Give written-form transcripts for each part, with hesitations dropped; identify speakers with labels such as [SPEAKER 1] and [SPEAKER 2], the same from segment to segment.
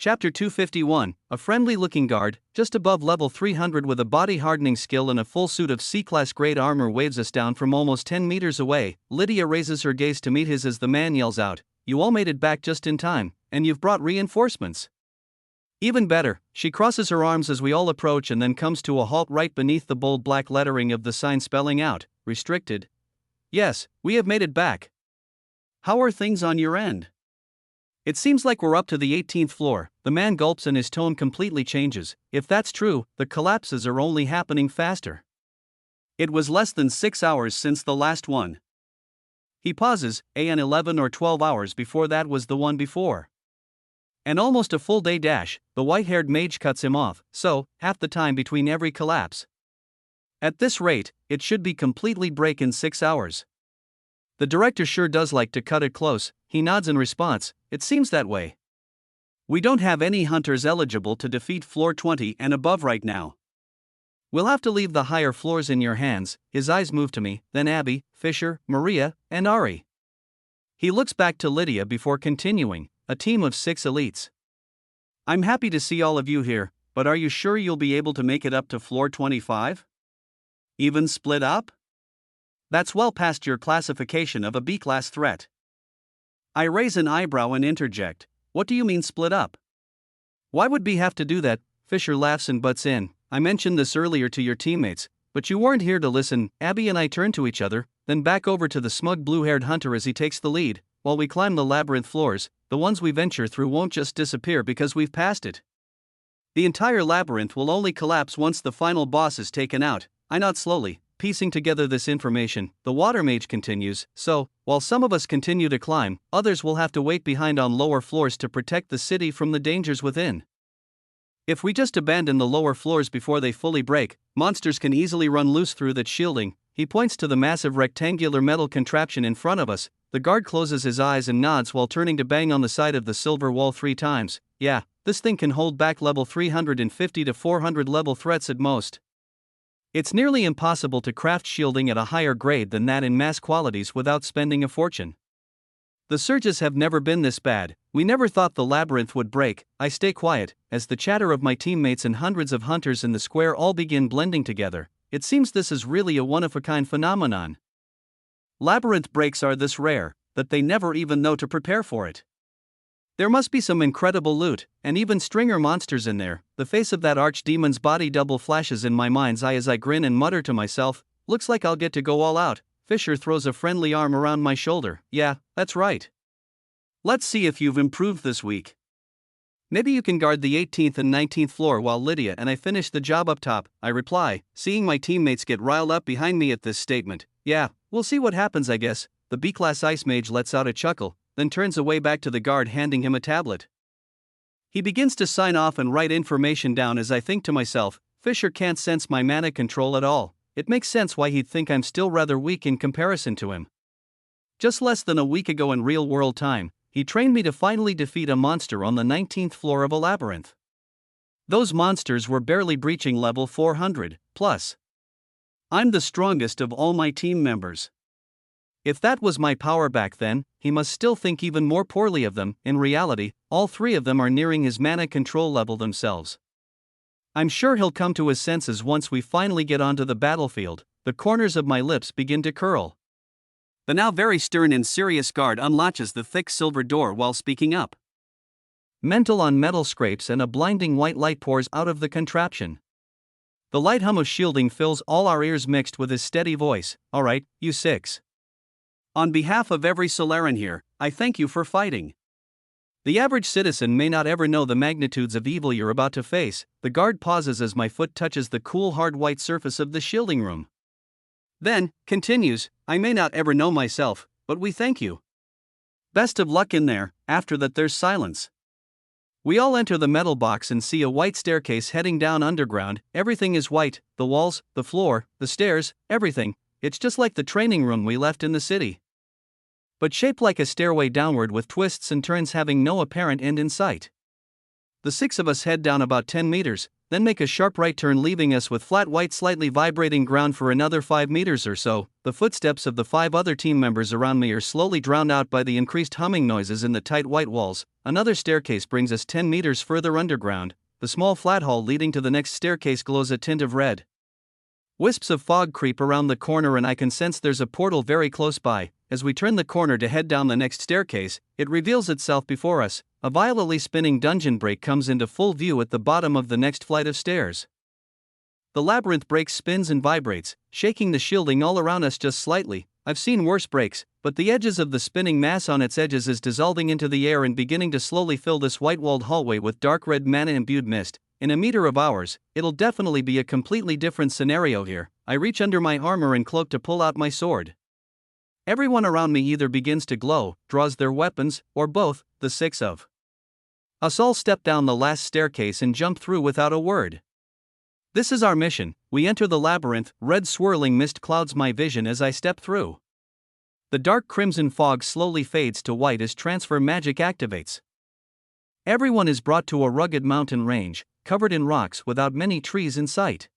[SPEAKER 1] Chapter 251, a friendly-looking guard, just above level 300 with a body-hardening skill and a full suit of C-class grade armor waves us down from almost 10 meters away. Lydia raises her gaze to meet his as the man yells out, "You all made it back just in time, and you've brought reinforcements." Even better, she crosses her arms as we all approach and then comes to a halt right beneath the bold black lettering of the sign spelling out, "Restricted." "Yes, we have made it back. How are things on your end?" "It seems like we're up to the 18th floor, the man gulps and his tone completely changes. "If that's true, the collapses are only happening faster. It was less than 6 hours since the last one." He pauses, and 11 or 12 hours before that was the one before. And almost a full day dash, the white-haired mage cuts him off, so, half the time between every collapse. At this rate, it should be completely break in 6 hours. The director sure does like to cut it close, he nods in response, "It seems that way. We don't have any hunters eligible to defeat floor 20 and above right now. We'll have to leave the higher floors in your hands." His eyes move to me, then Abby, Fisher, Maria, and Ari. He looks back to Lydia before continuing, "A team of 6 elites. I'm happy to see all of you here, but are you sure you'll be able to make it up to floor 25? Even split up? That's well past your classification of a B-class threat." I raise an eyebrow and interject, "What do you mean split up? Why would B have to do that?" Fisher laughs and butts in, "I mentioned this earlier to your teammates, but you weren't here to listen." Abby and I turn to each other, then back over to the smug blue-haired hunter as he takes the lead. "While we climb the labyrinth floors, the ones we venture through won't just disappear because we've passed it. The entire labyrinth will only collapse once the final boss is taken out." I nod slowly, piecing together this information. The water mage continues, "So, while some of us continue to climb, others will have to wait behind on lower floors to protect the city from the dangers within. If we just abandon the lower floors before they fully break, monsters can easily run loose through that shielding." He points to the massive rectangular metal contraption in front of us. The guard closes his eyes and nods while turning to bang on the side of the silver wall 3 times. "Yeah, this thing can hold back level 350 to 400 level threats at most. It's nearly impossible to craft shielding at a higher grade than that in mass qualities without spending a fortune. The surges have never been this bad. We never thought the labyrinth would break." I stay quiet, as the chatter of my teammates and hundreds of hunters in the square all begin blending together. It seems this is really a one-of-a-kind phenomenon. Labyrinth breaks are this rare, that they never even know to prepare for it. There must be some incredible loot, and even stringer monsters in there. The face of that archdemon's body double flashes in my mind's eye as I grin and mutter to myself, "Looks like I'll get to go all out." Fisher throws a friendly arm around my shoulder. "Yeah, that's right. Let's see if you've improved this week. Maybe you can guard the 18th and 19th floor while Lydia and I finish the job up top." I reply, seeing my teammates get riled up behind me at this statement. "Yeah, we'll see what happens, I guess." The B-class ice mage lets out a chuckle, then turns away back to the guard handing him a tablet. He begins to sign off and write information down as I think to myself, Fisher can't sense my mana control at all. It makes sense why he'd think I'm still rather weak in comparison to him. Just less than a week ago in real-world time, he trained me to finally defeat a monster on the 19th floor of a labyrinth. Those monsters were barely breaching level 400, plus. I'm the strongest of all my team members. If that was my power back then, he must still think even more poorly of them. In reality, all 3 of them are nearing his mana control level themselves. I'm sure he'll come to his senses once we finally get onto the battlefield. The corners of my lips begin to curl. The now very stern and serious guard unlatches the thick silver door while speaking up. Mental on metal scrapes and a blinding white light pours out of the contraption. The light hum of shielding fills all our ears mixed with his steady voice. "All right, you 6. On behalf of every Solaran here, I thank you for fighting. The average citizen may not ever know the magnitudes of evil you're about to face." The guard pauses as my foot touches the cool hard white surface of the shielding room. Then, continues, "I may not ever know myself, but we thank you. Best of luck in there." After that there's silence. We all enter the metal box and see a white staircase heading down underground. Everything is white, the walls, the floor, the stairs, everything. It's just like the training room we left in the city, but shaped like a stairway downward with twists and turns having no apparent end in sight. The 6 of us head down about 10 meters, then make a sharp right turn, leaving us with flat white slightly vibrating ground for another 5 meters or so. The footsteps of the 5 other team members around me are slowly drowned out by the increased humming noises in the tight white walls. Another staircase brings us 10 meters further underground. The small flat hall leading to the next staircase glows a tint of red. Wisps of fog creep around the corner and I can sense there's a portal very close by. As we turn the corner to head down the next staircase, it reveals itself before us. A violently spinning dungeon break comes into full view at the bottom of the next flight of stairs. The labyrinth break spins and vibrates, shaking the shielding all around us just slightly. I've seen worse breaks, but the edges of the spinning mass on its edges is dissolving into the air and beginning to slowly fill this white-walled hallway with dark red mana-imbued mist. In a meter of hours, it'll definitely be a completely different scenario here. I reach under my armor and cloak to pull out my sword. Everyone around me either begins to glow, draws their weapons, or both. The 6 of us all step down the last staircase and jump through without a word. This is our mission. We enter the labyrinth. Red swirling mist clouds my vision as I step through. The dark crimson fog slowly fades to white as transfer magic activates. Everyone is brought to a rugged mountain range, covered in rocks without many trees in sight.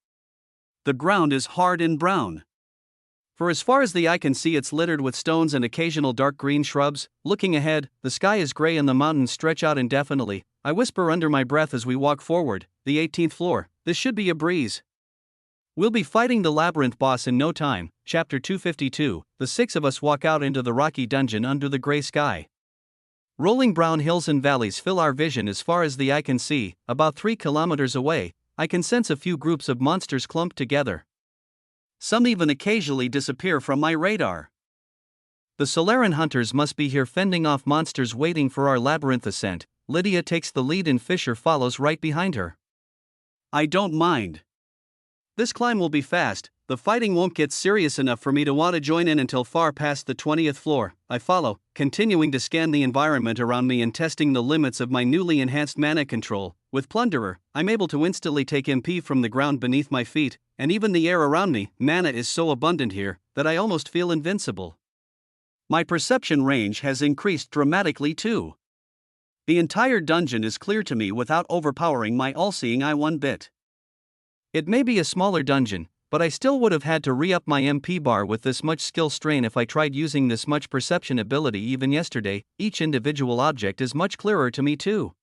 [SPEAKER 1] The ground is hard and brown. For as far as the eye can see, it's littered with stones and occasional dark green shrubs. Looking ahead, the sky is gray and the mountains stretch out indefinitely. I whisper under my breath as we walk forward. The 18th floor. This should be a breeze. We'll be fighting the labyrinth boss in no time. Chapter 252. The 6 of us walk out into the rocky dungeon under the gray sky. Rolling brown hills and valleys fill our vision as far as the eye can see. About 3 kilometers away, I can sense a few groups of monsters clumped together. Some even occasionally disappear from my radar. The Solaran hunters must be here fending off monsters waiting for our labyrinth ascent. Lydia takes the lead and Fisher follows right behind her. I don't mind. This climb will be fast. The fighting won't get serious enough for me to want to join in until far past the 20th floor. I follow, continuing to scan the environment around me and testing the limits of my newly enhanced mana control. With Plunderer, I'm able to instantly take MP from the ground beneath my feet, and even the air around me. Mana is so abundant here that I almost feel invincible. My perception range has increased dramatically too. The entire dungeon is clear to me without overpowering my all-seeing eye one bit. It may be a smaller dungeon, but I still would have had to re-up my MP bar with this much skill strain if I tried using this much perception ability even yesterday. Each individual object is much clearer to me too.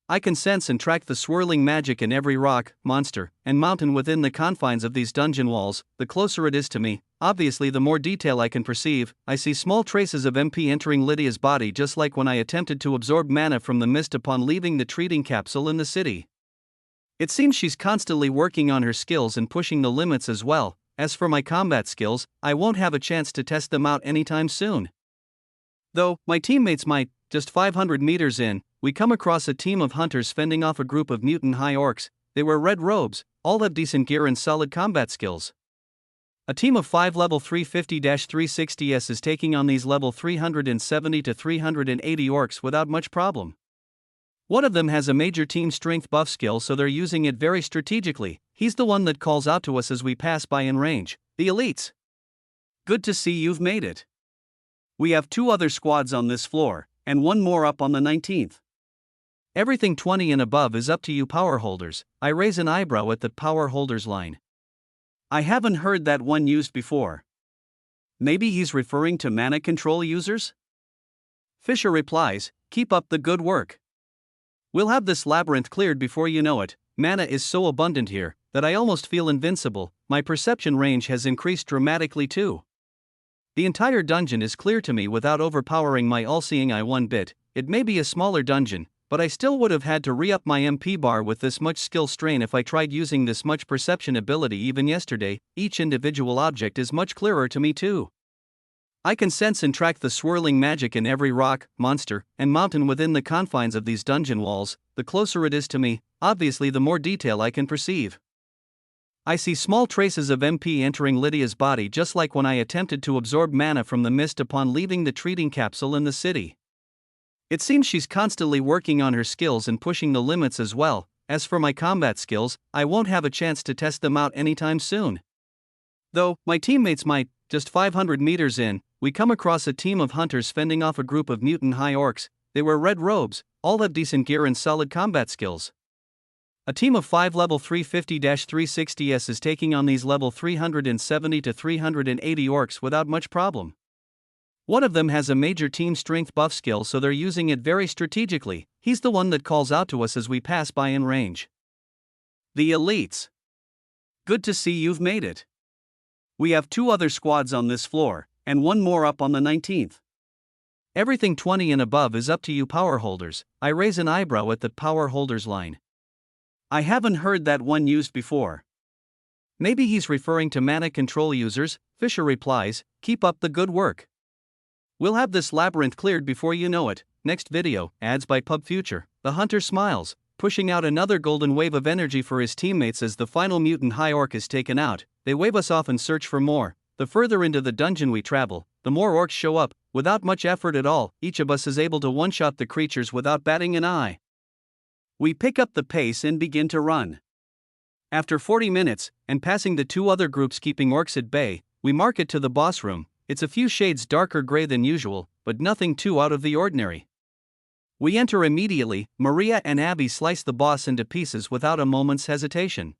[SPEAKER 1] I can sense and track the swirling magic in every rock, monster, and mountain within the confines of these dungeon walls. The closer it is to me, obviously the more detail I can perceive. I see small traces of MP entering Lydia's body just like when I attempted to absorb mana from the mist upon leaving the treating capsule in the city. It seems she's constantly working on her skills and pushing the limits as well. As for my combat skills, I won't have a chance to test them out anytime soon. Though, my teammates might. Just 500 meters in, we come across a team of hunters fending off a group of mutant high orcs. They wear red robes, all have decent gear and solid combat skills. A team of 5 level 350-360s is taking on these level 370 to 380 orcs without much problem. One of them has a major team strength buff skill, so they're using it very strategically. He's the one that calls out to us as we pass by in range. The elites. Good to see you've made it. We have 2 other squads on this floor, and 1 more up on the 19th. Everything 20 and above is up to you power holders. I raise an eyebrow at the power holders line. I haven't heard that one used before. Maybe he's referring to mana control users? Fisher replies, keep up the good work. We'll have this labyrinth cleared before you know it. Mana is so abundant here that I almost feel invincible. My perception range has increased dramatically too. The entire dungeon is clear to me without overpowering my all-seeing eye one bit. It may be a smaller dungeon, but I still would have had to re-up my MP bar with this much skill strain if I tried using this much perception ability even yesterday. Each individual object is much clearer to me too. I can sense and track the swirling magic in every rock, monster, and mountain within the confines of these dungeon walls. The closer it is to me, obviously the more detail I can perceive. I see small traces of MP entering Lydia's body just like when I attempted to absorb mana from the mist upon leaving the treating capsule in the city. It seems she's constantly working on her skills and pushing the limits as well. As for my combat skills, I won't have a chance to test them out anytime soon. Though, my teammates might. Just 500 meters in, we come across a team of hunters fending off a group of mutant high orcs. They wear red robes, all have decent gear and solid combat skills. A team of 5 level 350-360s is taking on these level 370 to 380 orcs without much problem. One of them has a major team strength buff skill, so they're using it very strategically. He's the one that calls out to us as we pass by in range. The elites. Good to see you've made it. We have 2 other squads on this floor, and 1 more up on the 19th. Everything 20 and above is up to you power holders. I raise an eyebrow at the power holders line. I haven't heard that one used before. Maybe he's referring to mana control users. Fisher replies, keep up the good work. We'll have this labyrinth cleared before you know it. Next video, ads by Pub Future. The hunter smiles, pushing out another golden wave of energy for his teammates as the final mutant high orc is taken out. They wave us off and search for more. The further into the dungeon we travel, the more orcs show up. Without much effort at all, each of us is able to one-shot the creatures without batting an eye. We pick up the pace and begin to run. After 40 minutes, and passing the 2 other groups keeping orcs at bay, we mark it to the boss room. It's a few shades darker gray than usual, but nothing too out of the ordinary. We enter immediately. Maria and Abby slice the boss into pieces without a moment's hesitation.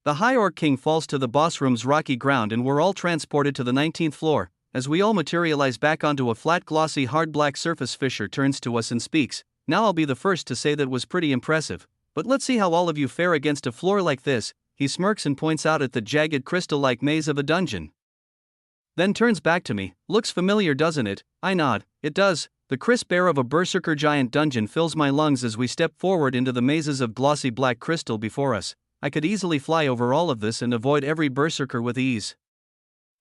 [SPEAKER 1] The High Orc King falls to the boss room's rocky ground and we're all transported to the 19th floor. As we all materialize back onto a flat glossy hard black surface, Fisher turns to us and speaks. Now I'll be the first to say that was pretty impressive, but let's see how all of you fare against a floor like this. He smirks and points out at the jagged crystal-like maze of a dungeon. Then turns back to me. Looks familiar, doesn't it? I nod. It does. The crisp air of a berserker giant dungeon fills my lungs as we step forward into the mazes of glossy black crystal before us. I could easily fly over all of this and avoid every berserker with ease.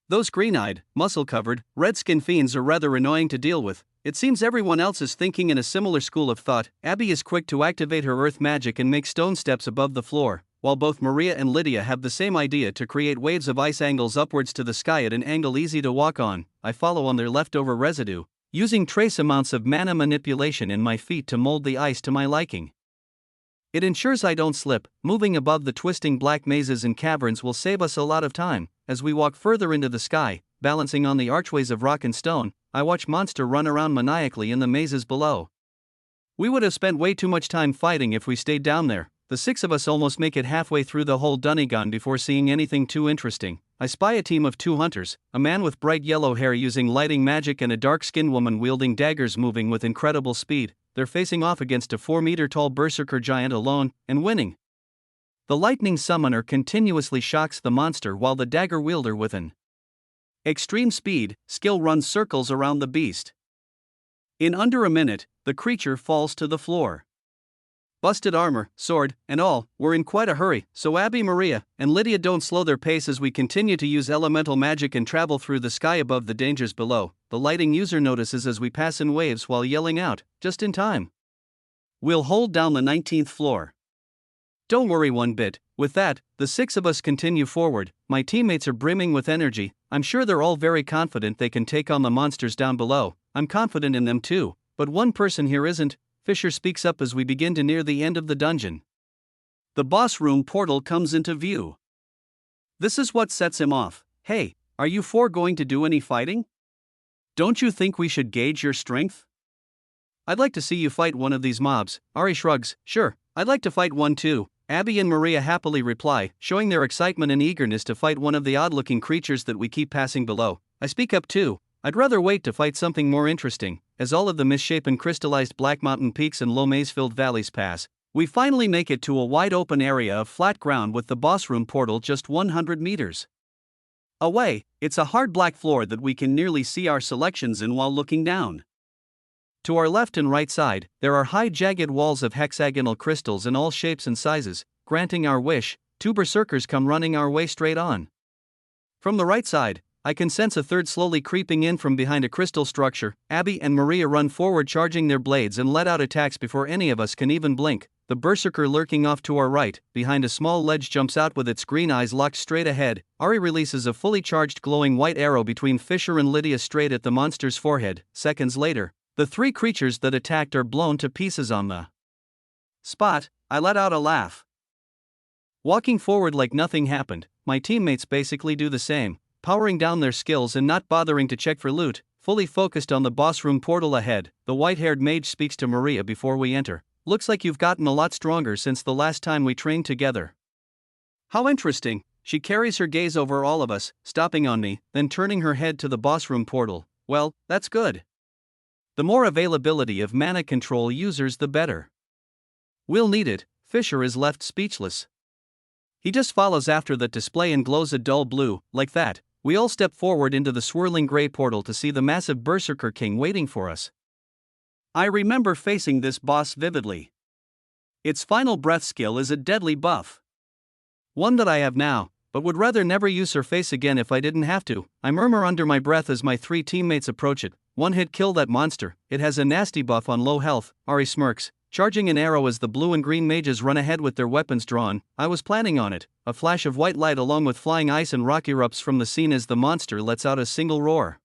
[SPEAKER 1] Those green-eyed, muscle-covered, red-skin fiends are rather annoying to deal with. It seems everyone else is thinking in a similar school of thought. Abby is quick to activate her earth magic and make stone steps above the floor, while both Maria and Lydia have the same idea to create waves of ice angles upwards to the sky at an angle easy to walk on. I follow on their leftover residue, using trace amounts of mana manipulation in my feet to mold the ice to my liking. It ensures I don't slip. Moving above the twisting black mazes and caverns will save us a lot of time. As we walk further into the sky, balancing on the archways of rock and stone, I watch Monster run around maniacally in the mazes below. We would have spent way too much time fighting if we stayed down there. The 6 of us almost make it halfway through the whole Dunnigan before seeing anything too interesting. I spy a team of 2 hunters, a man with bright yellow hair using lighting magic and a dark-skinned woman wielding daggers moving with incredible speed. They're facing off against a 4-meter-tall berserker giant alone, and winning. The lightning summoner continuously shocks the monster while the dagger wielder with an extreme speed, skill runs circles around the beast. In under a minute, the creature falls to the floor. Busted armor, sword, and all, we're in quite a hurry, so Abby, Maria, and Lydia don't slow their pace as we continue to use elemental magic and travel through the sky above the dangers below. The lighting user notices as we pass in waves while yelling out, just in time. We'll hold down the 19th floor. Don't worry one bit. With that, the 6 of us continue forward. My teammates are brimming with energy. I'm sure they're all very confident they can take on the monsters down below. I'm confident in them too, but one person here isn't. Fisher speaks up as we begin to near the end of the dungeon. The boss room portal comes into view. This is what sets him off. Hey, are you 4 going to do any fighting? Don't you think we should gauge your strength? I'd like to see you fight one of these mobs. Ari shrugs. Sure, I'd like to fight one too. Abby and Maria happily reply, showing their excitement and eagerness to fight one of the odd-looking creatures that we keep passing below. I speak up too. I'd rather wait to fight something more interesting. As all of the misshapen crystallized black mountain peaks and low maze-filled valleys pass, we finally make it to a wide-open area of flat ground with the boss room portal just 100 meters away. It's a hard black floor that we can nearly see our selections in while looking down. To our left and right side, there are high jagged walls of hexagonal crystals in all shapes and sizes. Granting our wish, 2 berserkers come running our way straight on. From the right side, I can sense a third slowly creeping in from behind a crystal structure. Abby and Maria run forward charging their blades and let out attacks before any of us can even blink. The berserker lurking off to our right, behind a small ledge, jumps out with its green eyes locked straight ahead. Ari releases a fully charged glowing white arrow between Fisher and Lydia straight at the monster's forehead. Seconds later, the 3 creatures that attacked are blown to pieces on the spot. I let out a laugh. Walking forward like nothing happened, my teammates basically do the same, powering down their skills and not bothering to check for loot, fully focused on the boss room portal ahead. The white-haired mage speaks to Maria before we enter. looks like you've gotten a lot stronger since the last time we trained together. How interesting. She carries her gaze over all of us, stopping on me, then turning her head to the boss room portal. Well, that's good. The more availability of mana control users, the better. We'll need it. Fisher is left speechless. He just follows after that display and glows a dull blue. Like that, we all step forward into the swirling gray portal to see the massive Berserker King waiting for us. I remember facing this boss vividly. Its final breath skill is a deadly buff. One that I have now, but would rather never use her face again if I didn't have to. I murmur under my breath as my 3 teammates approach it. One hit kill that monster, it has a nasty buff on low health. Ari smirks, charging an arrow as the blue and green mages run ahead with their weapons drawn. I was planning on it, a flash of white light along with flying ice and rock erupts from the scene as the monster lets out a single roar.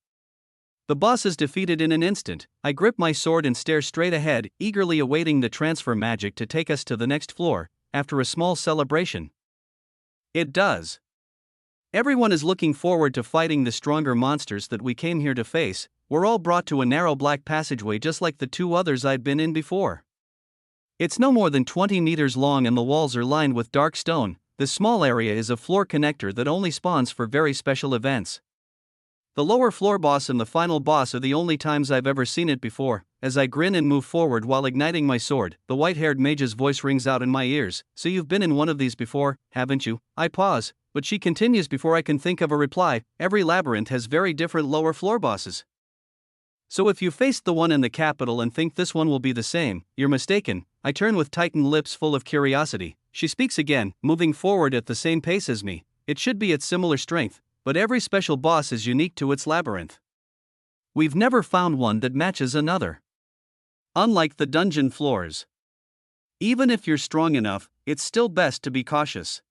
[SPEAKER 1] The boss is defeated in an instant. I grip my sword and stare straight ahead, eagerly awaiting the transfer magic to take us to the next floor, after a small celebration. It does. Everyone is looking forward to fighting the stronger monsters that we came here to face. We're all brought to a narrow black passageway just like the 2 others I'd been in before. It's no more than 20 meters long and the walls are lined with dark stone. This small area is a floor connector that only spawns for very special events. The lower floor boss and the final boss are the only times I've ever seen it before. As I grin and move forward while igniting my sword, the white-haired mage's voice rings out in my ears. So you've been in one of these before, haven't you? I pause, but she continues before I can think of a reply. Every labyrinth has very different lower floor bosses. So if you faced the one in the capital and think this one will be the same, you're mistaken. I turn with tightened lips full of curiosity. She speaks again, moving forward at the same pace as me. It should be at similar strength, but every special boss is unique to its labyrinth. We've never found one that matches another. Unlike the dungeon floors. Even if you're strong enough, it's still best to be cautious.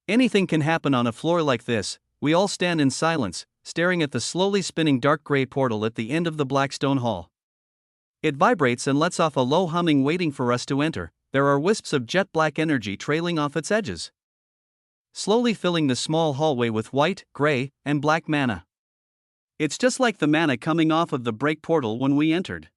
[SPEAKER 1] Anything can happen on a floor like this. We all stand in silence, staring at the slowly spinning dark gray portal at the end of the black stone hall. It vibrates and lets off a low humming waiting for us to enter. There are wisps of jet black energy trailing off its edges, slowly filling the small hallway with white, gray, and black mana. It's just like the mana coming off of the break portal when we entered.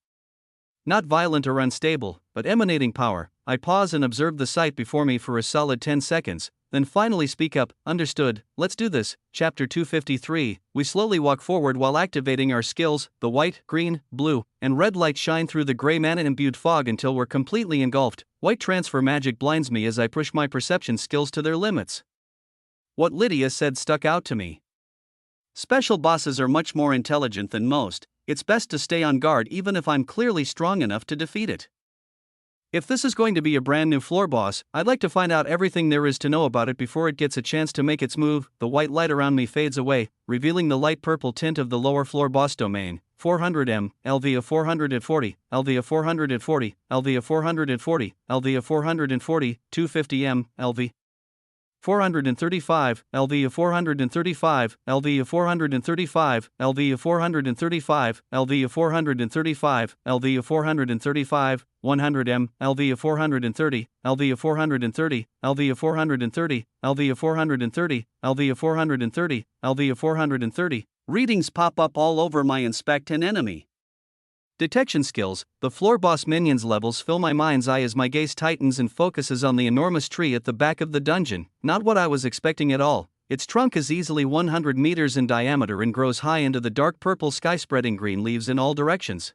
[SPEAKER 1] Not violent or unstable, but emanating power. I pause and observe the sight before me for a solid 10 seconds, then finally speak up. Understood, let's do this. Chapter 253. We slowly walk forward while activating our skills. The white, green, blue, and red lights shine through the gray mana-imbued fog until we're completely engulfed. White transfer magic blinds me as I push my perception skills to their limits. What Lydia said stuck out to me. Special bosses are much more intelligent than most. It's best to stay on guard even if I'm clearly strong enough to defeat it. If this is going to be a brand new floor boss, I'd like to find out everything there is to know about it before it gets a chance to make its move. The white light around me fades away, revealing the light purple tint of the lower floor boss domain. 400M, LV of 440, LV of 440, LV of 440, LV of 440, 250M, LV. 435, LV of 435, LV of 435, LV of 435, LV of 435, LV of 435, 100M, LV of 430, LV of 430, LV of 430, LV of 430, LV of 430, LV of 430. Readings pop up all over my inspect an enemy detection skills. The floor boss minions levels fill my mind's eye as my gaze tightens and focuses on the enormous tree at the back of the dungeon. Not what I was expecting at all. Its trunk is easily 100 meters in diameter and grows high into the dark purple sky, spreading green leaves in all directions.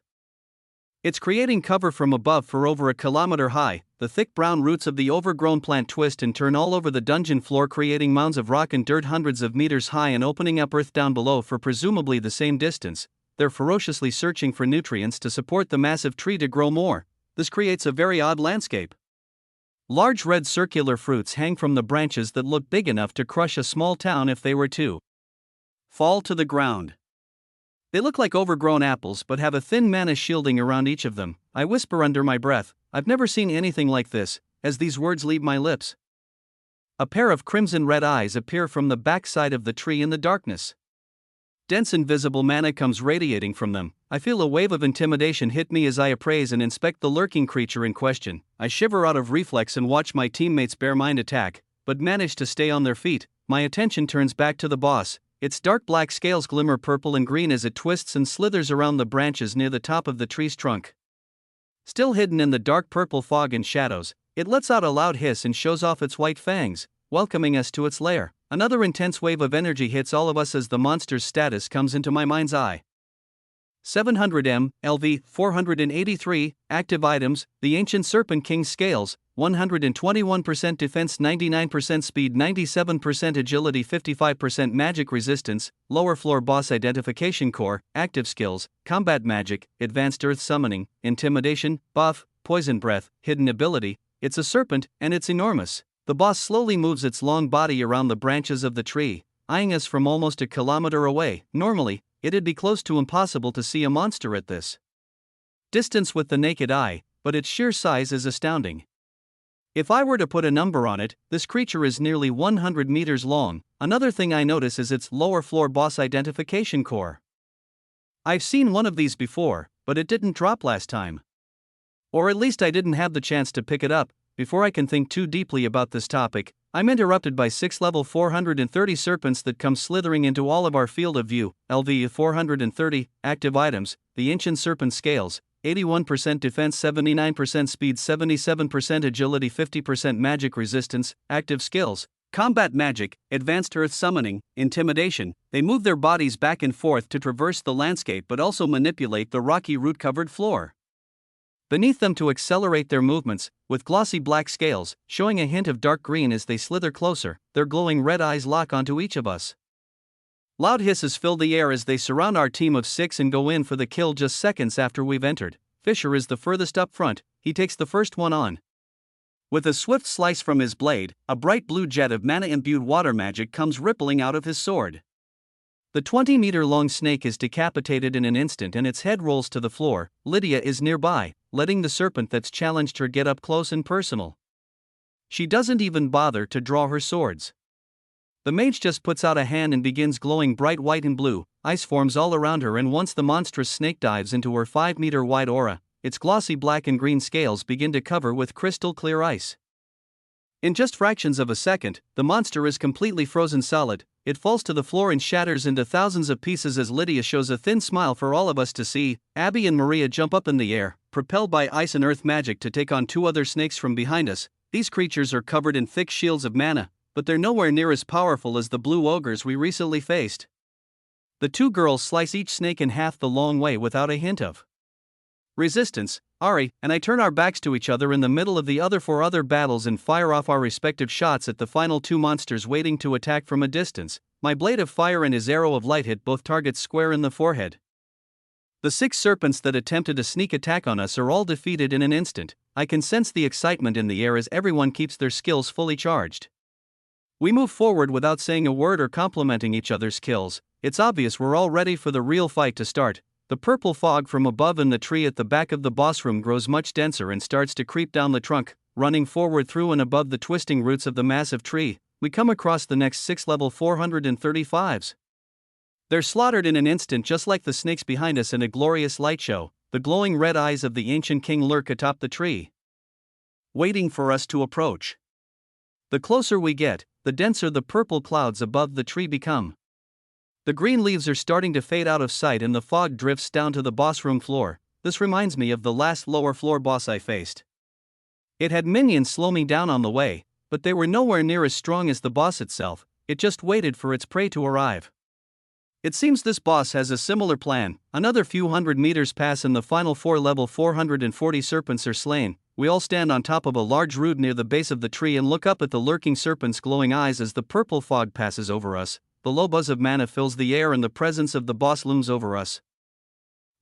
[SPEAKER 1] It's creating cover from above for over a kilometer high. The thick brown roots of the overgrown plant twist and turn all over the dungeon floor, creating mounds of rock and dirt hundreds of meters high and opening up earth down below for presumably the same distance. They're ferociously searching for nutrients to support the massive tree to grow more. This creates a very odd landscape. Large red circular fruits hang from the branches that look big enough to crush a small town if they were to fall to the ground. They look like overgrown apples but have a thin mana shielding around each of them. I whisper under my breath, I've never seen anything like this, as these words leave my lips. A pair of crimson red eyes appear from the backside of the tree in the darkness. Dense invisible mana comes radiating from them. I feel a wave of intimidation hit me as I appraise and inspect the lurking creature in question. I shiver out of reflex and watch my teammates bear mind attack, but manage to stay on their feet. My attention turns back to the boss. Its dark black scales glimmer purple and green as it twists and slithers around the branches near the top of the tree's trunk. Still hidden in the dark purple fog and shadows, it lets out a loud hiss and shows off its white fangs, welcoming us to its lair. Another intense wave of energy hits all of us as the monster's status comes into my mind's eye. 700 LV 483 active items, the Ancient Serpent King Scales, 121% defense, 99% speed, 97% agility, 55% magic resistance, lower floor boss identification core, active skills, combat magic, advanced earth summoning, intimidation, buff, poison breath, hidden ability. It's a serpent, and it's enormous. The boss slowly moves its long body around the branches of the tree, eyeing us from almost a kilometer away. Normally, it'd be close to impossible to see a monster at this distance with the naked eye, but its sheer size is astounding. If I were to put a number on it, this creature is nearly 100 meters long. Another thing I notice is its lower floor boss identification core. I've seen one of these before, but it didn't drop last time. Or at least I didn't have the chance to pick it up. Before I can think too deeply about this topic, I'm interrupted by 6 level 430 serpents that come slithering into all of our field of view. LV 430 active items, the Ancient Serpent Scales, 81% defense, 79% speed, 77% agility, 50% magic resistance, active skills, combat magic, advanced earth summoning, intimidation. They move their bodies back and forth to traverse the landscape but also manipulate the rocky root-covered floor beneath them to accelerate their movements, with glossy black scales, showing a hint of dark green as they slither closer. Their glowing red eyes lock onto each of us. Loud hisses fill the air as they surround our team of 6 and go in for the kill just seconds after we've entered. Fisher is the furthest up front. He takes the first one on. With a swift slice from his blade, a bright blue jet of mana-imbued water magic comes rippling out of his sword. The 20-meter-long snake is decapitated in an instant and its head rolls to the floor. Lydia is nearby, letting the serpent that's challenged her get up close and personal. She doesn't even bother to draw her swords. The mage just puts out a hand and begins glowing bright white and blue. Ice forms all around her, and once the monstrous snake dives into her 5-meter-wide aura, its glossy black and green scales begin to cover with crystal clear ice. In just fractions of a second, the monster is completely frozen solid. It falls to the floor and shatters into thousands of pieces as Lydia shows a thin smile for all of us to see. Abby and Maria jump up in the air, propelled by ice and earth magic, to take on 2 other snakes from behind us. These creatures are covered in thick shields of mana, but they're nowhere near as powerful as the blue ogres we recently faced. The 2 girls slice each snake in half the long way without a hint of resistance. Ari and I turn our backs to each other in the middle of the other 4 other battles and fire off our respective shots at the final 2 monsters waiting to attack from a distance. My blade of fire and his arrow of light hit both targets square in the forehead. The 6 serpents that attempted a sneak attack on us are all defeated in an instant. I can sense the excitement in the air as everyone keeps their skills fully charged. We move forward without saying a word or complimenting each other's kills. It's obvious we're all ready for the real fight to start. The purple fog from above in the tree at the back of the boss room grows much denser and starts to creep down the trunk. Running forward through and above the twisting roots of the massive tree, we come across the next 6 level 435s. They're slaughtered in an instant, just like the snakes behind us in a glorious light show. The glowing red eyes of the ancient king lurk atop the tree, waiting for us to approach. The closer we get, the denser the purple clouds above the tree become. The green leaves are starting to fade out of sight and the fog drifts down to the boss room floor. This reminds me of the last lower floor boss I faced. It had minions slow me down on the way, but they were nowhere near as strong as the boss itself. It just waited for its prey to arrive. It seems this boss has a similar plan. Another few hundred meters pass and the final 4 level 440 serpents are slain. We all stand on top of a large root near the base of the tree and look up at the lurking serpent's glowing eyes as the purple fog passes over us. The low buzz of mana fills the air and the presence of the boss looms over us.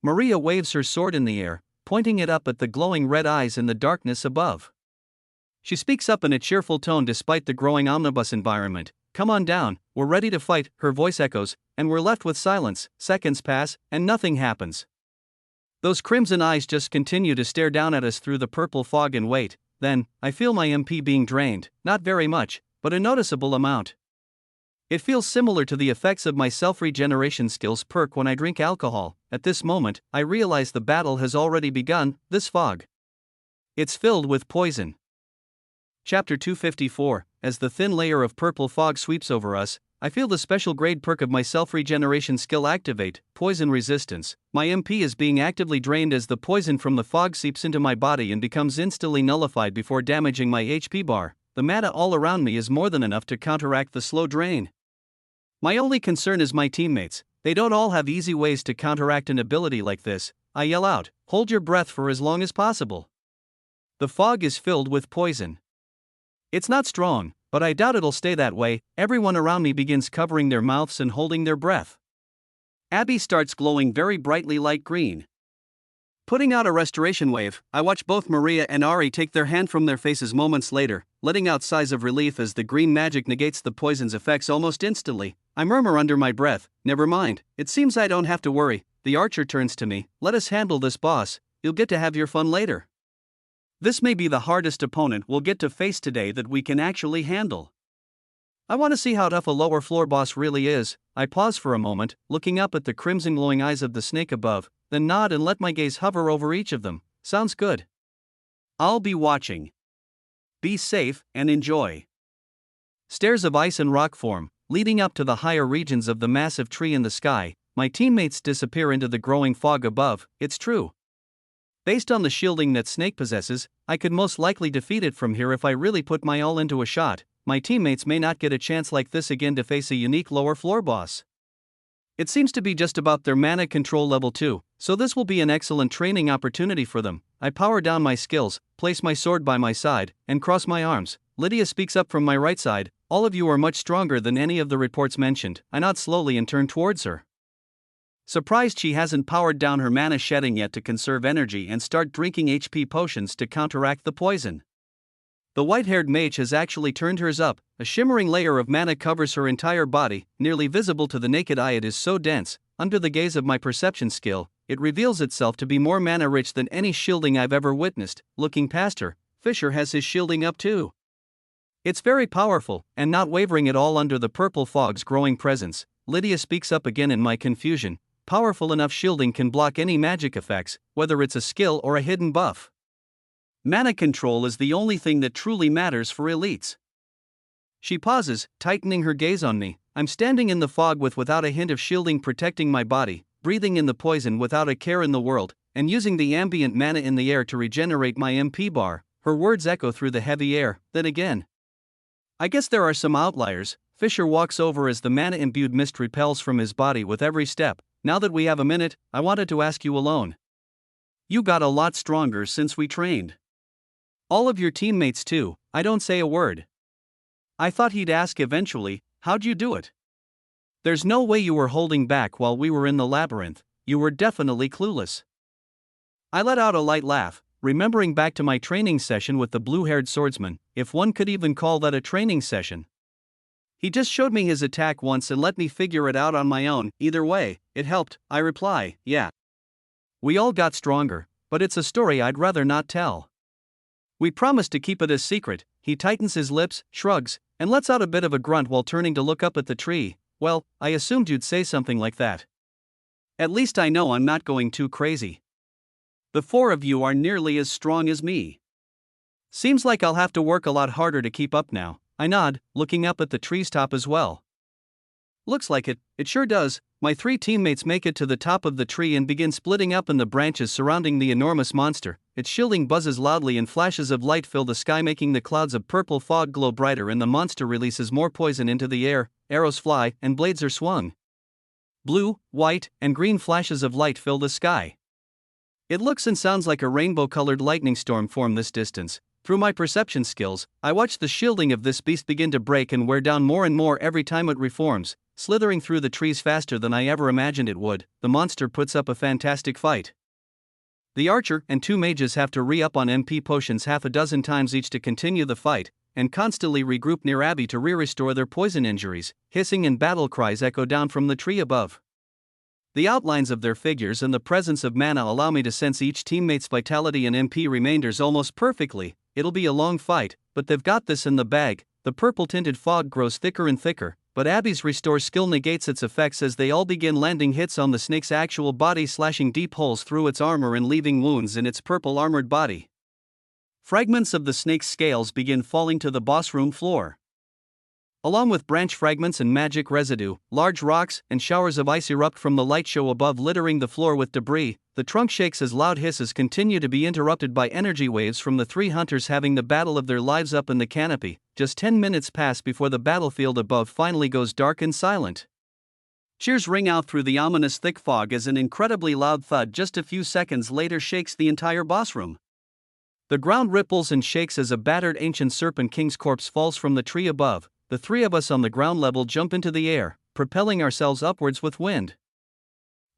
[SPEAKER 1] Maria waves her sword in the air, pointing it up at the glowing red eyes in the darkness above. She speaks up in a cheerful tone despite the growing omnibus environment. "Come on down, we're ready to fight," her voice echoes, and we're left with silence. Seconds pass, and nothing happens. Those crimson eyes just continue to stare down at us through the purple fog and wait. Then, I feel my MP being drained, not very much, but a noticeable amount. It feels similar to the effects of my self-regeneration skills perk when I drink alcohol. At this moment, I realize the battle has already begun. This fog, it's filled with poison. Chapter 254. As the thin layer of purple fog sweeps over us, I feel the special grade perk of my self-regeneration skill activate, poison resistance. My MP is being actively drained as the poison from the fog seeps into my body and becomes instantly nullified before damaging my HP bar. The mana all around me is more than enough to counteract the slow drain. My only concern is my teammates. They don't all have easy ways to counteract an ability like this. I yell out, hold your breath for as long as possible. The fog is filled with poison. It's not strong, but I doubt it'll stay that way. Everyone around me begins covering their mouths and holding their breath. Abby starts glowing very brightly light green. Putting out a restoration wave, I watch both Maria and Ari take their hand from their faces moments later, letting out sighs of relief as the green magic negates the poison's effects almost instantly. I murmur under my breath, never mind, it seems I don't have to worry. The archer turns to me, let us handle this boss, you'll get to have your fun later. This may be the hardest opponent we'll get to face today that we can actually handle. I want to see how tough a lower floor boss really is. I pause for a moment, looking up at the crimson glowing eyes of the snake above, then nod and let my gaze hover over each of them. Sounds good. I'll be watching. Be safe and enjoy. Stairs of ice and rock form, leading up to the higher regions of the massive tree in the sky. My teammates disappear into the growing fog above. It's true. Based on the shielding that Snake possesses, I could most likely defeat it from here if I really put my all into a shot. My teammates may not get a chance like this again to face a unique lower floor boss. It seems to be just about their mana control level too, so this will be an excellent training opportunity for them. I power down my skills, place my sword by my side, and cross my arms. Lydia speaks up from my right side, all of you are much stronger than any of the reports mentioned. I nod slowly and turn towards her. Surprised she hasn't powered down her mana shedding yet to conserve energy and start drinking HP potions to counteract the poison. The white-haired mage has actually turned hers up. A shimmering layer of mana covers her entire body, nearly visible to the naked eye. It is so dense, under the gaze of my perception skill, it reveals itself to be more mana-rich than any shielding I've ever witnessed. Looking past her, Fisher has his shielding up too. It's very powerful, and not wavering at all under the purple fog's growing presence. Lydia speaks up again in my confusion. Powerful enough shielding can block any magic effects, whether it's a skill or a hidden buff. Mana control is the only thing that truly matters for elites. She pauses, tightening her gaze on me. I'm standing in the fog without a hint of shielding protecting my body, breathing in the poison without a care in the world, and using the ambient mana in the air to regenerate my MP bar. Her words echo through the heavy air. Then again, I guess there are some outliers. Fisher walks over as the mana-imbued mist repels from his body with every step. Now that we have a minute, I wanted to ask you alone. You got a lot stronger since we trained. All of your teammates too. I don't say a word. I thought he'd ask eventually, how'd you do it? There's no way you were holding back while we were in the labyrinth. You were definitely clueless. I let out a light laugh, remembering back to my training session with the blue-haired swordsman, if one could even call that a training session. He just showed me his attack once and let me figure it out on my own. Either way, it helped, I reply, yeah. We all got stronger, but it's a story I'd rather not tell. We promised to keep it a secret. He tightens his lips, shrugs, and lets out a bit of a grunt while turning to look up at the tree. Well, I assumed you'd say something like that. At least I know I'm not going too crazy. The four of you are nearly as strong as me. Seems like I'll have to work a lot harder to keep up now. I nod, looking up at the tree's top as well. Looks like it, it sure does. My three teammates make it to the top of the tree and begin splitting up in the branches surrounding the enormous monster. Its shielding buzzes loudly and flashes of light fill the sky, making the clouds of purple fog glow brighter, and the monster releases more poison into the air. Arrows fly, and blades are swung. Blue, white, and green flashes of light fill the sky. It looks and sounds like a rainbow-colored lightning storm form this distance. Through my perception skills, I watch the shielding of this beast begin to break and wear down more and more every time it reforms, slithering through the trees faster than I ever imagined it would. The monster puts up a fantastic fight. The archer and two mages have to re-up on MP potions half a dozen times each to continue the fight, and constantly regroup near Abby to re-restore their poison injuries. Hissing and battle cries echo down from the tree above. The outlines of their figures and the presence of mana allow me to sense each teammate's vitality and MP remainders almost perfectly. It'll be a long fight, but they've got this in the bag. The purple-tinted fog grows thicker and thicker, but Abby's restore skill negates its effects as they all begin landing hits on the snake's actual body, slashing deep holes through its armor and leaving wounds in its purple armored body. Fragments of the snake's scales begin falling to the boss room floor. Along with branch fragments and magic residue, large rocks and showers of ice erupt from the light show above, littering the floor with debris. The trunk shakes as loud hisses continue to be interrupted by energy waves from the three hunters having the battle of their lives up in the canopy. Just 10 minutes pass before the battlefield above finally goes dark and silent. Cheers ring out through the ominous thick fog as an incredibly loud thud just a few seconds later shakes the entire boss room. The ground ripples and shakes as a battered ancient serpent king's corpse falls from the tree above. The three of us on the ground level jump into the air, propelling ourselves upwards with wind,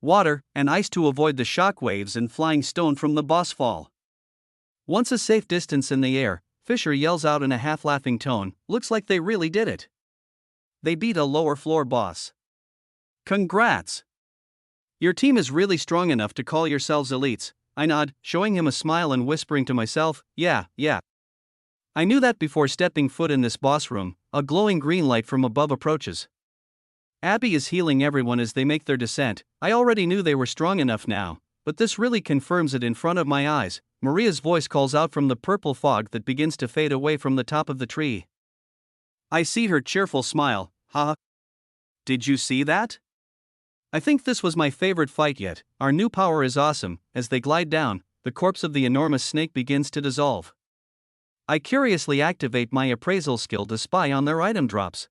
[SPEAKER 1] water, and ice to avoid the shock waves and flying stone from the boss fall. Once a safe distance in the air, Fisher yells out in a half-laughing tone, "Looks like they really did it. They beat a lower floor boss. Congrats! Your team is really strong enough to call yourselves elites." I nod, showing him a smile and whispering to myself, yeah. I knew that before stepping foot in this boss room. A glowing green light from above approaches. Abby is healing everyone as they make their descent. I already knew they were strong enough now, but this really confirms it in front of my eyes. Maria's voice calls out from the purple fog that begins to fade away from the top of the tree. I see her cheerful smile. "Ha! Did you see that? I think this was my favorite fight yet. Our new power is awesome." As they glide down, the corpse of the enormous snake begins to dissolve. I curiously activate my appraisal skill to spy on their item drops.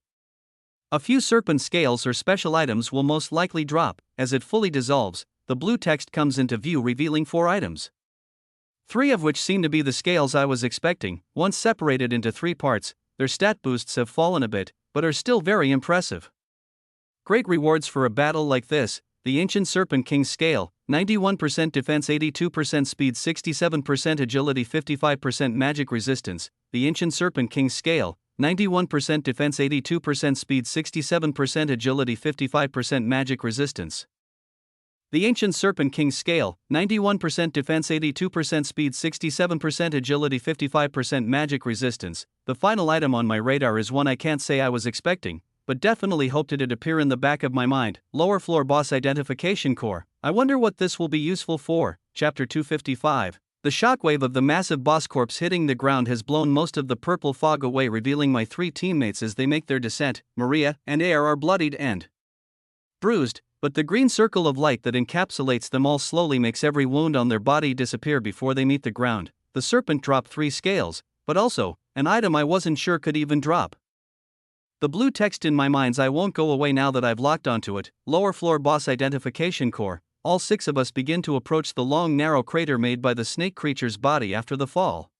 [SPEAKER 1] A few serpent scales or special items will most likely drop. As it fully dissolves, the blue text comes into view, revealing 4 items. 3 of which seem to be the scales I was expecting. Once separated into 3 parts, their stat boosts have fallen a bit, but are still very impressive. Great rewards for a battle like this. The Ancient Serpent King's Scale, 91% defense, 82% speed, 67% agility, 55% magic resistance. The Ancient Serpent King's Scale, 91% defense, 82% speed, 67% agility, 55% magic resistance. The Ancient Serpent King's Scale, 91% defense, 82% speed, 67% agility, 55% magic resistance. The final item on my radar is one I can't say I was expecting, but definitely hoped it'd appear in the back of my mind. Lower floor boss identification core. I wonder what this will be useful for. Chapter 255. The shockwave of the massive boss corpse hitting the ground has blown most of the purple fog away, revealing my 3 teammates as they make their descent. Maria and Air are bloodied and bruised, but the green circle of light that encapsulates them all slowly makes every wound on their body disappear before they meet the ground. The serpent dropped 3 scales, but also an item I wasn't sure could even drop. The blue text in my mind's eye won't go away now that I've locked onto it. Lower floor boss identification core. All 6 of us begin to approach the long narrow crater made by the snake creature's body after the fall.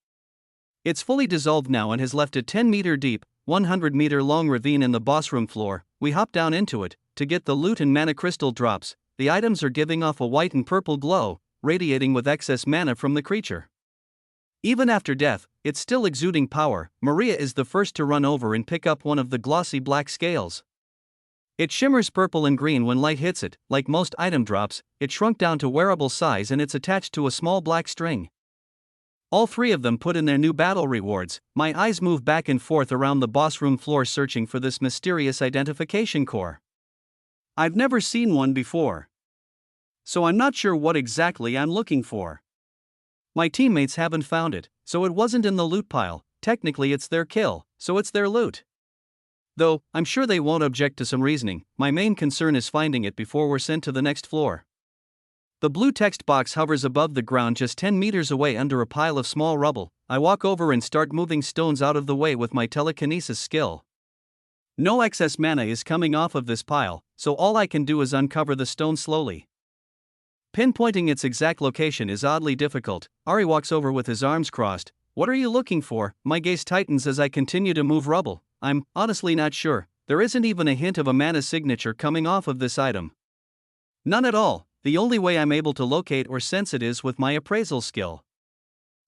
[SPEAKER 1] It's fully dissolved now and has left a 10-meter deep, 100-meter long ravine in the boss room floor. We hop down into it to get the loot and mana crystal drops. The items are giving off a white and purple glow, radiating with excess mana from the creature. Even after death, it's still exuding power. Maria is the first to run over and pick up one of the glossy black scales. It shimmers purple and green when light hits it. Like most item drops, it shrunk down to wearable size and it's attached to a small black string. All 3 of them put in their new battle rewards. My eyes move back and forth around the boss room floor searching for this mysterious identification core. I've never seen one before, so I'm not sure what exactly I'm looking for. My teammates haven't found it, so it wasn't in the loot pile. Technically it's their kill, so it's their loot. Though, I'm sure they won't object to some reasoning. My main concern is finding it before we're sent to the next floor. The blue text box hovers above the ground just 10 meters away under a pile of small rubble. I walk over and start moving stones out of the way with my telekinesis skill. No excess mana is coming off of this pile, so all I can do is uncover the stone slowly. Pinpointing its exact location is oddly difficult. Ari walks over with his arms crossed. "What are you looking for?" My gaze tightens as I continue to move rubble. I'm honestly not sure. There isn't even a hint of a mana signature coming off of this item. None at all. The only way I'm able to locate or sense it is with my appraisal skill.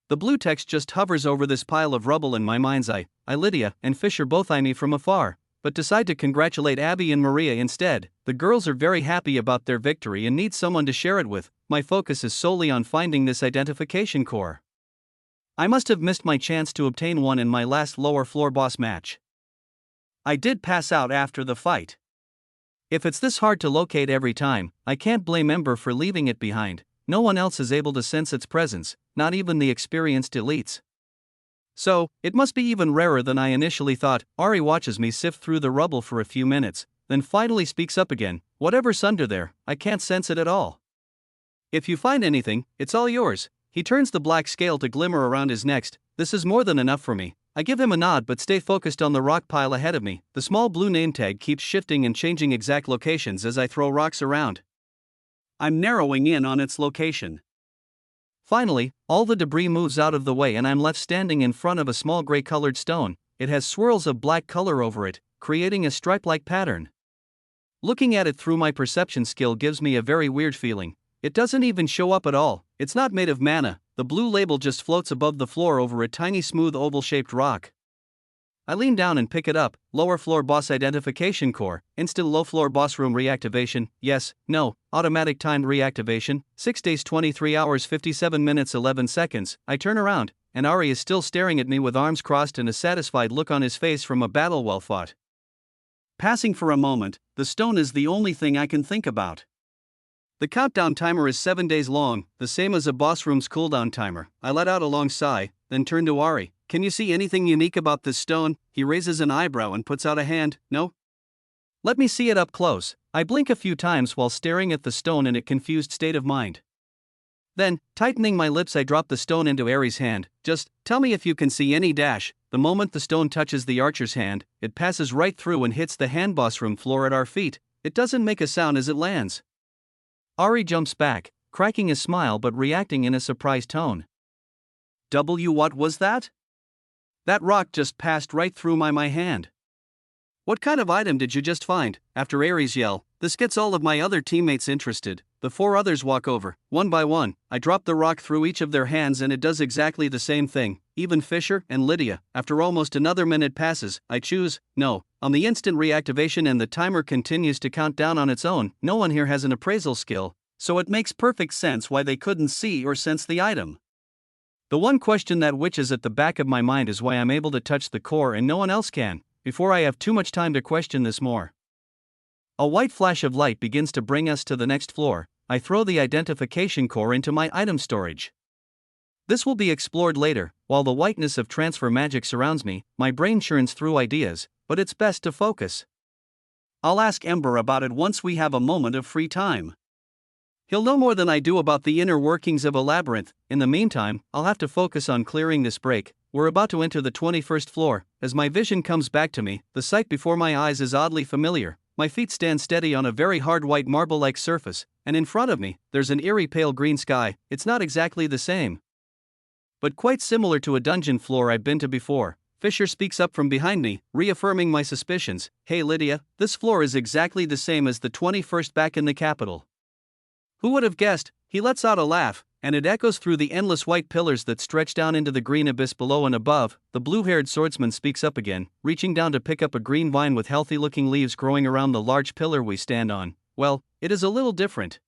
[SPEAKER 1] The blue text just hovers over this pile of rubble in my mind's eye. Lydia and Fisher both eye me from afar, but decide to congratulate Abby and Maria instead. The girls are very happy about their victory and need someone to share it with. My focus is solely on finding this identification core. I must have missed my chance to obtain one in my last lower floor boss match. I did pass out after the fight. If it's this hard to locate every time, I can't blame Ember for leaving it behind. No one else is able to sense its presence, not even the experienced elites. So, it must be even rarer than I initially thought. Ari watches me sift through the rubble for a few minutes, then finally speaks up again. Whatever's under there, I can't sense it at all. If you find anything, it's all yours. He turns the black scale to glimmer around his neck. This is more than enough for me. I give him a nod but stay focused on the rock pile ahead of me. The small blue name tag keeps shifting and changing exact locations as I throw rocks around. I'm narrowing in on its location. Finally, all the debris moves out of the way and I'm left standing in front of a small gray-colored stone. It has swirls of black color over it, creating a stripe-like pattern. Looking at it through my perception skill gives me a very weird feeling. It doesn't even show up at all. It's not made of mana. The blue label just floats above the floor over a tiny smooth oval-shaped rock. I lean down and pick it up. Lower floor boss identification core, instant low floor boss room reactivation, yes, no, automatic timed reactivation, 6 days 23 hours 57 minutes 11 seconds. I turn around, and Ari is still staring at me with arms crossed and a satisfied look on his face from a battle well fought. Passing for a moment, the stone is the only thing I can think about. The countdown timer is 7 days long, the same as a boss room's cooldown timer. I let out a long sigh, then turn to Ari. Can you see anything unique about this stone? He raises an eyebrow and puts out a hand. No? Let me see it up close. I blink a few times while staring at the stone in a confused state of mind. Then, tightening my lips, I drop the stone into Ari's hand. Just tell me if you can see any dash. The moment the stone touches the archer's hand, it passes right through and hits the hand boss room floor at our feet. It doesn't make a sound as it lands. Ari jumps back, cracking a smile but reacting in a surprised tone. What was that? That rock just passed right through my hand. What kind of item did you just find? After Ari's yell, this gets all of my other teammates interested. The 4 others walk over, one by one. I drop the rock through each of their hands and it does exactly the same thing. Even Fisher and Lydia. After almost another minute passes, I choose no on the instant reactivation and the timer continues to count down on its own. No one here has an appraisal skill, so it makes perfect sense why they couldn't see or sense the item. The one question that witches at the back of my mind is why I'm able to touch the core and no one else can. Before I have too much time to question this more, a white flash of light begins to bring us to the next floor. I throw the identification core into my item storage. This will be explored later. While the whiteness of transfer magic surrounds me, my brain churns through ideas, but it's best to focus. I'll ask Ember about it once we have a moment of free time. He'll know more than I do about the inner workings of a labyrinth. In the meantime, I'll have to focus on clearing this break. We're about to enter the 21st floor. As my vision comes back to me, the sight before my eyes is oddly familiar. My feet stand steady on a very hard white marble-like surface, and in front of me, there's an eerie pale green sky. It's not exactly the same, but quite similar to a dungeon floor I've been to before. Fisher speaks up from behind me, reaffirming my suspicions. Hey Lydia, this floor is exactly the same as the 21st back in the capital. Who would have guessed? He lets out a laugh, and it echoes through the endless white pillars that stretch down into the green abyss below and above. The blue-haired swordsman speaks up again, reaching down to pick up a green vine with healthy-looking leaves growing around the large pillar we stand on. Well, it is a little different.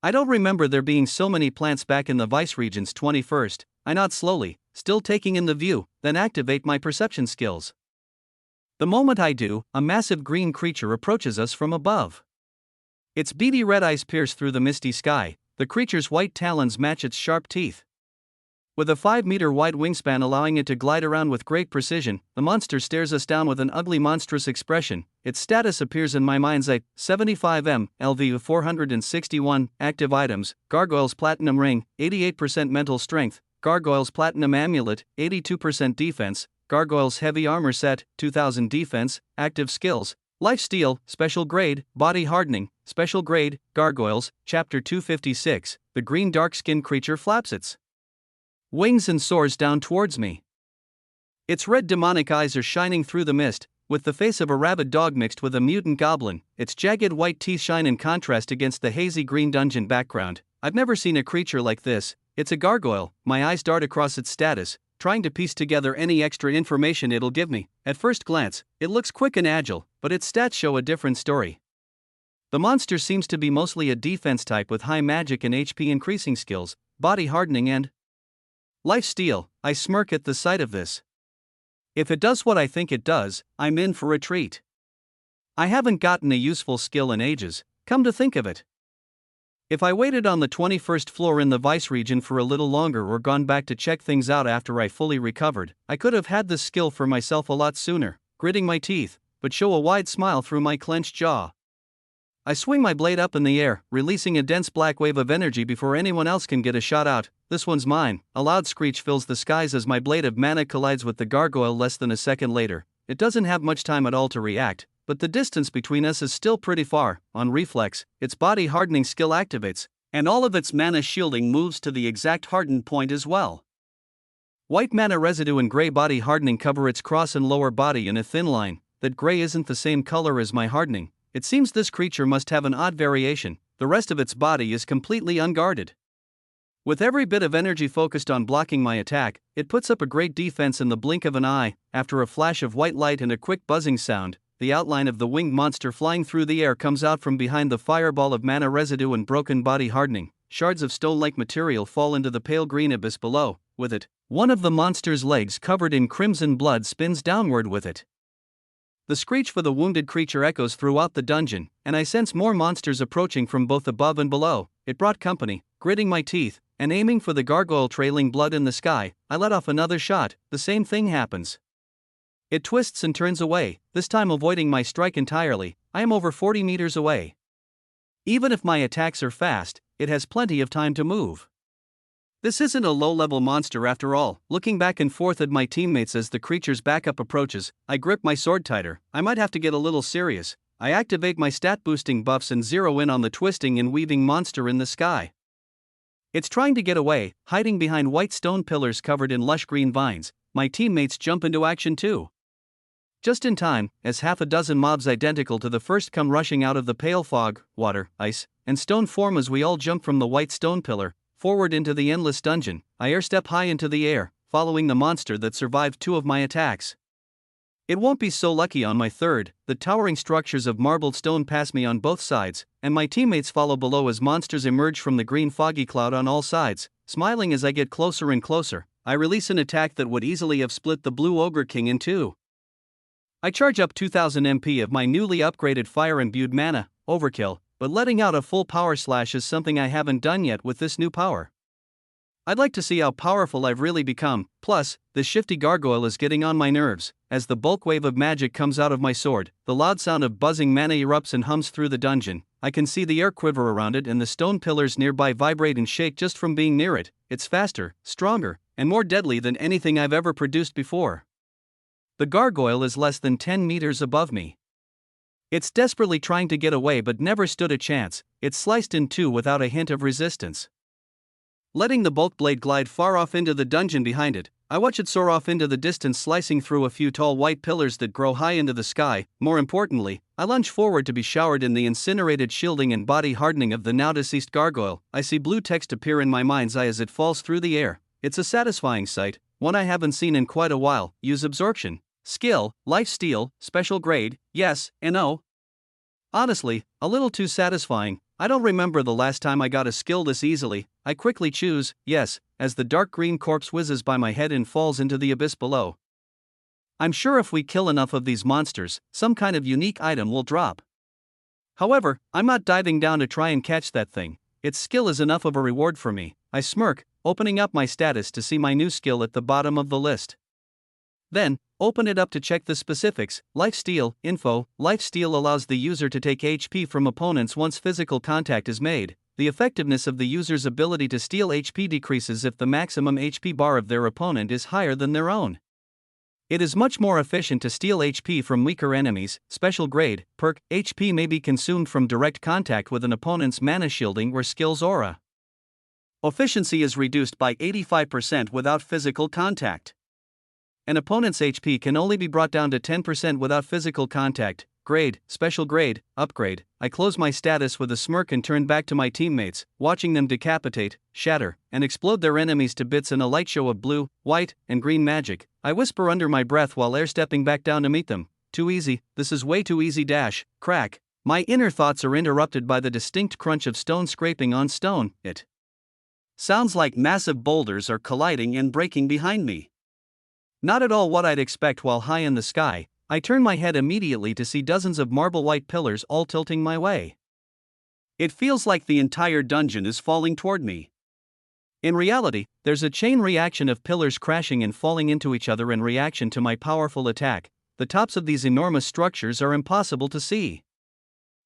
[SPEAKER 1] I don't remember there being so many plants back in the Vice-Regent's 21st. I nod slowly, still taking in the view, then activate my perception skills. The moment I do, a massive green creature approaches us from above. Its beady red eyes pierce through the misty sky. The creature's white talons match its sharp teeth. With a 5-meter wide wingspan allowing it to glide around with great precision, the monster stares us down with an ugly monstrous expression. Its status appears in my mind's eye: 75M, LV 461, active items, Gargoyle's Platinum Ring, 88% mental strength, Gargoyle's Platinum Amulet, 82% defense, Gargoyle's Heavy Armor Set, 2000 defense, active skills, Lifesteal, Special Grade, Body Hardening, Special Grade, Gargoyles, Chapter 256, the green dark-skinned creature flaps its wings and soars down towards me. Its red demonic eyes are shining through the mist, with the face of a rabid dog mixed with a mutant goblin. Its jagged white teeth shine in contrast against the hazy green dungeon background. I've never seen a creature like this. It's a gargoyle. My eyes dart across its status, trying to piece together any extra information it'll give me. At first glance, it looks quick and agile, but its stats show a different story. The monster seems to be mostly a defense type with high magic and HP increasing skills, body hardening and lifesteal. I smirk at the sight of this. If it does what I think it does, I'm in for a treat. I haven't gotten a useful skill in ages, come to think of it. If I waited on the 21st floor in the Vice region for a little longer or gone back to check things out after I fully recovered, I could have had this skill for myself a lot sooner, gritting my teeth, but show a wide smile through my clenched jaw. I swing my blade up in the air, releasing a dense black wave of energy before anyone else can get a shot out. This one's mine. A loud screech fills the skies as my blade of mana collides with the gargoyle less than a second later. It doesn't have much time at all to react, but the distance between us is still pretty far. On reflex, its body hardening skill activates, and all of its mana shielding moves to the exact hardened point as well. White mana residue and gray body hardening cover its cross and lower body in a thin line. That gray isn't the same color as my hardening. It seems this creature must have an odd variation. The rest of its body is completely unguarded. With every bit of energy focused on blocking my attack, it puts up a great defense in the blink of an eye. After a flash of white light and a quick buzzing sound, the outline of the winged monster flying through the air comes out from behind the fireball of mana residue and broken body hardening. Shards of stone-like material fall into the pale green abyss below. With it, one of the monster's legs covered in crimson blood spins downward with it. The screech for the wounded creature echoes throughout the dungeon, and I sense more monsters approaching from both above and below. It brought company. Gritting my teeth, and aiming for the gargoyle trailing blood in the sky, I let off another shot. The same thing happens. It twists and turns away, this time avoiding my strike entirely. I am over 40 meters away. Even if my attacks are fast, it has plenty of time to move. This isn't a low-level monster after all. Looking back and forth at my teammates as the creature's backup approaches, I grip my sword tighter. I might have to get a little serious. I activate my stat-boosting buffs and zero in on the twisting and weaving monster in the sky. It's trying to get away, hiding behind white stone pillars covered in lush green vines. My teammates jump into action too. Just in time, as half a dozen mobs identical to the first come rushing out of the pale fog, water, ice, and stone form as we all jump from the white stone pillar forward into the endless dungeon. I airstep high into the air, following the monster that survived two of my attacks. It won't be so lucky on my third. The towering structures of marbled stone pass me on both sides, and my teammates follow below as monsters emerge from the green foggy cloud on all sides. Smiling as I get closer and closer, I release an attack that would easily have split the blue ogre king in two. I charge up 2000 MP of my newly upgraded fire-imbued mana, overkill, but letting out a full power slash is something I haven't done yet with this new power. I'd like to see how powerful I've really become. Plus, the shifty gargoyle is getting on my nerves. As the bulk wave of magic comes out of my sword, the loud sound of buzzing mana erupts and hums through the dungeon. I can see the air quiver around it and the stone pillars nearby vibrate and shake just from being near it. It's faster, stronger, and more deadly than anything I've ever produced before. The gargoyle is less than 10 meters above me. It's desperately trying to get away but never stood a chance. It's sliced in two without a hint of resistance. Letting the bulk blade glide far off into the dungeon behind it, I watch it soar off into the distance, slicing through a few tall white pillars that grow high into the sky. More importantly, I lunge forward to be showered in the incinerated shielding and body hardening of the now deceased gargoyle. I see blue text appear in my mind's eye as it falls through the air. It's a satisfying sight, one I haven't seen in quite a while. Use absorption. Skill, life steal, special grade, yes and no. Honestly, a little too satisfying. I don't remember the last time I got a skill this easily. I quickly choose yes, as the dark green corpse whizzes by my head and falls into the abyss below. I'm sure if we kill enough of these monsters, some kind of unique item will drop. However, I'm not diving down to try and catch that thing. Its skill is enough of a reward for me. I smirk, opening up my status to see my new skill at the bottom of the list. Then, open it up to check the specifics. Lifesteal, info. Lifesteal allows the user to take HP from opponents once physical contact is made. The effectiveness of the user's ability to steal HP decreases if the maximum HP bar of their opponent is higher than their own. It is much more efficient to steal HP from weaker enemies. Special grade, perk. HP may be consumed from direct contact with an opponent's mana shielding or skill's aura. Efficiency is reduced by 85% without physical contact. An opponent's HP can only be brought down to 10% without physical contact. Grade, special grade, upgrade. I close my status with a smirk and turn back to my teammates, watching them decapitate, shatter, and explode their enemies to bits in a light show of blue, white, and green magic. I whisper under my breath while air-stepping back down to meet them. Too easy, this is way too easy dash, crack. My inner thoughts are interrupted by the distinct crunch of stone scraping on stone. It sounds like massive boulders are colliding and breaking behind me. Not at all what I'd expect while high in the sky. I turn my head immediately to see dozens of marble white pillars all tilting my way. It feels like the entire dungeon is falling toward me. In reality, there's a chain reaction of pillars crashing and falling into each other in reaction to my powerful attack. The tops of these enormous structures are impossible to see.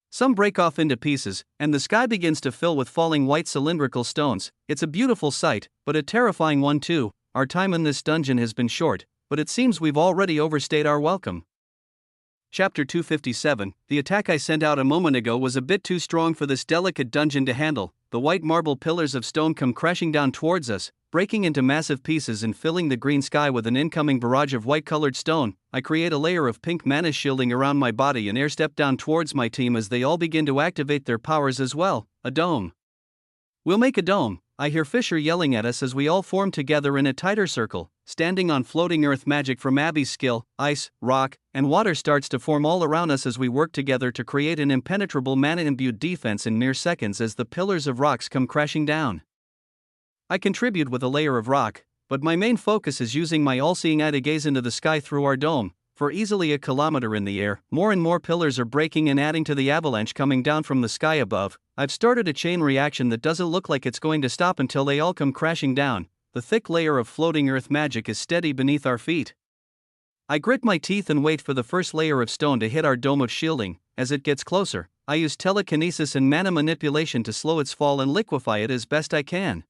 [SPEAKER 1] Some break off into pieces, and the sky begins to fill with falling white cylindrical stones. It's a beautiful sight, but a terrifying one too. Our time in this dungeon has been short, but it seems we've already overstayed our welcome. Chapter 257. The attack I sent out a moment ago was a bit too strong for this delicate dungeon to handle. The white marble pillars of stone come crashing down towards us, breaking into massive pieces and filling the green sky with an incoming barrage of white-colored stone. I create a layer of pink mana shielding around my body and airstep down towards my team as they all begin to activate their powers as well. A dome. We'll make a dome. I hear Fisher yelling at us as we all form together in a tighter circle. Standing on floating earth magic from Abby's skill, ice, rock, and water starts to form all around us as we work together to create an impenetrable mana-imbued defense in mere seconds as the pillars of rocks come crashing down. I contribute with a layer of rock, but my main focus is using my all-seeing eye to gaze into the sky through our dome. For easily a kilometer in the air, more and more pillars are breaking and adding to the avalanche coming down from the sky above. I've started a chain reaction that doesn't look like it's going to stop until they all come crashing down. The thick layer of floating earth magic is steady beneath our feet. I grit my teeth and wait for the first layer of stone to hit our dome of shielding. As it gets closer, I use telekinesis and mana manipulation to slow its fall and liquefy it as best I can.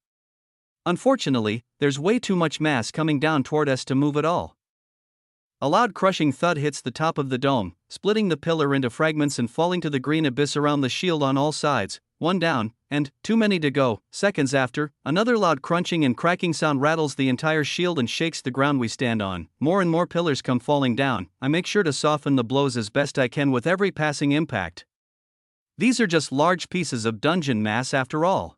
[SPEAKER 1] Unfortunately, there's way too much mass coming down toward us to move at all. A loud crushing thud hits the top of the dome, splitting the pillar into fragments and falling to the green abyss around the shield on all sides. One down, and too many to go. Seconds after, another loud crunching and cracking sound rattles the entire shield and shakes the ground we stand on. More and more pillars come falling down. I make sure to soften the blows as best I can with every passing impact. These are just large pieces of dungeon mass after all.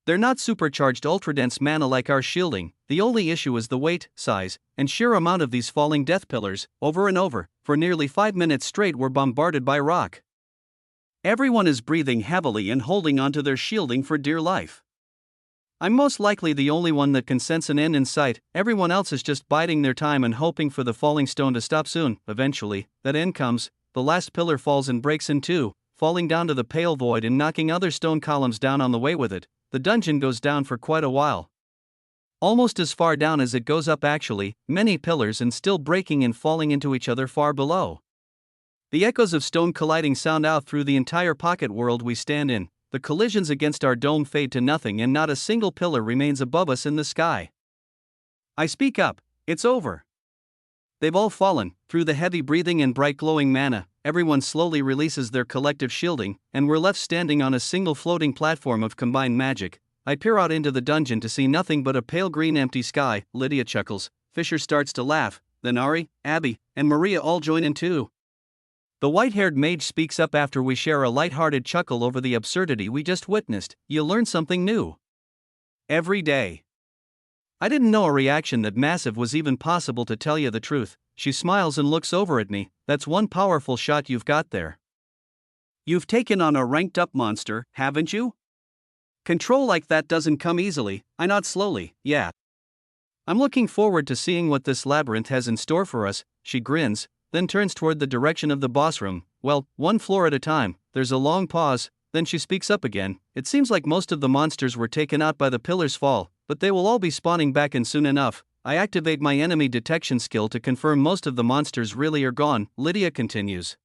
[SPEAKER 1] They're not supercharged ultra-dense mana like our shielding. The only issue is the weight, size, and sheer amount of these falling death pillars. Over and over, for nearly 5 minutes straight we're bombarded by rock. Everyone is breathing heavily and holding onto their shielding for dear life. I'm most likely the only one that can sense an end in sight. Everyone else is just biding their time and hoping for the falling stone to stop soon. Eventually, that end comes. The last pillar falls and breaks in two, falling down to the pale void and knocking other stone columns down on the way with it. The dungeon goes down for quite a while. Almost as far down as it goes up actually, many pillars and still breaking and falling into each other far below. The echoes of stone colliding sound out through the entire pocket world we stand in. The collisions against our dome fade to nothing and not a single pillar remains above us in the sky. I speak up, it's over. They've all fallen. Through the heavy breathing and bright glowing mana, everyone slowly releases their collective shielding, and we're left standing on a single floating platform of combined magic. I peer out into the dungeon to see nothing but a pale green empty sky. Lydia chuckles, Fisher starts to laugh, then Ari, Abby, and Maria all join in too. The white-haired mage speaks up after we share a light-hearted chuckle over the absurdity we just witnessed. You learn something new every day. I didn't know a reaction that massive was even possible, to tell you the truth. She smiles and looks over at me. That's one powerful shot you've got there. You've taken on a ranked-up monster, haven't you? Control like that doesn't come easily. I nod slowly. Yeah. I'm looking forward to seeing what this labyrinth has in store for us. She grins, then turns toward the direction of the boss room. Well, one floor at a time. There's a long pause, then she speaks up again. It seems like most of the monsters were taken out by the pillar's fall, but they will all be spawning back in soon enough. I activate my enemy detection skill to confirm most of the monsters really are gone. Lydia continues.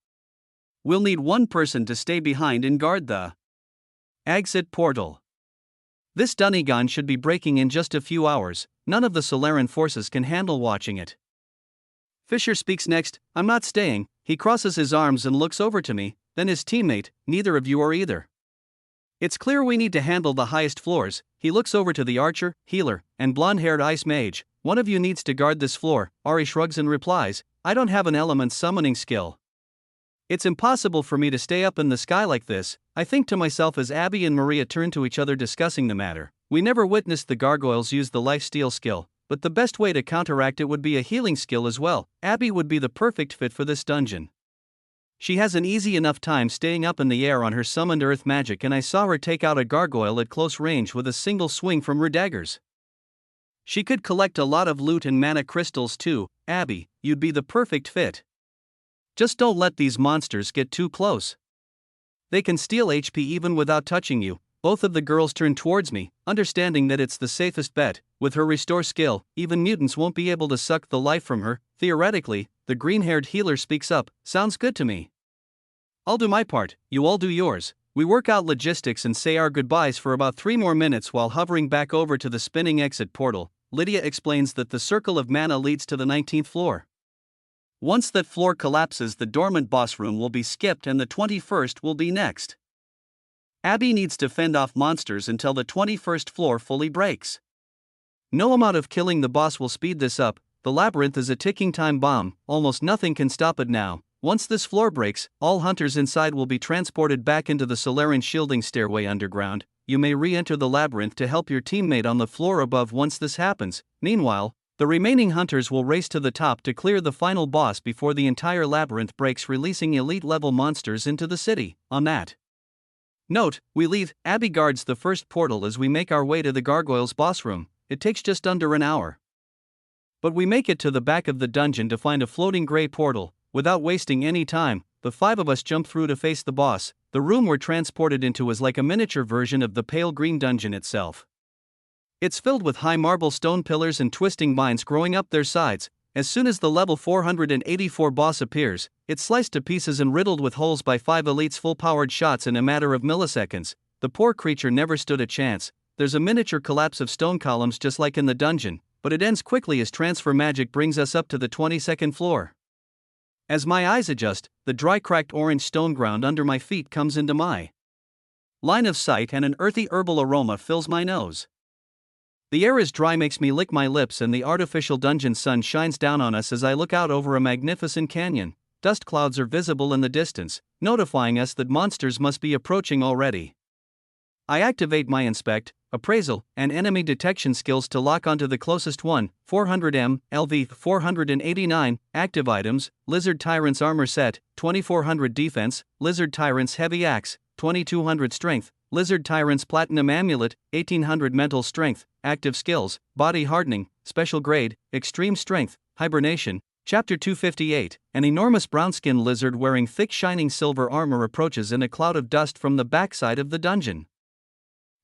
[SPEAKER 1] We'll need one person to stay behind and guard the exit portal. This Dunnigan should be breaking in just a few hours. None of the Solaran forces can handle watching it. Fisher speaks next. I'm not staying. He crosses his arms and looks over to me, then his teammate. Neither of you are either. It's clear we need to handle the highest floors. He looks over to the archer, healer, and blonde-haired ice mage. One of you needs to guard this floor. Ari shrugs and replies, I don't have an element summoning skill. It's impossible for me to stay up in the sky like this, I think to myself as Abby and Maria turn to each other discussing the matter. We never witnessed the gargoyles use the lifesteal skill, but the best way to counteract it would be a healing skill as well. Abby would be the perfect fit for this dungeon. She has an easy enough time staying up in the air on her summoned earth magic, and I saw her take out a gargoyle at close range with a single swing from her daggers. She could collect a lot of loot and mana crystals too. Abby, you'd be the perfect fit. Just don't let these monsters get too close. They can steal HP even without touching you. Both of the girls turn towards me, understanding that it's the safest bet. With her restore skill, even mutants won't be able to suck the life from her. Theoretically, the green-haired healer speaks up. Sounds good to me. I'll do my part, you all do yours. We work out logistics and say our goodbyes for about 3 more minutes while hovering back over to the spinning exit portal. Lydia explains that the circle of mana leads to the 19th floor. Once that floor collapses, the dormant boss room will be skipped and the 21st will be next. Abby needs to fend off monsters until the 21st floor fully breaks. No amount of killing the boss will speed this up. The labyrinth is a ticking time bomb, almost nothing can stop it now. Once this floor breaks, all hunters inside will be transported back into the Solarian shielding stairway underground. You may re-enter the labyrinth to help your teammate on the floor above once this happens. Meanwhile, the remaining hunters will race to the top to clear the final boss before the entire labyrinth breaks, releasing elite-level monsters into the city. On that note, we leave. Abby guards the first portal as we make our way to the Gargoyles' boss room. It takes just under an hour. But we make it to the back of the dungeon to find a floating gray portal. Without wasting any time, the 5 of us jump through to face the boss. The room we're transported into is like a miniature version of the pale green dungeon itself. It's filled with high marble stone pillars and twisting vines growing up their sides. As soon as the level 484 boss appears, it's sliced to pieces and riddled with holes by 5 elites' full-powered shots in a matter of milliseconds. The poor creature never stood a chance. There's a miniature collapse of stone columns just like in the dungeon, but it ends quickly as transfer magic brings us up to the 22nd floor. As my eyes adjust, the dry cracked orange stone ground under my feet comes into my line of sight and an earthy herbal aroma fills my nose. The air is dry, makes me lick my lips, and the artificial dungeon sun shines down on us as I look out over a magnificent canyon. Dust clouds are visible in the distance, notifying us that monsters must be approaching already. I activate my inspect, appraisal, and enemy detection skills to lock onto the closest one. 400M, LV 489, active items, Lizard Tyrant's armor set, 2400 defense, Lizard Tyrant's heavy axe, 2200 strength, Lizard Tyrant's platinum amulet, 1800 mental strength, active skills, body hardening, special grade, extreme strength, hibernation. Chapter 258, an enormous brown-skinned lizard wearing thick shining silver armor approaches in a cloud of dust from the backside of the dungeon.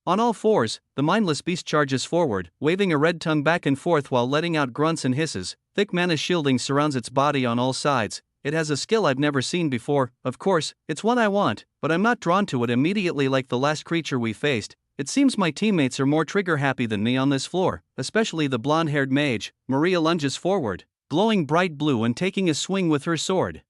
[SPEAKER 1] On all fours, the mindless beast charges forward, waving a red tongue back and forth while letting out grunts and hisses. Thick mana shielding surrounds its body on all sides. It has a skill I've never seen before. Of course, it's one I want, but I'm not drawn to it immediately like the last creature we faced. It seems my teammates are more trigger-happy than me on this floor, especially the blonde-haired mage. Maria lunges forward, glowing bright blue and taking a swing with her sword.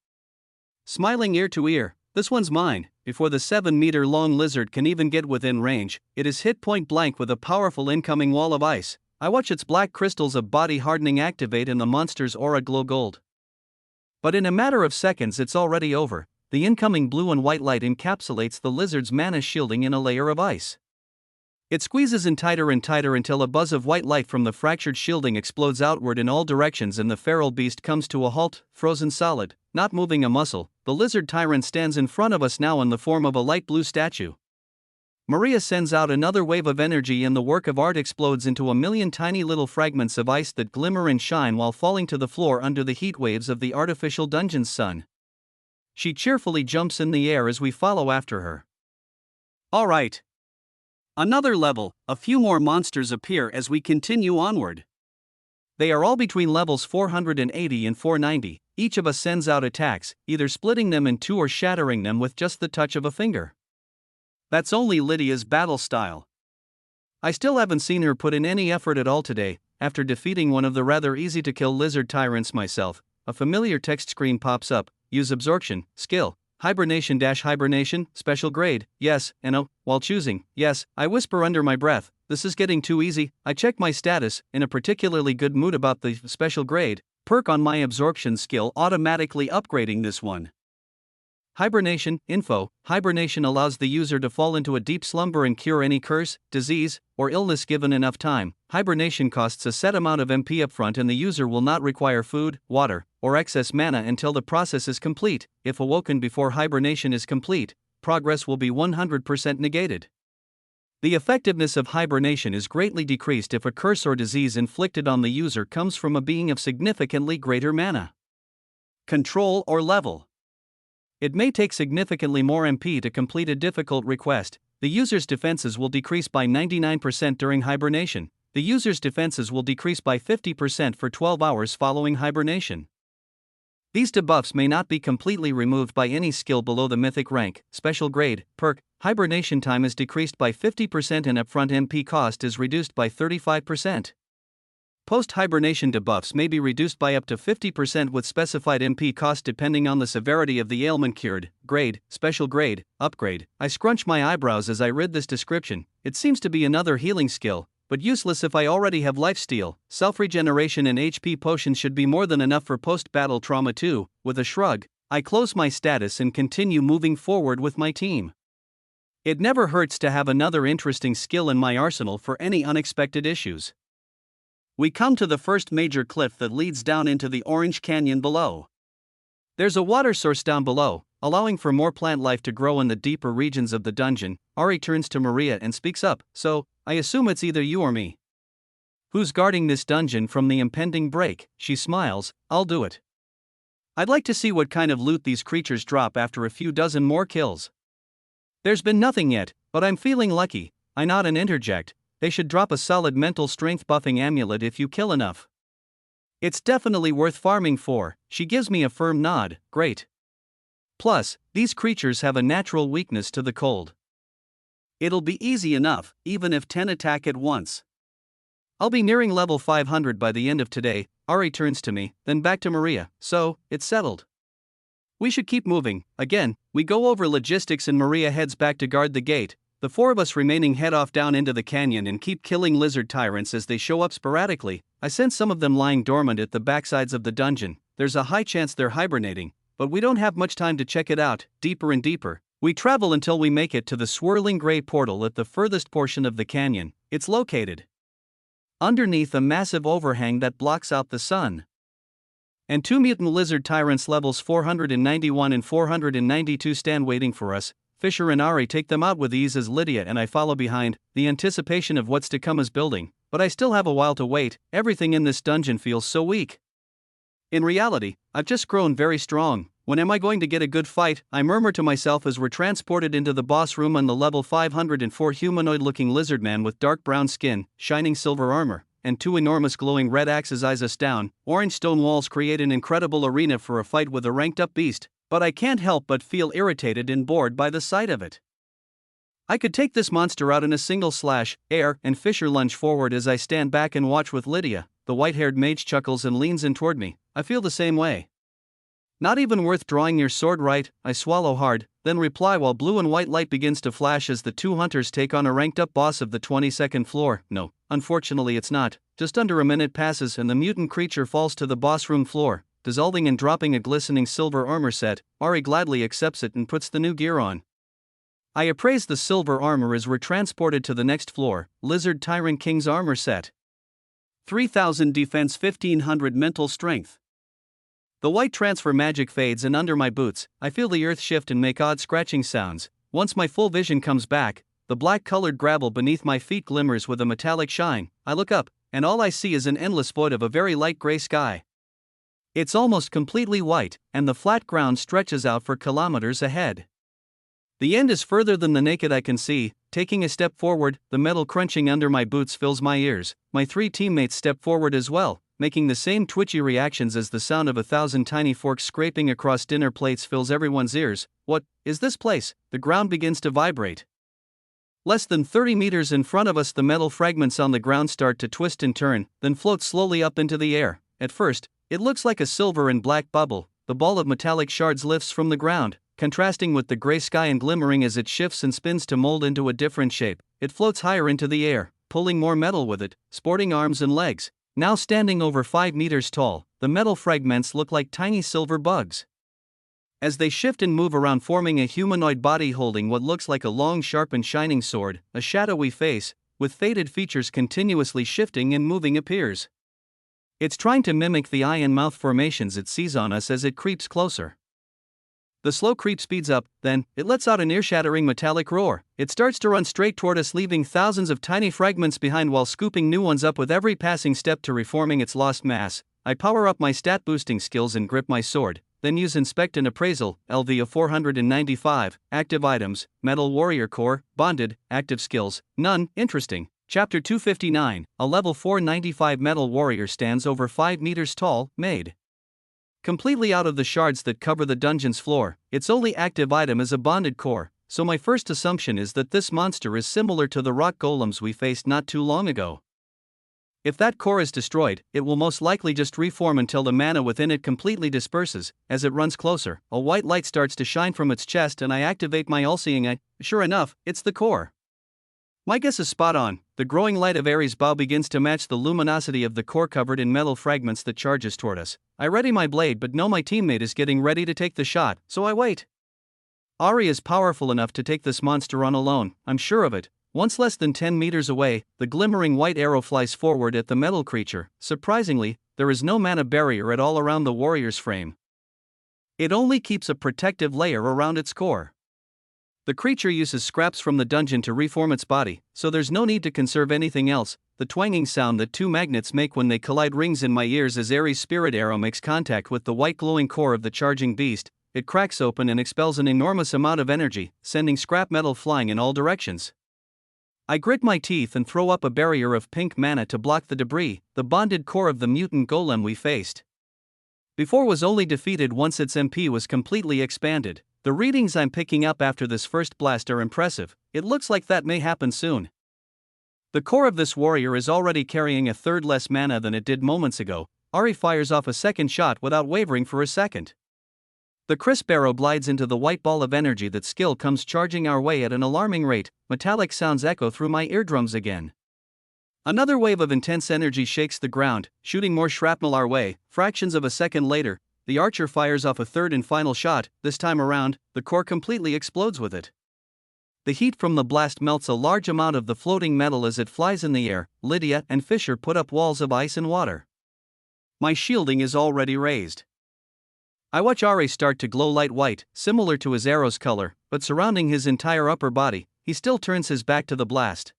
[SPEAKER 1] Smiling ear to ear, this one's mine. Before the 7-meter-long lizard can even get within range, it is hit point blank with a powerful incoming wall of ice. I watch its black crystals of body hardening activate and the monster's aura glow gold. But in a matter of seconds it's already over. The incoming blue and white light encapsulates the lizard's mana shielding in a layer of ice. It squeezes in tighter and tighter until a buzz of white light from the fractured shielding explodes outward in all directions and the feral beast comes to a halt, frozen solid, not moving a muscle. The lizard tyrant stands in front of us now in the form of a light blue statue. Maria sends out another wave of energy and the work of art explodes into a million tiny little fragments of ice that glimmer and shine while falling to the floor under the heat waves of the artificial dungeon's sun. She cheerfully jumps in the air as we follow after her. Alright. Another level, a few more monsters appear as we continue onward. They are all between levels 480 and 490, each of us sends out attacks, either splitting them in two or shattering them with just the touch of a finger. That's only Lydia's battle style. I still haven't seen her put in any effort at all today. After defeating one of the rather easy to kill lizard tyrants myself, a familiar text screen pops up, use absorption, skill. Hibernation, special grade, yes, and oh, while choosing, yes, I whisper under my breath, this is getting too easy. I check my status, in a particularly good mood about the special grade, perk on my absorption skill automatically upgrading this one. Hibernation, info, hibernation allows the user to fall into a deep slumber and cure any curse, disease, or illness given enough time. Hibernation costs a set amount of MP upfront and the user will not require food, water, or excess mana until the process is complete. If awoken before hibernation is complete, progress will be 100% negated. The effectiveness of hibernation is greatly decreased if a curse or disease inflicted on the user comes from a being of significantly greater mana, control, or level. It may take significantly more MP to complete a difficult request. The user's defenses will decrease by 99% during hibernation. The user's defenses will decrease by 50% for 12 hours following hibernation. These debuffs may not be completely removed by any skill below the mythic rank, special grade, perk. Hibernation time is decreased by 50% and upfront MP cost is reduced by 35%. Post-hibernation debuffs may be reduced by up to 50% with specified MP cost depending on the severity of the ailment cured, grade, special grade, upgrade. I scrunch my eyebrows as I read this description. It seems to be another healing skill, but useless if I already have lifesteal. Self-regeneration and HP potions should be more than enough for post-battle trauma too. With a shrug, I close my status and continue moving forward with my team. It never hurts to have another interesting skill in my arsenal for any unexpected issues. We come to the first major cliff that leads down into the orange canyon below. There's a water source down below, allowing for more plant life to grow in the deeper regions of the dungeon. Ari turns to Maria and speaks up, "So, I assume it's either you or me. Who's guarding this dungeon from the impending break?" She smiles, "I'll do it. I'd like to see what kind of loot these creatures drop after a few dozen more kills." "There's been nothing yet, but I'm feeling lucky." I nod and interject, "They should drop a solid mental strength buffing amulet if you kill enough. It's definitely worth farming for." She gives me a firm nod, "Great. Plus, these creatures have a natural weakness to the cold. It'll be easy enough, even if 10 attack at once. I'll be nearing level 500 by the end of today." Ari turns to me, then back to Maria, "So, it's settled. We should keep moving." Again, we go over logistics and Maria heads back to guard the gate. The four of us remaining head off down into the canyon and keep killing lizard tyrants as they show up sporadically. I sense some of them lying dormant at the backsides of the dungeon. There's a high chance they're hibernating, but we don't have much time to check it out. Deeper and deeper we travel until we make it to the swirling gray portal at the furthest portion of the canyon. It's located underneath a massive overhang that blocks out the sun. And two mutant lizard tyrants levels 491 and 492 stand waiting for us. Fisher and Ari take them out with ease as Lydia and I follow behind. The anticipation of what's to come is building, but I still have a while to wait. Everything in this dungeon feels so weak. In reality, I've just grown very strong. When am I going to get a good fight? I murmur to myself as we're transported into the boss room on the level 504 humanoid-looking lizard man with dark brown skin, shining silver armor, and two enormous glowing red axes eyes us down. Orange stone walls create an incredible arena for a fight with a ranked-up beast, but I can't help but feel irritated and bored by the sight of it. I could take this monster out in a single slash. Air and Fisher lunge forward as I stand back and watch with Lydia. The white-haired mage chuckles and leans in toward me. I feel the same way. "Not even worth drawing your sword, right?" I swallow hard, then reply while blue and white light begins to flash as the two hunters take on a ranked-up boss of the 22nd floor. No, unfortunately it's not. Just under a minute passes and the mutant creature falls to the boss room floor, dissolving and dropping a glistening silver armor set. Ari gladly accepts it and puts the new gear on. I appraise the silver armor as we're transported to the next floor. Lizard Tyrant King's armor set. 3000 defense, 1500 mental strength. The white transfer magic fades and under my boots, I feel the earth shift and make odd scratching sounds. Once my full vision comes back, the black-colored gravel beneath my feet glimmers with a metallic shine. I look up, and all I see is an endless void of a very light gray sky. It's almost completely white, and the flat ground stretches out for kilometers ahead. The end is further than the naked eye can see. Taking a step forward, the metal crunching under my boots fills my ears. My three teammates step forward as well, making the same twitchy reactions as the sound of 1,000 tiny forks scraping across dinner plates fills everyone's ears. What is this place? The ground begins to vibrate. Less than 30 meters in front of us, the metal fragments on the ground start to twist and turn, then float slowly up into the air. At first, it looks like a silver and black bubble. The ball of metallic shards lifts from the ground, contrasting with the gray sky and glimmering as it shifts and spins to mold into a different shape. It floats higher into the air, pulling more metal with it, sporting arms and legs. Now standing over 5 meters tall, the metal fragments look like tiny silver bugs. As they shift and move around, forming a humanoid body holding what looks like a long, sharp and shining sword, a shadowy face, with faded features continuously shifting and moving appears. It's trying to mimic the eye and mouth formations it sees on us as it creeps closer. The slow creep speeds up, then, it lets out an ear-shattering metallic roar. It starts to run straight toward us, leaving thousands of tiny fragments behind while scooping new ones up with every passing step to reforming its lost mass. I power up my stat-boosting skills and grip my sword. then use Inspect and Appraisal, LV of 495, active items, Metal Warrior Core, bonded, active skills, none, interesting. Chapter 259, a level 495 Metal Warrior stands over 5 meters tall, made completely out of the shards that cover the dungeon's floor. Its only active item is a bonded core, so my first assumption is that this monster is similar to the rock golems we faced not too long ago. If that core is destroyed, it will most likely just reform until the mana within it completely disperses. As it runs closer, a white light starts to shine from its chest and I activate my all-seeing eye. Sure enough, it's the core. My guess is spot on. The growing light of Ares' bow begins to match the luminosity of the core covered in metal fragments that charges toward us. I ready my blade but know my teammate is getting ready to take the shot, so I wait. Ari is powerful enough to take this monster on alone, I'm sure of it. Once less than 10 meters away, the glimmering white arrow flies forward at the metal creature. Surprisingly, there is no mana barrier at all around the warrior's frame. It only keeps a protective layer around its core. The creature uses scraps from the dungeon to reform its body, so there's no need to conserve anything else. The twanging sound that two magnets make when they collide rings in my ears as Ares' spirit arrow makes contact with the white glowing core of the charging beast. It cracks open and expels an enormous amount of energy, sending scrap metal flying in all directions. I grit my teeth and throw up a barrier of pink mana to block the debris, the bonded core of the mutant golem we faced. Before was only defeated once its MP was completely expanded. The readings I'm picking up after this first blast are impressive. It looks like that may happen soon. The core of this warrior is already carrying a third less mana than it did moments ago. Ari fires off a second shot without wavering for a second. The crisp arrow glides into the white ball of energy that skill comes charging our way at an alarming rate. Metallic sounds echo through my eardrums again. Another wave of intense energy shakes the ground, shooting more shrapnel our way. Fractions of a second later, the archer fires off a third and final shot. This time around, the core completely explodes with it. The heat from the blast melts a large amount of the floating metal as it flies in the air. Lydia and Fisher put up walls of ice and water. My shielding is already raised. I watch Ari start to glow light white, similar to his arrow's color, but surrounding his entire upper body. He still turns his back to the blast.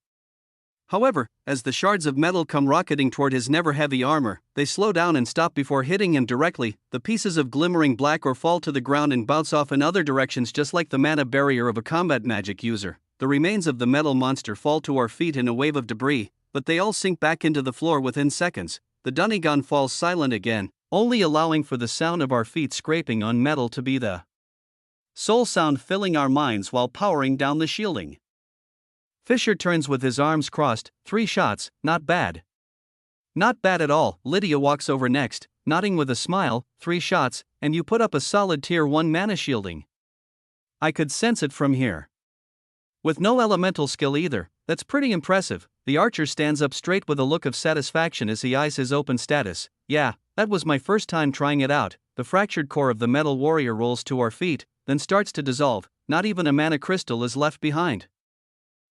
[SPEAKER 1] However, as the shards of metal come rocketing toward his never-heavy armor, they slow down and stop before hitting him directly. The pieces of glimmering black ore fall to the ground and bounce off in other directions just like the mana barrier of a combat magic user. The remains of the metal monster fall to our feet in a wave of debris, but they all sink back into the floor within seconds. The Dunigon falls silent again, only allowing for the sound of our feet scraping on metal to be the sole sound filling our minds while powering down the shielding. Fisher turns with his arms crossed. 3 shots, not bad. Not bad at all. Lydia walks over next, nodding with a smile. 3 shots, and you put up a solid tier 1 mana shielding. I could sense it from here. With no elemental skill either, that's pretty impressive. The archer stands up straight with a look of satisfaction as he eyes his open status. Yeah, that was my first time trying it out. The fractured core of the metal warrior rolls to our feet, then starts to dissolve. Not even a mana crystal is left behind.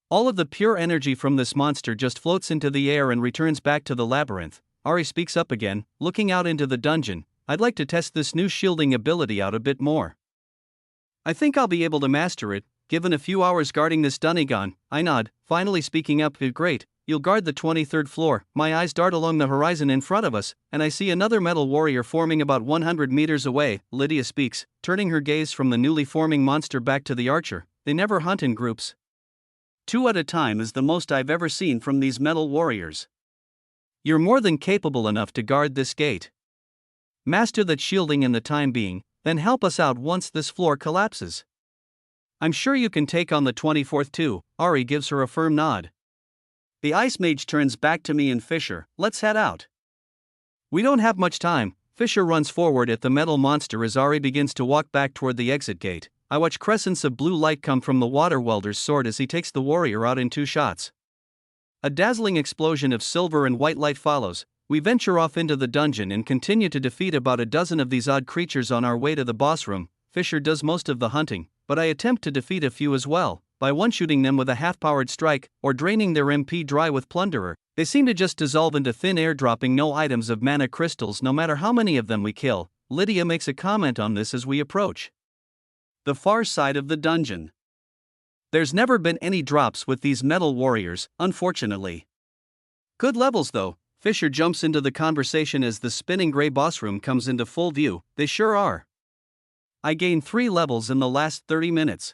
[SPEAKER 1] All of the pure energy from this monster just floats into the air and returns back to the labyrinth. Ari speaks up again, looking out into the dungeon. I'd like to test this new shielding ability out a bit more. I think I'll be able to master it, given a few hours guarding this Dunigon. I nod, finally speaking up. Great, you'll guard the 23rd floor. My eyes dart along the horizon in front of us, and I see another metal warrior forming about 100 meters away. Lydia speaks, turning her gaze from the newly forming monster back to the archer. They never hunt in groups. 2 at a time is the most I've ever seen from these metal warriors. You're more than capable enough to guard this gate. Master that shielding in the time being, then help us out once this floor collapses. I'm sure you can take on the 24th too. Ari gives her a firm nod. The ice mage turns back to me and Fisher. Let's head out. We don't have much time. Fisher runs forward at the metal monster as Ari begins to walk back toward the exit gate. I watch crescents of blue light come from the water welder's sword as he takes the warrior out in 2 shots. A dazzling explosion of silver and white light follows. We venture off into the dungeon and continue to defeat about a dozen of these odd creatures on our way to the boss room. Fisher does most of the hunting, but I attempt to defeat a few as well, by one-shooting them with a half-powered strike, or draining their MP dry with Plunderer. They seem to just dissolve into thin air, dropping no items of mana crystals no matter how many of them we kill. Lydia makes a comment on this as we approach the far side of the dungeon. There's never been any drops with these metal warriors, unfortunately. Good levels though. Fisher jumps into the conversation as the spinning gray boss room comes into full view. They sure are. I gained 3 levels in the last 30 minutes.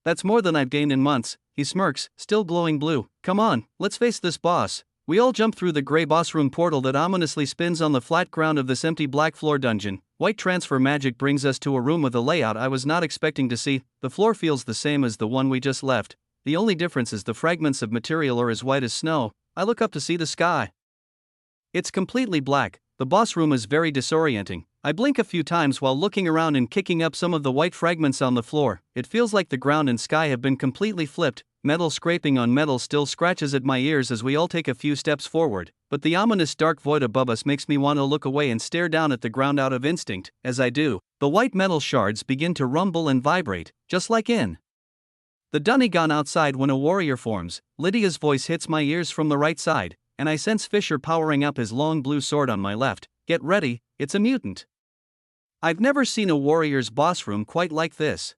[SPEAKER 1] That's more than I've gained in months, he smirks, still glowing blue. Come on, let's face this boss. We all jump through the gray boss room portal that ominously spins on the flat ground of this empty black floor dungeon. White transfer magic brings us to a room with a layout I was not expecting to see. The floor feels the same as the one we just left. The only difference is the fragments of material are as white as snow. I look up to see the sky. It's completely black. The boss room is very disorienting. I blink a few times while looking around and kicking up some of the white fragments on the floor. It feels like the ground and sky have been completely flipped. Metal scraping on metal still scratches at my ears as we all take a few steps forward, but the ominous dark void above us makes me want to look away and stare down at the ground out of instinct. As I do, the white metal shards begin to rumble and vibrate, just like in the Dunnigan outside when a warrior forms. Lydia's voice hits my ears from the right side, and I sense Fisher powering up his long blue sword on my left. Get ready, it's a mutant. I've never seen a warrior's boss room quite like this.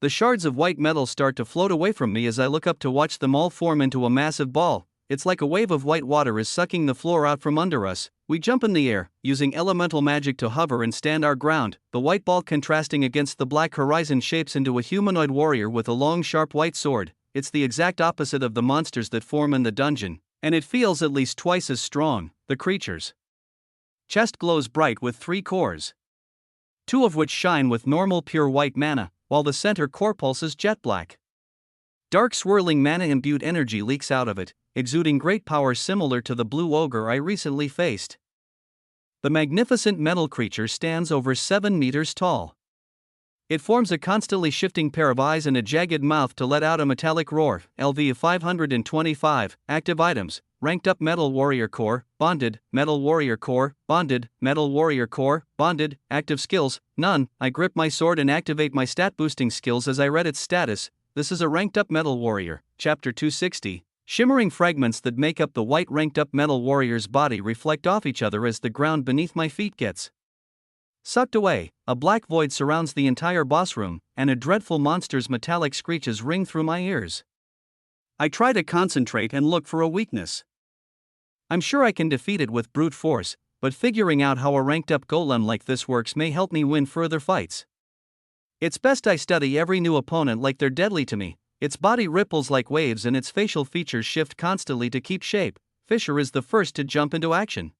[SPEAKER 1] The shards of white metal start to float away from me as I look up to watch them all form into a massive ball. It's like a wave of white water is sucking the floor out from under us. We jump in the air, using elemental magic to hover and stand our ground. The white ball contrasting against the black horizon shapes into a humanoid warrior with a long sharp white sword. It's the exact opposite of the monsters that form in the dungeon, and it feels at least twice as strong. The creature's chest glows bright with 3 cores, 2 of which shine with normal pure white mana, while the center core pulses jet black. Dark swirling mana-imbued energy leaks out of it, exuding great power similar to the blue ogre I recently faced. The magnificent metal creature stands over 7 meters tall. It forms a constantly shifting pair of eyes and a jagged mouth to let out a metallic roar. LV 525, active items, ranked up Metal Warrior Core, bonded, Metal Warrior Core, bonded, Metal Warrior Core, bonded, active skills, none. I grip my sword and activate my stat boosting skills as I read its status. This is a ranked up Metal Warrior, Chapter 260. Shimmering fragments that make up the white ranked up Metal Warrior's body reflect off each other as the ground beneath my feet gets sucked away. A black void surrounds the entire boss room, and a dreadful monster's metallic screeches ring through my ears. I try to concentrate and look for a weakness. I'm sure I can defeat it with brute force, but figuring out how a ranked up golem like this works may help me win further fights. It's best I study every new opponent like they're deadly to me. Its body ripples like waves and its facial features shift constantly to keep shape. Fisher is the first to jump into action.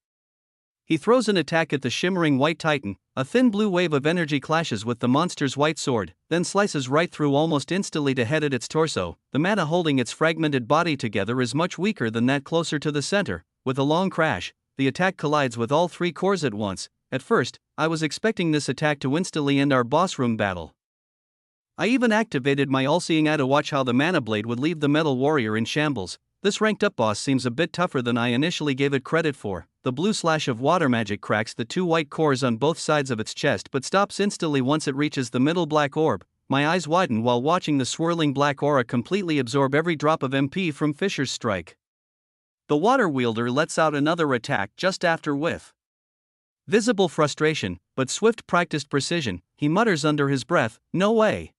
[SPEAKER 1] He throws an attack at the shimmering white titan. A thin blue wave of energy clashes with the monster's white sword, then slices right through almost instantly to head at its torso. The mana holding its fragmented body together is much weaker than that closer to the center. With a long crash, the attack collides with all 3 cores at once. At first, I was expecting this attack to instantly end our boss room battle. I even activated my all-seeing eye to watch how the mana blade would leave the metal warrior in shambles. This ranked up boss seems a bit tougher than I initially gave it credit for. The blue slash of water magic cracks the 2 white cores on both sides of its chest but stops instantly once it reaches the middle black orb. My eyes widen while watching the swirling black aura completely absorb every drop of MP from Fisher's strike. The water wielder lets out another attack just after with visible frustration, but swift practiced precision. He mutters under his breath, "No way."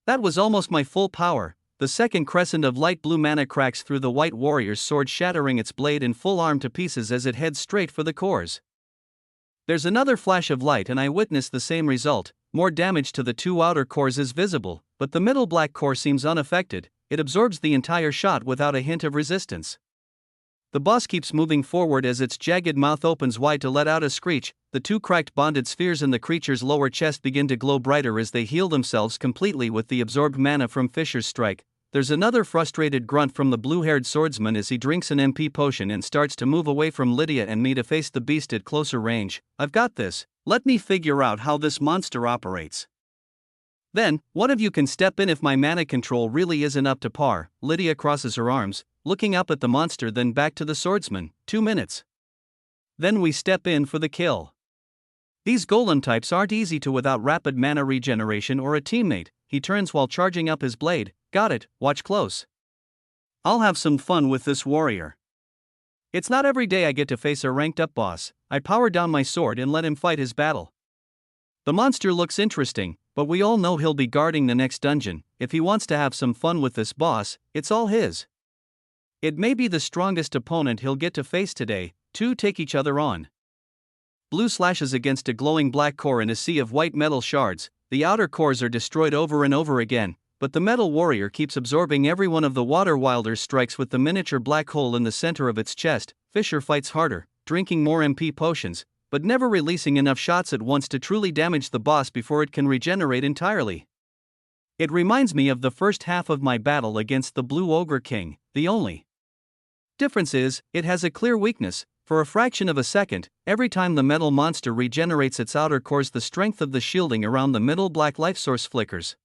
[SPEAKER 1] That was almost my full power. The second crescent of light blue mana cracks through the white warrior's sword, shattering its blade and full arm to pieces as it heads straight for the cores. There's another flash of light and I witness the same result. More damage to the 2 outer cores is visible, but the middle black core seems unaffected. It absorbs the entire shot without a hint of resistance. The boss keeps moving forward as its jagged mouth opens wide to let out a screech. The 2 cracked bonded spheres in the creature's lower chest begin to glow brighter as they heal themselves completely with the absorbed mana from Fisher's strike. There's another frustrated grunt from the blue-haired swordsman as he drinks an MP potion and starts to move away from Lydia and me to face the beast at closer range. I've got this. Let me figure out how this monster operates. Then, one of you can step in if my mana control really isn't up to par. Lydia crosses her arms, looking up at the monster, then back to the swordsman. 2 minutes. Then we step in for the kill. These golem types aren't easy to without rapid mana regeneration or a teammate. He turns while charging up his blade. Got it, watch close. I'll have some fun with this warrior. It's not every day I get to face a ranked up boss. I power down my sword and let him fight his battle. The monster looks interesting, but we all know he'll be guarding the next dungeon. If he wants to have some fun with this boss, it's all his. It may be the strongest opponent he'll get to face today. 2 take each other on. blue slashes against a glowing black core in a sea of white metal shards. The outer cores are destroyed over and over again, but the metal warrior keeps absorbing every one of the water wilder's strikes with the miniature black hole in the center of its chest. Fisher fights harder, drinking more MP potions, but never releasing enough shots at once to truly damage the boss before it can regenerate entirely. It reminds me of the first half of my battle against the Blue Ogre King. The only difference is, it has a clear weakness. For a fraction of a second, every time the metal monster regenerates its outer cores, the strength of the shielding around the middle black life source flickers.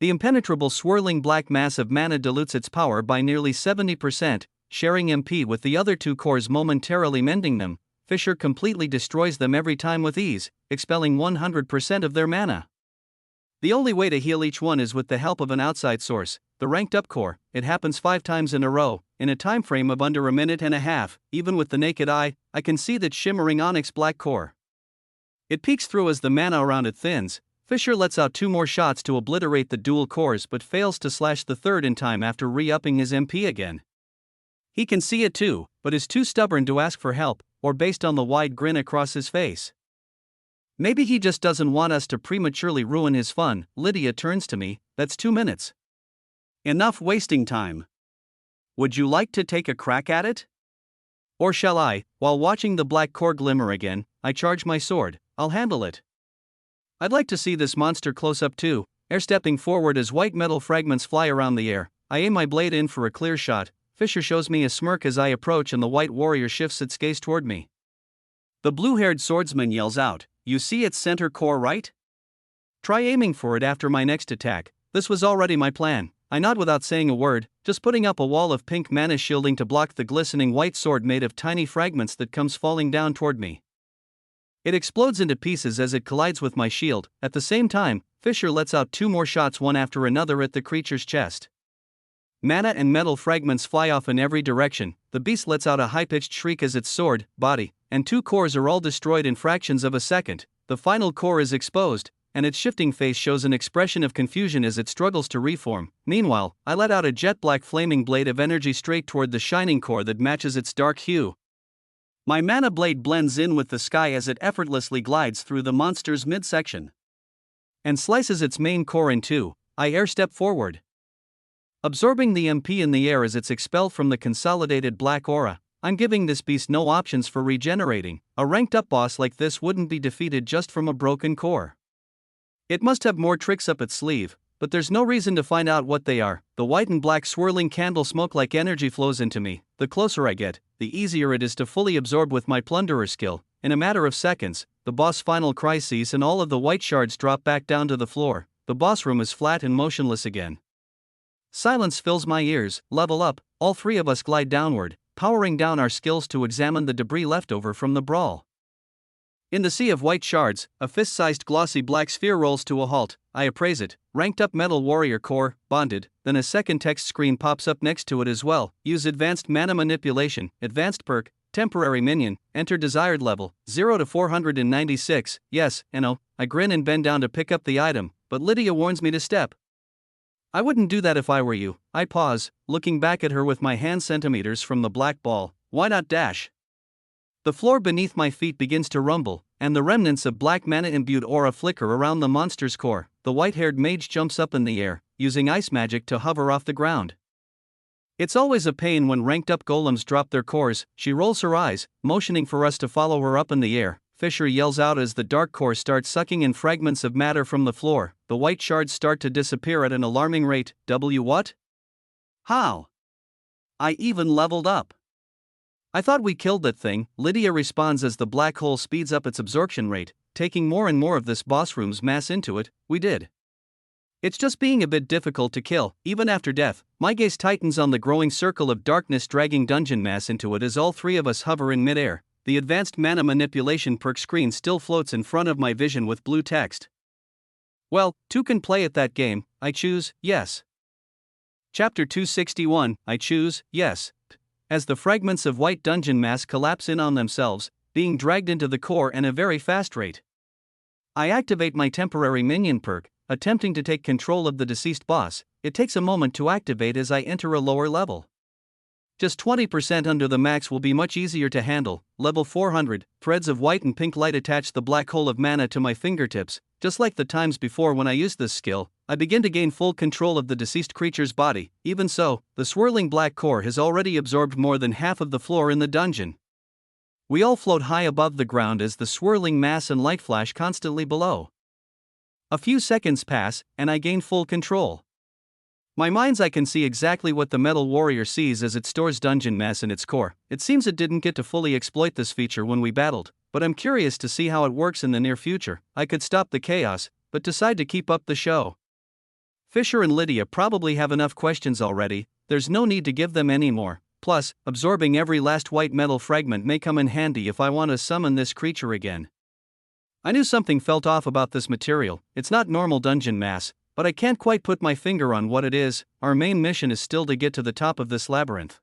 [SPEAKER 1] The impenetrable swirling black mass of mana dilutes its power by nearly 70%, sharing MP with the other two cores, momentarily mending them. Fisher completely destroys them every time with ease, expelling 100% of their mana. The only way to heal each one is with the help of an outside source, the ranked up core. It happens 5 times in a row, in a time frame of under a minute and a half. Even with the naked eye, I can see that shimmering onyx black core. It peeks through as the mana around it thins. Fisher lets out 2 more shots to obliterate the dual cores but fails to slash the third in time after re-upping his MP again. He can see it too, but is too stubborn to ask for help, or based on the wide grin across his face. Maybe he just doesn't want us to prematurely ruin his fun. Lydia turns to me. That's 2 minutes. Enough wasting time. Would you like to take a crack at it? Or shall I? While watching the black core glimmer again, I charge my sword. I'll handle it. I'd like to see this monster close up too. Air-stepping forward as white metal fragments fly around the air, I aim my blade in for a clear shot. Fisher shows me a smirk as I approach and the white warrior shifts its gaze toward me. The blue-haired swordsman yells out, "You see its center core, right? Try aiming for it after my next attack." This was already my plan. I nod without saying a word, just putting up a wall of pink mana shielding to block the glistening white sword made of tiny fragments that comes falling down toward me. It explodes into pieces as it collides with my shield. At the same time, Fisher lets out 2 more shots, one after another, at the creature's chest. Mana and metal fragments fly off in every direction. The beast lets out a high-pitched shriek as its sword, body, and 2 cores are all destroyed in fractions of a second. The final core is exposed, and its shifting face shows an expression of confusion as it struggles to reform. Meanwhile, I let out a jet-black flaming blade of energy straight toward the shining core that matches its dark hue. My mana blade blends in with the sky as it effortlessly glides through the monster's midsection and slices its main core in 2. I air-step forward, absorbing the MP in the air as it's expelled from the consolidated black aura. I'm giving this beast no options for regenerating. A ranked-up boss like this wouldn't be defeated just from a broken core. It must have more tricks up its sleeve, but there's no reason to find out what they are. The white and black swirling candle smoke like energy flows into me. The closer I get, the easier it is to fully absorb with my plunderer skill. In a matter of seconds, the boss' final cry ceases and all of the white shards drop back down to the floor. The boss room is flat and motionless again. Silence fills my ears. Level up. All 3 of us glide downward, powering down our skills to examine the debris left over from the brawl. In the sea of white shards, a fist-sized glossy black sphere rolls to a halt. I appraise it. Ranked up metal warrior core, bonded. Then a second text screen pops up next to it as well. Use advanced mana manipulation, advanced perk, temporary minion, enter desired level, 0 to 496. Yes, no. I grin and bend down to pick up the item, but Lydia warns me to step. I wouldn't do that if I were you. I pause, looking back at her with my hand centimeters from the black ball. Why not dash? The floor beneath my feet begins to rumble, and the remnants of black mana-imbued aura flicker around the monster's core. The white-haired mage jumps up in the air, using ice magic to hover off the ground. It's always a pain when ranked-up golems drop their cores. She rolls her eyes, motioning for us to follow her up in the air. Fisher yells out as the dark core starts sucking in fragments of matter from the floor. The white shards start to disappear at an alarming rate. What? How? I even leveled up. I thought we killed that thing, Lydia responds as the black hole speeds up its absorption rate, taking more and more of this boss room's mass into it. We did. It's just being a bit difficult to kill, even after death. My gaze tightens on the growing circle of darkness dragging dungeon mass into it as all 3 of us hover in midair. The advanced mana manipulation perk screen still floats in front of my vision with blue text. Well, 2 can play at that game. I choose, yes. Chapter 261, I choose, yes. As the fragments of white dungeon mass collapse in on themselves, being dragged into the core at a very fast rate, I activate my temporary minion perk, attempting to take control of the deceased boss. It takes a moment to activate as I enter a lower level. Just 20% under the max will be much easier to handle. Level 400, threads of white and pink light attach the black hole of mana to my fingertips. Just like the times before when I used this skill, I begin to gain full control of the deceased creature's body. Even so, the swirling black core has already absorbed more than half of the floor in the dungeon. We all float high above the ground as the swirling mass and light flash constantly below. A few seconds pass, and I gain full control. My mind's eye can see exactly what the metal warrior sees as it stores dungeon mass in its core. It seems it didn't get to fully exploit this feature when we battled, but I'm curious to see how it works in the near future. I could stop the chaos, but decide to keep up the show. Fisher and Lydia probably have enough questions already, there's no need to give them any more. Plus, absorbing every last white metal fragment may come in handy if I want to summon this creature again. I knew something felt off about this material. It's not normal dungeon mass, but I can't quite put my finger on what it is. Our main mission is still to get to the top of this labyrinth.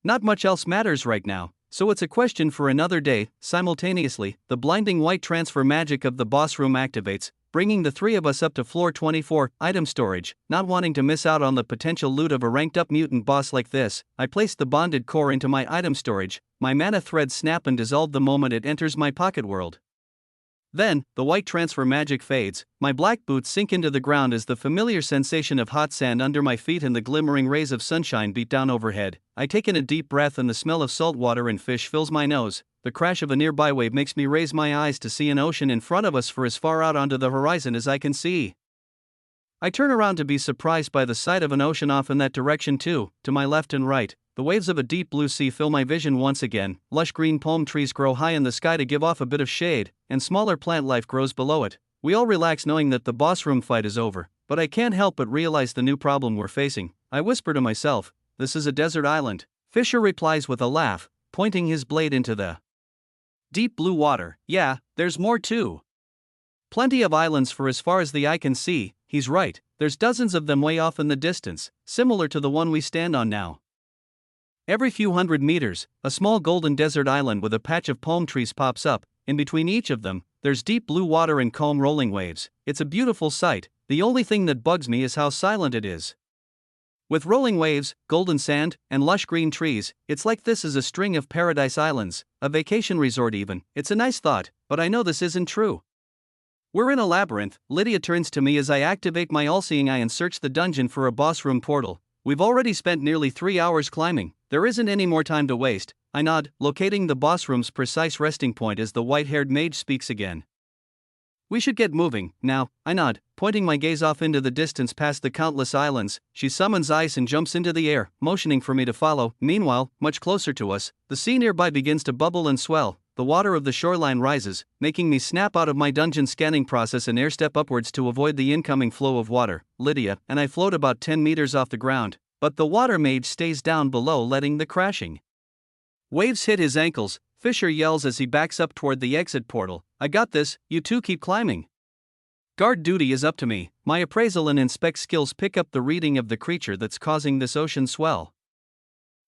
[SPEAKER 1] Not much else matters right now, so it's a question for another day. Simultaneously, the blinding white transfer magic of the boss room activates, bringing the three of us up to floor 24, item storage. Not wanting to miss out on the potential loot of a ranked up mutant boss like this, I place the bonded core into my item storage. My mana threads snap and dissolve the moment it enters my pocket world. Then, the white transfer magic fades, my black boots sink into the ground as the familiar sensation of hot sand under my feet and the glimmering rays of sunshine beat down overhead. I take in a deep breath and the smell of salt water and fish fills my nose. The crash of a nearby wave makes me raise my eyes to see an ocean in front of us for as far out onto the horizon as I can see. I turn around to be surprised by the sight of an ocean off in that direction too. To my left and right, the waves of a deep blue sea fill my vision once again. Lush green palm trees grow high in the sky to give off a bit of shade, and smaller plant life grows below it. We all relax knowing that the boss room fight is over, but I can't help but realize the new problem we're facing. I whisper to myself, "This is a desert island." Fisher replies with a laugh, pointing his blade into the deep blue water. "Yeah, there's more too. Plenty of islands for as far as the eye can see." He's right, there's dozens of them way off in the distance, similar to the one we stand on now. Every few hundred meters, a small golden desert island with a patch of palm trees pops up. In between each of them, there's deep blue water and calm rolling waves. It's a beautiful sight. The only thing that bugs me is how silent it is. With rolling waves, golden sand, and lush green trees, it's like this is a string of paradise islands, a vacation resort even. It's a nice thought, but I know this isn't true. We're in a labyrinth. Lydia turns to me as I activate my all-seeing eye and search the dungeon for a boss room portal. We've already spent nearly 3 hours climbing. There isn't any more time to waste. I nod, locating the boss room's precise resting point as the white-haired mage speaks again. "We should get moving, now." I nod, pointing my gaze off into the distance past the countless islands. She summons ice and jumps into the air, motioning for me to follow. Meanwhile, much closer to us, the sea nearby begins to bubble and swell. The water of the shoreline rises, making me snap out of my dungeon scanning process and airstep upwards to avoid the incoming flow of water. Lydia and I float about 10 meters off the ground, but the water mage stays down below, letting the crashing waves hit his ankles. Fisher yells as he backs up toward the exit portal. "I got this, you two keep climbing." Guard duty is up to me. My appraisal and inspect skills pick up the reading of the creature that's causing this ocean swell.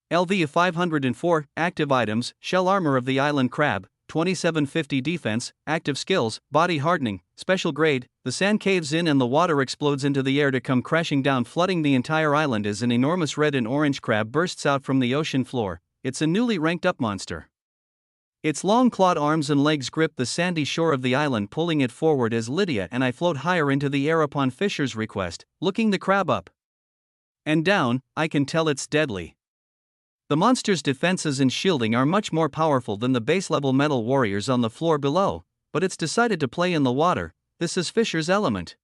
[SPEAKER 1] LV 504, active items, shell armor of the island crab, 2750 defense, active skills, body hardening, special grade. The sand caves in and the water explodes into the air to come crashing down, flooding the entire island as an enormous red and orange crab bursts out from the ocean floor. It's a newly ranked up monster. Its long clawed arms and legs grip the sandy shore of the island, pulling it forward as Lydia and I float higher into the air upon Fisher's request. Looking the crab up and down, I can tell it's deadly. The monster's defenses and shielding are much more powerful than the base-level metal warriors on the floor below, but it's decided to play in the water. This is Fisher's element.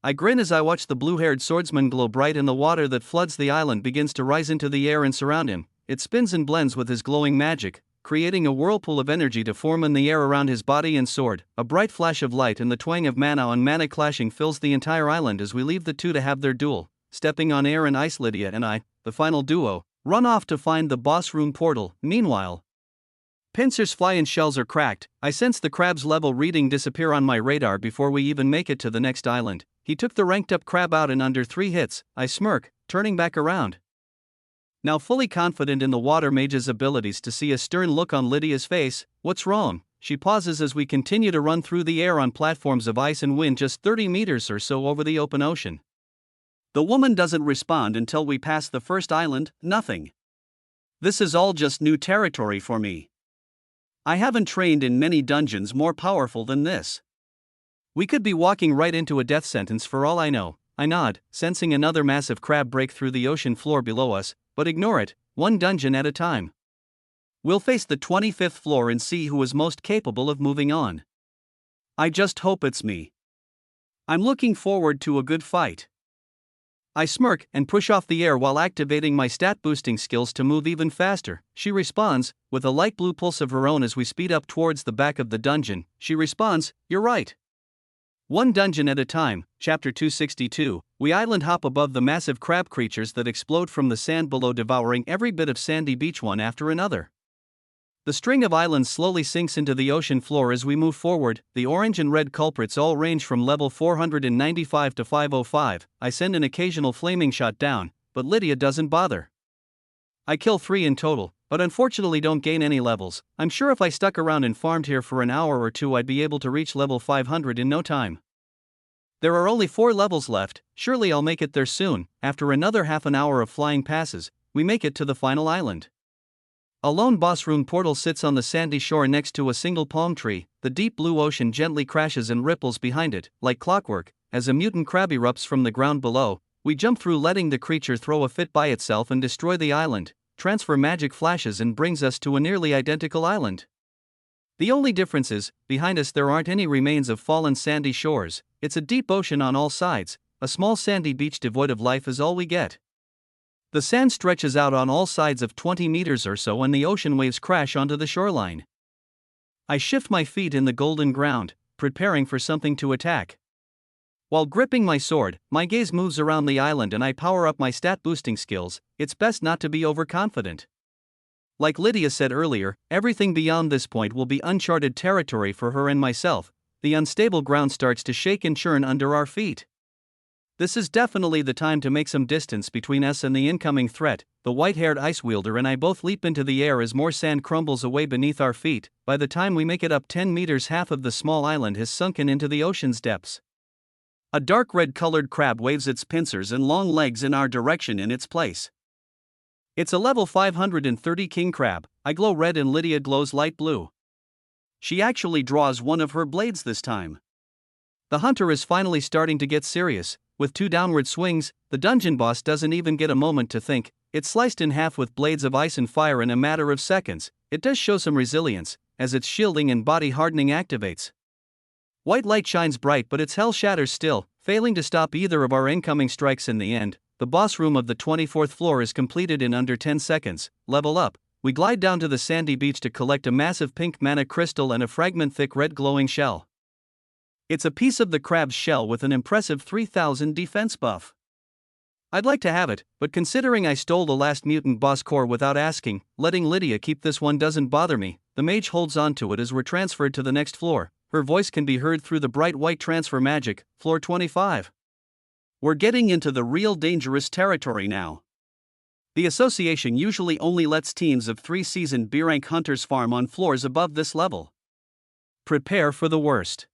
[SPEAKER 1] I grin as I watch the blue-haired swordsman glow bright in the water that floods the island, begins to rise into the air and surround him. It spins and blends with his glowing magic, creating a whirlpool of energy to form in the air around his body and sword. A bright flash of light and the twang of mana on mana clashing fills the entire island as we leave the two to have their duel. Stepping on air and ice, Lydia and I, the final duo, run off to find the boss room portal. Meanwhile, pincers fly and shells are cracked. I sense the crab's level reading disappear on my radar before we even make it to the next island. He took the ranked up crab out in under 3 hits. I smirk, turning back around. Now fully confident in the water mage's abilities, to see a stern look on Lydia's face. "What's wrong?" She pauses as we continue to run through the air on platforms of ice and wind just 30 meters or so over the open ocean. The woman doesn't respond until we pass the first island. Nothing. This is all just new territory for me. I haven't trained in many dungeons more powerful than this. We could be walking right into a death sentence for all I know. I nod, sensing another massive crab break through the ocean floor below us, but ignore it, one dungeon at a time. We'll face the 25th floor and see who is most capable of moving on. I just hope it's me. I'm looking forward to a good fight. I smirk and push off the air while activating my stat boosting skills to move even faster. She responds, with a light blue pulse of her own as we speed up towards the back of the dungeon. She responds, "You're right." One dungeon at a time, Chapter 262, we island hop above the massive crab creatures that explode from the sand below, devouring every bit of sandy beach one after another. The string of islands slowly sinks into the ocean floor as we move forward. The orange and red culprits all range from level 495 to 505. I send an occasional flaming shot down, but Lydia doesn't bother. I kill 3 in total, but unfortunately don't gain any levels. I'm sure if I stuck around and farmed here for an hour or two I'd be able to reach level 500 in no time. There are only 4 levels left, surely I'll make it there soon. After another half an hour of flying passes, we make it to the final island. A lone boss room portal sits on the sandy shore next to a single palm tree. The deep blue ocean gently crashes and ripples behind it, like clockwork, as a mutant crab erupts from the ground below. We jump through, letting the creature throw a fit by itself and destroy the island. Transfer magic flashes and brings us to a nearly identical island. The only difference is, behind us there aren't any remains of fallen sandy shores. It's a deep ocean on all sides. A small sandy beach devoid of life is all we get. The sand stretches out on all sides of 20 meters or so and the ocean waves crash onto the shoreline. I shift my feet in the golden ground, preparing for something to attack. While gripping my sword, my gaze moves around the island and I power up my stat boosting skills. It's best not to be overconfident. Like Lydia said earlier, everything beyond this point will be uncharted territory for her and myself. The unstable ground starts to shake and churn under our feet. This is definitely the time to make some distance between us and the incoming threat. The white-haired ice wielder and I both leap into the air as more sand crumbles away beneath our feet. By the time we make it up 10 meters, half of the small island has sunken into the ocean's depths. A dark red-colored crab waves its pincers and long legs in our direction in its place. It's a level 530 king crab. I glow red and Lydia glows light blue. She actually draws one of her blades this time. The hunter is finally starting to get serious. With 2 downward swings, the dungeon boss doesn't even get a moment to think. It's sliced in half with blades of ice and fire in a matter of seconds. It does show some resilience, as its shielding and body hardening activates. White light shines bright, but its hell shatters still, failing to stop either of our incoming strikes in the end. The boss room of the 24th floor is completed in under 10 seconds. Level up. We glide down to the sandy beach to collect a massive pink mana crystal and a fragment-thick red glowing shell. It's a piece of the crab's shell with an impressive 3000 defense buff. I'd like to have it, but considering I stole the last mutant boss core without asking, letting Lydia keep this one doesn't bother me. The mage holds on to it as we're transferred to the next floor. Her voice can be heard through the bright white transfer magic. Floor 25. We're getting into the real dangerous territory now. The association usually only lets teams of 3 seasoned B-rank hunters farm on floors above this level. Prepare for the worst.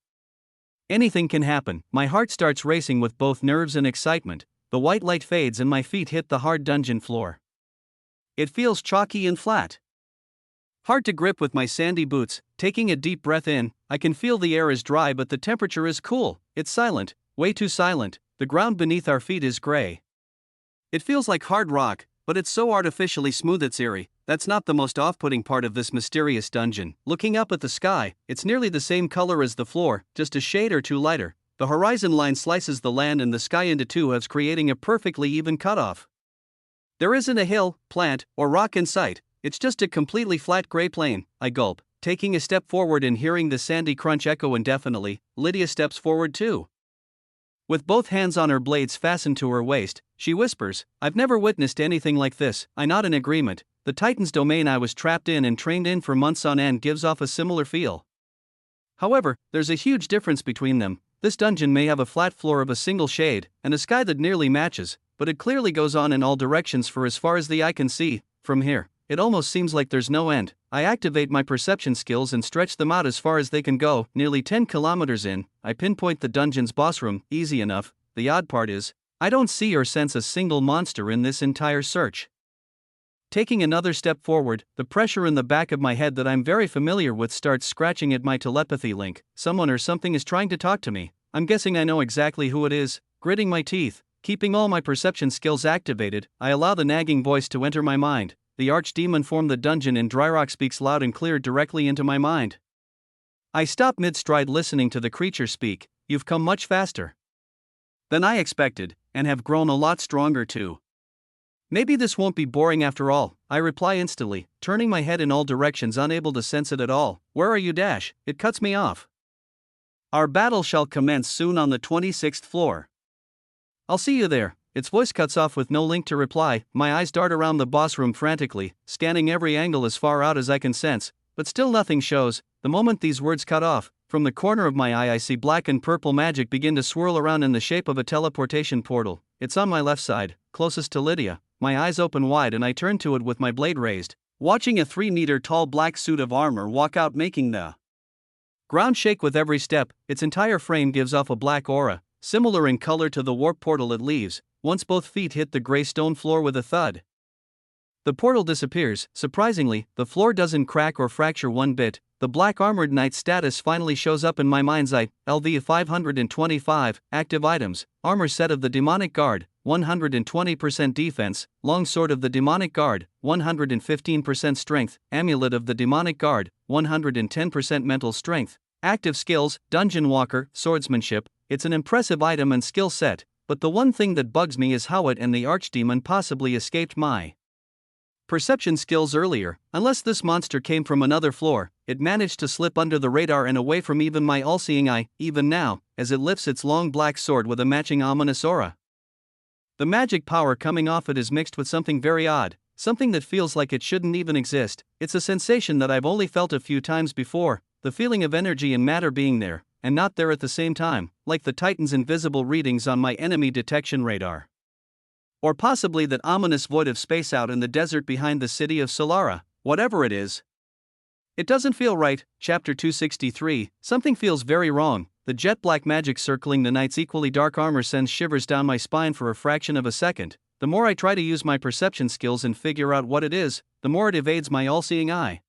[SPEAKER 1] Anything can happen. My heart starts racing with both nerves and excitement. The white light fades and my feet hit the hard dungeon floor. It feels chalky and flat. Hard to grip with my sandy boots. Taking a deep breath in, I can feel the air is dry but the temperature is cool. It's silent, way too silent. The ground beneath our feet is gray. It feels like hard rock, but it's so artificially smooth it's eerie. That's not the most off-putting part of this mysterious dungeon. Looking up at the sky, it's nearly the same color as the floor, just a shade or two lighter. The horizon line slices the land and the sky into 2 halves, creating a perfectly even cutoff. There isn't a hill, plant, or rock in sight. It's just a completely flat gray plain. I gulp, taking a step forward and hearing the sandy crunch echo indefinitely. Lydia steps forward too. With both hands on her blades fastened to her waist, she whispers, "I've never witnessed anything like this." I nod in agreement. The Titan's domain I was trapped in and trained in for months on end gives off a similar feel. However, there's a huge difference between them. This dungeon may have a flat floor of a single shade, and a sky that nearly matches, but it clearly goes on in all directions for as far as the eye can see. From here, it almost seems like there's no end. I activate my perception skills and stretch them out as far as they can go. Nearly 10 kilometers in, I pinpoint the dungeon's boss room. Easy enough. The odd part is, I don't see or sense a single monster in this entire search. Taking another step forward, the pressure in the back of my head that I'm very familiar with starts scratching at my telepathy link. Someone or something is trying to talk to me. I'm guessing I know exactly who it is. Gritting my teeth, keeping all my perception skills activated, I allow the nagging voice to enter my mind. The archdemon from the dungeon in Dryrock speaks loud and clear directly into my mind. I stop mid-stride listening to the creature speak. You've come much faster than I expected, and have grown a lot stronger too. Maybe this won't be boring after all, I reply instantly, turning my head in all directions unable to sense it at all. Where are you? It cuts me off. Our battle shall commence soon on the 26th floor. I'll see you there. Its voice cuts off with no link to reply. My eyes dart around the boss room frantically, scanning every angle as far out as I can sense, but still nothing shows. The moment these words cut off, from the corner of my eye I see black and purple magic begin to swirl around in the shape of a teleportation portal. It's on my left side, closest to Lydia. My eyes open wide and I turn to it with my blade raised, watching a 3-meter tall black suit of armor walk out, making the ground shake with every step. Its entire frame gives off a black aura, similar in color to the warp portal it leaves, once both feet hit the gray stone floor with a thud. The portal disappears. Surprisingly, the floor doesn't crack or fracture one bit. The black armored knight status finally shows up in my mind's eye. LV 525, active items, armor set of the demonic guard, 120% defense, longsword of the demonic guard, 115% strength, amulet of the demonic guard, 110% mental strength. Active skills, dungeon walker, swordsmanship. It's an impressive item and skill set, but the one thing that bugs me is how it and the archdemon possibly escaped my perception skills earlier. Unless this monster came from another floor, it managed to slip under the radar and away from even my all-seeing eye, even now, as it lifts its long black sword with a matching ominous aura. The magic power coming off it is mixed with something very odd, something that feels like it shouldn't even exist. It's a sensation that I've only felt a few times before, the feeling of energy and matter being there, and not there at the same time, like the Titan's invisible readings on my enemy detection radar. Or possibly that ominous void of space out in the desert behind the city of Solara. Whatever it is, it doesn't feel right. Chapter 263, something feels very wrong. The jet black magic circling the knight's equally dark armor sends shivers down my spine for a fraction of a second. The more I try to use my perception skills and figure out what it is, the more it evades my all-seeing eye.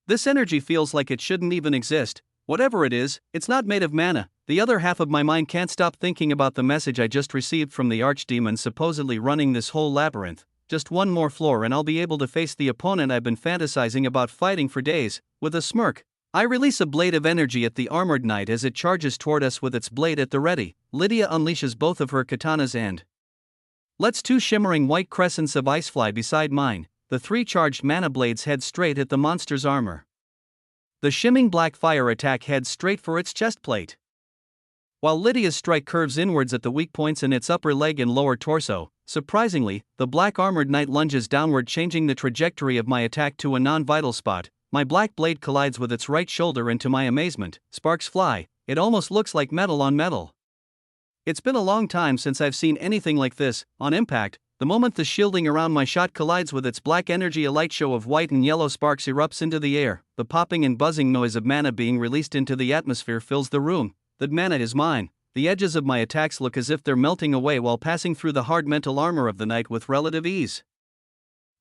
[SPEAKER 1] This energy feels like it shouldn't even exist. Whatever it is, it's not made of mana. The other half of my mind can't stop thinking about the message I just received from the archdemon supposedly running this whole labyrinth. Just one more floor and I'll be able to face the opponent I've been fantasizing about fighting for days. With a smirk, I release a blade of energy at the armored knight as it charges toward us with its blade at the ready. Lydia unleashes both of her katanas and lets 2 shimmering white crescents of ice fly beside mine. The 3 charged mana blades head straight at the monster's armor. The shimming black fire attack heads straight for its chest plate, while Lydia's strike curves inwards at the weak points in its upper leg and lower torso. Surprisingly, the black armored knight lunges downward, changing the trajectory of my attack to a non-vital spot. My black blade collides with its right shoulder and to my amazement, sparks fly. It almost looks like metal on metal. It's been a long time since I've seen anything like this. On impact, the moment the shielding around my shot collides with its black energy, a light show of white and yellow sparks erupts into the air. The popping and buzzing noise of mana being released into the atmosphere fills the room. That mana is mine. The edges of my attacks look as if they're melting away while passing through the hard mental armor of the knight with relative ease.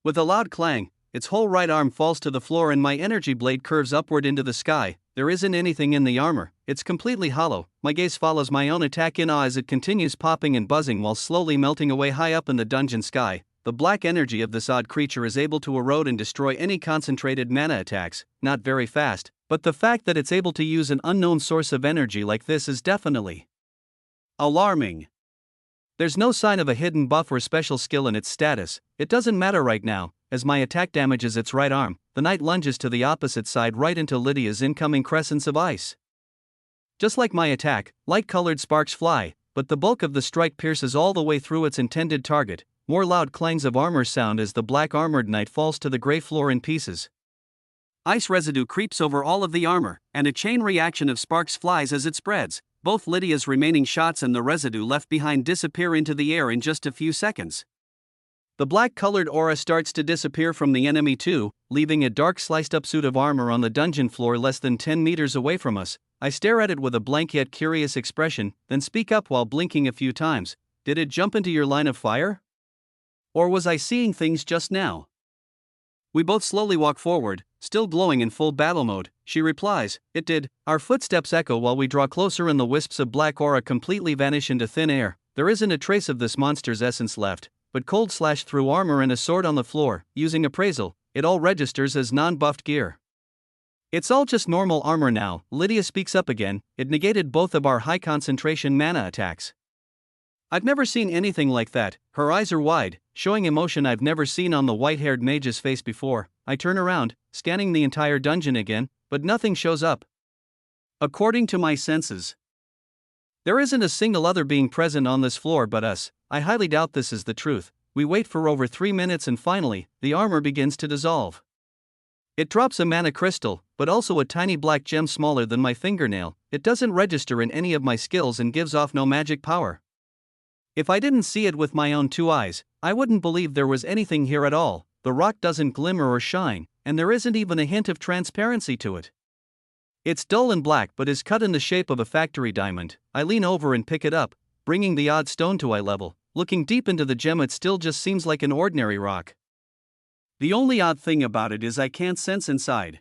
[SPEAKER 1] With a loud clang, its whole right arm falls to the floor and my energy blade curves upward into the sky. There isn't anything in the armor, it's completely hollow. My gaze follows my own attack in awe as it continues popping and buzzing while slowly melting away high up in the dungeon sky. The black energy of this odd creature is able to erode and destroy any concentrated mana attacks, not very fast, but the fact that it's able to use an unknown source of energy like this is definitely alarming. There's no sign of a hidden buff or special skill in its status. It doesn't matter right now, as my attack damages its right arm. The knight lunges to the opposite side right into Lydia's incoming crescents of ice. Just like my attack, light-colored sparks fly, but the bulk of the strike pierces all the way through its intended target. More loud clangs of armor sound as the black armored knight falls to the gray floor in pieces. Ice residue creeps over all of the armor, and a chain reaction of sparks flies as it spreads. Both Lydia's remaining shots and the residue left behind disappear into the air in just a few seconds. The black-colored aura starts to disappear from the enemy too, leaving a dark sliced-up suit of armor on the dungeon floor less than 10 meters away from us. I stare at it with a blank yet curious expression, then speak up while blinking a few times. Did it jump into your line of fire? Or was I seeing things just now? We both slowly walk forward, still glowing in full battle mode. She replies, "It did." Our footsteps echo while we draw closer and the wisps of black aura completely vanish into thin air. There isn't a trace of this monster's essence left, but cold slash through armor and a sword on the floor. Using appraisal, it all registers as non-buffed gear. "It's all just normal armor now," Lydia speaks up again. "It negated both of our high concentration mana attacks." "I've never seen anything like that." Her eyes are wide, showing emotion I've never seen on the white-haired mage's face before. I turn around, scanning the entire dungeon again, but nothing shows up. According to my senses, there isn't a single other being present on this floor but us. I highly doubt this is the truth. We wait for over 3 minutes and finally, the armor begins to dissolve. It drops a mana crystal, but also a tiny black gem smaller than my fingernail. It doesn't register in any of my skills and gives off no magic power. If I didn't see it with my own 2 eyes, I wouldn't believe there was anything here at all. The rock doesn't glimmer or shine, and there isn't even a hint of transparency to it. It's dull and black but is cut in the shape of a factory diamond. I lean over and pick it up, bringing the odd stone to eye level. Looking deep into the gem, it still just seems like an ordinary rock. The only odd thing about it is I can't sense inside.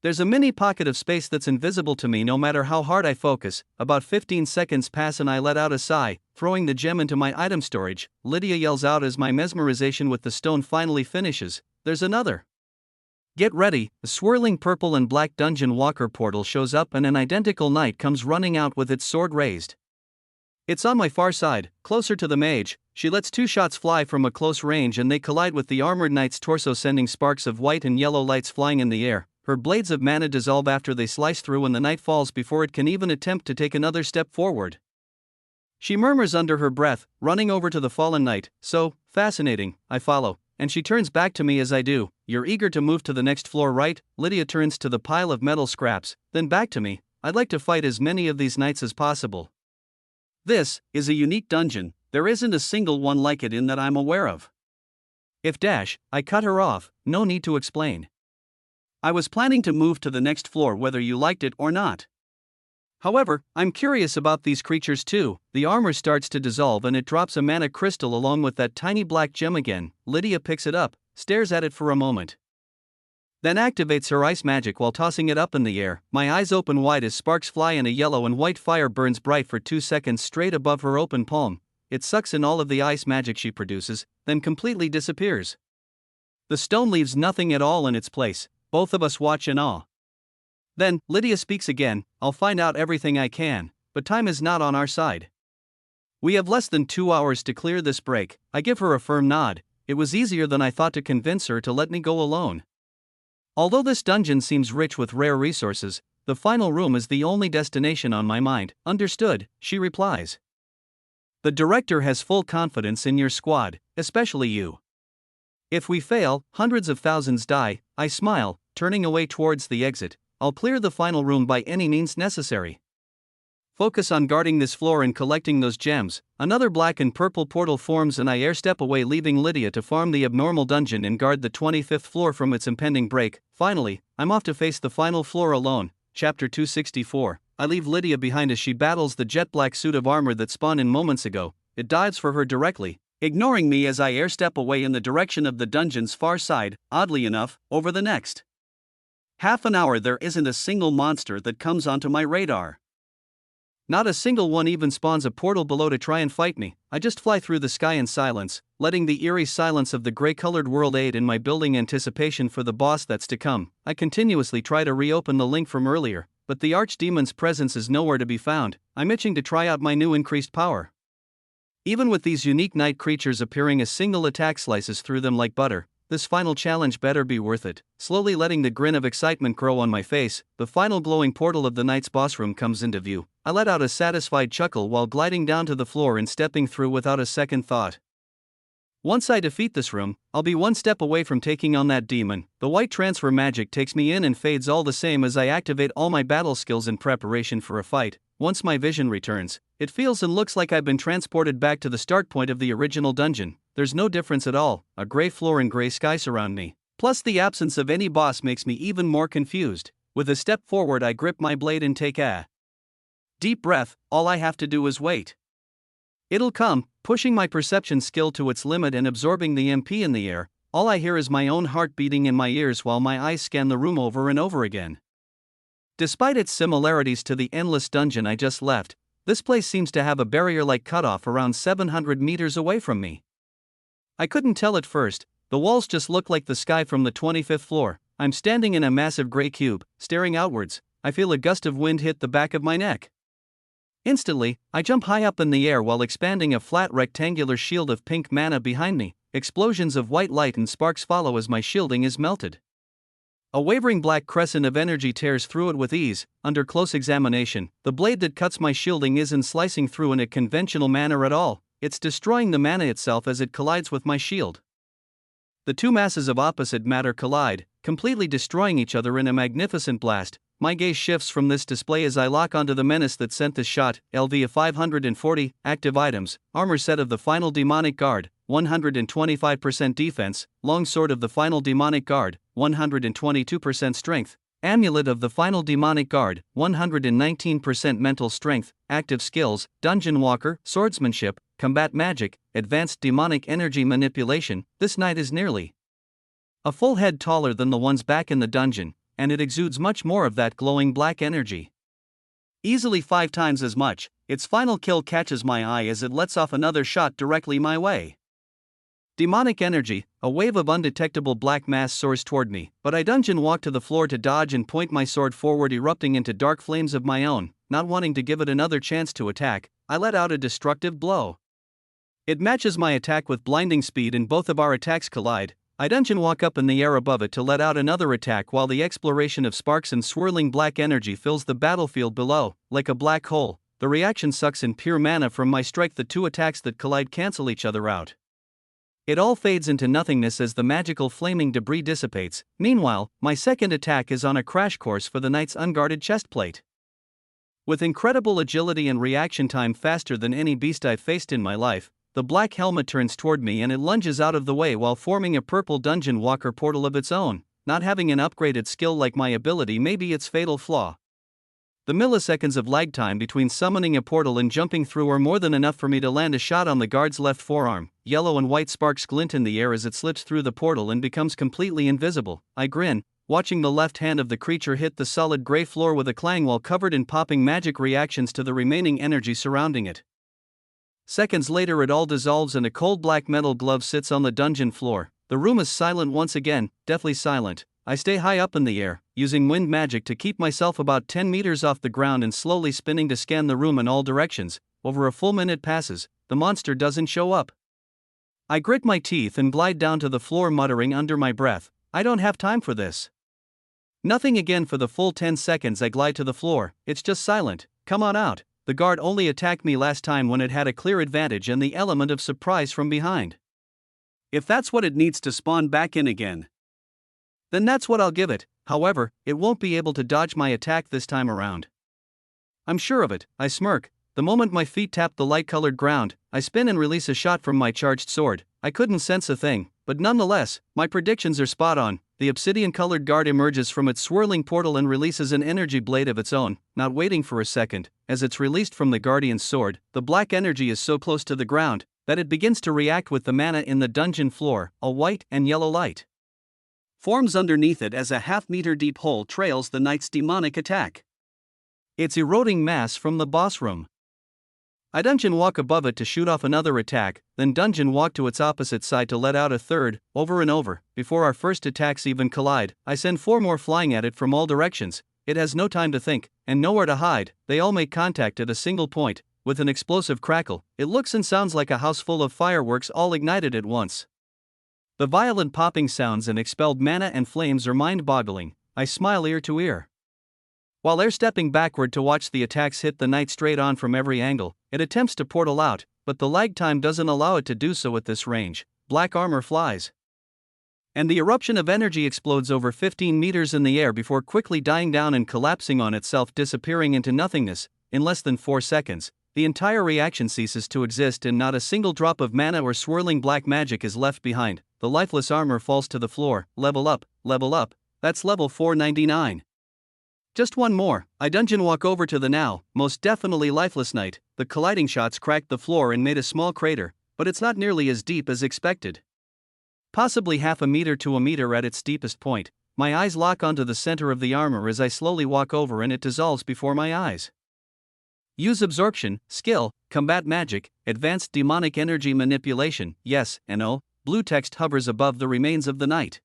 [SPEAKER 1] There's a mini pocket of space that's invisible to me no matter how hard I focus. About 15 seconds pass and I let out a sigh, throwing the gem into my item storage. Lydia yells out as my mesmerization with the stone finally finishes, "There's another." Get ready, a swirling purple and black dungeon walker portal shows up and an identical knight comes running out with its sword raised. It's on my far side, closer to the mage. She lets 2 shots fly from a close range and they collide with the armored knight's torso, sending sparks of white and yellow lights flying in the air. Her blades of mana dissolve after they slice through and the knight falls before it can even attempt to take another step forward. She murmurs under her breath, running over to the fallen knight. "So, fascinating." I follow, and she turns back to me as I do. "You're eager to move to the next floor, right?" Lydia turns to the pile of metal scraps, then back to me. "I'd like to fight as many of these knights as possible. This is a unique dungeon. There isn't a single one like it in that I'm aware of." If I cut her off. "No need to explain. I was planning to move to the next floor whether you liked it or not. However, I'm curious about these creatures too." The armor starts to dissolve and it drops a mana crystal along with that tiny black gem again. Lydia picks it up, stares at it for a moment, then activates her ice magic while tossing it up in the air. My eyes open wide as sparks fly and a yellow and white fire burns bright for 2 seconds straight above her open palm. It sucks in all of the ice magic she produces, then completely disappears. The stone leaves nothing at all in its place. Both of us watch in awe. Then, Lydia speaks again. "I'll find out everything I can, but time is not on our side. We have less than 2 hours to clear this break." I give her a firm nod. It was easier than I thought to convince her to let me go alone. Although this dungeon seems rich with rare resources, the final room is the only destination on my mind. "Understood," she replies. "The director has full confidence in your squad, especially you. If we fail, hundreds of thousands die." I smile, turning away towards the exit. "I'll clear the final room by any means necessary. Focus on guarding this floor and collecting those gems." Another black and purple portal forms and I airstep away, leaving Lydia to farm the abnormal dungeon and guard the 25th floor from its impending break. Finally, I'm off to face the final floor alone. Chapter 264. I leave Lydia behind as she battles the jet black suit of armor that spawned in moments ago. It dives for her directly, ignoring me as I airstep away in the direction of the dungeon's far side. Oddly enough, over the next half an hour there isn't a single monster that comes onto my radar. Not a single one even spawns a portal below to try and fight me. I just fly through the sky in silence, letting the eerie silence of the gray-colored world aid in my building anticipation for the boss that's to come. I continuously try to reopen the link from earlier, but the archdemon's presence is nowhere to be found. I'm itching to try out my new increased power. Even with these unique night creatures appearing, a single attack slices through them like butter. This final challenge better be worth it. Slowly letting the grin of excitement grow on my face, the final glowing portal of the night's boss room comes into view. I let out a satisfied chuckle while gliding down to the floor and stepping through without a second thought. Once I defeat this room, I'll be one step away from taking on that demon. The white transfer magic takes me in and fades all the same as I activate all my battle skills in preparation for a fight. Once my vision returns, it feels and looks like I've been transported back to the start point of the original dungeon. There's no difference at all. A gray floor and gray sky surround me. Plus the absence of any boss makes me even more confused. With a step forward, I grip my blade and take a deep breath. All I have to do is wait. It'll come. Pushing my perception skill to its limit and absorbing the MP in the air, all I hear is my own heart beating in my ears while my eyes scan the room over and over again. Despite its similarities to the endless dungeon I just left, this place seems to have a barrier-like cutoff around 700 meters away from me. I couldn't tell at first, the walls just look like the sky from the 25th floor. I'm standing in a massive gray cube, staring outwards. I feel a gust of wind hit the back of my neck. Instantly, I jump high up in the air while expanding a flat rectangular shield of pink mana behind me. Explosions of white light and sparks follow as my shielding is melted. A wavering black crescent of energy tears through it with ease. Under close examination, the blade that cuts my shielding isn't slicing through in a conventional manner at all. It's destroying the mana itself as it collides with my shield. The two masses of opposite matter collide, completely destroying each other in a magnificent blast. My gaze shifts from this display as I lock onto the menace that sent this shot. LV of 540, active items, armor set of the final demonic guard, 125% defense, longsword of the final demonic guard, 122% strength, amulet of the final demonic guard, 119% mental strength, active skills, dungeon walker, swordsmanship, combat magic, advanced demonic energy manipulation. This knight is nearly a full head taller than the ones back in the dungeon, and it exudes much more of that glowing black energy. Easily 5 times as much. Its final kill catches my eye as it lets off another shot directly my way. Demonic energy, a wave of undetectable black mass soars toward me, but I dungeon walk to the floor to dodge and point my sword forward, erupting into dark flames of my own. Not wanting to give it another chance to attack, I let out a destructive blow. It matches my attack with blinding speed and both of our attacks collide. I dungeon walk up in the air above it to let out another attack while the exploration of sparks and swirling black energy fills the battlefield below. Like a black hole, the reaction sucks in pure mana from my strike. The two attacks that collide cancel each other out. It all fades into nothingness as the magical flaming debris dissipates. Meanwhile, my second attack is on a crash course for the knight's unguarded chestplate. With incredible agility and reaction time faster than any beast I've faced in my life, the black helmet turns toward me and it lunges out of the way while forming a purple dungeon walker portal of its own. Not having an upgraded skill like my ability may be its fatal flaw. The milliseconds of lag time between summoning a portal and jumping through are more than enough for me to land a shot on the guard's left forearm. Yellow and white sparks glint in the air as it slips through the portal and becomes completely invisible. I grin, watching the left hand of the creature hit the solid gray floor with a clang while covered in popping magic reactions to the remaining energy surrounding it. Seconds later it all dissolves and a cold black metal glove sits on the dungeon floor. The room is silent once again, deathly silent. I stay high up in the air, using wind magic to keep myself about 10 meters off the ground and slowly spinning to scan the room in all directions. Over a full minute passes, the monster doesn't show up. I grit my teeth and glide down to the floor, muttering under my breath, I don't have time for this. Nothing again for the full 10 seconds. I glide to the floor. It's just silent. Come on out. The guard only attacked me last time when it had a clear advantage and the element of surprise from behind. If that's what it needs to spawn back in again, then that's what I'll give it. However, it won't be able to dodge my attack this time around. I'm sure of it. I smirk. The moment my feet tap the light-colored ground, I spin and release a shot from my charged sword. I couldn't sense a thing, but nonetheless, my predictions are spot on. The obsidian-colored guard emerges from its swirling portal and releases an energy blade of its own. Not waiting for a second, as it's released from the guardian's sword, the black energy is so close to the ground that it begins to react with the mana in the dungeon floor. A white and yellow light forms underneath it as a half-meter deep hole trails the knight's demonic attack. It's eroding mass from the boss room. I dungeon walk above it to shoot off another attack, then dungeon walk to its opposite side to let out a third. Over and over, before our first attacks even collide, I send 4 more flying at it from all directions. It has no time to think, and nowhere to hide. They all make contact at a single point. With an explosive crackle, it looks and sounds like a house full of fireworks all ignited at once. The violent popping sounds and expelled mana and flames are mind-boggling. I smile ear to ear. While air-stepping backward to watch the attacks hit the knight straight on from every angle, it attempts to portal out, but the lag time doesn't allow it to do so at this range. Black armor flies, and the eruption of energy explodes over 15 meters in the air before quickly dying down and collapsing on itself, disappearing into nothingness. In less than 4 seconds, the entire reaction ceases to exist and not a single drop of mana or swirling black magic is left behind. The lifeless armor falls to the floor. Level up, that's level 499. Just one more. I dungeon walk over to the now most definitely lifeless knight. The colliding shots cracked the floor and made a small crater, but it's not nearly as deep as expected. possibly half a meter to a meter at its deepest point. My eyes lock onto the center of the armor as I slowly walk over and it dissolves before my eyes. Use absorption, skill, combat magic, advanced demonic energy manipulation, yes, no. Blue text hovers above the remains of the knight.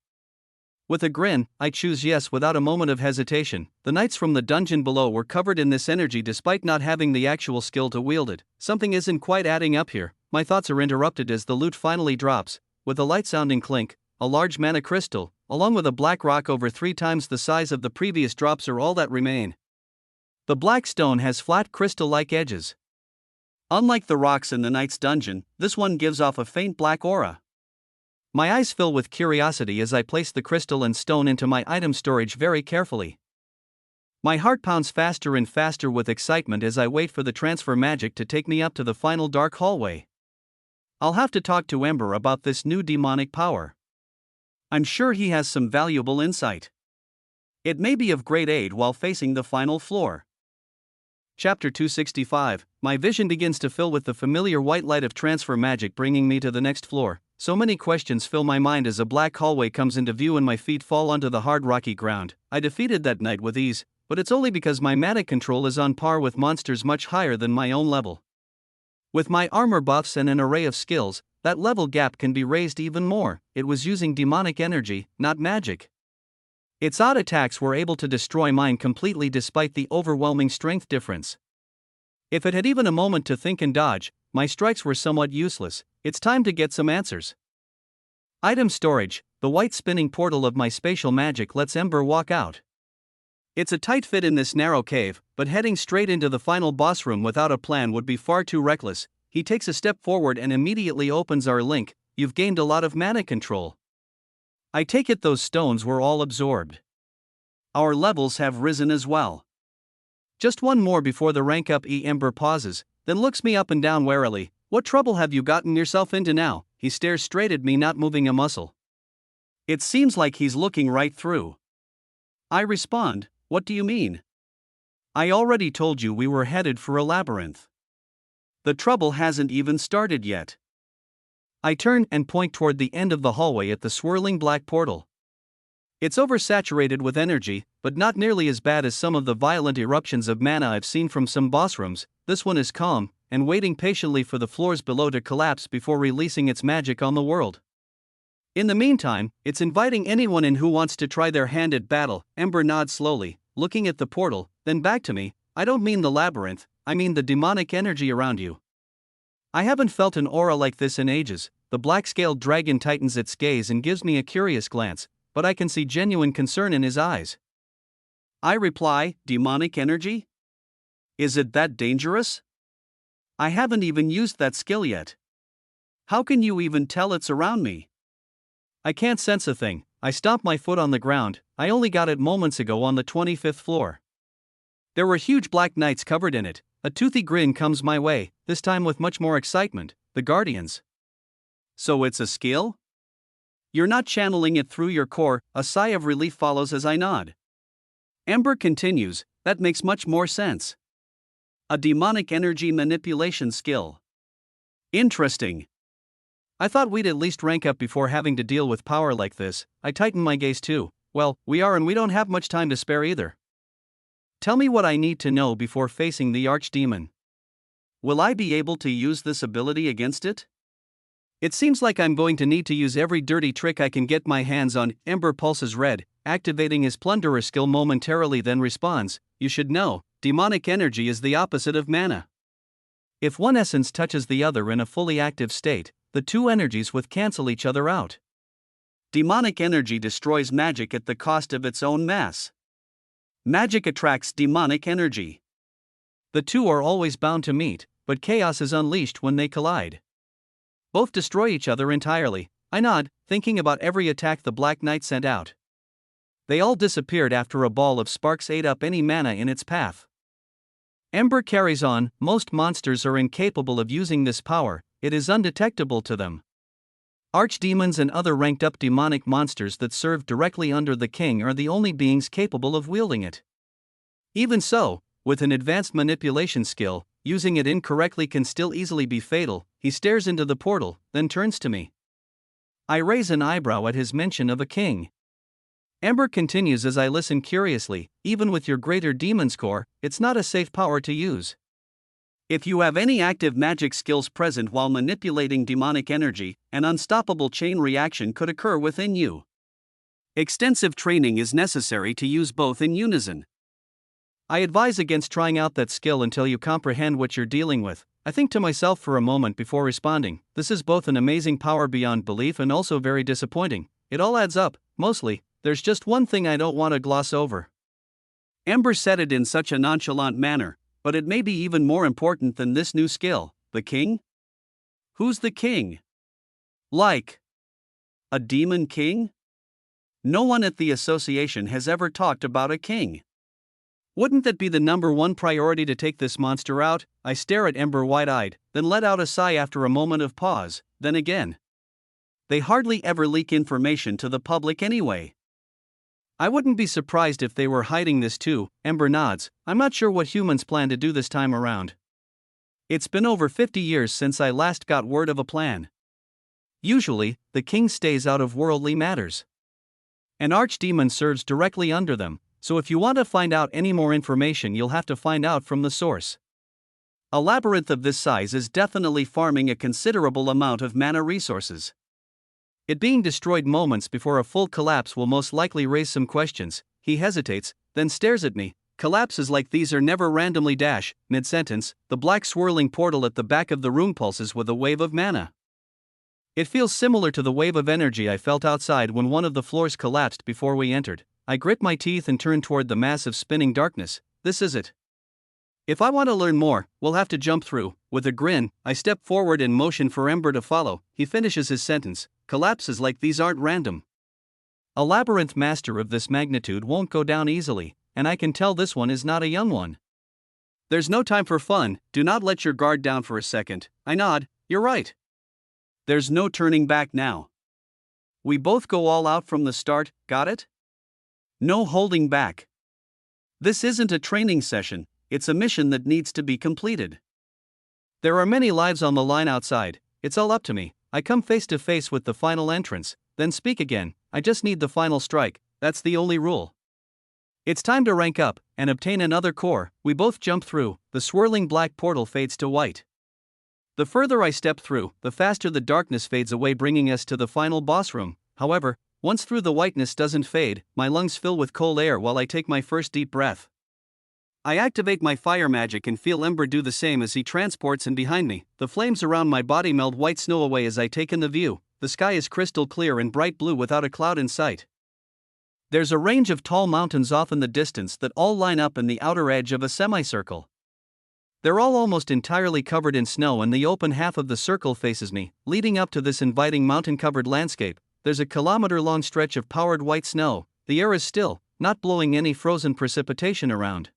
[SPEAKER 1] With a grin, I choose yes without a moment of hesitation. The knights from the dungeon below were covered in this energy despite not having the actual skill to wield it. Something isn't quite adding up here. My thoughts are interrupted as the loot finally drops. With a light-sounding clink, a large mana crystal, along with a black rock over 3 times the size of the previous drops are all that remain. The black stone has flat crystal-like edges. Unlike the rocks in the knight's dungeon, this one gives off a faint black aura. My eyes fill with curiosity as I place the crystal and stone into my item storage very carefully. My heart pounds faster and faster with excitement as I wait for the transfer magic to take me up to the final dark hallway. I'll have to talk to Ember about this new demonic power. I'm sure he has some valuable insight. It may be of great aid while facing the final floor. Chapter 265. My vision begins to fill with the familiar white light of transfer magic bringing me to the next floor. So many questions fill my mind as a black hallway comes into view and my feet fall onto the hard rocky ground. I defeated that knight with ease, but it's only because my mana control is on par with monsters much higher than my own level. With my armor buffs and an array of skills, that level gap can be raised even more. It was using demonic energy, not magic. Its odd attacks were able to destroy mine completely despite the overwhelming strength difference. If it had even a moment to think and dodge, my strikes were somewhat useless. It's time to get some answers. Item storage. The white spinning portal of my spatial magic lets Ember walk out. It's a tight fit in this narrow cave, but heading straight into the final boss room without a plan would be far too reckless. He takes a step forward and immediately opens our link. You've gained a lot of mana control. I take it those stones were all absorbed. Our levels have risen as well. Just one more before the rank up. Ember pauses, then looks me up and down warily. What trouble have you gotten yourself into now? He stares straight at me, not moving a muscle. It seems like he's looking right through. I respond, what do you mean? I already told you we were headed for a labyrinth. The trouble hasn't even started yet. I turn and point toward the end of the hallway at the swirling black portal. It's oversaturated with energy, but not nearly as bad as some of the violent eruptions of mana I've seen from some boss rooms. This one is calm, and waiting patiently for the floors below to collapse before releasing its magic on the world. In the meantime, it's inviting anyone in who wants to try their hand at battle. Ember nods slowly, looking at the portal, then back to me. I don't mean the labyrinth, I mean the demonic energy around you. I haven't felt an aura like this in ages. The black-scaled dragon tightens its gaze and gives me a curious glance, but I can see genuine concern in his eyes. I reply, demonic energy? Is it that dangerous? I haven't even used that skill yet. How can you even tell it's around me? I can't sense a thing. I stomp my foot on the ground. I only got it moments ago on the 25th floor. There were huge black knights covered in it. A toothy grin comes my way, this time with much more excitement. The Guardians. So it's a skill? You're not channeling it through your core. A sigh of relief follows as I nod. Ember continues, that makes much more sense. A demonic energy manipulation skill. Interesting. I thought we'd at least rank up before having to deal with power like this. I tighten my gaze too. Well, we are, and we don't have much time to spare either. Tell me what I need to know before facing the archdemon. Will I be able to use this ability against it? It seems like I'm going to need to use every dirty trick I can get my hands on. Ember pulses red, activating his plunderer skill momentarily, then responds, you should know, demonic energy is the opposite of mana. If one essence touches the other in a fully active state, the two energies would cancel each other out. Demonic energy destroys magic at the cost of its own mass. Magic attracts demonic energy. The two are always bound to meet, but chaos is unleashed when they collide. Both destroy each other entirely. I nod, thinking about every attack the Black Knight sent out. They all disappeared after a ball of sparks ate up any mana in its path. Ember carries on, most monsters are incapable of using this power, it is undetectable to them. Archdemons and other ranked-up demonic monsters that serve directly under the king are the only beings capable of wielding it. Even so, with an advanced manipulation skill, using it incorrectly can still easily be fatal. He stares into the portal, then turns to me. I raise an eyebrow at his mention of a king. Ember continues as I listen curiously, even with your greater demon score, it's not a safe power to use. If you have any active magic skills present while manipulating demonic energy, an unstoppable chain reaction could occur within you. Extensive training is necessary to use both in unison. I advise against trying out that skill until you comprehend what you're dealing with. I think to myself for a moment before responding, this is both an amazing power beyond belief and also very disappointing. It all adds up, mostly. There's just one thing I don't want to gloss over. Ember said it in such a nonchalant manner, but it may be even more important than this new skill. The king? Who's the king? Like a demon king? No one at the association has ever talked about a king. Wouldn't that be the number one priority to take this monster out? I stare at Ember wide-eyed, then let out a sigh after a moment of pause. Then again, they hardly ever leak information to the public anyway. I wouldn't be surprised if they were hiding this too. Ember nods. I'm not sure what humans plan to do this time around. It's been over 50 years since I last got word of a plan. Usually, the king stays out of worldly matters. An archdemon serves directly under them, so if you want to find out any more information, you'll have to find out from the source. A labyrinth of this size is definitely farming a considerable amount of mana resources. It being destroyed moments before a full collapse will most likely raise some questions. He hesitates, then stares at me. Collapses like these are never randomly mid-sentence, the black swirling portal at the back of the room pulses with a wave of mana. It feels similar to the wave of energy I felt outside when one of the floors collapsed before we entered. I grit my teeth and turn toward the massive spinning darkness. This is it. If I want to learn more, we'll have to jump through. With a grin, I step forward and motion for Ember to follow. He finishes his sentence. Collapses like these aren't random. A labyrinth master of this magnitude won't go down easily, and I can tell this one is not a young one. There's no time for fun. Do not let your guard down for a second. I nod. You're right. There's no turning back now. We both go all out from the start, got it? No holding back. This isn't a training session, it's a mission that needs to be completed. There are many lives on the line outside, it's all up to me. I come face to face with the final entrance, then speak again. I just need the final strike, that's the only rule. It's time to rank up and obtain another core. We both jump through, the swirling black portal fades to white. The further I step through, the faster the darkness fades away, bringing us to the final boss room. However, once through, the whiteness doesn't fade, my lungs fill with cold air while I take my first deep breath. I activate my fire magic and feel Ember do the same as he transports in behind me. The flames around my body melt white snow away as I take in the view. The sky is crystal clear and bright blue without a cloud in sight. There's a range of tall mountains off in the distance that all line up in the outer edge of a semicircle. They're all almost entirely covered in snow, and the open half of the circle faces me. Leading up to this inviting mountain-covered landscape, there's a kilometer-long stretch of powdered white snow. The air is still, not blowing any frozen precipitation around.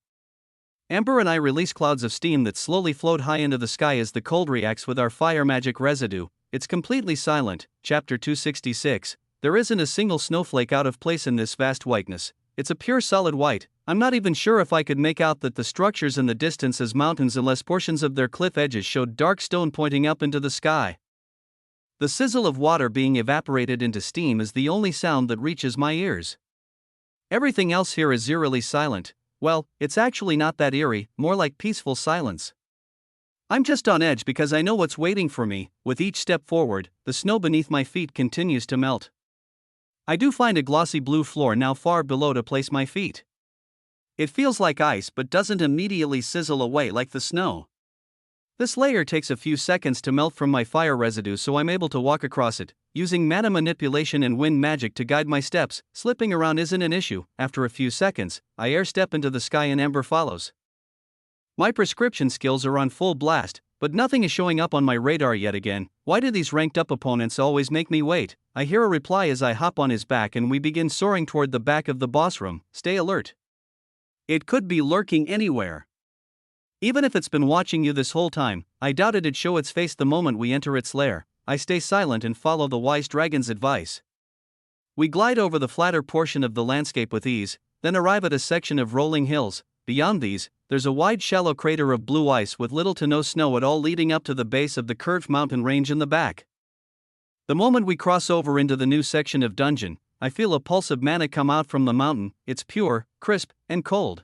[SPEAKER 1] Ember and I release clouds of steam that slowly float high into the sky as the cold reacts with our fire magic residue. It's completely silent. Chapter 266. There isn't a single snowflake out of place in this vast whiteness. It's a pure solid white. I'm not even sure if I could make out that the structures in the distance as mountains unless portions of their cliff edges showed dark stone pointing up into the sky. The sizzle of water being evaporated into steam is the only sound that reaches my ears. Everything else here is eerily silent. Well, it's actually not that eerie, more like peaceful silence. I'm just on edge because I know what's waiting for me. With each step forward, the snow beneath my feet continues to melt. I do find a glossy blue floor now far below to place my feet. It feels like ice but doesn't immediately sizzle away like the snow. This layer takes a few seconds to melt from my fire residue, so I'm able to walk across it, using mana manipulation and wind magic to guide my steps. Slipping around isn't an issue. After a few seconds, I air step into the sky and Ember follows. My prescription skills are on full blast, but nothing is showing up on my radar yet again. Why do these ranked up opponents always make me wait? I hear a reply as I hop on his back and we begin soaring toward the back of the boss room. Stay alert. It could be lurking anywhere. Even if it's been watching you this whole time, I doubt it'd show its face the moment we enter its lair. I stay silent and follow the wise dragon's advice. We glide over the flatter portion of the landscape with ease, then arrive at a section of rolling hills. Beyond these, there's a wide shallow crater of blue ice with little to no snow at all leading up to the base of the curved mountain range in the back. The moment we cross over into the new section of dungeon, I feel a pulse of mana come out from the mountain. It's pure, crisp, and cold.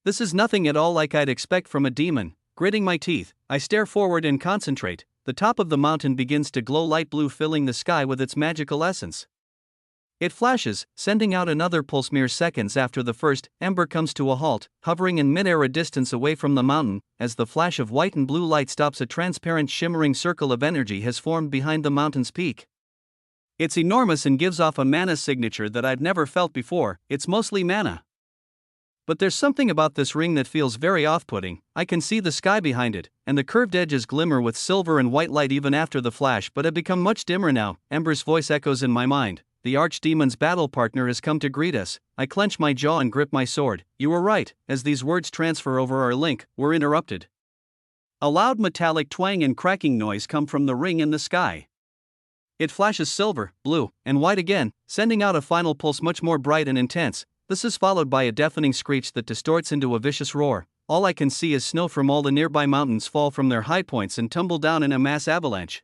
[SPEAKER 1] This is nothing at all like I'd expect from a demon. Gritting my teeth, I stare forward and concentrate. The top of the mountain begins to glow light blue, filling the sky with its magical essence. It flashes, sending out another pulse mere seconds after the first ember comes to a halt, hovering in midair a distance away from the mountain. As the flash of white and blue light stops, a transparent shimmering circle of energy has formed behind the mountain's peak. It's enormous and gives off a mana signature that I've never felt before. It's mostly mana. But there's something about this ring that feels very off-putting. I can see the sky behind it, and the curved edges glimmer with silver and white light even after the flash, but have become much dimmer now. Ember's voice echoes in my mind. The archdemon's battle partner has come to greet us. I clench my jaw and grip my sword. You were right. As these words transfer over our link, we're interrupted. A loud metallic twang and cracking noise come from the ring in the sky. It flashes silver, blue, and white again, sending out a final pulse much more bright and intense. This is followed by a deafening screech that distorts into a vicious roar. All I can see is snow from all the nearby mountains fall from their high points and tumble down in a mass avalanche.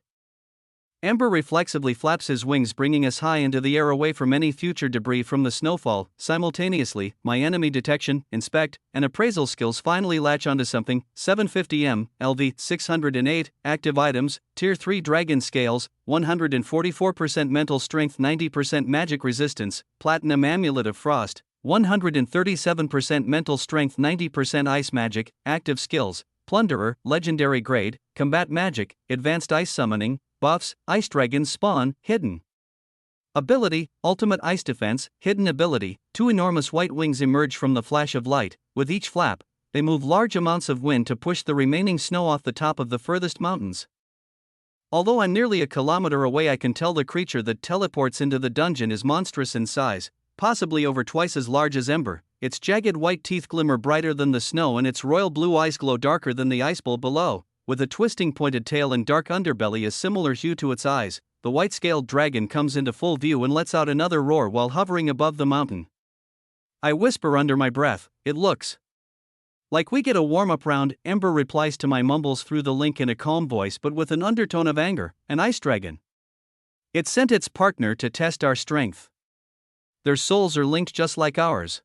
[SPEAKER 1] Ember reflexively flaps his wings, bringing us high into the air away from any future debris from the snowfall. Simultaneously, my enemy detection, inspect, and appraisal skills finally latch onto something. 750M, LV, 608, active items, Tier 3 Dragon Scales, 144% mental strength, 90% magic resistance, Platinum Amulet of Frost, 137% mental strength, 90% ice magic, active skills, Plunderer, legendary grade, combat magic, advanced ice summoning, buffs, ice dragons spawn, hidden. Ability, ultimate ice defense, hidden ability. Two enormous white wings emerge from the flash of light. With each flap, they move large amounts of wind to push the remaining snow off the top of the furthest mountains. Although I'm nearly a kilometer away, I can tell the creature that teleports into the dungeon is monstrous in size, possibly over twice as large as Ember. Its jagged white teeth glimmer brighter than the snow, and its royal blue eyes glow darker than the ice bowl below. With a twisting pointed tail and dark underbelly a similar hue to its eyes, the white-scaled dragon comes into full view and lets out another roar while hovering above the mountain. I whisper under my breath, "It looks like we get a warm-up round." Ember replies to my mumbles through the link in a calm voice but with an undertone of anger. An ice dragon. It sent its partner to test our strength. Their souls are linked just like ours.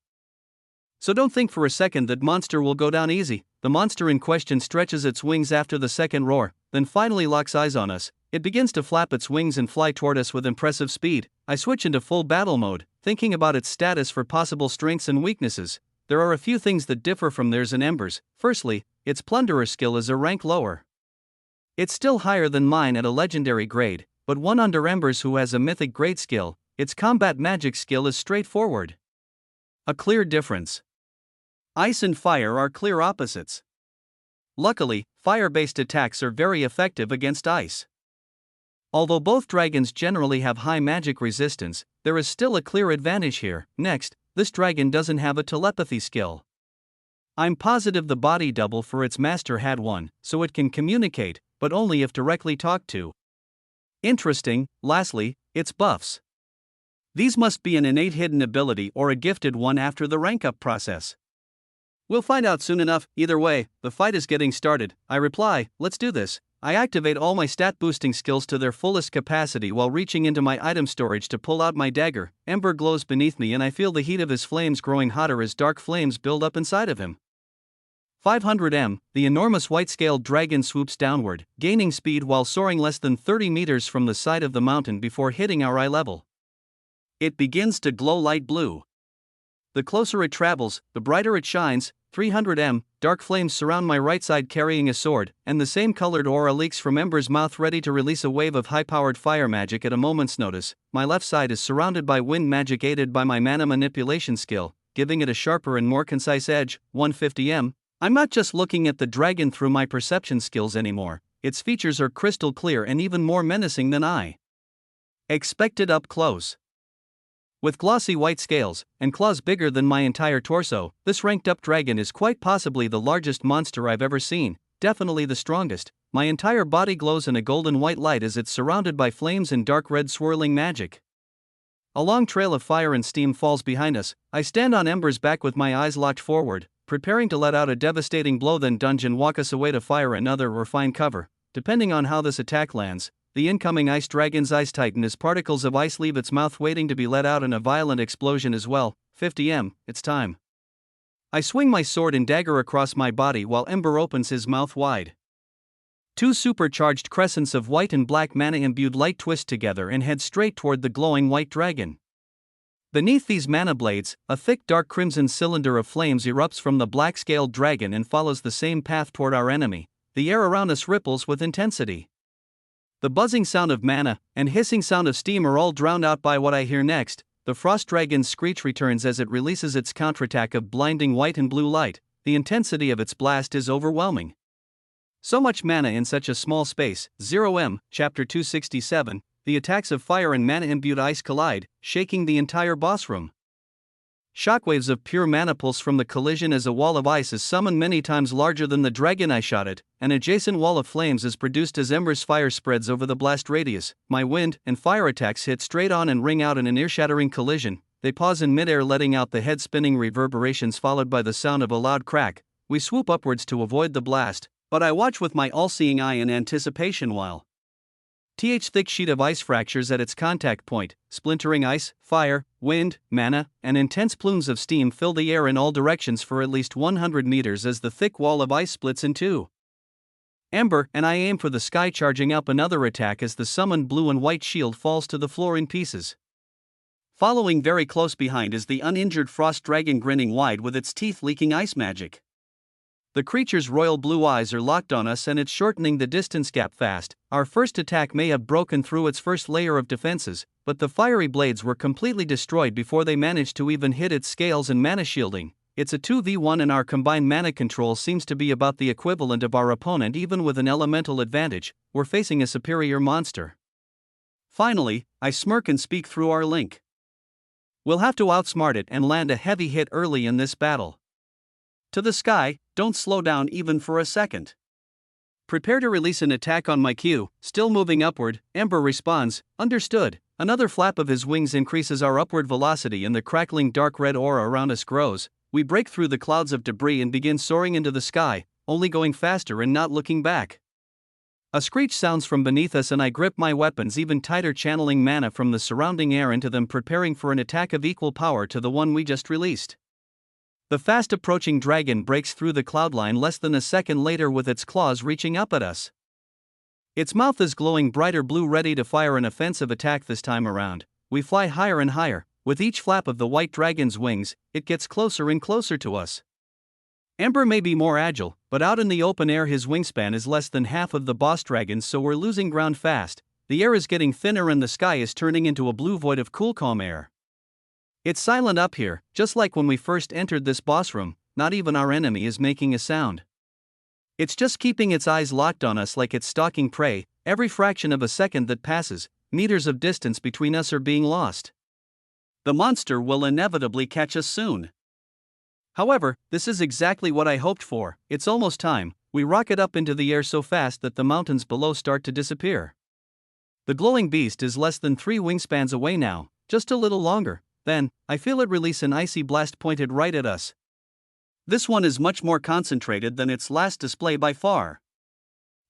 [SPEAKER 1] So don't think for a second that monster will go down easy. The monster in question stretches its wings after the second roar, then finally locks eyes on us. It begins to flap its wings and fly toward us with impressive speed. I switch into full battle mode, thinking about its status for possible strengths and weaknesses. There are a few things that differ from theirs and Ember's. Firstly, its plunderer skill is a rank lower. It's still higher than mine at a legendary grade, but one under Ember's who has a mythic grade skill. Its combat magic skill is straightforward. A clear difference. Ice and fire are clear opposites. Luckily, fire-based attacks are very effective against ice. Although both dragons generally have high magic resistance, there is still a clear advantage here. Next, this dragon doesn't have a telepathy skill. I'm positive the body double for its master had one, so it can communicate, but only if directly talked to. Interesting. Lastly, its buffs. These must be an innate hidden ability or a gifted one after the rank-up process. We'll find out soon enough. Either way, the fight is getting started. I reply, "Let's do this." I activate all my stat boosting skills to their fullest capacity while reaching into my item storage to pull out my dagger. Ember glows beneath me and I feel the heat of his flames growing hotter as dark flames build up inside of him. 500M, the enormous white-scaled dragon swoops downward, gaining speed while soaring less than 30 meters from the side of the mountain before hitting our eye level. It begins to glow light blue. The closer it travels, the brighter it shines. 300M, dark flames surround my right side carrying a sword, and the same colored aura leaks from Ember's mouth ready to release a wave of high-powered fire magic at a moment's notice. My left side is surrounded by wind magic aided by my mana manipulation skill, giving it a sharper and more concise edge. 150M. I'm not just looking at the dragon through my perception skills anymore. Its features are crystal clear and even more menacing than I expected up close. With glossy white scales, and claws bigger than my entire torso, this ranked-up dragon is quite possibly the largest monster I've ever seen, definitely the strongest. My entire body glows in a golden white light as it's surrounded by flames and dark red swirling magic. A long trail of fire and steam falls behind us. I stand on Ember's back with my eyes locked forward, preparing to let out a devastating blow, then dungeon walk us away to fire another or find cover. Depending on how this attack lands, the incoming ice dragon's ice titan as particles of ice leave its mouth waiting to be let out in a violent explosion as well. 50m, it's time. I swing my sword and dagger across my body while Ember opens his mouth wide. Two supercharged crescents of white and black mana-imbued light twist together and head straight toward the glowing white dragon. Beneath these mana blades, a thick dark crimson cylinder of flames erupts from the black-scaled dragon and follows the same path toward our enemy. The air around us ripples with intensity. The buzzing sound of mana and hissing sound of steam are all drowned out by what I hear next. The frost dragon's screech returns as it releases its counterattack of blinding white and blue light. The intensity of its blast is overwhelming. So much mana in such a small space. 0M, Chapter 267. The attacks of fire and mana-imbued ice collide, shaking the entire boss room. Shockwaves of pure mana pulse from the collision as a wall of ice is summoned many times larger than the dragon I shot at. An adjacent wall of flames is produced as Ember's fire spreads over the blast radius. My wind and fire attacks hit straight on and ring out in an ear-shattering collision. They pause in midair, letting out the head-spinning reverberations followed by the sound of a loud crack. We swoop upwards to avoid the blast, but I watch with my all-seeing eye in anticipation while thick sheet of ice fractures at its contact point. Splintering ice, fire, wind, mana, and intense plumes of steam fill the air in all directions for at least 100 meters as the thick wall of ice splits in two. Ember and I aim for the sky, charging up another attack as the summoned blue and white shield falls to the floor in pieces. Following very close behind is the uninjured frost dragon, grinning wide with its teeth leaking ice magic. The creature's royal blue eyes are locked on us and it's shortening the distance gap fast. Our first attack may have broken through its first layer of defenses, but the fiery blades were completely destroyed before they managed to even hit its scales and mana shielding. It's a 2v1 and our combined mana control seems to be about the equivalent of our opponent. Even with an elemental advantage, we're facing a superior monster. Finally, I smirk and speak through our link. We'll have to outsmart it and land a heavy hit early in this battle. To the sky, don't slow down even for a second. Prepare to release an attack on my cue. Still moving upward, Ember responds, understood. Another flap of his wings increases our upward velocity and the crackling dark red aura around us grows. We break through the clouds of debris and begin soaring into the sky, only going faster and not looking back. A screech sounds from beneath us and I grip my weapons even tighter, channeling mana from the surrounding air into them, preparing for an attack of equal power to the one we just released. The fast-approaching dragon breaks through the cloudline less than a second later with its claws reaching up at us. Its mouth is glowing brighter blue, ready to fire an offensive attack this time around. We fly higher and higher. With each flap of the white dragon's wings, it gets closer and closer to us. Ember may be more agile, but out in the open air his wingspan is less than half of the boss dragon's, so we're losing ground fast. The air is getting thinner and the sky is turning into a blue void of cool, calm air. It's silent up here, just like when we first entered this boss room. Not even our enemy is making a sound. It's just keeping its eyes locked on us like it's stalking prey. Every fraction of a second that passes, meters of distance between us are being lost. The monster will inevitably catch us soon. However, this is exactly what I hoped for. It's almost time. We rocket up into the air so fast that the mountains below start to disappear. The glowing beast is less than 3 wingspans away now, just a little longer. Then, I feel it release an icy blast pointed right at us. This one is much more concentrated than its last display by far.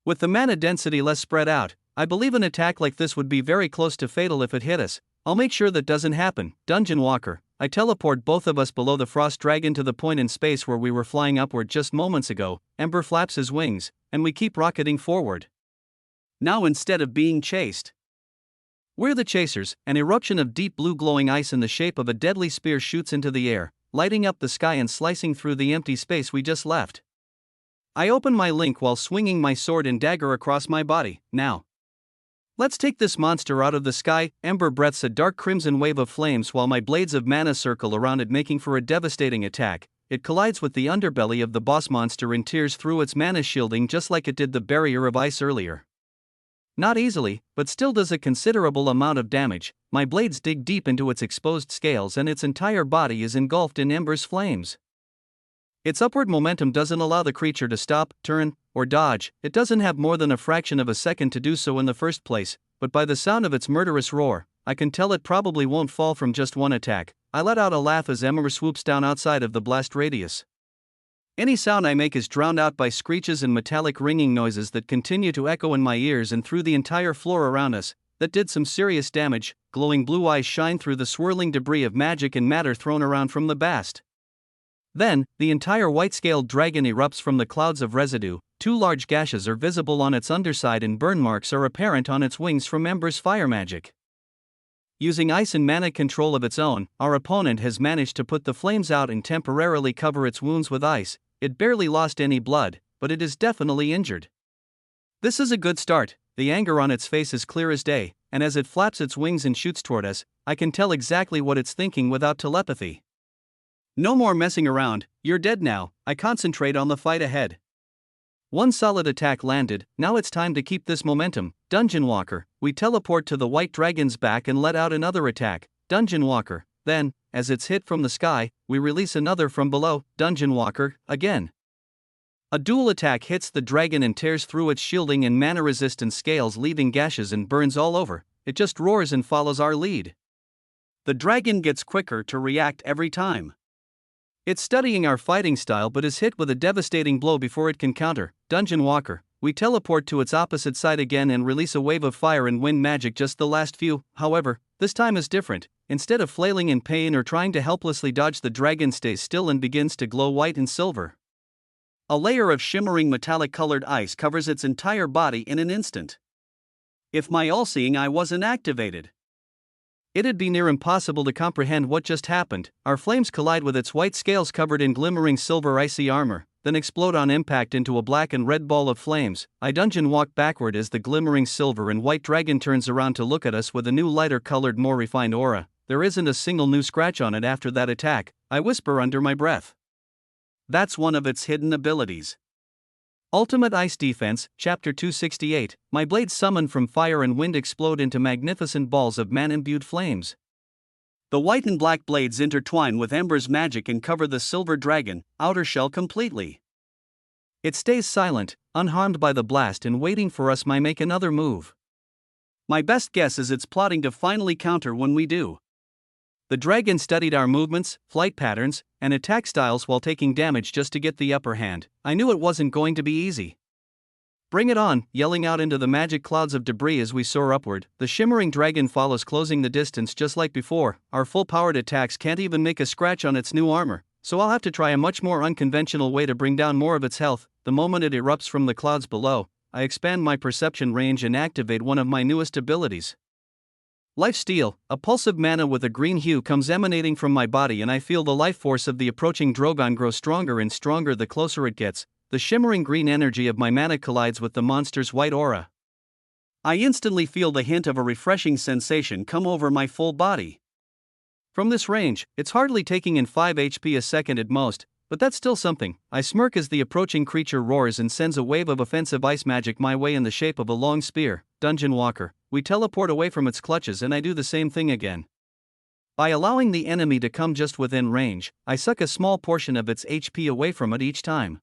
[SPEAKER 1] With the mana density less spread out, I believe an attack like this would be very close to fatal if it hit us. I'll make sure that doesn't happen. Dungeon Walker. I teleport both of us below the frost dragon to the point in space where we were flying upward just moments ago. Ember flaps his wings, and we keep rocketing forward. Now instead of being chased, we're the chasers. An eruption of deep blue glowing ice in the shape of a deadly spear shoots into the air, lighting up the sky and slicing through the empty space we just left. I open my link while swinging my sword and dagger across my body. Now, let's take this monster out of the sky. Ember breaths a dark crimson wave of flames while my blades of mana circle around it, making for a devastating attack. It collides with the underbelly of the boss monster and tears through its mana shielding just like it did the barrier of ice earlier. Not easily, but still does a considerable amount of damage. My blades dig deep into its exposed scales and its entire body is engulfed in Ember's flames. Its upward momentum doesn't allow the creature to stop, turn, or dodge. It doesn't have more than a fraction of a second to do so in the first place, but by the sound of its murderous roar, I can tell it probably won't fall from just one attack. I let out a laugh as Ember swoops down outside of the blast radius. Any sound I make is drowned out by screeches and metallic ringing noises that continue to echo in my ears and through the entire floor around us. That did some serious damage. Glowing blue eyes shine through the swirling debris of magic and matter thrown around from the bast. Then, the entire white-scaled dragon erupts from the clouds of residue. 2 large gashes are visible on its underside and burn marks are apparent on its wings from Ember's fire magic. Using ice and mana control of its own, our opponent has managed to put the flames out and temporarily cover its wounds with ice. It barely lost any blood, but it is definitely injured. This is a good start. The anger on its face is clear as day, and as it flaps its wings and shoots toward us, I can tell exactly what it's thinking without telepathy. No more messing around, you're dead now. I concentrate on the fight ahead. 1 solid attack landed, now it's time to keep this momentum. Dungeon Walker, we teleport to the white dragon's back and let out another attack. Dungeon Walker, then, as it's hit from the sky, we release another from below. Dungeon Walker, again. A dual attack hits the dragon and tears through its shielding and mana resistance scales, leaving gashes and burns all over. It just roars and follows our lead. The dragon gets quicker to react every time. It's studying our fighting style but is hit with a devastating blow before it can counter. Dungeon Walker, we teleport to its opposite side again and release a wave of fire and wind magic. Just the last few, however, this time is different. Instead of flailing in pain or trying to helplessly dodge, the dragon stays still and begins to glow white and silver. A layer of shimmering metallic colored ice covers its entire body in an instant. If my all-seeing eye wasn't activated, it'd be near impossible to comprehend what just happened. Our flames collide with its white scales covered in glimmering silver icy armor, then explode on impact into a black and red ball of flames. I dungeon walk backward as the glimmering silver and white dragon turns around to look at us with a new lighter colored, more refined aura. There isn't a single new scratch on it after that attack, I whisper under my breath. That's one of its hidden abilities. Ultimate Ice Defense, Chapter 268, my blades summoned from fire and wind explode into magnificent balls of man-imbued flames. The white and black blades intertwine with Ember's magic and cover the silver dragon, outer shell completely. It stays silent, unharmed by the blast and waiting for us. I make another move. My best guess is it's plotting to finally counter when we do. The dragon studied our movements, flight patterns, and attack styles while taking damage just to get the upper hand. I knew it wasn't going to be easy. Bring it on, yelling out into the magic clouds of debris as we soar upward. The shimmering dragon follows, closing the distance just like before. Our full-powered attacks can't even make a scratch on its new armor, so I'll have to try a much more unconventional way to bring down more of its health. The moment it erupts from the clouds below, I expand my perception range and activate one of my newest abilities. Lifesteal, a pulse of mana with a green hue comes emanating from my body, and I feel the life force of the approaching Drogon grow stronger and stronger the closer it gets. The shimmering green energy of my mana collides with the monster's white aura. I instantly feel the hint of a refreshing sensation come over my full body. From this range, it's hardly taking in 5 HP a second at most, but that's still something. I smirk as the approaching creature roars and sends a wave of offensive ice magic my way in the shape of a long spear. Dungeon Walker, we teleport away from its clutches and I do the same thing again. By allowing the enemy to come just within range, I suck a small portion of its HP away from it each time.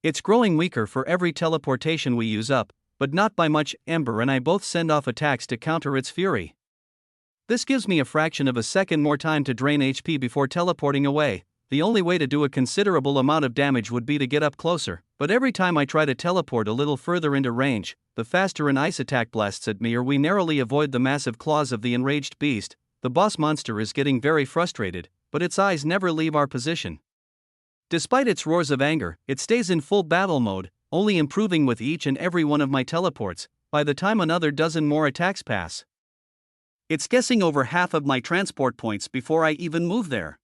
[SPEAKER 1] It's growing weaker for every teleportation we use up, but not by much. Ember and I both send off attacks to counter its fury. This gives me a fraction of a second more time to drain HP before teleporting away. The only way to do a considerable amount of damage would be to get up closer, but every time I try to teleport a little further into range, the faster an ice attack blasts at me or we narrowly avoid the massive claws of the enraged beast. The boss monster is getting very frustrated, but its eyes never leave our position. Despite its roars of anger, it stays in full battle mode, only improving with each and every one of my teleports. By the time another dozen more attacks pass, it's guessing over half of my transport points before I even move there.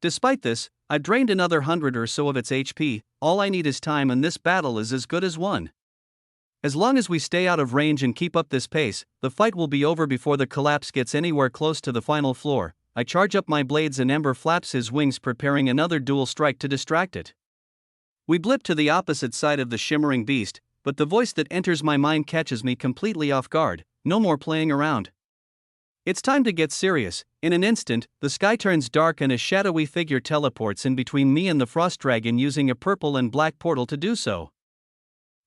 [SPEAKER 1] Despite this, I've drained another 100 or so of its HP. All I need is time, and this battle is as good as won. As long as we stay out of range and keep up this pace, the fight will be over before the collapse gets anywhere close to the final floor. I charge up my blades and Ember flaps his wings, preparing another dual strike to distract it. We blip to the opposite side of the shimmering beast, but the voice that enters my mind catches me completely off guard. No more playing around. It's time to get serious. In an instant, the sky turns dark and a shadowy figure teleports in between me and the frost dragon, using a purple and black portal to do so.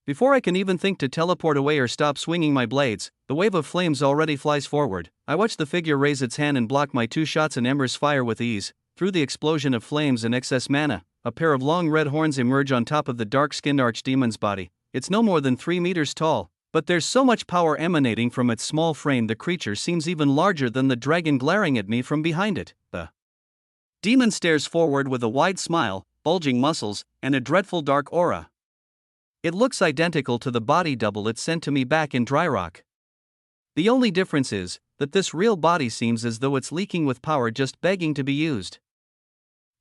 [SPEAKER 1] Before I can even think to teleport away or stop swinging my blades, the wave of flames already flies forward. I watch the figure raise its hand and block my 2 shots in Ember's fire with ease. Through the explosion of flames and excess mana, a pair of long red horns emerge on top of the dark-skinned archdemon's body. It's no more than 3 meters tall, but there's so much power emanating from its small frame the creature seems even larger than the dragon glaring at me from behind it. The demon stares forward with a wide smile, bulging muscles, and a dreadful dark aura. It looks identical to the body double it sent to me back in Dryrock. The only difference is that this real body seems as though it's leaking with power just begging to be used.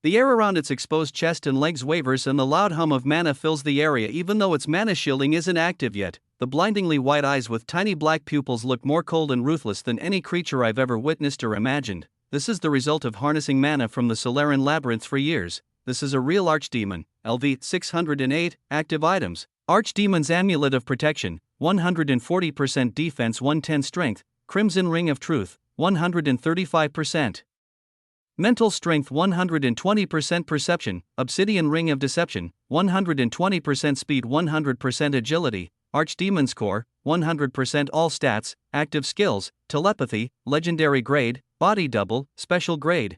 [SPEAKER 1] The air around its exposed chest and legs wavers and the loud hum of mana fills the area even though its mana shielding isn't active yet. The blindingly white eyes with tiny black pupils look more cold and ruthless than any creature I've ever witnessed or imagined. This is the result of harnessing mana from the Solarian Labyrinth for years. This is a real archdemon. LV 608 active items. Archdemon's Amulet of Protection, 140% defense, 110 strength. Crimson Ring of Truth, 135%. Mental Strength, 120% Perception. Obsidian Ring of Deception, 120% Speed, 100% Agility. Archdemon's Core, 100% All Stats. Active Skills, Telepathy, Legendary Grade, Body Double, Special Grade.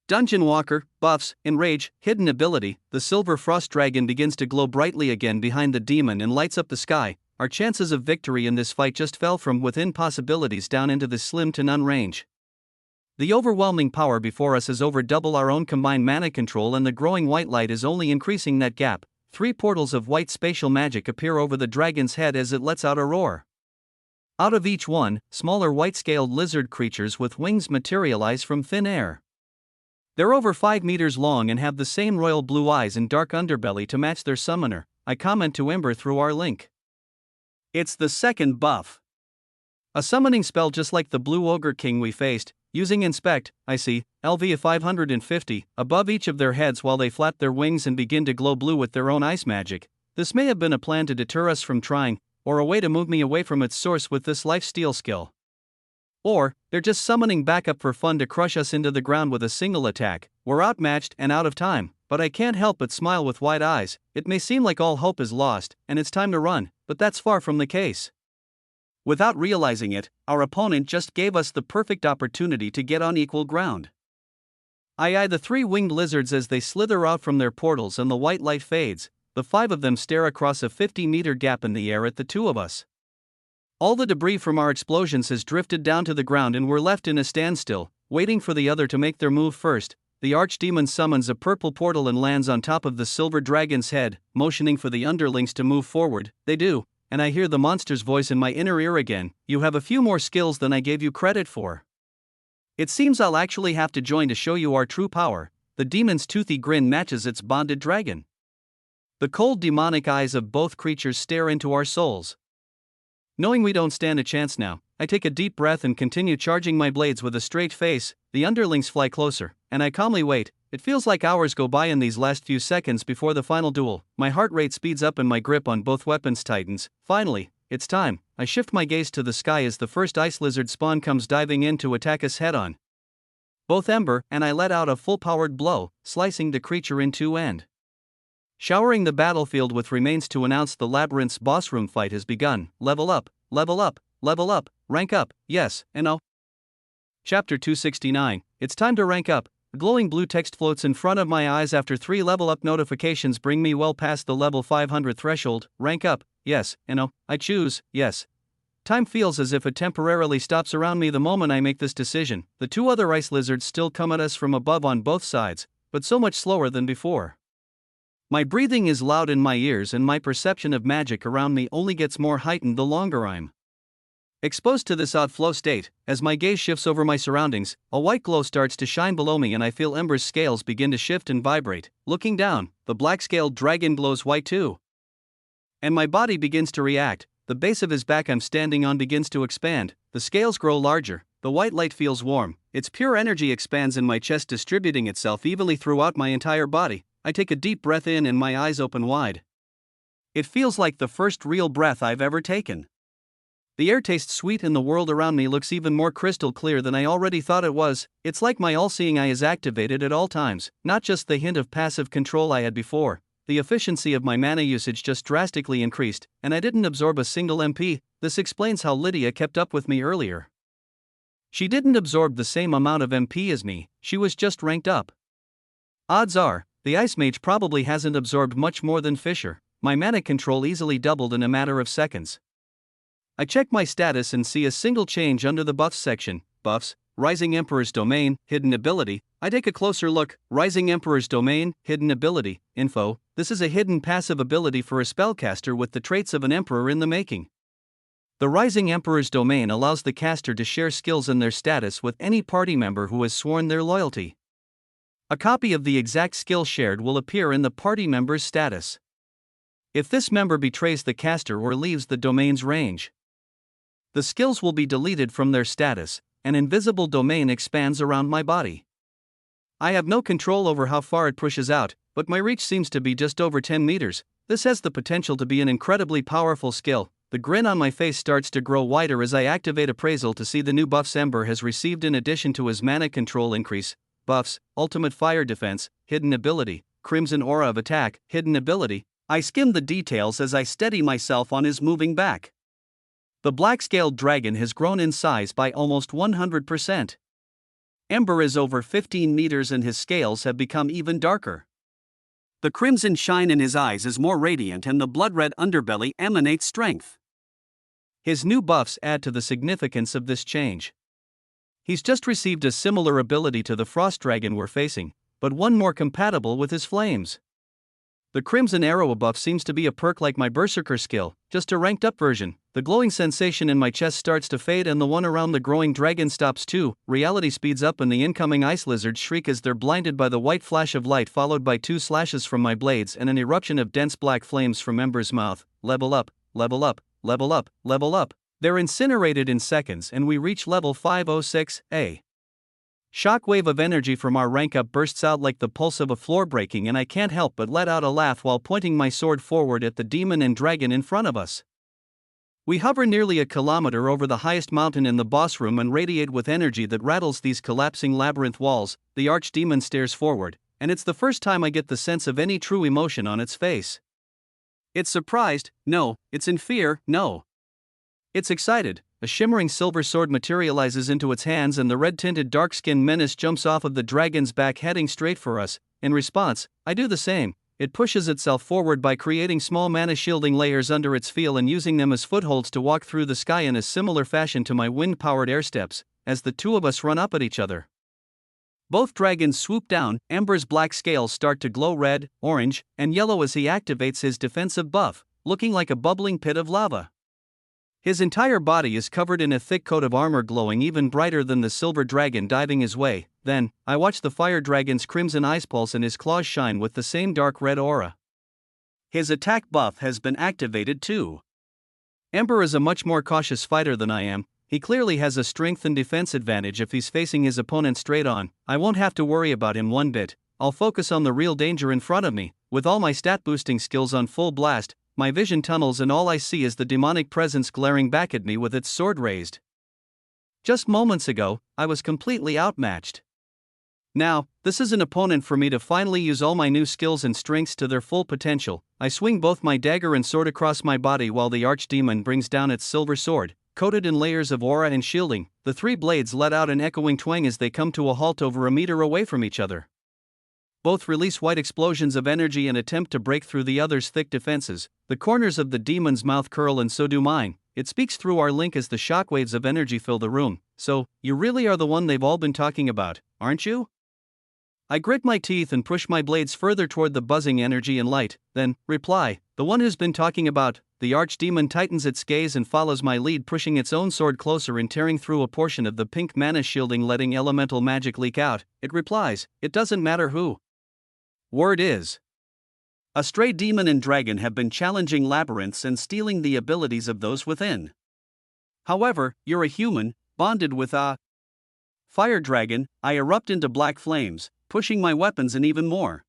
[SPEAKER 1] Dungeon Walker, buffs, Enrage, Hidden Ability. The Silver Frost Dragon begins to glow brightly again behind the demon and lights up the sky. Our chances of victory in this fight just fell from within possibilities down into the slim to none range. The overwhelming power before us is over double our own combined mana control, and the growing white light is only increasing that gap. 3 portals of white spatial magic appear over the dragon's head as it lets out a roar. Out of each one, smaller white-scaled lizard creatures with wings materialize from thin air. They're over 5 meters long and have the same royal blue eyes and dark underbelly to match their summoner. I comment to Ember through our link. It's the second buff. A summoning spell just like the Blue Ogre King we faced, using Inspect. I see, LV 550, above each of their heads while they flap their wings and begin to glow blue with their own ice magic. This may have been a plan to deter us from trying, or a way to move me away from its source with this lifesteal skill. Or, they're just summoning backup for fun to crush us into the ground with a single attack. We're outmatched and out of time, but I can't help but smile with wide eyes. It may seem like all hope is lost, and it's time to run, but that's far from the case. Without realizing it, our opponent just gave us the perfect opportunity to get on equal ground. I eye the 3 winged lizards as they slither out from their portals and the white light fades. The 5 of them stare across a 50-meter gap in the air at the 2 of us. All the debris from our explosions has drifted down to the ground and we're left in a standstill, waiting for the other to make their move first. The archdemon summons a purple portal and lands on top of the silver dragon's head, motioning for the underlings to move forward. They do, and I hear the monster's voice in my inner ear again. You have a few more skills than I gave you credit for. It seems I'll actually have to join to show you our true power. The demon's toothy grin matches its bonded dragon. The cold demonic eyes of both creatures stare into our souls. Knowing we don't stand a chance now, I take a deep breath and continue charging my blades with a straight face. The underlings fly closer, and I calmly wait. It feels like hours go by in these last few seconds before the final duel. My heart rate speeds up and my grip on both weapons tightens. Finally, it's time. I shift my gaze to the sky as the first ice lizard spawn comes diving in to attack us head-on. Both Ember and I let out a full-powered blow, slicing the creature in 2 end. Showering the battlefield with remains to announce the labyrinth's boss room fight has begun. Level up, level up, level up, rank up, yes, and oh. Chapter 269, it's time to rank up. The glowing blue text floats in front of my eyes after 3 level up notifications bring me well past the level 500 threshold. Rank up, yes, and oh, I choose, yes. Time feels as if it temporarily stops around me the moment I make this decision. The 2 other ice lizards still come at us from above on both sides, but so much slower than before. My breathing is loud in my ears and my perception of magic around me only gets more heightened the longer I'm exposed to this odd flow state. As my gaze shifts over my surroundings, a white glow starts to shine below me and I feel Ember's scales begin to shift and vibrate. Looking down, the black-scaled dragon glows white too. And my body begins to react. The base of his back I'm standing on begins to expand. The scales grow larger. The white light feels warm. Its pure energy expands in my chest, distributing itself evenly throughout my entire body. I take a deep breath in and my eyes open wide. It feels like the first real breath I've ever taken. The air tastes sweet and the world around me looks even more crystal clear than I already thought it was. It's like my all-seeing eye is activated at all times, not just the hint of passive control I had before. The efficiency of my mana usage just drastically increased, and I didn't absorb a single MP. This explains how Lydia kept up with me earlier. She didn't absorb the same amount of MP as me, she was just ranked up. Odds are, the Ice Mage probably hasn't absorbed much more than Fisher. My mana control easily doubled in a matter of seconds. I check my status and see a single change under the buffs section. Buffs, Rising Emperor's Domain, Hidden Ability. I take a closer look. Rising Emperor's Domain, Hidden Ability, Info. This is a hidden passive ability for a spellcaster with the traits of an emperor in the making. The Rising Emperor's Domain allows the caster to share skills and their status with any party member who has sworn their loyalty. A copy of the exact skill shared will appear in the party member's status. If this member betrays the caster or leaves the domain's range, the skills will be deleted from their status. An invisible domain expands around my body. I have no control over how far it pushes out, but my reach seems to be just over 10 meters. This has the potential to be an incredibly powerful skill. The grin on my face starts to grow wider as I activate appraisal to see the new buffs Ember has received in addition to his mana control increase. Buffs, Ultimate Fire Defense, Hidden Ability, Crimson Aura of Attack, Hidden Ability. I skim the details as I steady myself on his moving back. The black-scaled dragon has grown in size by almost 100%. Ember is over 15 meters and his scales have become even darker. The crimson shine in his eyes is more radiant and the blood-red underbelly emanates strength. His new buffs add to the significance of this change. He's just received a similar ability to the frost dragon we're facing, but one more compatible with his flames. The Crimson Arrow buff seems to be a perk like my Berserker skill, just a ranked up version. The glowing sensation in my chest starts to fade and the one around the growing dragon stops too. Reality speeds up and the incoming ice lizards shriek as they're blinded by the white flash of light followed by 2 slashes from my blades and an eruption of dense black flames from Ember's mouth. Level up, level up, level up, level up. They're incinerated in seconds and we reach level 506A. Shockwave of energy from our rank up bursts out like the pulse of a floor breaking and I can't help but let out a laugh while pointing my sword forward at the demon and dragon in front of us. We hover nearly a kilometer over the highest mountain in the boss room and radiate with energy that rattles these collapsing labyrinth walls. The archdemon stares forward, and it's the first time I get the sense of any true emotion on its face. It's surprised, no. It's in fear, no. It's excited. A shimmering silver sword materializes into its hands and the red-tinted dark-skinned menace jumps off of the dragon's back heading straight for us. In response, I do the same. It pushes itself forward by creating small mana shielding layers under its feel and using them as footholds to walk through the sky in a similar fashion to my wind-powered air steps, as the two of us run up at each other. Both dragons swoop down. Ember's black scales start to glow red, orange, and yellow as he activates his defensive buff, looking like a bubbling pit of lava. His entire body is covered in a thick coat of armor glowing even brighter than the silver dragon diving his way. Then, I watch the fire dragon's crimson eyes pulse and his claws shine with the same dark red aura. His attack buff has been activated too. Ember is a much more cautious fighter than I am. He clearly has a strength and defense advantage if he's facing his opponent straight on. I won't have to worry about him one bit. I'll focus on the real danger in front of me. With all my stat boosting skills on full blast, my vision tunnels and all I see is the demonic presence glaring back at me with its sword raised. Just moments ago, I was completely outmatched. Now, this is an opponent for me to finally use all my new skills and strengths to their full potential. I swing both my dagger and sword across my body while the archdemon brings down its silver sword, coated in layers of aura and shielding. The 3 blades let out an echoing twang as they come to a halt over a meter away from each other. Both release white explosions of energy and attempt to break through the other's thick defenses. The corners of the demon's mouth curl and so do mine. It speaks through our link as the shockwaves of energy fill the room. So, you really are the one they've all been talking about, aren't you? I grit my teeth and push my blades further toward the buzzing energy and light, then, reply, the one who's been talking about. The archdemon tightens its gaze and follows my lead, pushing its own sword closer and tearing through a portion of the pink mana shielding, letting elemental magic leak out. It replies, it doesn't matter who. Word is, a stray demon and dragon have been challenging labyrinths and stealing the abilities of those within. However, you're a human, bonded with a fire dragon. I erupt into black flames, pushing my weapons in even more.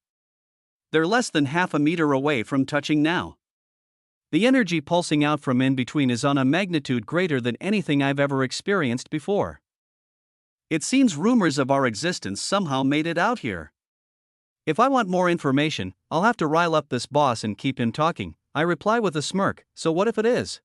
[SPEAKER 1] They're less than half a meter away from touching now. The energy pulsing out from in between is on a magnitude greater than anything I've ever experienced before. It seems rumors of our existence somehow made it out here. If I want more information, I'll have to rile up this boss and keep him talking. I reply with a smirk, so what if it is?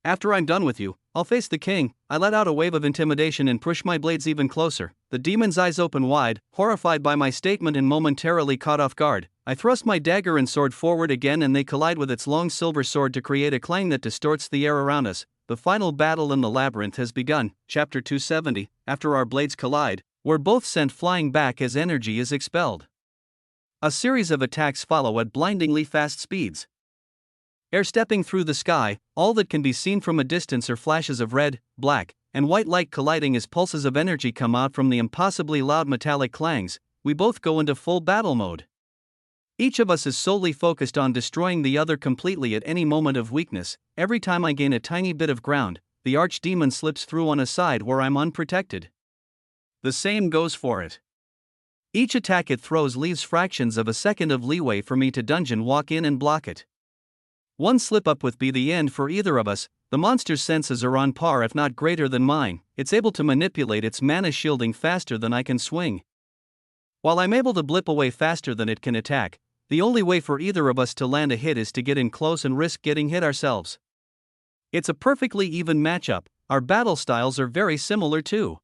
[SPEAKER 1] After I'm done with you, I'll face the king. I let out a wave of intimidation and push my blades even closer. The demon's eyes open wide, horrified by my statement and momentarily caught off guard. I thrust my dagger and sword forward again and they collide with its long silver sword to create a clang that distorts the air around us. The final battle in the labyrinth has begun. Chapter 270. After our blades collide, we're both sent flying back as energy is expelled. A series of attacks follow at blindingly fast speeds. Air stepping through the sky, all that can be seen from a distance are flashes of red, black, and white light colliding as pulses of energy come out from the impossibly loud metallic clangs. We both go into full battle mode. Each of us is solely focused on destroying the other completely at any moment of weakness. Every time I gain a tiny bit of ground, the archdemon slips through on a side where I'm unprotected. The same goes for it. Each attack it throws leaves fractions of a second of leeway for me to dungeon walk in and block it. One slip up would be the end for either of us. The monster's senses are on par if not greater than mine. It's able to manipulate its mana shielding faster than I can swing. While I'm able to blip away faster than it can attack, the only way for either of us to land a hit is to get in close and risk getting hit ourselves. It's a perfectly even matchup. Our battle styles are very similar too.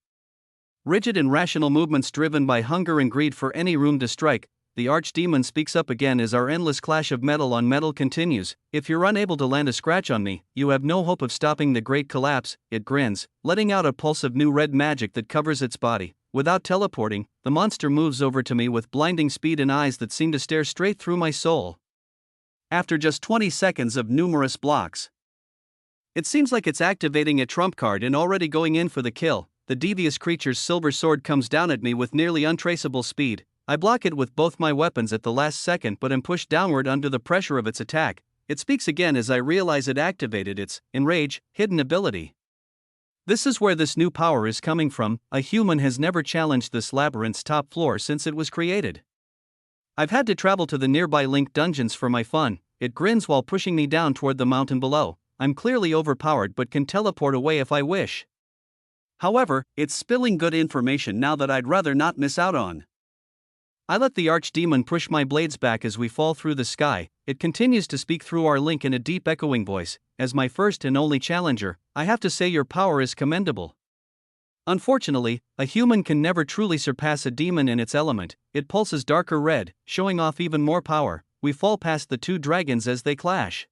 [SPEAKER 1] Rigid and rational movements driven by hunger and greed for any room to strike. The archdemon speaks up again as our endless clash of metal on metal continues. If you're unable to land a scratch on me, you have no hope of stopping the great collapse. It grins, letting out a pulse of new red magic that covers its body. Without teleporting, the monster moves over to me with blinding speed and eyes that seem to stare straight through my soul. After just 20 seconds of numerous blocks, it seems like it's activating a trump card and already going in for the kill. The devious creature's silver sword comes down at me with nearly untraceable speed. I block it with both my weapons at the last second but am pushed downward under the pressure of its attack. It speaks again as I realize it activated its, enrage, hidden ability. This is where this new power is coming from. A human has never challenged this labyrinth's top floor since it was created. I've had to travel to the nearby Link dungeons for my fun. It grins while pushing me down toward the mountain below. I'm clearly overpowered but can teleport away if I wish. However, it's spilling good information now that I'd rather not miss out on. I let the archdemon push my blades back as we fall through the sky. It continues to speak through our link in a deep echoing voice. As my first and only challenger, I have to say your power is commendable. Unfortunately, a human can never truly surpass a demon in its element. It pulses darker red, showing off even more power. We fall past the two dragons as they clash.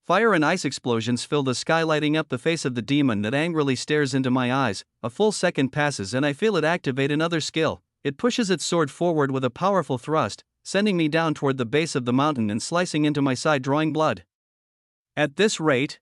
[SPEAKER 1] Fire and ice explosions fill the sky, lighting up the face of the demon that angrily stares into my eyes. A full second passes and I feel it activate another skill. It pushes its sword forward with a powerful thrust, sending me down toward the base of the mountain and slicing into my side, drawing blood. At this rate,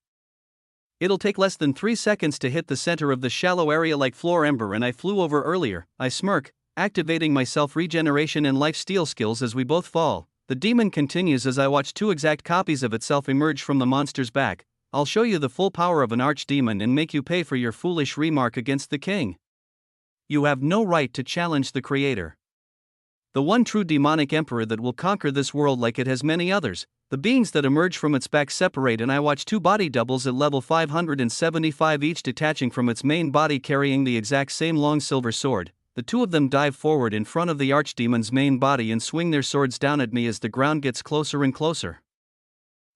[SPEAKER 1] it'll take less than 3 seconds to hit the center of the shallow area like floor ember and I flew over earlier. I smirk, activating my self-regeneration and life steal skills as we both fall. The demon continues as I watch two exact copies of itself emerge from the monster's back. I'll show you the full power of an archdemon and make you pay for your foolish remark against the king. You have no right to challenge the creator. The one true demonic emperor that will conquer this world like it has many others. The beings that emerge from its back separate and I watch two body doubles at level 575 each detaching from its main body carrying the exact same long silver sword. The two of them dive forward in front of the archdemon's main body and swing their swords down at me as the ground gets closer and closer.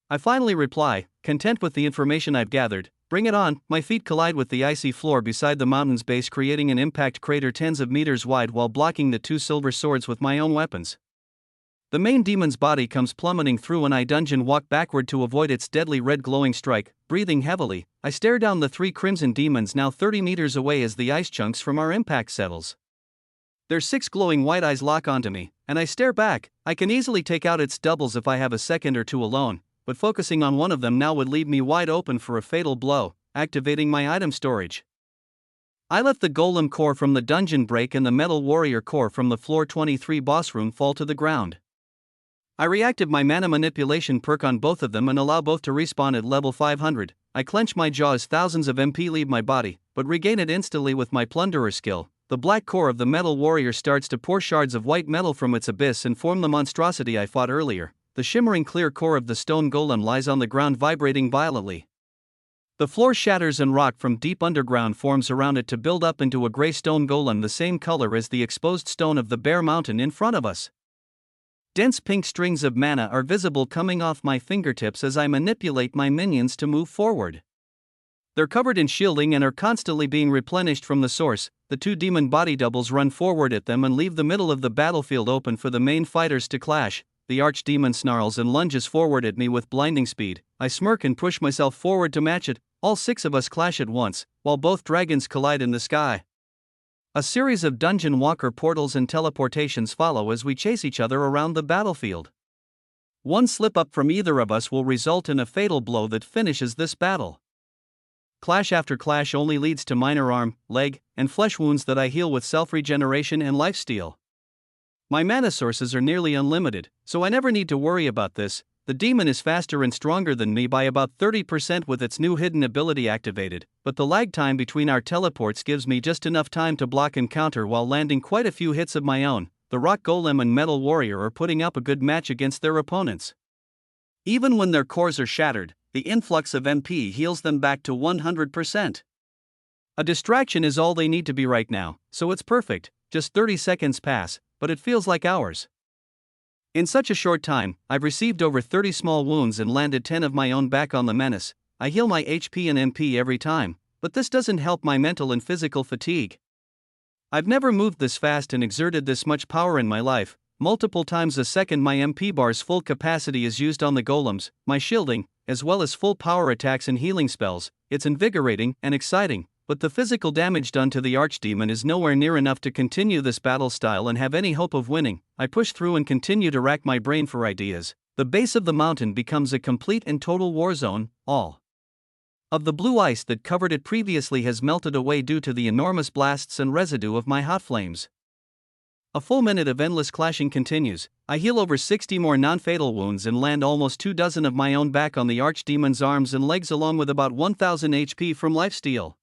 [SPEAKER 1] I finally reply, content with the information I've gathered. Bring it on. My feet collide with the icy floor beside the mountain's base, creating an impact crater tens of meters wide while blocking the two silver swords with my own weapons. The main demon's body comes plummeting through and I dungeon walk backward to avoid its deadly red glowing strike. Breathing heavily, I stare down the three crimson demons now 30 meters away as the ice chunks from our impact settles. Their 6 glowing white eyes lock onto me, and I stare back. I can easily take out its doubles if I have a second or two alone, but focusing on one of them now would leave me wide open for a fatal blow, activating my item storage. I let the golem core from the dungeon break and the metal warrior core from the floor 23 boss room fall to the ground. I reactive my mana manipulation perk on both of them and allow both to respawn at level 500. I clench my jaw as thousands of MP leave my body, but regain it instantly with my plunderer skill. The black core of the metal warrior starts to pour shards of white metal from its abyss and form the monstrosity I fought earlier. The shimmering clear core of the stone golem lies on the ground vibrating violently. The floor shatters and rock from deep underground forms around it to build up into a gray stone golem the same color as the exposed stone of the bare mountain in front of us. Dense pink strings of mana are visible coming off my fingertips as I manipulate my minions to move forward. They're covered in shielding and are constantly being replenished from the source. The two demon body doubles run forward at them and leave the middle of the battlefield open for the main fighters to clash. The archdemon snarls and lunges forward at me with blinding speed. I smirk and push myself forward to match it. All 6 of us clash at once, while both dragons collide in the sky. A series of dungeon walker portals and teleportations follow as we chase each other around the battlefield. One slip up from either of us will result in a fatal blow that finishes this battle. Clash after clash only leads to minor arm, leg, and flesh wounds that I heal with self-regeneration and lifesteal. My mana sources are nearly unlimited, so I never need to worry about this. The demon is faster and stronger than me by about 30% with its new hidden ability activated, but the lag time between our teleports gives me just enough time to block and counter while landing quite a few hits of my own. The rock golem and metal warrior are putting up a good match against their opponents. Even when their cores are shattered, the influx of MP heals them back to 100%. A distraction is all they need to be right now, so it's perfect. Just 30 seconds pass, but it feels like hours. In such a short time, I've received over 30 small wounds and landed 10 of my own back on the menace. I heal my HP and MP every time, but this doesn't help my mental and physical fatigue. I've never moved this fast and exerted this much power in my life. Multiple times a second my MP bar's full capacity is used on the golems, my shielding, as well as full power attacks and healing spells. It's invigorating and exciting, but the physical damage done to the archdemon is nowhere near enough to continue this battle style and have any hope of winning. I push through and continue to rack my brain for ideas. The base of the mountain becomes a complete and total war zone. All of the blue ice that covered it previously has melted away due to the enormous blasts and residue of my hot flames. A full minute of endless clashing continues. I heal over 60 more non-fatal wounds and land almost 24 of my own back on the archdemon's arms and legs along with about 1000 HP from lifesteal.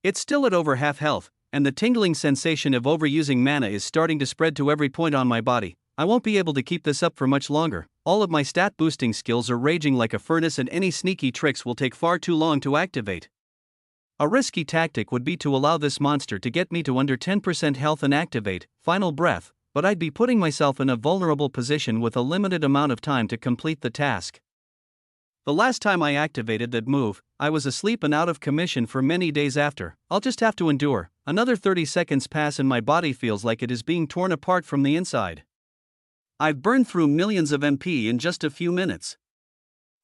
[SPEAKER 1] It's still at over half health, and the tingling sensation of overusing mana is starting to spread to every point on my body. I won't be able to keep this up for much longer. All of my stat boosting skills are raging like a furnace and any sneaky tricks will take far too long to activate. A risky tactic would be to allow this monster to get me to under 10% health and activate Final Breath, but I'd be putting myself in a vulnerable position with a limited amount of time to complete the task. The last time I activated that move, I was asleep and out of commission for many days after. I'll just have to endure. Another 30 seconds pass and my body feels like it is being torn apart from the inside. I've burned through millions of MP in just a few minutes.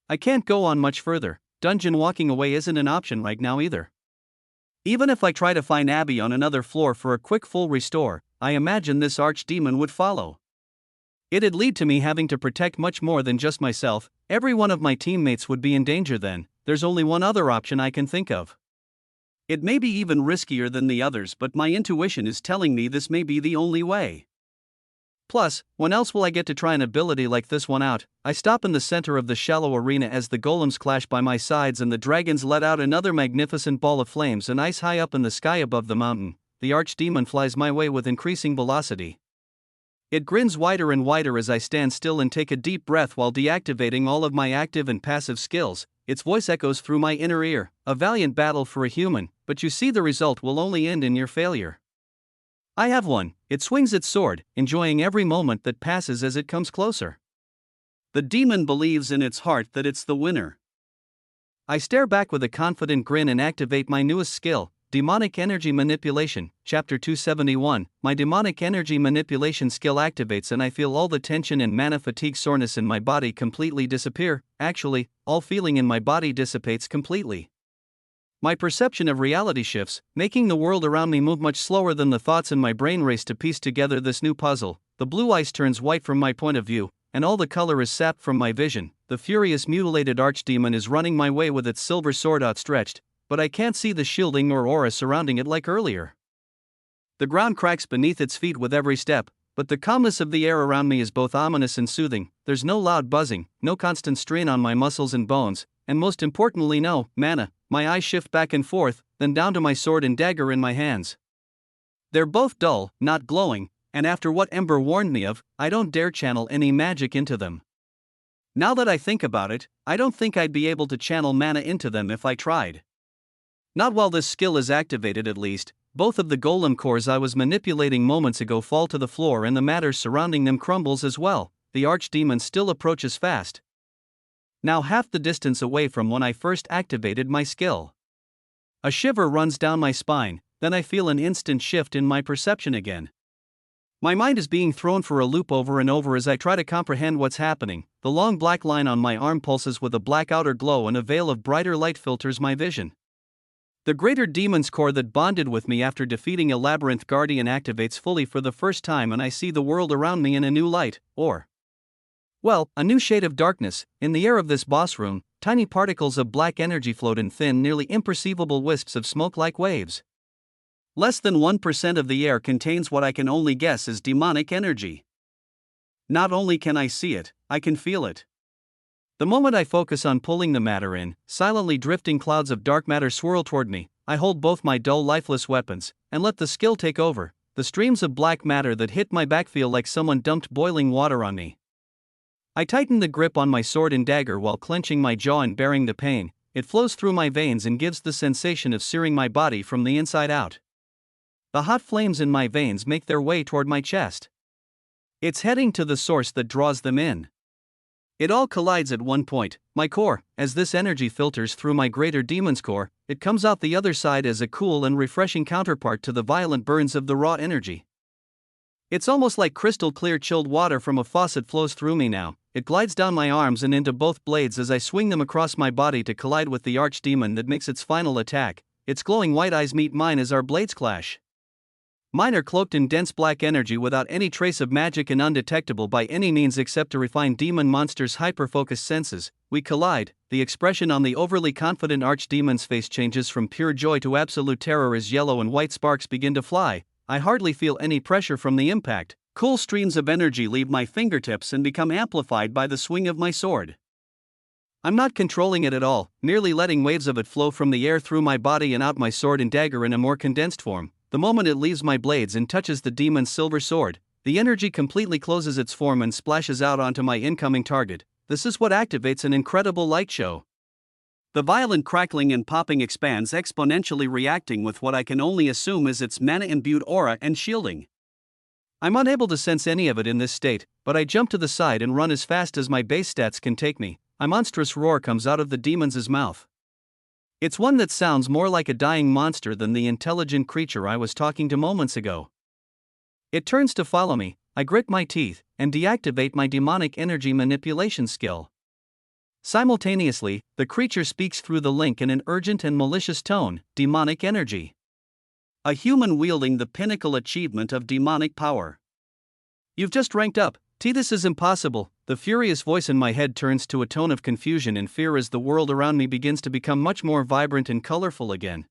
[SPEAKER 1] I can't go on much further. Dungeon walking away isn't an option right now either. Even if I try to find Abby on another floor for a quick full restore, I imagine this archdemon would follow. It'd lead to me having to protect much more than just myself. Every one of my teammates would be in danger then. There's only one other option I can think of. It may be even riskier than the others, but my intuition is telling me this may be the only way. Plus, when else will I get to try an ability like this one out? I stop in the center of the shallow arena as the golems clash by my sides and the dragons let out another magnificent ball of flames and ice high up in the sky above the mountain. The archdemon flies my way with increasing velocity. It grins wider and wider as I stand still and take a deep breath while deactivating all of my active and passive skills. Its voice echoes through my inner ear. A valiant battle for a human, but you see the result will only end in your failure. I have one. It swings its sword, enjoying every moment that passes as it comes closer. The demon believes in its heart that it's the winner. I stare back with a confident grin and activate my newest skill, Demonic Energy Manipulation. Chapter 271. My Demonic Energy Manipulation skill activates and I feel all the tension and mana fatigue soreness in my body completely disappear. Actually, all feeling in my body dissipates completely. My perception of reality shifts, making the world around me move much slower than the thoughts in my brain race to piece together this new puzzle. The blue ice turns white from my point of view, and all the color is sapped from my vision. The furious mutilated archdemon is running my way with its silver sword outstretched, but I can't see the shielding or aura surrounding it like earlier. The ground cracks beneath its feet with every step, but the calmness of the air around me is both ominous and soothing. There's no loud buzzing, no constant strain on my muscles and bones, and most importantly no mana. My eyes shift back and forth, then down to my sword and dagger in my hands. They're both dull, not glowing, and after what Ember warned me of, I don't dare channel any magic into them. Now that I think about it, I don't think I'd be able to channel mana into them if I tried. Not while this skill is activated at least. Both of the golem cores I was manipulating moments ago fall to the floor and the matter surrounding them crumbles as well. The archdemon still approaches fast. Now half the distance away from when I first activated my skill. A shiver runs down my spine, then I feel an instant shift in my perception again. My mind is being thrown for a loop over and over as I try to comprehend what's happening. The long black line on my arm pulses with a black outer glow, and a veil of brighter light filters my vision. The greater demon's core that bonded with me after defeating a labyrinth guardian activates fully for the first time, and I see the world around me in a new light, well, a new shade of darkness. In the air of this boss room, tiny particles of black energy float in thin, nearly imperceivable wisps of smoke like waves. Less than 1% of the air contains what I can only guess is demonic energy. Not only can I see it, I can feel it. The moment I focus on pulling the matter in, silently drifting clouds of dark matter swirl toward me. I hold both my dull, lifeless weapons, and let the skill take over. The streams of black matter that hit my back feel like someone dumped boiling water on me. I tighten the grip on my sword and dagger while clenching my jaw and bearing the pain. It flows through my veins and gives the sensation of searing my body from the inside out. The hot flames in my veins make their way toward my chest. It's heading to the source that draws them in. It all collides at one point, my core. As this energy filters through my greater demon's core, it comes out the other side as a cool and refreshing counterpart to the violent burns of the raw energy. It's almost like crystal clear chilled water from a faucet flows through me now. It glides down my arms and into both blades as I swing them across my body to collide with the archdemon that makes its final attack. Its glowing white eyes meet mine as our blades clash. Mine are cloaked in dense black energy without any trace of magic and undetectable by any means except to refine demon monster's hyper-focused senses. We collide. The expression on the overly confident archdemon's face changes from pure joy to absolute terror as yellow and white sparks begin to fly. I hardly feel any pressure from the impact. Cool streams of energy leave my fingertips and become amplified by the swing of my sword. I'm not controlling it at all, merely letting waves of it flow from the air through my body and out my sword and dagger in a more condensed form. The moment it leaves my blades and touches the demon's silver sword, the energy completely closes its form and splashes out onto my incoming target. This is what activates an incredible light show. The violent crackling and popping expands exponentially, reacting with what I can only assume is its mana-imbued aura and shielding. I'm unable to sense any of it in this state, but I jump to the side and run as fast as my base stats can take me. A monstrous roar comes out of the demon's mouth. It's one that sounds more like a dying monster than the intelligent creature I was talking to moments ago. It turns to follow me. I grit my teeth and deactivate my demonic energy manipulation skill. Simultaneously, the creature speaks through the link in an urgent and malicious tone. Demonic energy. A human wielding the pinnacle achievement of demonic power. You've just ranked up. This is impossible. The furious voice in my head turns to a tone of confusion and fear as the world around me begins to become much more vibrant and colorful again.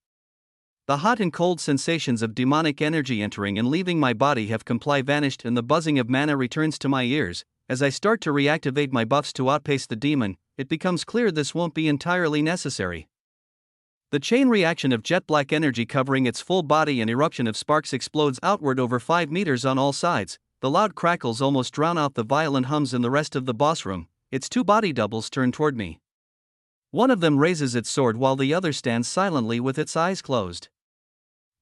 [SPEAKER 1] The hot and cold sensations of demonic energy entering and leaving my body have completely vanished, and the buzzing of mana returns to my ears. As I start to reactivate my buffs to outpace the demon, it becomes clear this won't be entirely necessary. The chain reaction of jet black energy covering its full body and eruption of sparks explodes outward over 5 meters on all sides. The loud crackles almost drown out the violent hums in the rest of the boss room. Its 2 body doubles turn toward me. One of them raises its sword while the other stands silently with its eyes closed.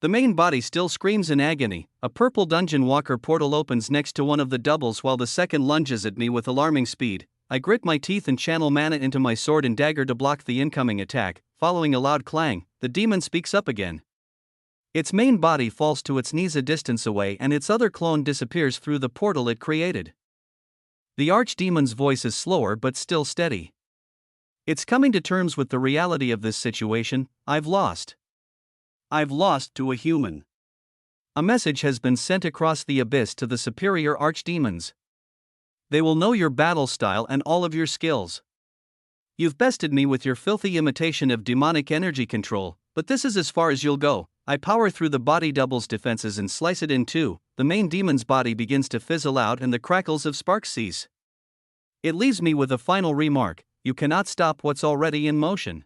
[SPEAKER 1] The main body still screams in agony. A purple dungeon walker portal opens next to one of the doubles while the second lunges at me with alarming speed. I grit my teeth and channel mana into my sword and dagger to block the incoming attack. Following a loud clang, the demon speaks up again. Its main body falls to its knees a distance away and its other clone disappears through the portal it created. The archdemon's voice is slower but still steady. It's coming to terms with the reality of this situation. I've lost. I've lost to a human. A message has been sent across the abyss to the superior archdemons. They will know your battle style and all of your skills. You've bested me with your filthy imitation of demonic energy control, but this is as far as you'll go. I power through the body double's defenses and slice it in two. The main demon's body begins to fizzle out and the crackles of sparks cease. It leaves me with a final remark: you cannot stop what's already in motion.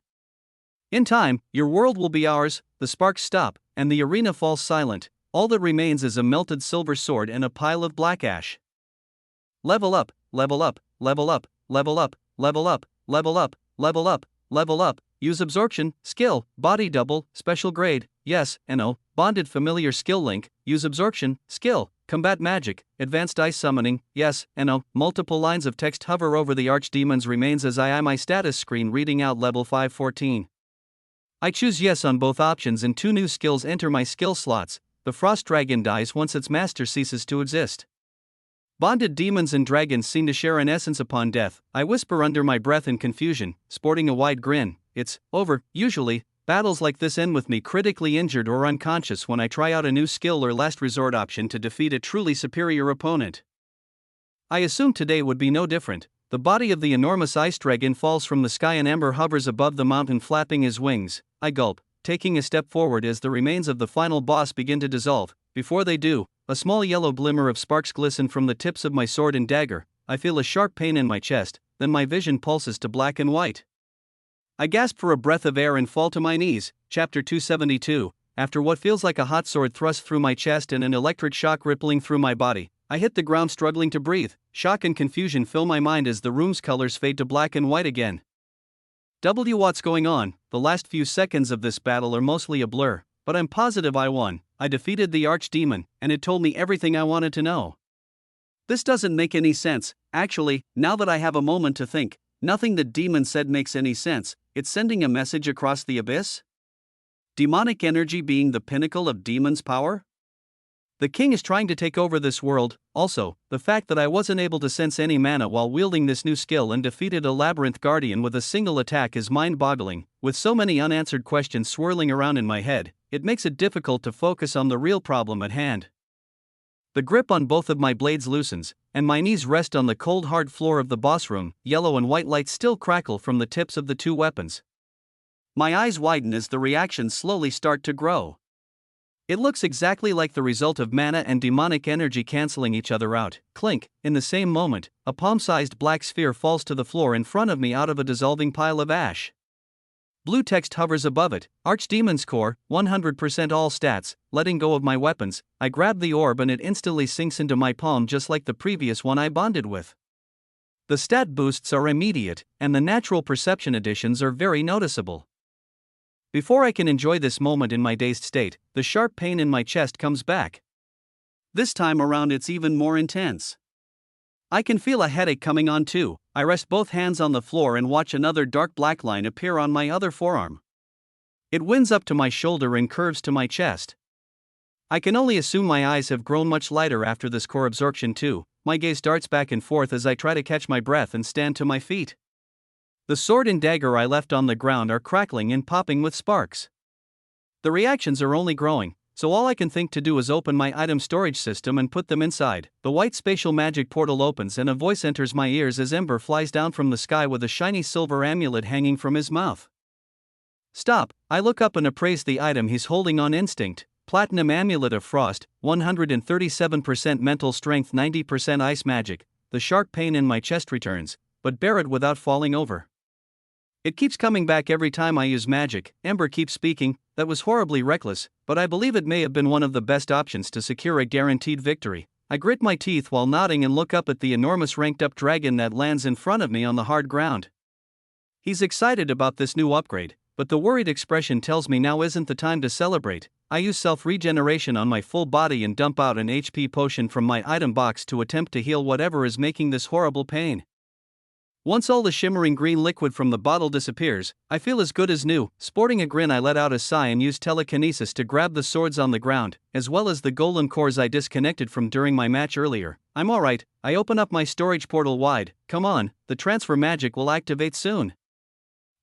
[SPEAKER 1] In time, your world will be ours. The sparks stop, and the arena falls silent. All that remains is a melted silver sword and a pile of black ash. Level up, level up, level up, level up, level up, level up, level up, level up. Use absorption, skill, body double, special grade, yes, no, bonded familiar skill link, use absorption, skill, combat magic, advanced ice summoning, yes, no. Multiple lines of text hover over the archdemon's remains as I eye my status screen reading out level 514. I choose yes on both options and 2 new skills enter my skill slots. The Frost Dragon dies once its master ceases to exist. Bonded demons and dragons seem to share an essence upon death. I whisper under my breath in confusion, sporting a wide grin. It's over. Usually, battles like this end with me critically injured or unconscious when I try out a new skill or last resort option to defeat a truly superior opponent. I assumed today would be no different. The body of the enormous ice dragon falls from the sky and Ember hovers above the mountain flapping his wings. I gulp, taking a step forward as the remains of the final boss begin to dissolve. Before they do, a small yellow glimmer of sparks glisten from the tips of my sword and dagger. I feel a sharp pain in my chest, then my vision pulses to black and white. I gasp for a breath of air and fall to my knees. Chapter 272. After what feels like a hot sword thrust through my chest and an electric shock rippling through my body, I hit the ground struggling to breathe. Shock and confusion fill my mind as the room's colors fade to black and white again. What's going on? The last few seconds of this battle are mostly a blur, but I'm positive I won. I defeated the archdemon, and it told me everything I wanted to know. This doesn't make any sense. Actually, now that I have a moment to think, nothing the demon said makes any sense. It's sending a message across the abyss? Demonic energy being the pinnacle of demon's power? The king is trying to take over this world. Also, the fact that I wasn't able to sense any mana while wielding this new skill and defeated a labyrinth guardian with a single attack is mind-boggling. With so many unanswered questions swirling around in my head, it makes it difficult to focus on the real problem at hand. The grip on both of my blades loosens, and my knees rest on the cold hard floor of the boss room. Yellow and white lights still crackle from the tips of the 2 weapons. My eyes widen as the reactions slowly start to grow. It looks exactly like the result of mana and demonic energy cancelling each other out. Clink, in the same moment, a palm-sized black sphere falls to the floor in front of me out of a dissolving pile of ash. Blue text hovers above it, Archdemon's Core, 100% all stats. Letting go of my weapons, I grab the orb and it instantly sinks into my palm just like the previous one I bonded with. The stat boosts are immediate, and the natural perception additions are very noticeable. Before I can enjoy this moment in my dazed state, the sharp pain in my chest comes back. This time around it's even more intense. I can feel a headache coming on too. I rest both hands on the floor and watch another dark black line appear on my other forearm. It winds up to my shoulder and curves to my chest. I can only assume my eyes have grown much lighter after this core absorption too. My gaze darts back and forth as I try to catch my breath and stand to my feet. The sword and dagger I left on the ground are crackling and popping with sparks. The reactions are only growing, so all I can think to do is open my item storage system and put them inside. The white spatial magic portal opens and a voice enters my ears as Ember flies down from the sky with a shiny silver amulet hanging from his mouth. Stop! I look up and appraise the item he's holding on instinct. Platinum Amulet of Frost, 137% mental strength, 90% ice magic. The sharp pain in my chest returns, but bear it without falling over. It keeps coming back every time I use magic. Ember keeps speaking. That was horribly reckless, but I believe it may have been one of the best options to secure a guaranteed victory. I grit my teeth while nodding and look up at the enormous ranked-up dragon that lands in front of me on the hard ground. He's excited about this new upgrade, but the worried expression tells me now isn't the time to celebrate. I use self-regeneration on my full body and dump out an HP potion from my item box to attempt to heal whatever is making this horrible pain. Once all the shimmering green liquid from the bottle disappears, I feel as good as new. Sporting a grin, I let out a sigh and use telekinesis to grab the swords on the ground, as well as the golem cores I disconnected from during my match earlier. I'm alright. I open up my storage portal wide. Come on, the transfer magic will activate soon.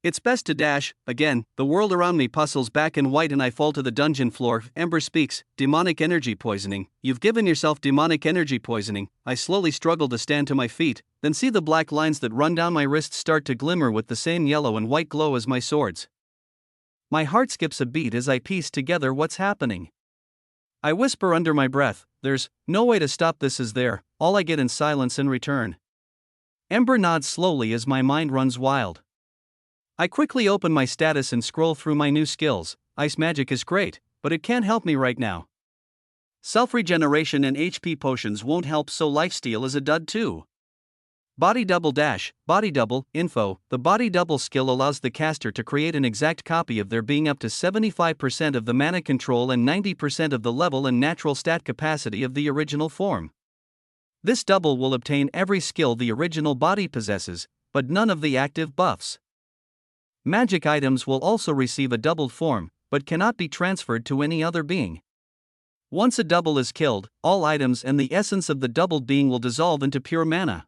[SPEAKER 1] It's best to dash. Again, the world around me puzzles back and white and I fall to the dungeon floor. Ember speaks. Demonic energy poisoning. You've given yourself demonic energy poisoning. I slowly struggle to stand to my feet, then see the black lines that run down my wrists start to glimmer with the same yellow and white glow as my swords. My heart skips a beat as I piece together what's happening. I whisper under my breath, there's no way to stop this, is there? All I get in silence in return. Ember nods slowly as my mind runs wild. I quickly open my status and scroll through my new skills. Ice magic is great, but it can't help me right now. Self-regeneration and HP potions won't help, so lifesteal is a dud too. Body double dash, body double, info. The body double skill allows the caster to create an exact copy of their being up to 75% of the mana control and 90% of the level and natural stat capacity of the original form. This double will obtain every skill the original body possesses, but none of the active buffs. Magic items will also receive a doubled form, but cannot be transferred to any other being. Once a double is killed, all items and the essence of the doubled being will dissolve into pure mana.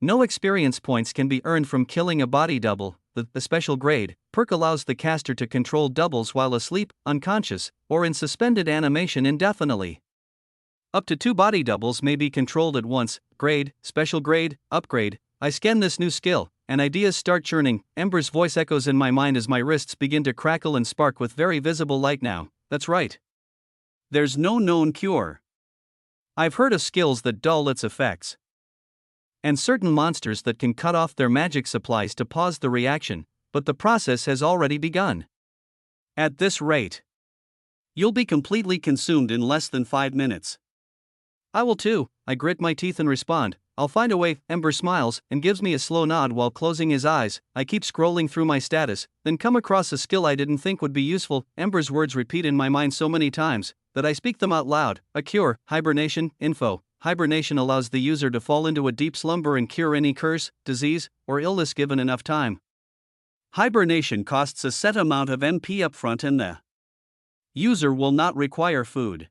[SPEAKER 1] No experience points can be earned from killing a body double. The special grade perk allows the caster to control doubles while asleep, unconscious, or in suspended animation indefinitely. Up to 2 body doubles may be controlled at once. Grade, special grade, upgrade. I scan this new skill, and ideas start churning. Ember's voice echoes in my mind as my wrists begin to crackle and spark with very visible light now. That's right. There's no known cure. I've heard of skills that dull its effects, and certain monsters that can cut off their magic supplies to pause the reaction, but the process has already begun. At this rate, you'll be completely consumed in less than 5 minutes. I will too, I grit my teeth and respond. I'll find a way. Ember smiles and gives me a slow nod while closing his eyes. I keep scrolling through my status, then come across a skill I didn't think would be useful. Ember's words repeat in my mind so many times that I speak them out loud. A cure, hibernation, info. Hibernation allows the user to fall into a deep slumber and cure any curse, disease, or illness given enough time. Hibernation costs a set amount of MP upfront and the user will not require food,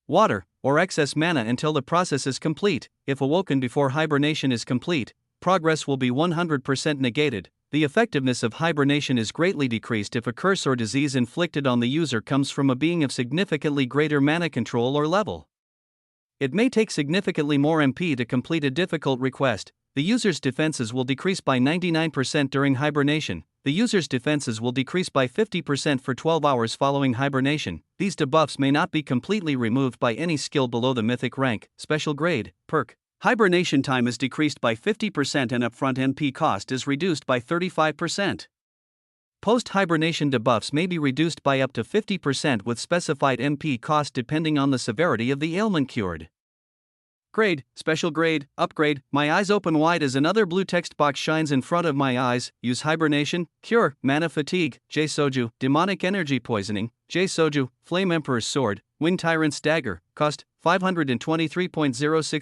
[SPEAKER 1] water, or excess mana until the process is complete. If awoken before hibernation is complete, progress will be 100% negated. The effectiveness of hibernation is greatly decreased if a curse or disease inflicted on the user comes from a being of significantly greater mana control or level. It may take significantly more MP to complete a difficult request. The user's defenses will decrease by 99% during hibernation. The user's defenses will decrease by 50% for 12 hours following hibernation. These debuffs may not be completely removed by any skill below the mythic rank, special grade, perk. Hibernation time is decreased by 50% and upfront MP cost is reduced by 35%. Post-hibernation debuffs may be reduced by up to 50% with specified MP cost depending on the severity of the ailment cured. Grade, special grade, upgrade. My eyes open wide as another blue text box shines in front of my eyes. Use hibernation, cure, mana fatigue, J-Soju, demonic energy poisoning, J-Soju, flame emperor's sword, wind tyrant's dagger, cost 523.06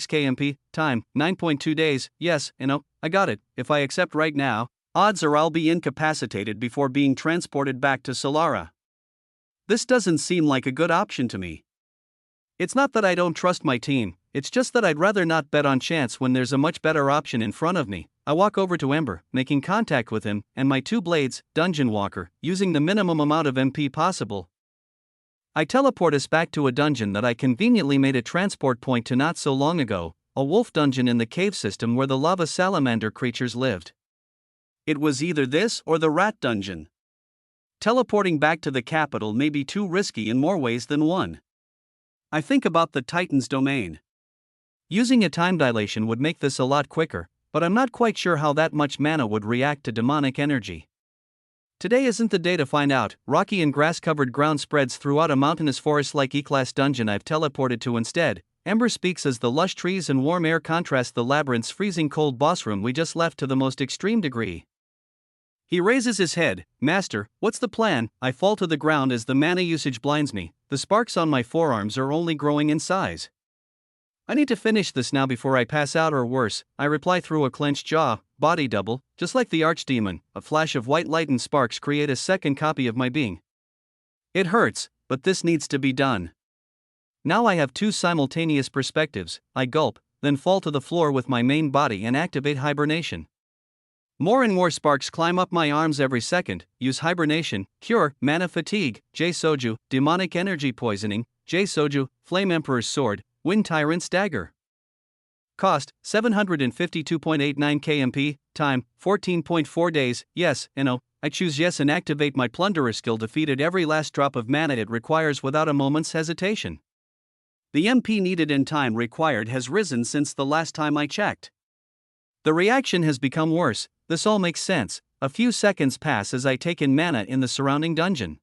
[SPEAKER 1] KMP, time 9.2 days. Yes, I got it. If I accept right now, odds are I'll be incapacitated before being transported back to Solara. This doesn't seem like a good option to me. It's not that I don't trust my team, it's just that I'd rather not bet on chance when there's a much better option in front of me. I walk over to Ember, making contact with him, and my 2 blades, Dungeon Walker, using the minimum amount of MP possible. I teleport us back to a dungeon that I conveniently made a transport point to not so long ago, a wolf dungeon in the cave system where the lava salamander creatures lived. It was either this or the rat dungeon. Teleporting back to the capital may be too risky in more ways than one. I think about the Titan's domain. Using a time dilation would make this a lot quicker, but I'm not quite sure how that much mana would react to demonic energy. Today isn't the day to find out. Rocky and grass-covered ground spreads throughout a mountainous forest-like E-class dungeon I've teleported to instead. Ember speaks as the lush trees and warm air contrast the labyrinth's freezing cold boss room we just left to the most extreme degree. He raises his head. Master, what's the plan? I fall to the ground as the mana usage blinds me. The sparks on my forearms are only growing in size. I need to finish this now before I pass out or worse, I reply through a clenched jaw. Body double, just like the archdemon, a flash of white light and sparks create a second copy of my being. It hurts, but this needs to be done. Now I have 2 simultaneous perspectives. I gulp, then fall to the floor with my main body and activate hibernation. More and more sparks climb up my arms every second. Use hibernation, cure, mana fatigue, J-Soju, demonic energy poisoning, J-Soju, flame emperor's sword, wind tyrant's dagger. Cost, 752.89 KMP, time, 14.4 days. Yes, I choose yes and activate my plunderer skill defeated every last drop of mana it requires without a moment's hesitation. The MP needed and time required has risen since the last time I checked. The reaction has become worse. This all makes sense. A few seconds pass as I take in mana in the surrounding dungeon.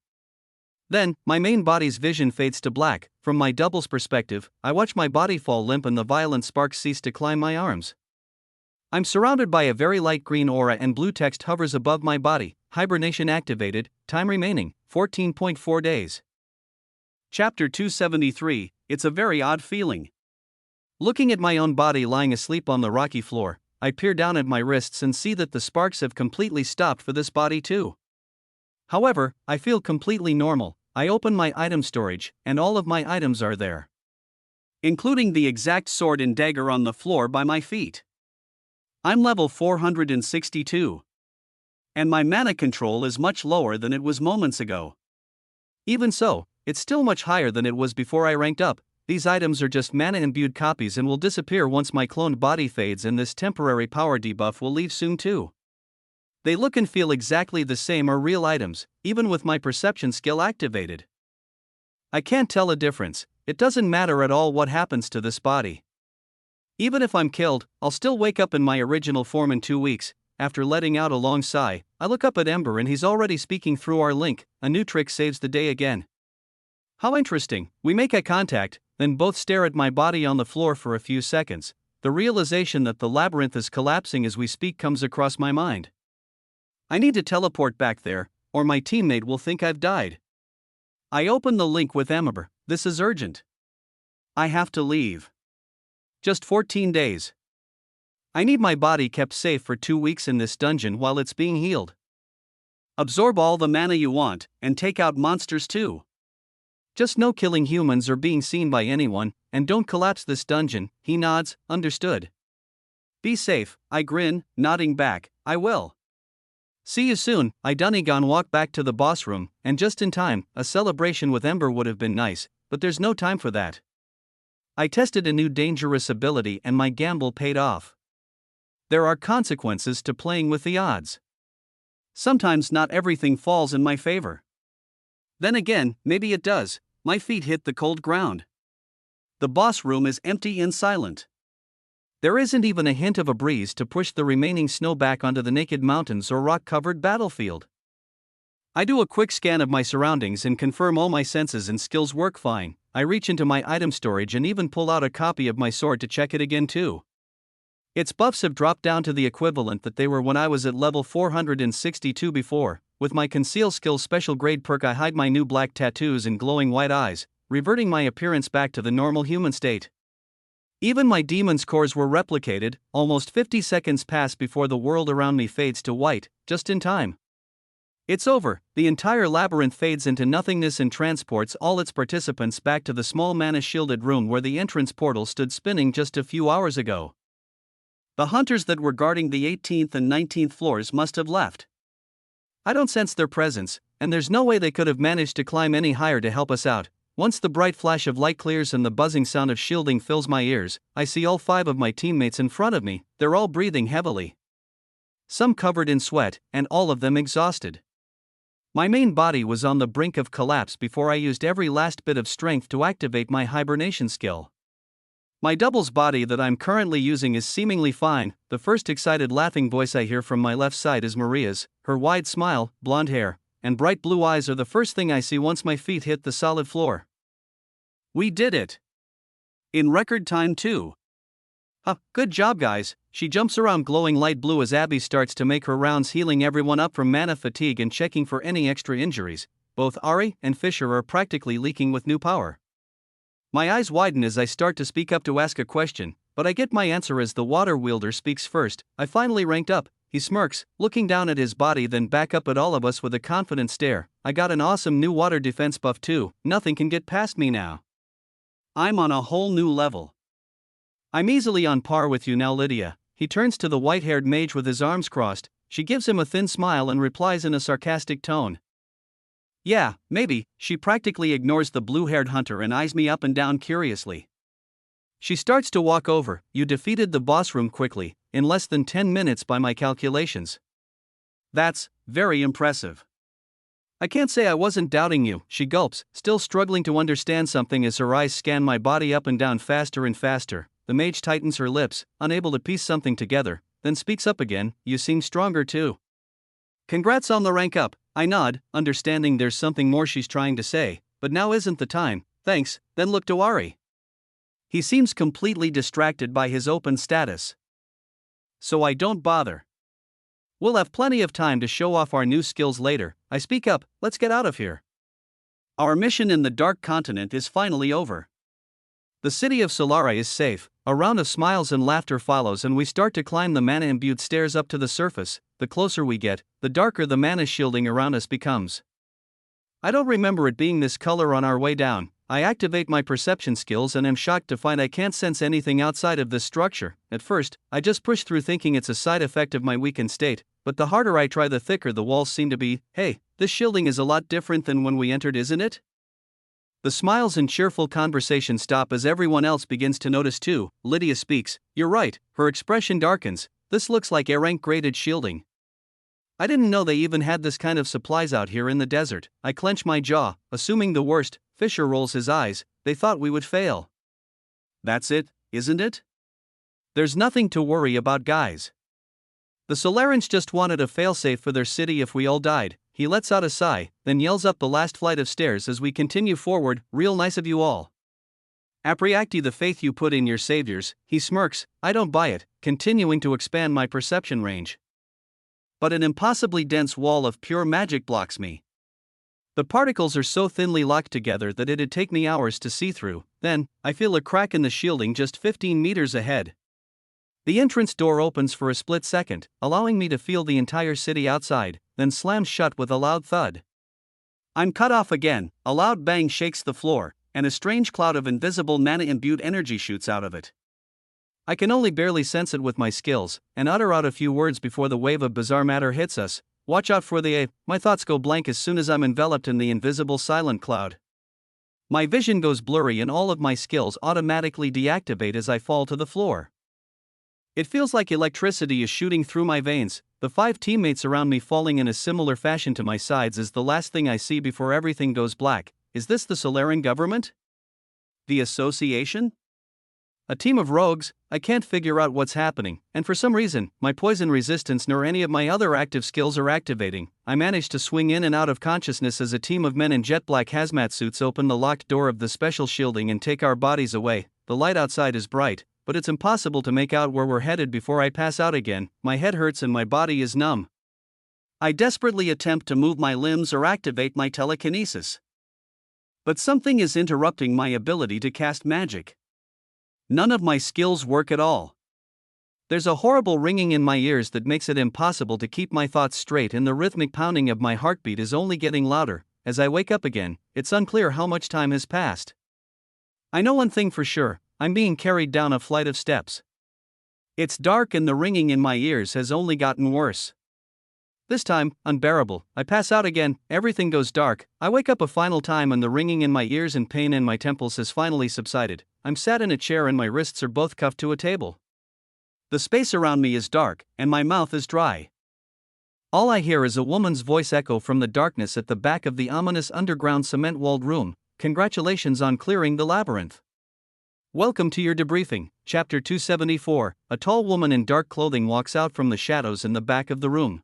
[SPEAKER 1] Then, my main body's vision fades to black. From my double's perspective, I watch my body fall limp and the violent sparks cease to climb my arms. I'm surrounded by a very light green aura and blue text hovers above my body. Hibernation activated, time remaining, 14.4 days. Chapter 273, It's a very odd feeling. Looking at my own body lying asleep on the rocky floor, I peer down at my wrists and see that the sparks have completely stopped for this body too. However, I feel completely normal. I open my item storage, and all of my items are there, including the exact sword and dagger on the floor by my feet. I'm level 462. And my mana control is much lower than it was moments ago. Even so, it's still much higher than it was before I ranked up. These items are just mana-imbued copies and will disappear once my cloned body fades, and this temporary power debuff will leave soon too. They look and feel exactly the same as real items, even with my perception skill activated. I can't tell a difference. It doesn't matter at all what happens to this body. Even if I'm killed, I'll still wake up in my original form in 2 weeks. After letting out a long sigh, I look up at Ember and he's already speaking through our link. A new trick saves the day again. How interesting. We make eye contact, then both stare at my body on the floor for a few seconds. The realization that the labyrinth is collapsing as we speak comes across my mind. I need to teleport back there, or my teammate will think I've died. I open the link with Ember. This is urgent. I have to leave. Just 14 days. I need my body kept safe for 2 weeks in this dungeon while it's being healed. Absorb all the mana you want, and take out monsters too. Just no killing humans or being seen by anyone, and don't collapse this dungeon. He nods, understood. Be safe, I grin, nodding back, I will. See you soon. I Dunigan walk back to the boss room, and just in time. A celebration with Ember would have been nice, but there's no time for that. I tested a new dangerous ability and my gamble paid off. There are consequences to playing with the odds. Sometimes not everything falls in my favor. Then again, maybe it does. My feet hit the cold ground. The boss room is empty and silent. There isn't even a hint of a breeze to push the remaining snow back onto the naked mountains or rock-covered battlefield. I do a quick scan of my surroundings and confirm all my senses and skills work fine. I reach into my item storage and even pull out a copy of my sword to check it again too. Its buffs have dropped down to the equivalent that they were when I was at level 462 before. With my conceal skill special grade perk, I hide my new black tattoos and glowing white eyes, reverting my appearance back to the normal human state. Even my demon's cores were replicated. Almost 50 seconds pass before the world around me fades to white, just in time. It's over. The entire labyrinth fades into nothingness and transports all its participants back to the small mana-shielded room where the entrance portal stood spinning just a few hours ago. The hunters that were guarding the 18th and 19th floors must have left. I don't sense their presence, and there's no way they could have managed to climb any higher to help us out. Once the bright flash of light clears and the buzzing sound of shielding fills my ears, I see all 5 of my teammates in front of me. They're all breathing heavily. Some covered in sweat, and all of them exhausted. My main body was on the brink of collapse before I used every last bit of strength to activate my hibernation skill. My double's body that I'm currently using is seemingly fine. The first excited laughing voice I hear from my left side is Maria's. Her wide smile, blonde hair, and bright blue eyes are the first thing I see once my feet hit the solid floor. We did it! In record time too. Good job guys. She jumps around glowing light blue as Abby starts to make her rounds, healing everyone up from mana fatigue and checking for any extra injuries. Both Ari and Fisher are practically leaking with new power. My eyes widen as I start to speak up to ask a question, but I get my answer as the water wielder speaks first. I finally ranked up. He smirks, looking down at his body then back up at all of us with a confident stare. I got an awesome new water defense buff too. Nothing can get past me now. I'm on a whole new level. I'm easily on par with you now, Lydia. He turns to the white-haired mage with his arms crossed. She gives him a thin smile and replies in a sarcastic tone. Yeah, maybe. She practically ignores the blue-haired hunter and eyes me up and down curiously. She starts to walk over. You defeated the boss room quickly, in less than 10 minutes by my calculations. That's very impressive. I can't say I wasn't doubting you. She gulps, still struggling to understand something as her eyes scan my body up and down faster and faster. The mage tightens her lips, unable to piece something together, then speaks up again. You seem stronger too. Congrats on the rank up. I nod, understanding there's something more she's trying to say, but now isn't the time. Thanks. Then look to Ari. He seems completely distracted by his open status. So I don't bother. We'll have plenty of time to show off our new skills later. I speak up. Let's get out of here. Our mission in the Dark Continent is finally over. The city of Solara is safe. A round of smiles and laughter follows, and we start to climb the mana-imbued stairs up to the surface. The closer we get, the darker the mana shielding around us becomes. I don't remember it being this color on our way down. I activate my perception skills and am shocked to find I can't sense anything outside of this structure. At first, I just push through thinking it's a side effect of my weakened state, but the harder I try, the thicker the walls seem to be. Hey, this shielding is a lot different than when we entered, isn't it? The smiles and cheerful conversation stop as everyone else begins to notice too. Lydia speaks. You're right, her expression darkens. This looks like A-rank graded shielding. I didn't know they even had this kind of supplies out here in the desert. I clench my jaw, assuming the worst. Fisher rolls his eyes. They thought we would fail. That's it, isn't it? There's nothing to worry about, guys. The Solarans just wanted a failsafe for their city if we all died. He lets out a sigh, then yells up the last flight of stairs as we continue forward. Real nice of you all. Appreciate the faith you put in your saviors. He smirks. I don't buy it, continuing to expand my perception range. But an impossibly dense wall of pure magic blocks me. The particles are so thinly locked together that it'd take me hours to see through. Then, I feel a crack in the shielding just 15 meters ahead. The entrance door opens for a split second, allowing me to feel the entire city outside, then slams shut with a loud thud. I'm cut off again. A loud bang shakes the floor, and a strange cloud of invisible mana-imbued energy shoots out of it. I can only barely sense it with my skills, and utter out a few words before the wave of bizarre matter hits us. Watch out for the My thoughts go blank as soon as I'm enveloped in the invisible silent cloud. My vision goes blurry and all of my skills automatically deactivate as I fall to the floor. It feels like electricity is shooting through my veins. The 5 teammates around me falling in a similar fashion to my sides is the last thing I see before everything goes black. Is this the Solaran government? The association? A team of rogues? I can't figure out what's happening, and for some reason, my poison resistance nor any of my other active skills are activating. I manage to swing in and out of consciousness as a team of men in jet black hazmat suits open the locked door of the special shielding and take our bodies away. The light outside is bright, but it's impossible to make out where we're headed before I pass out again. My head hurts and my body is numb. I desperately attempt to move my limbs or activate my telekinesis. But something is interrupting my ability to cast magic. None of my skills work at all. There's a horrible ringing in my ears that makes it impossible to keep my thoughts straight, and the rhythmic pounding of my heartbeat is only getting louder. As I wake up again, it's unclear how much time has passed. I know one thing for sure, I'm being carried down a flight of steps. It's dark and the ringing in my ears has only gotten worse. This time, unbearable. I pass out again, everything goes dark. I wake up a final time and the ringing in my ears and pain in my temples has finally subsided. I'm sat in a chair and my wrists are both cuffed to a table. The space around me is dark, and my mouth is dry. All I hear is a woman's voice echo from the darkness at the back of the ominous underground cement-walled room. Congratulations on clearing the labyrinth. Welcome to your debriefing. Chapter 274. A tall woman in dark clothing walks out from the shadows in the back of the room.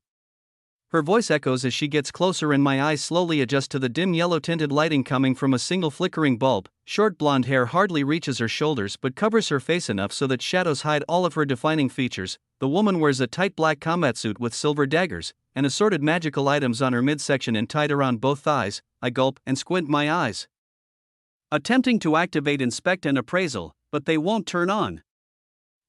[SPEAKER 1] Her voice echoes as she gets closer and my eyes slowly adjust to the dim yellow-tinted lighting coming from a single flickering bulb. Short blonde hair hardly reaches her shoulders but covers her face enough so that shadows hide all of her defining features. The woman wears a tight black combat suit with silver daggers, and assorted magical items on her midsection and tied around both thighs. I gulp and squint my eyes, attempting to activate inspect and appraisal, but they won't turn on.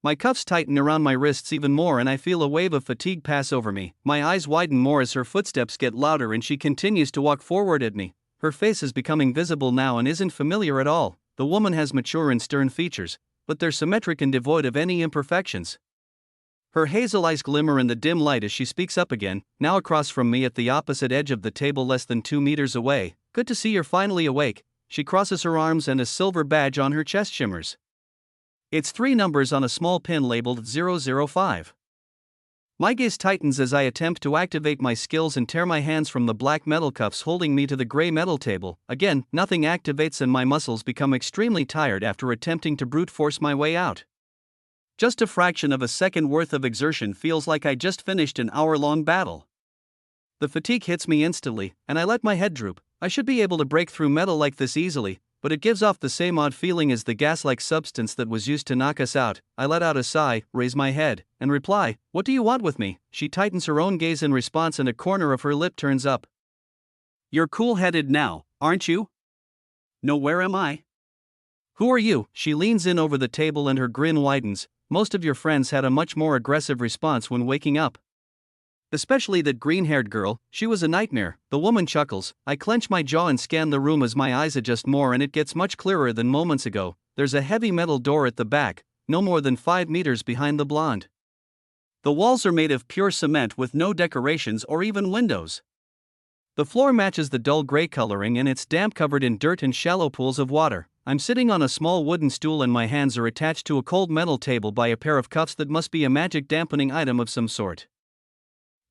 [SPEAKER 1] My cuffs tighten around my wrists even more and I feel a wave of fatigue pass over me. My eyes widen more as her footsteps get louder and she continues to walk forward at me. Her face is becoming visible now and isn't familiar at all. The woman has mature and stern features, but they're symmetric and devoid of any imperfections. Her hazel eyes glimmer in the dim light as she speaks up again, now across from me at the opposite edge of the table less than 2 meters away. Good to see you're finally awake. She crosses her arms and a silver badge on her chest shimmers. It's 3 numbers on a small pin labeled 005. My gaze tightens as I attempt to activate my skills and tear my hands from the black metal cuffs holding me to the gray metal table. Again, nothing activates and my muscles become extremely tired after attempting to brute force my way out. Just a fraction of a second worth of exertion feels like I just finished an hour-long battle. The fatigue hits me instantly, and I let my head droop. I should be able to break through metal like this easily, but it gives off the same odd feeling as the gas-like substance that was used to knock us out. I let out a sigh, raise my head, and reply, "What do you want with me?" She tightens her own gaze in response and a corner of her lip turns up. "You're cool-headed now, aren't you?" "No, where am I?" Who are you? She leans in over the table and her grin widens. Most of your friends had a much more aggressive response when waking up. Especially that green-haired girl, she was a nightmare. The woman chuckles. I clench my jaw and scan the room as my eyes adjust more, and it gets much clearer than moments ago. There's a heavy metal door at the back, no more than 5 meters behind the blonde. The walls are made of pure cement with no decorations or even windows. The floor matches the dull gray coloring and it's damp, covered in dirt and shallow pools of water. I'm sitting on a small wooden stool and my hands are attached to a cold metal table by a pair of cuffs that must be a magic dampening item of some sort.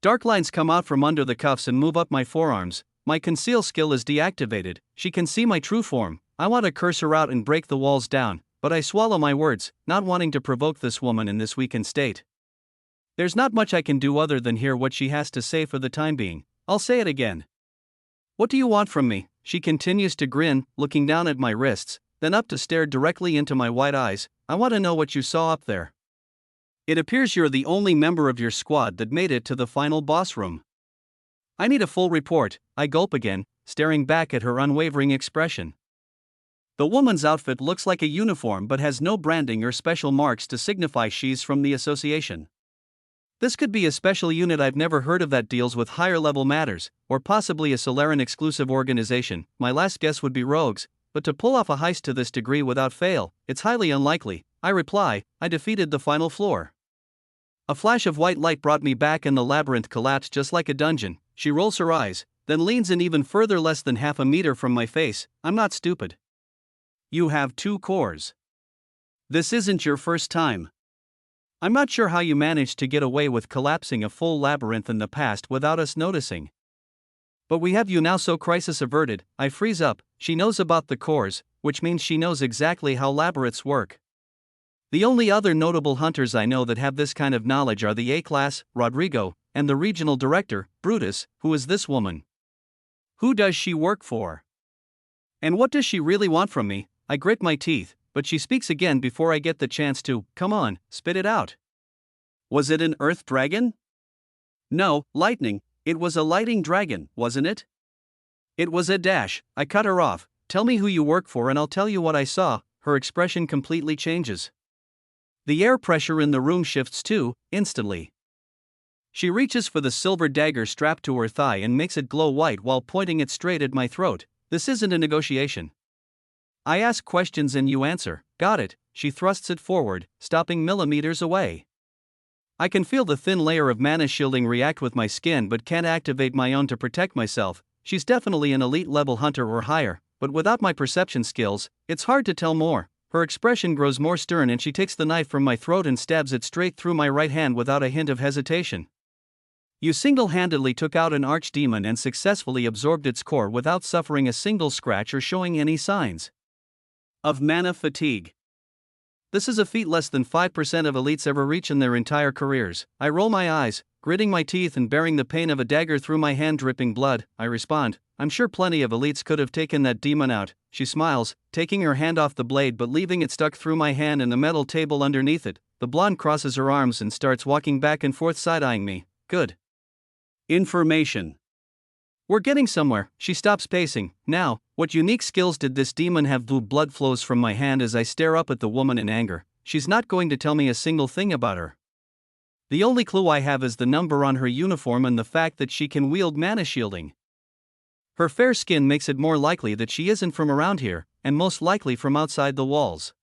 [SPEAKER 1] Dark lines come out from under the cuffs and move up my forearms. My conceal skill is deactivated. She can see my true form. I want to curse her out and break the walls down, but I swallow my words, not wanting to provoke this woman in this weakened state. There's not much I can do other than hear what she has to say for the time being. I'll say it again. What do you want from me? She continues to grin, looking down at my wrists, then up to stare directly into my wide eyes. I want to know what you saw up there. It appears you're the only member of your squad that made it to the final boss room. I need a full report. I gulp again, staring back at her unwavering expression. The woman's outfit looks like a uniform but has no branding or special marks to signify she's from the association. This could be a special unit I've never heard of that deals with higher level matters, or possibly a Solaran exclusive organization. My last guess would be rogues, but to pull off a heist to this degree without fail, it's highly unlikely. I reply, I defeated the final floor. A flash of white light brought me back and the labyrinth collapsed just like a dungeon. She rolls her eyes, then leans in even further, less than half a meter from my face. I'm not stupid. You have 2 cores. This isn't your first time. I'm not sure how you managed to get away with collapsing a full labyrinth in the past without us noticing. But we have you now, so crisis averted. I freeze up. She knows about the cores, which means she knows exactly how labyrinths work. The only other notable hunters I know that have this kind of knowledge are the A-class, Rodrigo, and the regional director, Brutus. Who is this woman? Who does she work for? And what does she really want from me? I grit my teeth, but she speaks again before I get the chance to. Come on, spit it out. Was it an earth dragon? No, lightning. It was a lighting dragon, wasn't it? It was a dash. I cut her off. Tell me who you work for and I'll tell you what I saw. Her expression completely changes. The air pressure in the room shifts too, instantly. She reaches for the silver dagger strapped to her thigh and makes it glow white while pointing it straight at my throat. This isn't a negotiation. I ask questions and you answer. Got it. She thrusts it forward, stopping millimeters away. I can feel the thin layer of mana shielding react with my skin but can't activate my own to protect myself. She's definitely an elite level hunter or higher, but without my perception skills, it's hard to tell more. Her expression grows more stern and she takes the knife from my throat and stabs it straight through my right hand without a hint of hesitation. You single-handedly took out an archdemon and successfully absorbed its core without suffering a single scratch or showing any signs of mana fatigue. This is a feat less than 5% of elites ever reach in their entire careers. I roll my eyes, gritting my teeth and bearing the pain of a dagger through my hand dripping blood. I respond, I'm sure plenty of elites could have taken that demon out. She smiles, taking her hand off the blade but leaving it stuck through my hand and the metal table underneath it. The blonde crosses her arms and starts walking back and forth side-eyeing me. Good information. We're getting somewhere. She stops pacing. Now, what unique skills did this demon have? Blue blood flows from my hand as I stare up at the woman in anger. She's not going to tell me a single thing about her. The only clue I have is the number on her uniform and the fact that she can wield mana shielding. Her fair skin makes it more likely that she isn't from around here, and most likely from outside the walls.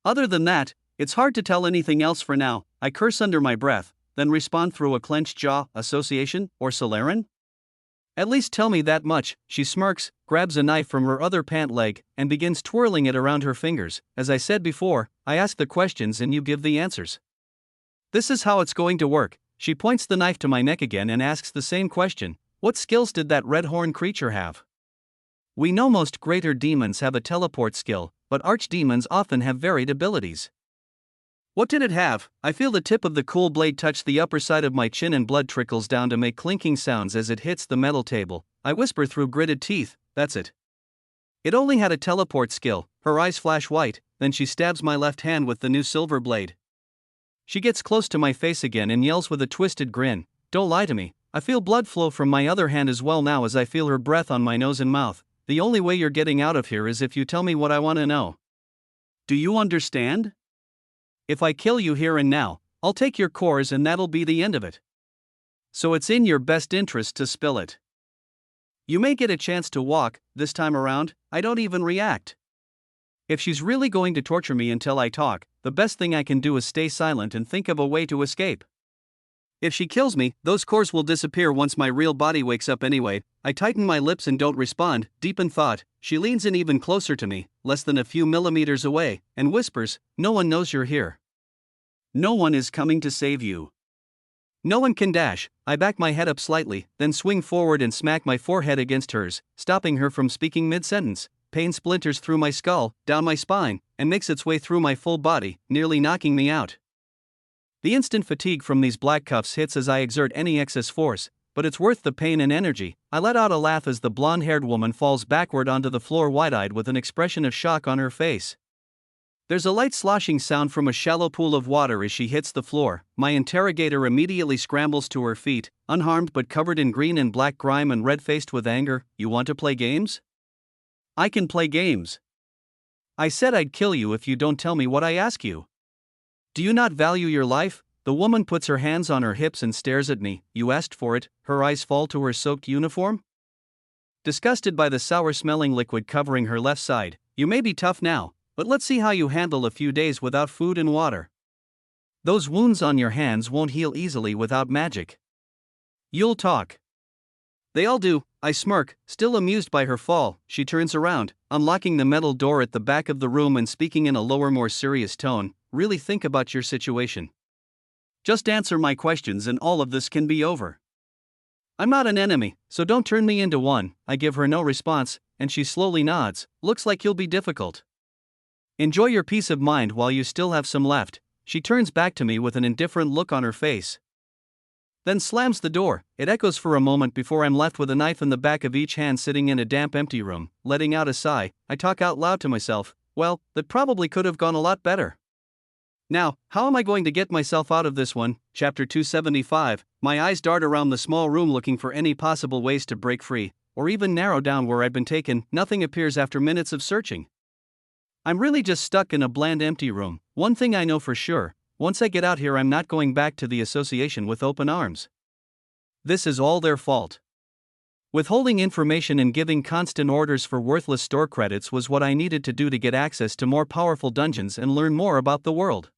[SPEAKER 1] Other than that, it's hard to tell anything else for now. I curse under my breath, then respond through a clenched jaw. Association, or Solaran? At least tell me that much. She smirks, grabs a knife from her other pant leg, and begins twirling it around her fingers. As I said before, I ask the questions and you give the answers. This is how it's going to work. She points the knife to my neck again and asks the same question. What skills did that red horn creature have? We know most greater demons have a teleport skill, but archdemons often have varied abilities. What did it have? I feel the tip of the cool blade touch the upper side of my chin and blood trickles down to make clinking sounds as it hits the metal table. I whisper through gritted teeth, that's it. It only had a teleport skill. Her eyes flash white, then she stabs my left hand with the new silver blade. She gets close to my face again and yells with a twisted grin, don't lie to me. I feel blood flow from my other hand as well now as I feel her breath on my nose and mouth. The only way you're getting out of here is if you tell me what I want to know. Do you understand? If I kill you here and now, I'll take your cores and that'll be the end of it. So it's in your best interest to spill it. You may get a chance to walk, this time around, I don't even react. If she's really going to torture me until I talk, the best thing I can do is stay silent and think of a way to escape. If she kills me, those cores will disappear once my real body wakes up anyway. I tighten my lips and don't respond, deep in thought. She leans in even closer to me, less than a few millimeters away, and whispers, "No one knows you're here. No one is coming to save you. No one can dash." I back my head up slightly, then swing forward and smack my forehead against hers, stopping her from speaking mid-sentence. Pain splinters through my skull, down my spine, and makes its way through my full body, nearly knocking me out. The instant fatigue from these black cuffs hits as I exert any excess force, but it's worth the pain and energy. I let out a laugh as the blonde-haired woman falls backward onto the floor wide-eyed with an expression of shock on her face. There's a light sloshing sound from a shallow pool of water as she hits the floor. My interrogator immediately scrambles to her feet, unharmed but covered in green and black grime and red-faced with anger. "You want to play games? I can play games. I said I'd kill you if you don't tell me what I ask you. Do you not value your life?" The woman puts her hands on her hips and stares at me. "You asked for it." Her eyes fall to her soaked uniform. Disgusted by the sour-smelling liquid covering her left side, "You may be tough now, but let's see how you handle a few days without food and water. Those wounds on your hands won't heal easily without magic. You'll talk." "They all do." I smirk, still amused by her fall. She turns around, unlocking the metal door at the back of the room and speaking in a lower, more serious tone. "Really think about your situation. Just answer my questions and all of this can be over. I'm not an enemy, so don't turn me into one." I give her no response, and she slowly nods. "Looks like you'll be difficult. Enjoy your peace of mind while you still have some left." She turns back to me with an indifferent look on her face, then slams the door. It echoes for a moment before I'm left with a knife in the back of each hand sitting in a damp empty room. Letting out a sigh, I talk out loud to myself. Well, that probably could have gone a lot better. Now, how am I going to get myself out of this one? Chapter 275. My eyes dart around the small room looking for any possible ways to break free, or even narrow down where I'd been taken. Nothing appears after minutes of searching. I'm really just stuck in a bland empty room. One thing I know for sure. Once I get out here, I'm not going back to the association with open arms. This is all their fault. Withholding information and giving constant orders for worthless store credits was what I needed to do to get access to more powerful dungeons and learn more about the world.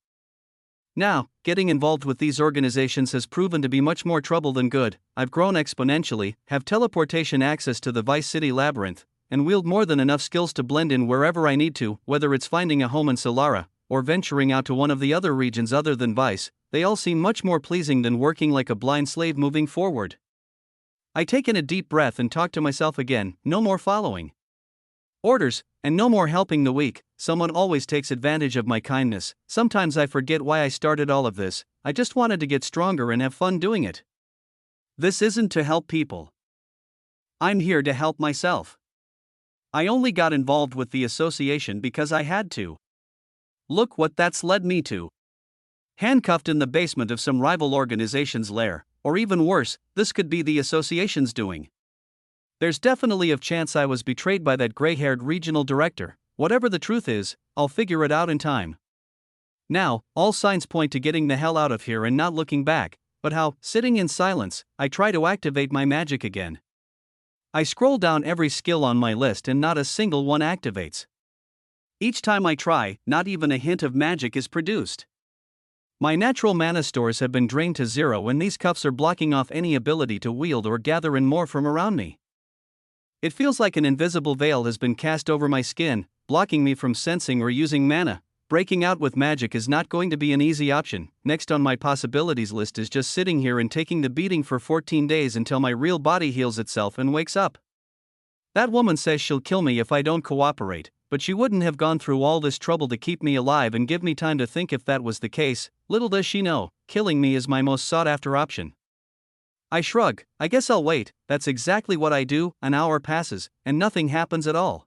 [SPEAKER 1] Now, getting involved with these organizations has proven to be much more trouble than good. I've grown exponentially, have teleportation access to the Vice City labyrinth, and wield more than enough skills to blend in wherever I need to, whether it's finding a home in Solara, or venturing out to one of the other regions other than Vice. They all seem much more pleasing than working like a blind slave moving forward. I take in a deep breath and talk to myself again. No more following orders, and no more helping the weak. Someone always takes advantage of my kindness. Sometimes I forget why I started all of this. I just wanted to get stronger and have fun doing it. This isn't to help people. I'm here to help myself. I only got involved with the association because I had to. Look what that's led me to. Handcuffed in the basement of some rival organization's lair, or even worse, this could be the association's doing. There's definitely a chance I was betrayed by that gray-haired regional director. Whatever the truth is, I'll figure it out in time. Now, all signs point to getting the hell out of here and not looking back. But how? Sitting in silence, I try to activate my magic again. I scroll down every skill on my list and not a single one activates. Each time I try, not even a hint of magic is produced. My natural mana stores have been drained to zero and these cuffs are blocking off any ability to wield or gather in more from around me. It feels like an invisible veil has been cast over my skin, blocking me from sensing or using mana. Breaking out with magic is not going to be an easy option. Next on my possibilities list is just sitting here and taking the beating for 14 days until my real body heals itself and wakes up. That woman says she'll kill me if I don't cooperate, but she wouldn't have gone through all this trouble to keep me alive and give me time to think if that was the case. Little does she know, killing me is my most sought-after option. I shrug. I guess I'll wait. That's exactly what I do. An hour passes, and nothing happens at all.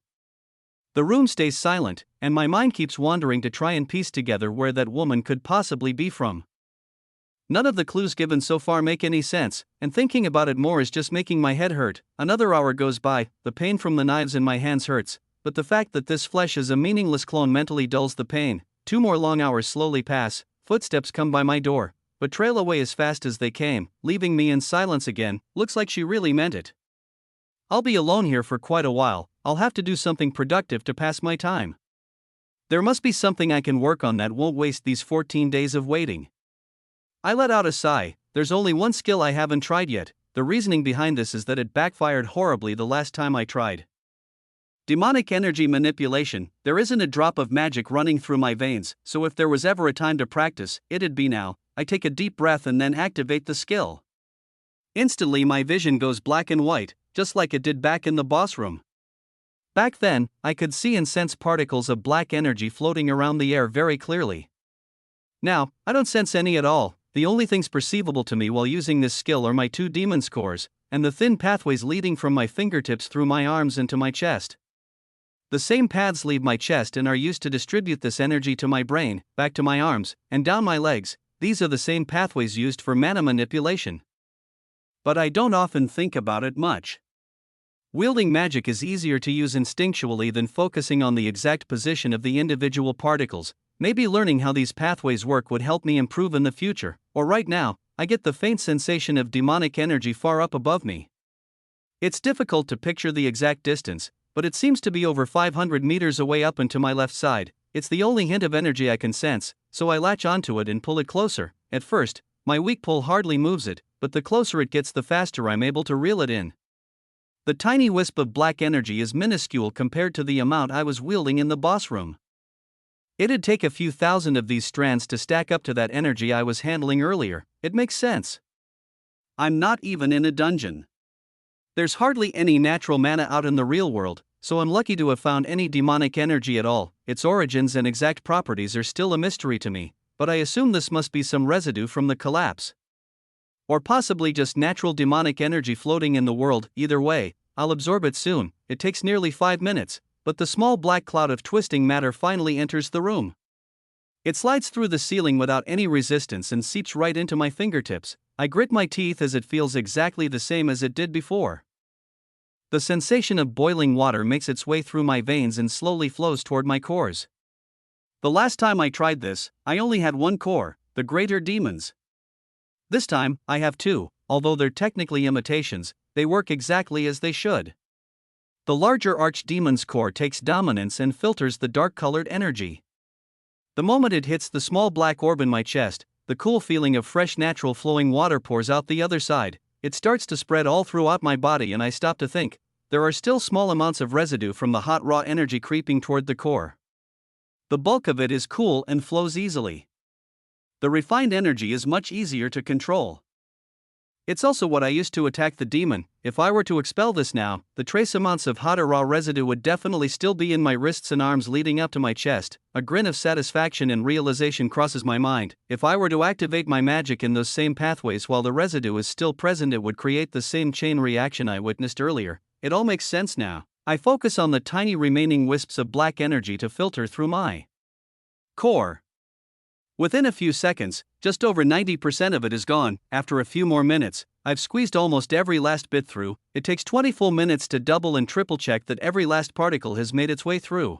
[SPEAKER 1] The room stays silent, and my mind keeps wandering to try and piece together where that woman could possibly be from. None of the clues given so far make any sense, and thinking about it more is just making my head hurt. Another hour goes by, the pain from the knives in my hands hurts, but the fact that this flesh is a meaningless clone mentally dulls the pain. 2 more long hours slowly pass, footsteps come by my door, but trail away as fast as they came, leaving me in silence again. Looks like she really meant it. I'll be alone here for quite a while. I'll have to do something productive to pass my time. There must be something I can work on that won't waste these 14 days of waiting. I let out a sigh. There's only one skill I haven't tried yet. The reasoning behind this is that it backfired horribly the last time I tried. Demonic energy manipulation. There isn't a drop of magic running through my veins, so if there was ever a time to practice, it'd be now. I take a deep breath and then activate the skill. Instantly my vision goes black and white, just like it did back in the boss room. Back then, I could see and sense particles of black energy floating around the air very clearly. Now, I don't sense any at all. The only things perceivable to me while using this skill are my 2 demon's cores, and the thin pathways leading from my fingertips through my arms into my chest. The same paths leave my chest and are used to distribute this energy to my brain, back to my arms, and down my legs. These are the same pathways used for mana manipulation. But I don't often think about it much. Wielding magic is easier to use instinctually than focusing on the exact position of the individual particles. Maybe learning how these pathways work would help me improve in the future, or right now, I get the faint sensation of demonic energy far up above me. It's difficult to picture the exact distance, but it seems to be over 500 meters away up and to my left side. It's the only hint of energy I can sense, so I latch onto it and pull it closer. At first, my weak pull hardly moves it, but the closer it gets, the faster I'm able to reel it in. The tiny wisp of black energy is minuscule compared to the amount I was wielding in the boss room. It'd take a few thousand of these strands to stack up to that energy I was handling earlier. It makes sense. I'm not even in a dungeon. There's hardly any natural mana out in the real world, so I'm lucky to have found any demonic energy at all. Its origins and exact properties are still a mystery to me, but I assume this must be some residue from the collapse. Or possibly just natural demonic energy floating in the world. Either way, I'll absorb it soon. It takes nearly 5 minutes, but the small black cloud of twisting matter finally enters the room. It slides through the ceiling without any resistance and seeps right into my fingertips. I grit my teeth as it feels exactly the same as it did before. The sensation of boiling water makes its way through my veins and slowly flows toward my cores. The last time I tried this, I only had 1 core, the greater demons. This time, I have 2, although they're technically imitations. They work exactly as they should. The larger archdemon's core takes dominance and filters the dark-colored energy. The moment it hits the small black orb in my chest, the cool feeling of fresh natural flowing water pours out the other side. It starts to spread all throughout my body and I stop to think. There are still small amounts of residue from the hot raw energy creeping toward the core. The bulk of it is cool and flows easily. The refined energy is much easier to control. It's also what I used to attack the demon. If I were to expel this now, the trace amounts of hot or raw residue would definitely still be in my wrists and arms leading up to my chest. A grin of satisfaction and realization crosses my mind. If I were to activate my magic in those same pathways while the residue is still present, it would create the same chain reaction I witnessed earlier. It all makes sense now. I focus on the tiny remaining wisps of black energy to filter through my core. Within a few seconds, just over 90% of it is gone. After a few more minutes, I've squeezed almost every last bit through. It takes 20 full minutes to double and triple check that every last particle has made its way through.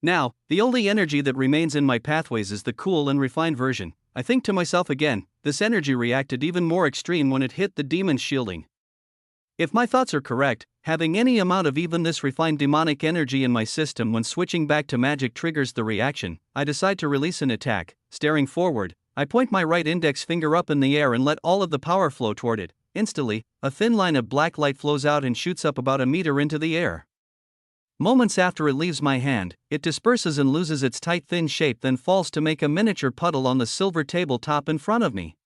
[SPEAKER 1] Now, the only energy that remains in my pathways is the cool and refined version. I think to myself again, this energy reacted even more extreme when it hit the demon's shielding. If my thoughts are correct, having any amount of even this refined demonic energy in my system when switching back to magic triggers the reaction. I decide to release an attack. Staring forward, I point my right index finger up in the air and let all of the power flow toward it. Instantly, a thin line of black light flows out and shoots up about a meter into the air. Moments after it leaves my hand, it disperses and loses its tight thin shape, then falls to make a miniature puddle on the silver tabletop in front of me.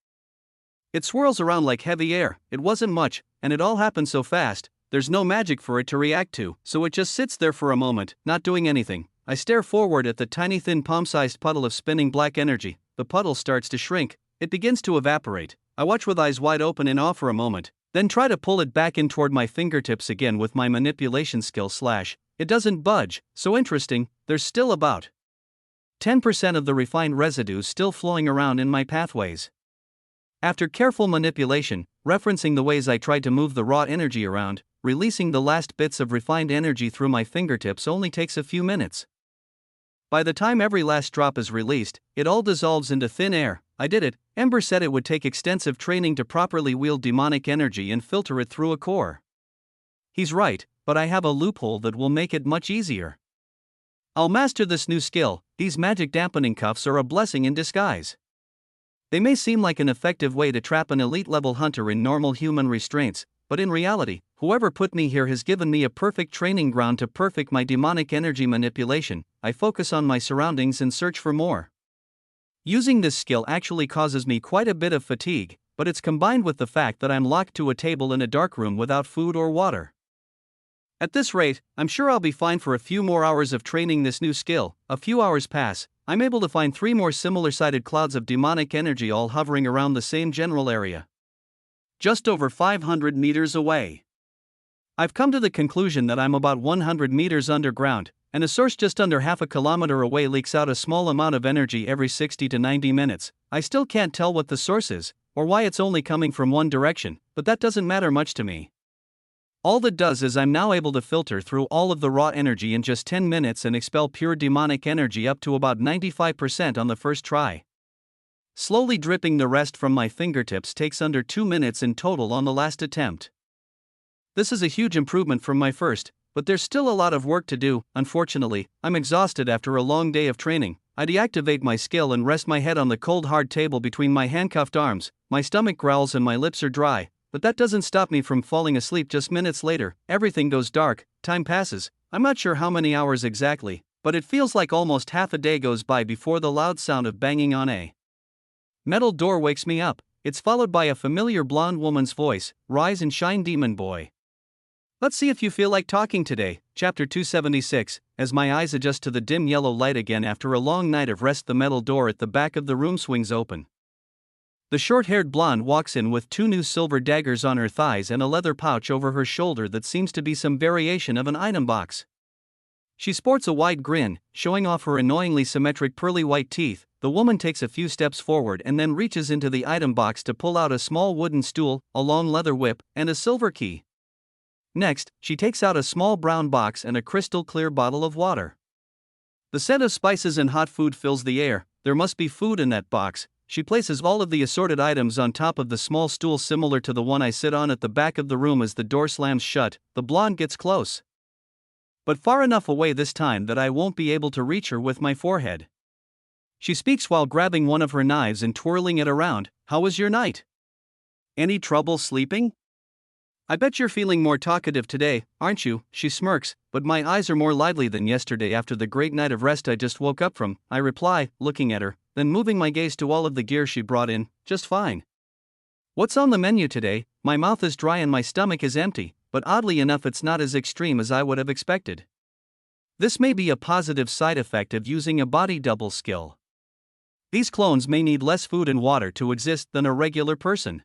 [SPEAKER 1] It swirls around like heavy air. It wasn't much, and it all happened so fast. There's no magic for it to react to, so it just sits there for a moment, not doing anything. I stare forward at the tiny thin palm-sized puddle of spinning black energy. The puddle starts to shrink. It begins to evaporate. I watch with eyes wide open in awe for a moment, then try to pull it back in toward my fingertips again with my manipulation skill / It doesn't budge. So interesting, there's still about 10% of the refined residue still flowing around in my pathways. After careful manipulation, referencing the ways I tried to move the raw energy around, releasing the last bits of refined energy through my fingertips only takes a few minutes. By the time every last drop is released, it all dissolves into thin air. I did it. Ember said it would take extensive training to properly wield demonic energy and filter it through a core. He's right, but I have a loophole that will make it much easier. I'll master this new skill. These magic dampening cuffs are a blessing in disguise. They may seem like an effective way to trap an elite-level hunter in normal human restraints, but in reality, whoever put me here has given me a perfect training ground to perfect my demonic energy manipulation. I focus on my surroundings and search for more. Using this skill actually causes me quite a bit of fatigue, but it's combined with the fact that I'm locked to a table in a dark room without food or water. At this rate, I'm sure I'll be fine for a few more hours of training this new skill. A few hours pass. I'm able to find 3 more similar-sided clouds of demonic energy all hovering around the same general area. Just over 500 meters away. I've come to the conclusion that I'm about 100 meters underground, and a source just under half a kilometer away leaks out a small amount of energy every 60 to 90 minutes. I still can't tell what the source is, or why it's only coming from one direction, but that doesn't matter much to me. All that does is I'm now able to filter through all of the raw energy in just 10 minutes and expel pure demonic energy up to about 95% on the first try. Slowly dripping the rest from my fingertips takes under 2 minutes in total on the last attempt. This is a huge improvement from my first, but there's still a lot of work to do. Unfortunately, I'm exhausted after a long day of training. I deactivate my skill and rest my head on the cold hard table between my handcuffed arms. My stomach growls and my lips are dry. But that doesn't stop me from falling asleep just minutes later. Everything goes dark, time passes. I'm not sure how many hours exactly, but it feels like almost half a day goes by before the loud sound of banging on a metal door wakes me up. It's followed by a familiar blonde woman's voice. Rise and shine, demon boy. Let's see if you feel like talking today. Chapter 276. As my eyes adjust to the dim yellow light again after a long night of rest, the metal door at the back of the room swings open. The short-haired blonde walks in with 2 new silver daggers on her thighs and a leather pouch over her shoulder that seems to be some variation of an item box. She sports a wide grin, showing off her annoyingly symmetric pearly white teeth. The woman takes a few steps forward and then reaches into the item box to pull out a small wooden stool, a long leather whip, and a silver key. Next, she takes out a small brown box and a crystal-clear bottle of water. The scent of spices and hot food fills the air. There must be food in that box. She places all of the assorted items on top of the small stool similar to the one I sit on at the back of the room. As the door slams shut, the blonde gets close, but far enough away this time that I won't be able to reach her with my forehead. She speaks while grabbing one of her knives and twirling it around. How was your night? Any trouble sleeping? I bet you're feeling more talkative today, aren't you? She smirks, but my eyes are more lively than yesterday after the great night of rest I just woke up from. I reply, looking at her, then moving my gaze to all of the gear she brought in. Just fine. What's on the menu today? My mouth is dry and my stomach is empty, but oddly enough it's not as extreme as I would have expected. This may be a positive side effect of using a body double skill. These clones may need less food and water to exist than a regular person.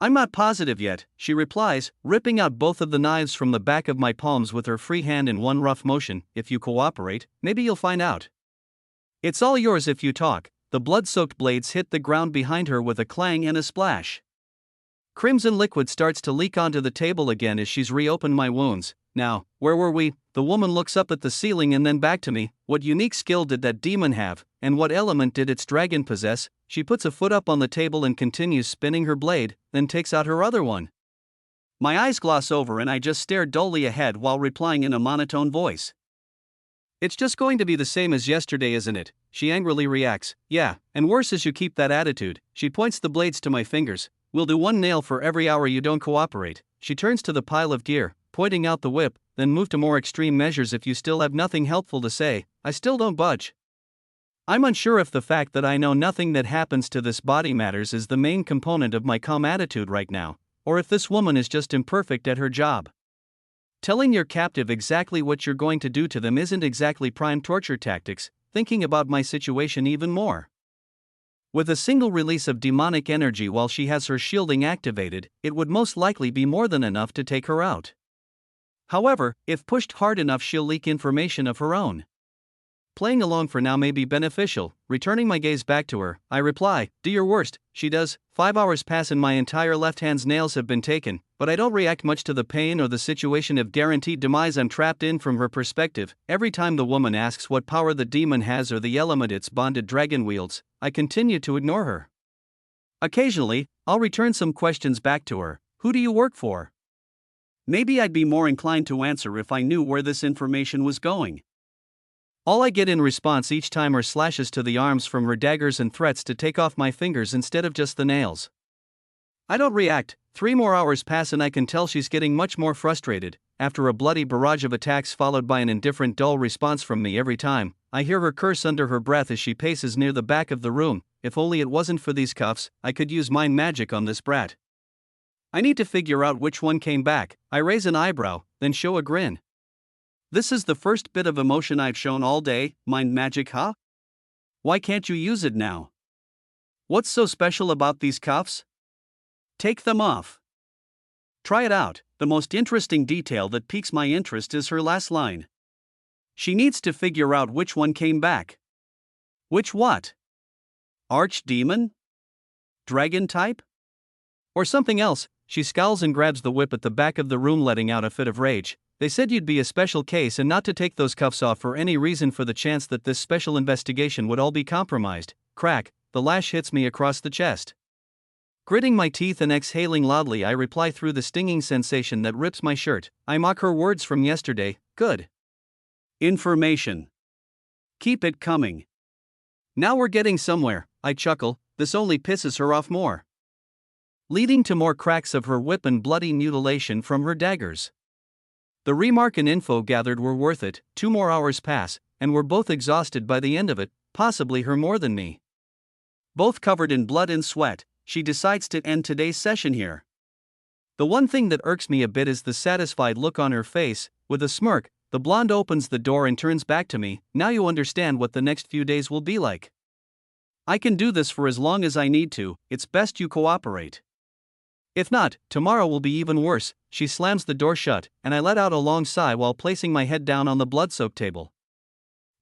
[SPEAKER 1] I'm not positive yet, she replies, ripping out both of the knives from the back of my palms with her free hand in one rough motion. If you cooperate, maybe you'll find out. It's all yours if you talk. The blood-soaked blades hit the ground behind her with a clang and a splash. Crimson liquid starts to leak onto the table again as she's reopened my wounds. Now, where were we? The woman looks up at the ceiling and then back to me. What unique skill did that demon have, and what element did its dragon possess? She puts a foot up on the table and continues spinning her blade, then takes out her other one. My eyes gloss over and I just stare dully ahead while replying in a monotone voice. It's just going to be the same as yesterday, isn't it? She angrily reacts. Yeah, and worse as you keep that attitude. She points the blades to my fingers. We'll do 1 nail for every hour you don't cooperate. She turns to the pile of gear, pointing out the whip, then move to more extreme measures if you still have nothing helpful to say. I still don't budge. I'm unsure if the fact that I know nothing that happens to this body matters is the main component of my calm attitude right now, or if this woman is just imperfect at her job. Telling your captive exactly what you're going to do to them isn't exactly prime torture tactics. Thinking about my situation even more. With a single release of demonic energy while she has her shielding activated, it would most likely be more than enough to take her out. However, if pushed hard enough she'll leak information of her own. Playing along for now may be beneficial. Returning my gaze back to her, I reply, do your worst. She does. 5 hours pass and my entire left hand's nails have been taken, but I don't react much to the pain or the situation of guaranteed demise I'm trapped in from her perspective. Every time the woman asks what power the demon has or the element its bonded dragon wields, I continue to ignore her. Occasionally, I'll return some questions back to her. Who do you work for? Maybe I'd be more inclined to answer if I knew where this information was going. All I get in response each time are slashes to the arms from her daggers and threats to take off my fingers instead of just the nails. I don't react. 3 more hours pass and I can tell she's getting much more frustrated. After a bloody barrage of attacks followed by an indifferent dull response from me every time, I hear her curse under her breath as she paces near the back of the room. If only it wasn't for these cuffs, I could use mind magic on this brat. I need to figure out which one came back. I raise an eyebrow, then show a grin. This is the first bit of emotion I've shown all day. Mind magic, huh? Why can't you use it now? What's so special about these cuffs? Take them off. Try it out. The most interesting detail that piques my interest is her last line. She needs to figure out which one came back. Which what? Archdemon? Dragon type? Or something else? She scowls and grabs the whip at the back of the room, letting out a fit of rage. They said you'd be a special case and not to take those cuffs off for any reason, for the chance that this special investigation would all be compromised. Crack, the lash hits me across the chest. Gritting my teeth and exhaling loudly, I reply through the stinging sensation that rips my shirt. I mock her words from yesterday. Good information. Keep it coming. Now we're getting somewhere, I chuckle. This only pisses her off more, leading to more cracks of her whip and bloody mutilation from her daggers. The remark and info gathered were worth it. 2 more hours pass, and we're both exhausted by the end of it, possibly her more than me. Both covered in blood and sweat, she decides to end today's session here. The one thing that irks me a bit is the satisfied look on her face. With a smirk, the blonde opens the door and turns back to me. Now you understand what the next few days will be like. I can do this for as long as I need to. It's best you cooperate. If not, tomorrow will be even worse. She slams the door shut, and I let out a long sigh while placing my head down on the blood-soaked table.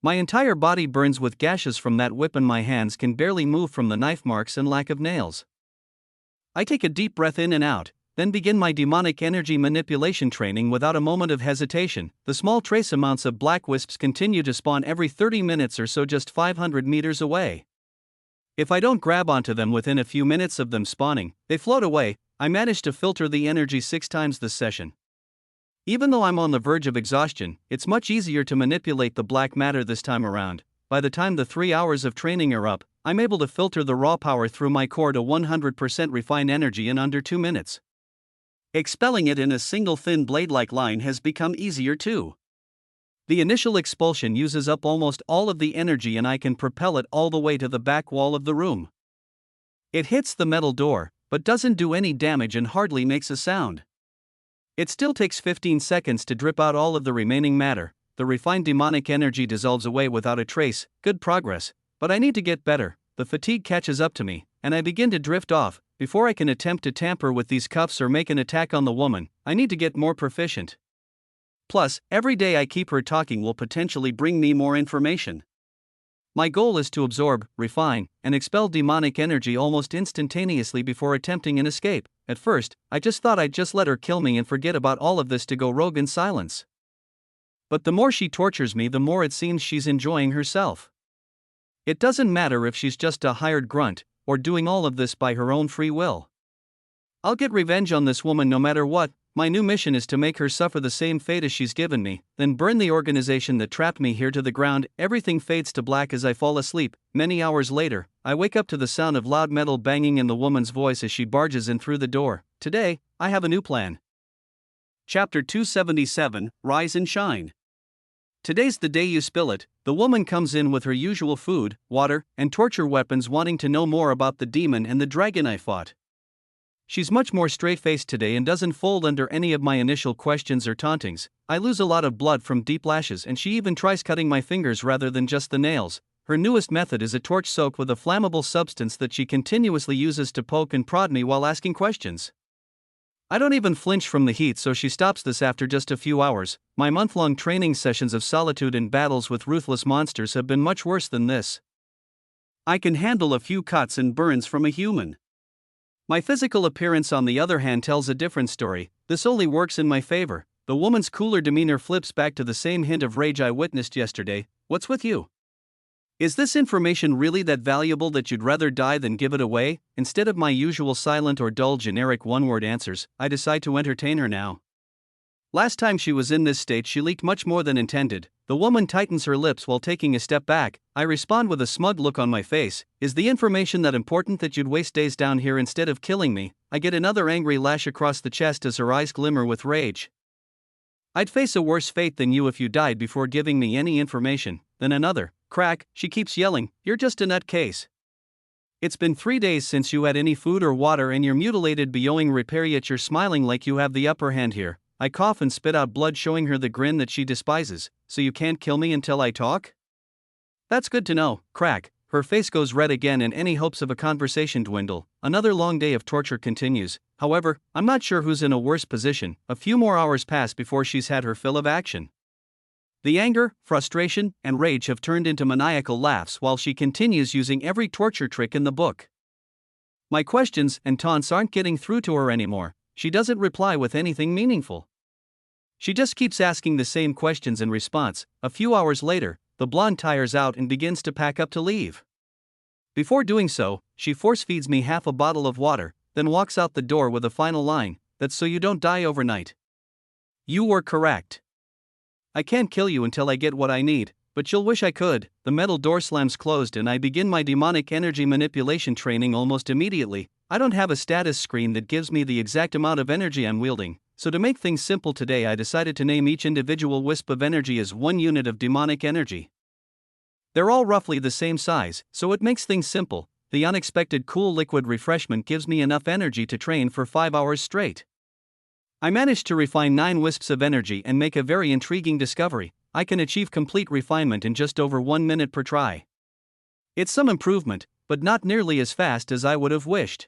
[SPEAKER 1] My entire body burns with gashes from that whip and my hands can barely move from the knife marks and lack of nails. I take a deep breath in and out, then begin my demonic energy manipulation training without a moment of hesitation. The small trace amounts of black wisps continue to spawn every 30 minutes or so just 500 meters away. If I don't grab onto them within a few minutes of them spawning, they float away. I managed to filter the energy 6 times this session. Even though I'm on the verge of exhaustion, it's much easier to manipulate the black matter this time around. By the time the 3 hours of training are up, I'm able to filter the raw power through my core to 100% refined energy in under 2 minutes. Expelling it in a single thin blade-like line has become easier too. The initial expulsion uses up almost all of the energy and I can propel it all the way to the back wall of the room. It hits the metal door, but doesn't do any damage and hardly makes a sound. It still takes 15 seconds to drip out all of the remaining matter. The refined demonic energy dissolves away without a trace. Good progress, but I need to get better. The fatigue catches up to me, and I begin to drift off. Before I can attempt to tamper with these cuffs or make an attack on the woman, I need to get more proficient. Plus, every day I keep her talking will potentially bring me more information. My goal is to absorb, refine, and expel demonic energy almost instantaneously before attempting an escape. At first, I just thought I'd just let her kill me and forget about all of this to go rogue in silence. But the more she tortures me, the more it seems she's enjoying herself. It doesn't matter if she's just a hired grunt, or doing all of this by her own free will. I'll get revenge on this woman no matter what. My new mission is to make her suffer the same fate as she's given me, then burn the organization that trapped me here to the ground. Everything fades to black as I fall asleep. Many hours later, I wake up to the sound of loud metal banging and the woman's voice as she barges in through the door. Today, I have a new plan. Chapter 277, Rise and Shine. Today's the day you spill it. The woman comes in with her usual food, water, and torture weapons, wanting to know more about the demon and the dragon I fought. She's much more straight-faced today and doesn't fold under any of my initial questions or tauntings. I lose a lot of blood from deep lashes and she even tries cutting my fingers rather than just the nails. Her newest method is a torch soaked with a flammable substance that she continuously uses to poke and prod me while asking questions. I don't even flinch from the heat, so she stops this after just a few hours. My month-long training sessions of solitude and battles with ruthless monsters have been much worse than this. I can handle a few cuts and burns from a human. My physical appearance, on the other hand, tells a different story. This only works in my favor. The woman's cooler demeanor flips back to the same hint of rage I witnessed yesterday. What's with you? Is this information really that valuable that you'd rather die than give it away? Instead of my usual silent or dull generic one-word answers, I decide to entertain her now. Last time she was in this state, she leaked much more than intended. The woman tightens her lips while taking a step back. I respond with a smug look on my face. Is the information that important that you'd waste days down here instead of killing me? I get another angry lash across the chest as her eyes glimmer with rage. I'd face a worse fate than you if you died before giving me any information. Then another crack. She keeps yelling, "You're just a nutcase. It's been 3 days since you had any food or water and you're mutilated beyond repair, yet you're smiling like you have the upper hand here." I cough and spit out blood, showing her the grin that she despises. So you can't kill me until I talk? That's good to know. Crack. Her face goes red again and any hopes of a conversation dwindle. Another long day of torture continues. However, I'm not sure who's in a worse position. A few more hours pass before she's had her fill of action. The anger, frustration, and rage have turned into maniacal laughs while she continues using every torture trick in the book. My questions and taunts aren't getting through to her anymore. She doesn't reply with anything meaningful. She just keeps asking the same questions in response. A few hours later, the blonde tires out and begins to pack up to leave. Before doing so, she force feeds me half a bottle of water, then walks out the door with a final line, "That's so you don't die overnight." You were correct. I can't kill you until I get what I need, but you'll wish I could. The metal door slams closed and I begin my demonic energy manipulation training almost immediately. I don't have a status screen that gives me the exact amount of energy I'm wielding, so to make things simple today I decided to name each individual wisp of energy as 1 unit of demonic energy. They're all roughly the same size, so it makes things simple. The unexpected cool liquid refreshment gives me enough energy to train for 5 hours straight. I managed to refine 9 wisps of energy and make a very intriguing discovery. I can achieve complete refinement in just over 1 minute per try. It's some improvement, but not nearly as fast as I would have wished.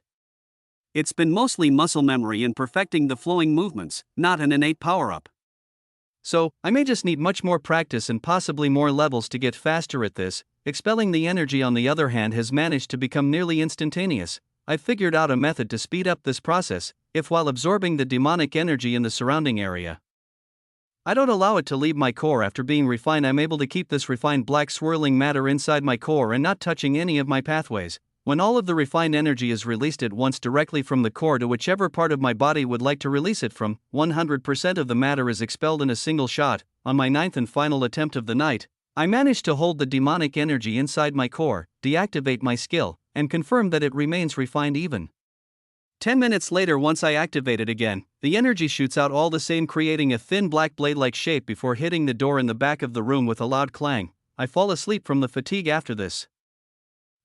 [SPEAKER 1] It's been mostly muscle memory and perfecting the flowing movements, not an innate power-up. So, I may just need much more practice and possibly more levels to get faster at this. Expelling the energy, on the other hand, has managed to become nearly instantaneous. I've figured out a method to speed up this process, if while absorbing the demonic energy in the surrounding area, I don't allow it to leave my core. After being refined, I'm able to keep this refined black swirling matter inside my core and not touching any of my pathways. When all of the refined energy is released at once directly from the core to whichever part of my body would like to release it from, 100% of the matter is expelled in a single shot. On my 9th and final attempt of the night, I managed to hold the demonic energy inside my core, deactivate my skill, and confirm that it remains refined even 10 minutes later. Once I activate it again, the energy shoots out all the same, creating a thin black blade-like shape before hitting the door in the back of the room with a loud clang. I fall asleep from the fatigue after this.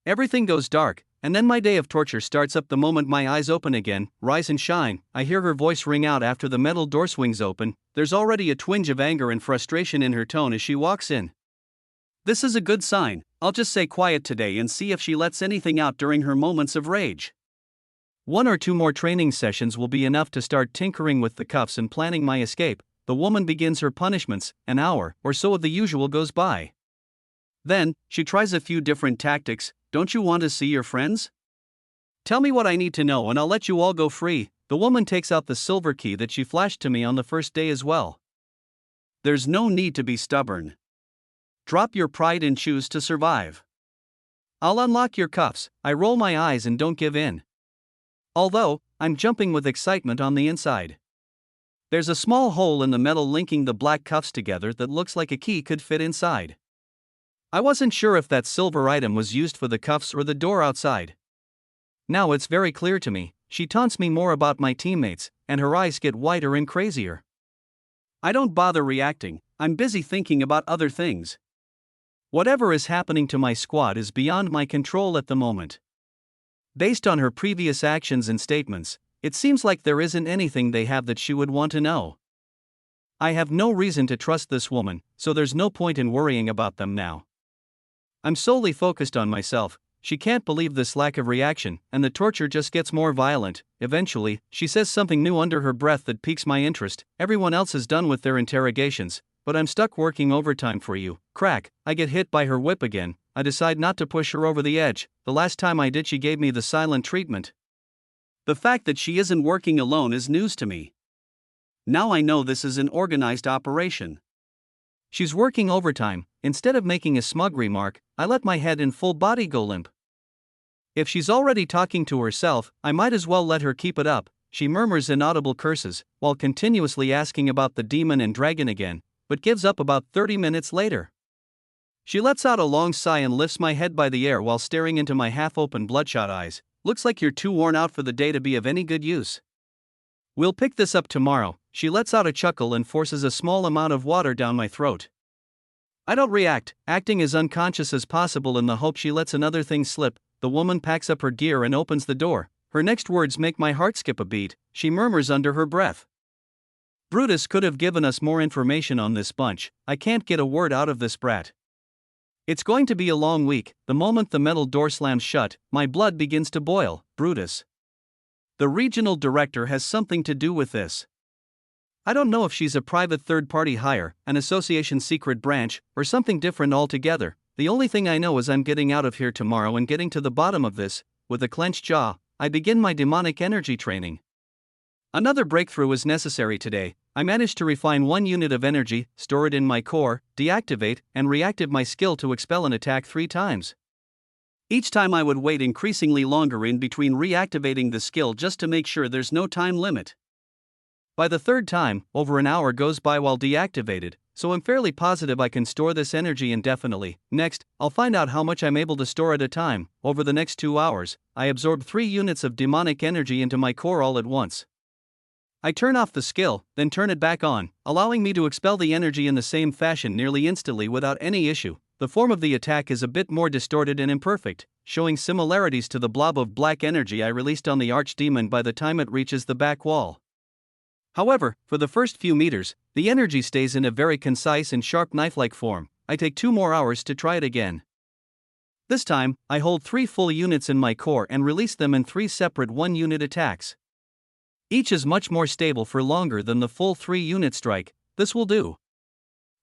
[SPEAKER 1] Everything goes dark, and then my day of torture starts up the moment my eyes open again. Rise and shine. I hear her voice ring out after the metal door swings open. There's already a twinge of anger and frustration in her tone as she walks in. This is a good sign. I'll just stay quiet today and see if she lets anything out during her moments of rage. 1 or 2 more training sessions will be enough to start tinkering with the cuffs and planning my escape. The woman begins her punishments. An hour or so of the usual goes by. Then, she tries a few different tactics. Don't you want to see your friends? Tell me what I need to know and I'll let you all go free. The woman takes out the silver key that she flashed to me on the first day as well. There's no need to be stubborn. Drop your pride and choose to survive. I'll unlock your cuffs. I roll my eyes and don't give in. Although, I'm jumping with excitement on the inside. There's a small hole in the metal linking the black cuffs together that looks like a key could fit inside. I wasn't sure if that silver item was used for the cuffs or the door outside. Now it's very clear to me. She taunts me more about my teammates, and her eyes get wider and crazier. I don't bother reacting. I'm busy thinking about other things. Whatever is happening to my squad is beyond my control at the moment. Based on her previous actions and statements, it seems like there isn't anything they have that she would want to know. I have no reason to trust this woman, so there's no point in worrying about them now. I'm solely focused on myself. She can't believe this lack of reaction, and the torture just gets more violent. Eventually, she says something new under her breath that piques my interest. Everyone else is done with their interrogations, but I'm stuck working overtime for you. Crack, I get hit by her whip again. I decide not to push her over the edge. The last time I did, she gave me the silent treatment. The fact that she isn't working alone is news to me. Now I know this is an organized operation. She's working overtime. Instead of making a smug remark, I let my head and full body go limp. If she's already talking to herself, I might as well let her keep it up. She murmurs inaudible curses, while continuously asking about the demon and dragon again, but gives up about 30 minutes later. She lets out a long sigh and lifts my head by the air while staring into my half-open bloodshot eyes. Looks like you're too worn out for the day to be of any good use. We'll pick this up tomorrow. She lets out a chuckle and forces a small amount of water down my throat. I don't react, acting as unconscious as possible in the hope she lets another thing slip. The woman packs up her gear and opens the door. Her next words make my heart skip a beat. She murmurs under her breath. Brutus could have given us more information on this bunch. I can't get a word out of this brat. It's going to be a long week. The moment the metal door slams shut, my blood begins to boil. Brutus. The regional director has something to do with this. I don't know if she's a private third-party hire, an association secret branch, or something different altogether. The only thing I know is I'm getting out of here tomorrow and getting to the bottom of this. With a clenched jaw, I begin my demonic energy training. Another breakthrough is necessary today. I managed to refine 1 unit of energy, store it in my core, deactivate, and reactive my skill to expel an attack 3 times. Each time I would wait increasingly longer in between reactivating the skill just to make sure there's no time limit. By the 3rd time, over an hour goes by while deactivated, so I'm fairly positive I can store this energy indefinitely. Next, I'll find out how much I'm able to store at a time. Over the next 2 hours, I absorb 3 units of demonic energy into my core all at once. I turn off the skill, then turn it back on, allowing me to expel the energy in the same fashion nearly instantly without any issue. The form of the attack is a bit more distorted and imperfect, showing similarities to the blob of black energy I released on the archdemon by the time it reaches the back wall. However, for the first few meters, the energy stays in a very concise and sharp knife-like form. I take 2 more hours to try it again. This time, I hold 3 full units in my core and release them in 3 separate 1-unit attacks. Each is much more stable for longer than the full 3-unit strike. This will do.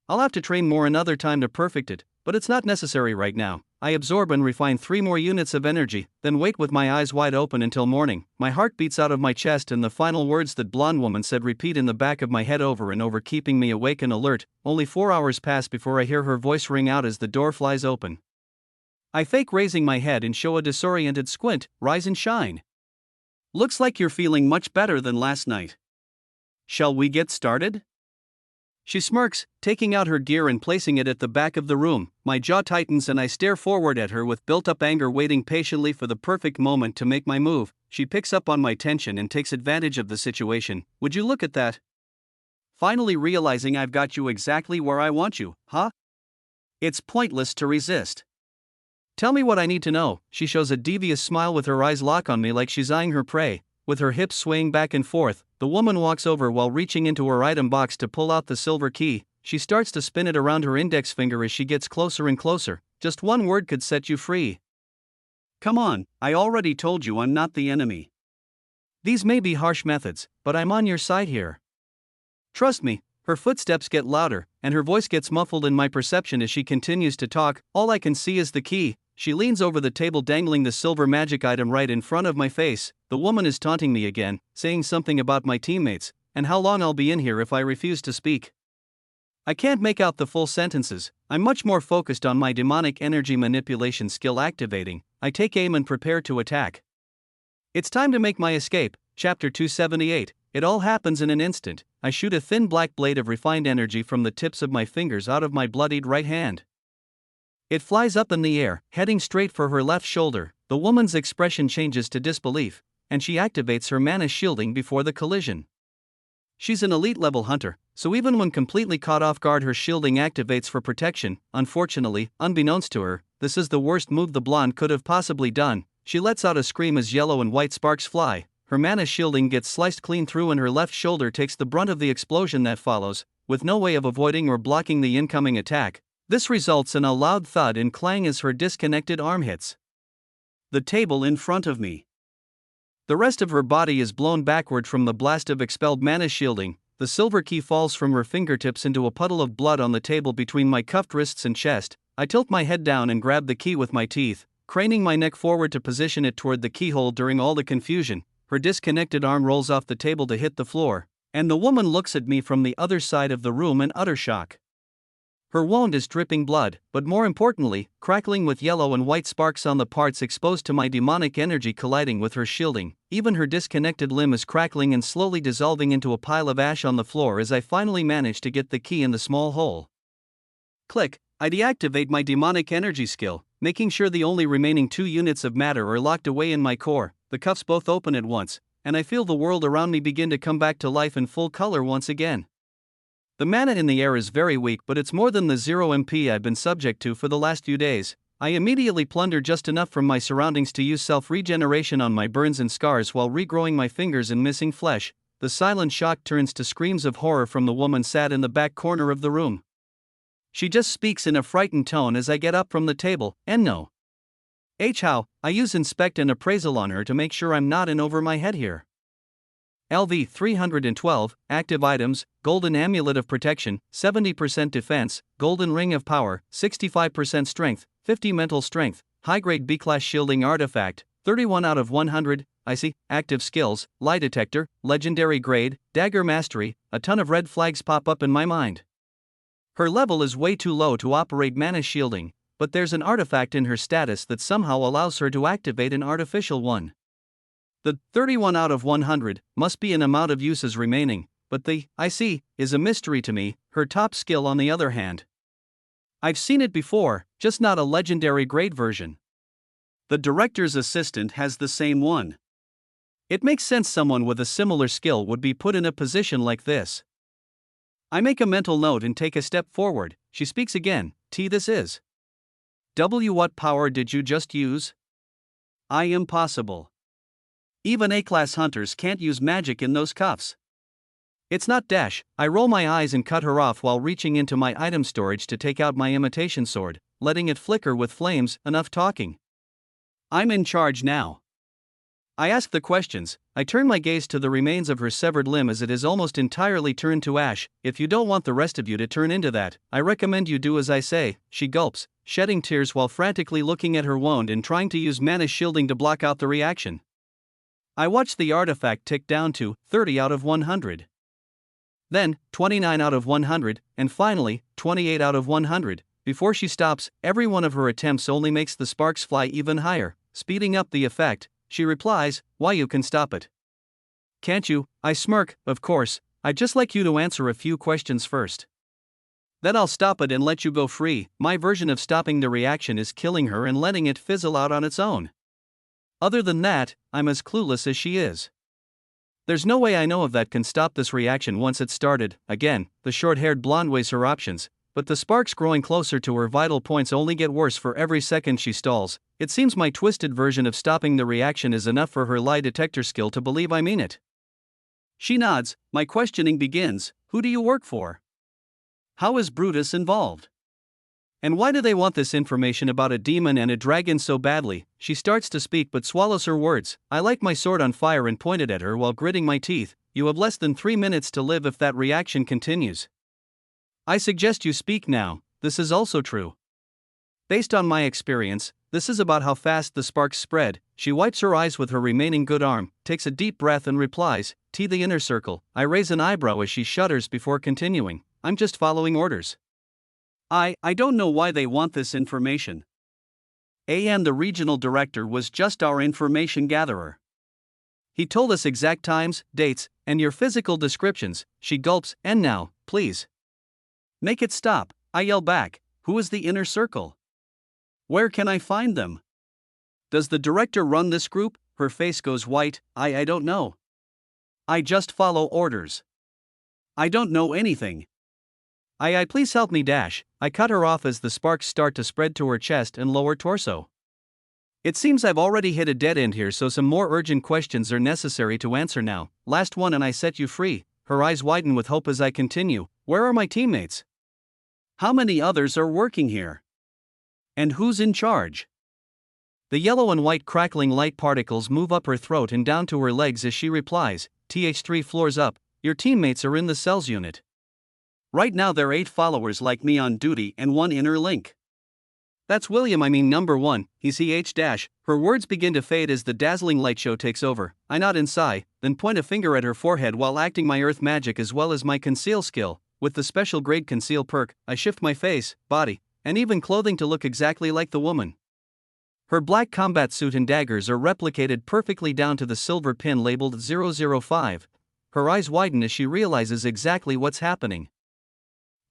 [SPEAKER 1] I'll have to train more another time to perfect it, but it's not necessary right now. I absorb and refine 3 more units of energy, then wait with my eyes wide open until morning. My heart beats out of my chest and the final words that blonde woman said repeat in the back of my head over and over, keeping me awake and alert. Only 4 hours pass before I hear her voice ring out as the door flies open. I fake raising my head and show a disoriented squint. Rise and shine. Looks like you're feeling much better than last night. Shall we get started? She smirks, taking out her gear and placing it at the back of the room. My jaw tightens and I stare forward at her with built-up anger, waiting patiently for the perfect moment to make my move. She picks up on my tension and takes advantage of the situation. Would you look at that? Finally realizing I've got you exactly where I want you, huh? It's pointless to resist. Tell me what I need to know. She shows a devious smile with her eyes locked on me like she's eyeing her prey. With her hips swaying back and forth, the woman walks over while reaching into her item box to pull out the silver key. She starts to spin it around her index finger as she gets closer and closer. Just 1 word could set you free. Come on, I already told you I'm not the enemy. These may be harsh methods, but I'm on your side here. Trust me. Her footsteps get louder, and her voice gets muffled in my perception as she continues to talk. All I can see is the key. She leans over the table, dangling the silver magic item right in front of my face. The woman is taunting me again, saying something about my teammates, and how long I'll be in here if I refuse to speak. I can't make out the full sentences. I'm much more focused on my demonic energy manipulation skill activating. I take aim and prepare to attack. It's time to make my escape. Chapter 278. It all happens in an instant. I shoot a thin black blade of refined energy from the tips of my fingers out of my bloodied right hand. It flies up in the air, heading straight for her left shoulder. The woman's expression changes to disbelief, and she activates her mana shielding before the collision. She's an elite level hunter, so even when completely caught off guard, her shielding activates for protection. Unfortunately, unbeknownst to her, this is the worst move the blonde could have possibly done. She lets out a scream as yellow and white sparks fly. Her mana shielding gets sliced clean through and her left shoulder takes the brunt of the explosion that follows, with no way of avoiding or blocking the incoming attack. This results in a loud thud and clang as her disconnected arm hits. the table in front of me. The rest of her body is blown backward from the blast of expelled mana shielding. The silver key falls from her fingertips into a puddle of blood on the table between my cuffed wrists and chest. I tilt my head down and grab the key with my teeth, craning my neck forward to position it toward the keyhole. During all the confusion, her disconnected arm rolls off the table to hit the floor, and the woman looks at me from the other side of the room in utter shock. Her wound is dripping blood, but more importantly, crackling with yellow and white sparks on the parts exposed to my demonic energy colliding with her shielding. Even her disconnected limb is crackling and slowly dissolving into a pile of ash on the floor as I finally manage to get the key in the small hole. Click, I deactivate my demonic energy skill, making sure the only remaining 2 units of matter are locked away in my core. The cuffs both open at once, and I feel the world around me begin to come back to life in full color once again. The mana in the air is very weak, but it's more than the 0 MP I've been subject to for the last few days. I immediately plunder just enough from my surroundings to use self-regeneration on my burns and scars while regrowing my fingers and missing flesh. The silent shock turns to screams of horror from the woman sat in the back corner of the room. She just speaks in a frightened tone as I get up from the table, and no. How, I use inspect and appraisal on her to make sure I'm not in over my head here. LV 312, active items, Golden Amulet of Protection, 70% defense, Golden Ring of Power, 65% strength, 50 mental strength, high-grade B-class shielding artifact, 31 out of 100, active skills, lie detector, legendary grade, dagger mastery. A ton of red flags pop up in my mind. Her level is way too low to operate mana shielding, but there's an artifact in her status that somehow allows her to activate an artificial one. The 31 out of 100 must be an amount of uses remaining, but the is a mystery to me. Her top skill, on the other hand, I've seen it before, just not a legendary grade version. The director's assistant has the same one. It makes sense someone with a similar skill would be put in a position like this. I make a mental note and take a step forward. She speaks again. This is what power did you just use? Impossible. Even A-class hunters can't use magic in those cuffs. It's not dash. I roll my eyes and cut her off while reaching into my item storage to take out my imitation sword, letting it flicker with flames. Enough talking. I'm in charge now. I ask the questions. I turn my gaze to the remains of her severed limb as it is almost entirely turned to ash. If you don't want the rest of you to turn into that, I recommend you do as I say. She gulps, shedding tears while frantically looking at her wound and trying to use mana shielding to block out the reaction. I watch the artifact tick down to 30 out of 100. Then, 29 out of 100, and finally, 28 out of 100. Before she stops, every one of her attempts only makes the sparks fly even higher, speeding up the effect. She replies, "Why, you can stop it." "Can't you?" I smirk. "Of course, I'd just like you to answer a few questions first. Then I'll stop it and let you go free." My version of stopping the reaction is killing her and letting it fizzle out on its own. Other than that, I'm as clueless as she is. There's no way I know of that can stop this reaction once it's started. Again, the short-haired blonde weighs her options, but the sparks growing closer to her vital points only get worse for every second she stalls. It seems my twisted version of stopping the reaction is enough for her lie detector skill to believe I mean it. She nods. My questioning begins. Who do you work for? How is Brutus involved? And why do they want this information about a demon and a dragon so badly? She starts to speak but swallows her words. I light my sword on fire and point it at her while gritting my teeth. You have less than 3 minutes to live if that reaction continues. I suggest you speak now. This is also true. Based on my experience, this is about how fast the sparks spread. She wipes her eyes with her remaining good arm, takes a deep breath and replies, the inner circle. I raise an eyebrow as she shudders before continuing. I'm just following orders. I don't know why they want this information. And the regional director was just our information gatherer. He told us exact times, dates, and your physical descriptions. She gulps. And now, please. Make it stop. I yell back. Who is the inner circle? Where can I find them? Does the director run this group? Her face goes white. I don't know. I just follow orders. I don't know anything. Please help me dash. I cut her off as the sparks start to spread to her chest and lower torso. It seems I've already hit a dead end here, so some more urgent questions are necessary to answer now. Last one and I set you free. Her eyes widen with hope as I continue. Where are my teammates? How many others are working here? And who's in charge? The yellow and white crackling light particles move up her throat and down to her legs as she replies, "3 floors up, your teammates are in the cells unit. Right now there are 8 followers like me on duty and 1 inner link. That's William, I mean number 1, he's H dash." Her words begin to fade as the dazzling light show takes over. I nod and sigh, then point a finger at her forehead while acting my earth magic as well as my conceal skill. With the special grade conceal perk, I shift my face, body, and even clothing to look exactly like the woman. Her black combat suit and daggers are replicated perfectly down to the silver pin labeled 005. Her eyes widen as she realizes exactly what's happening.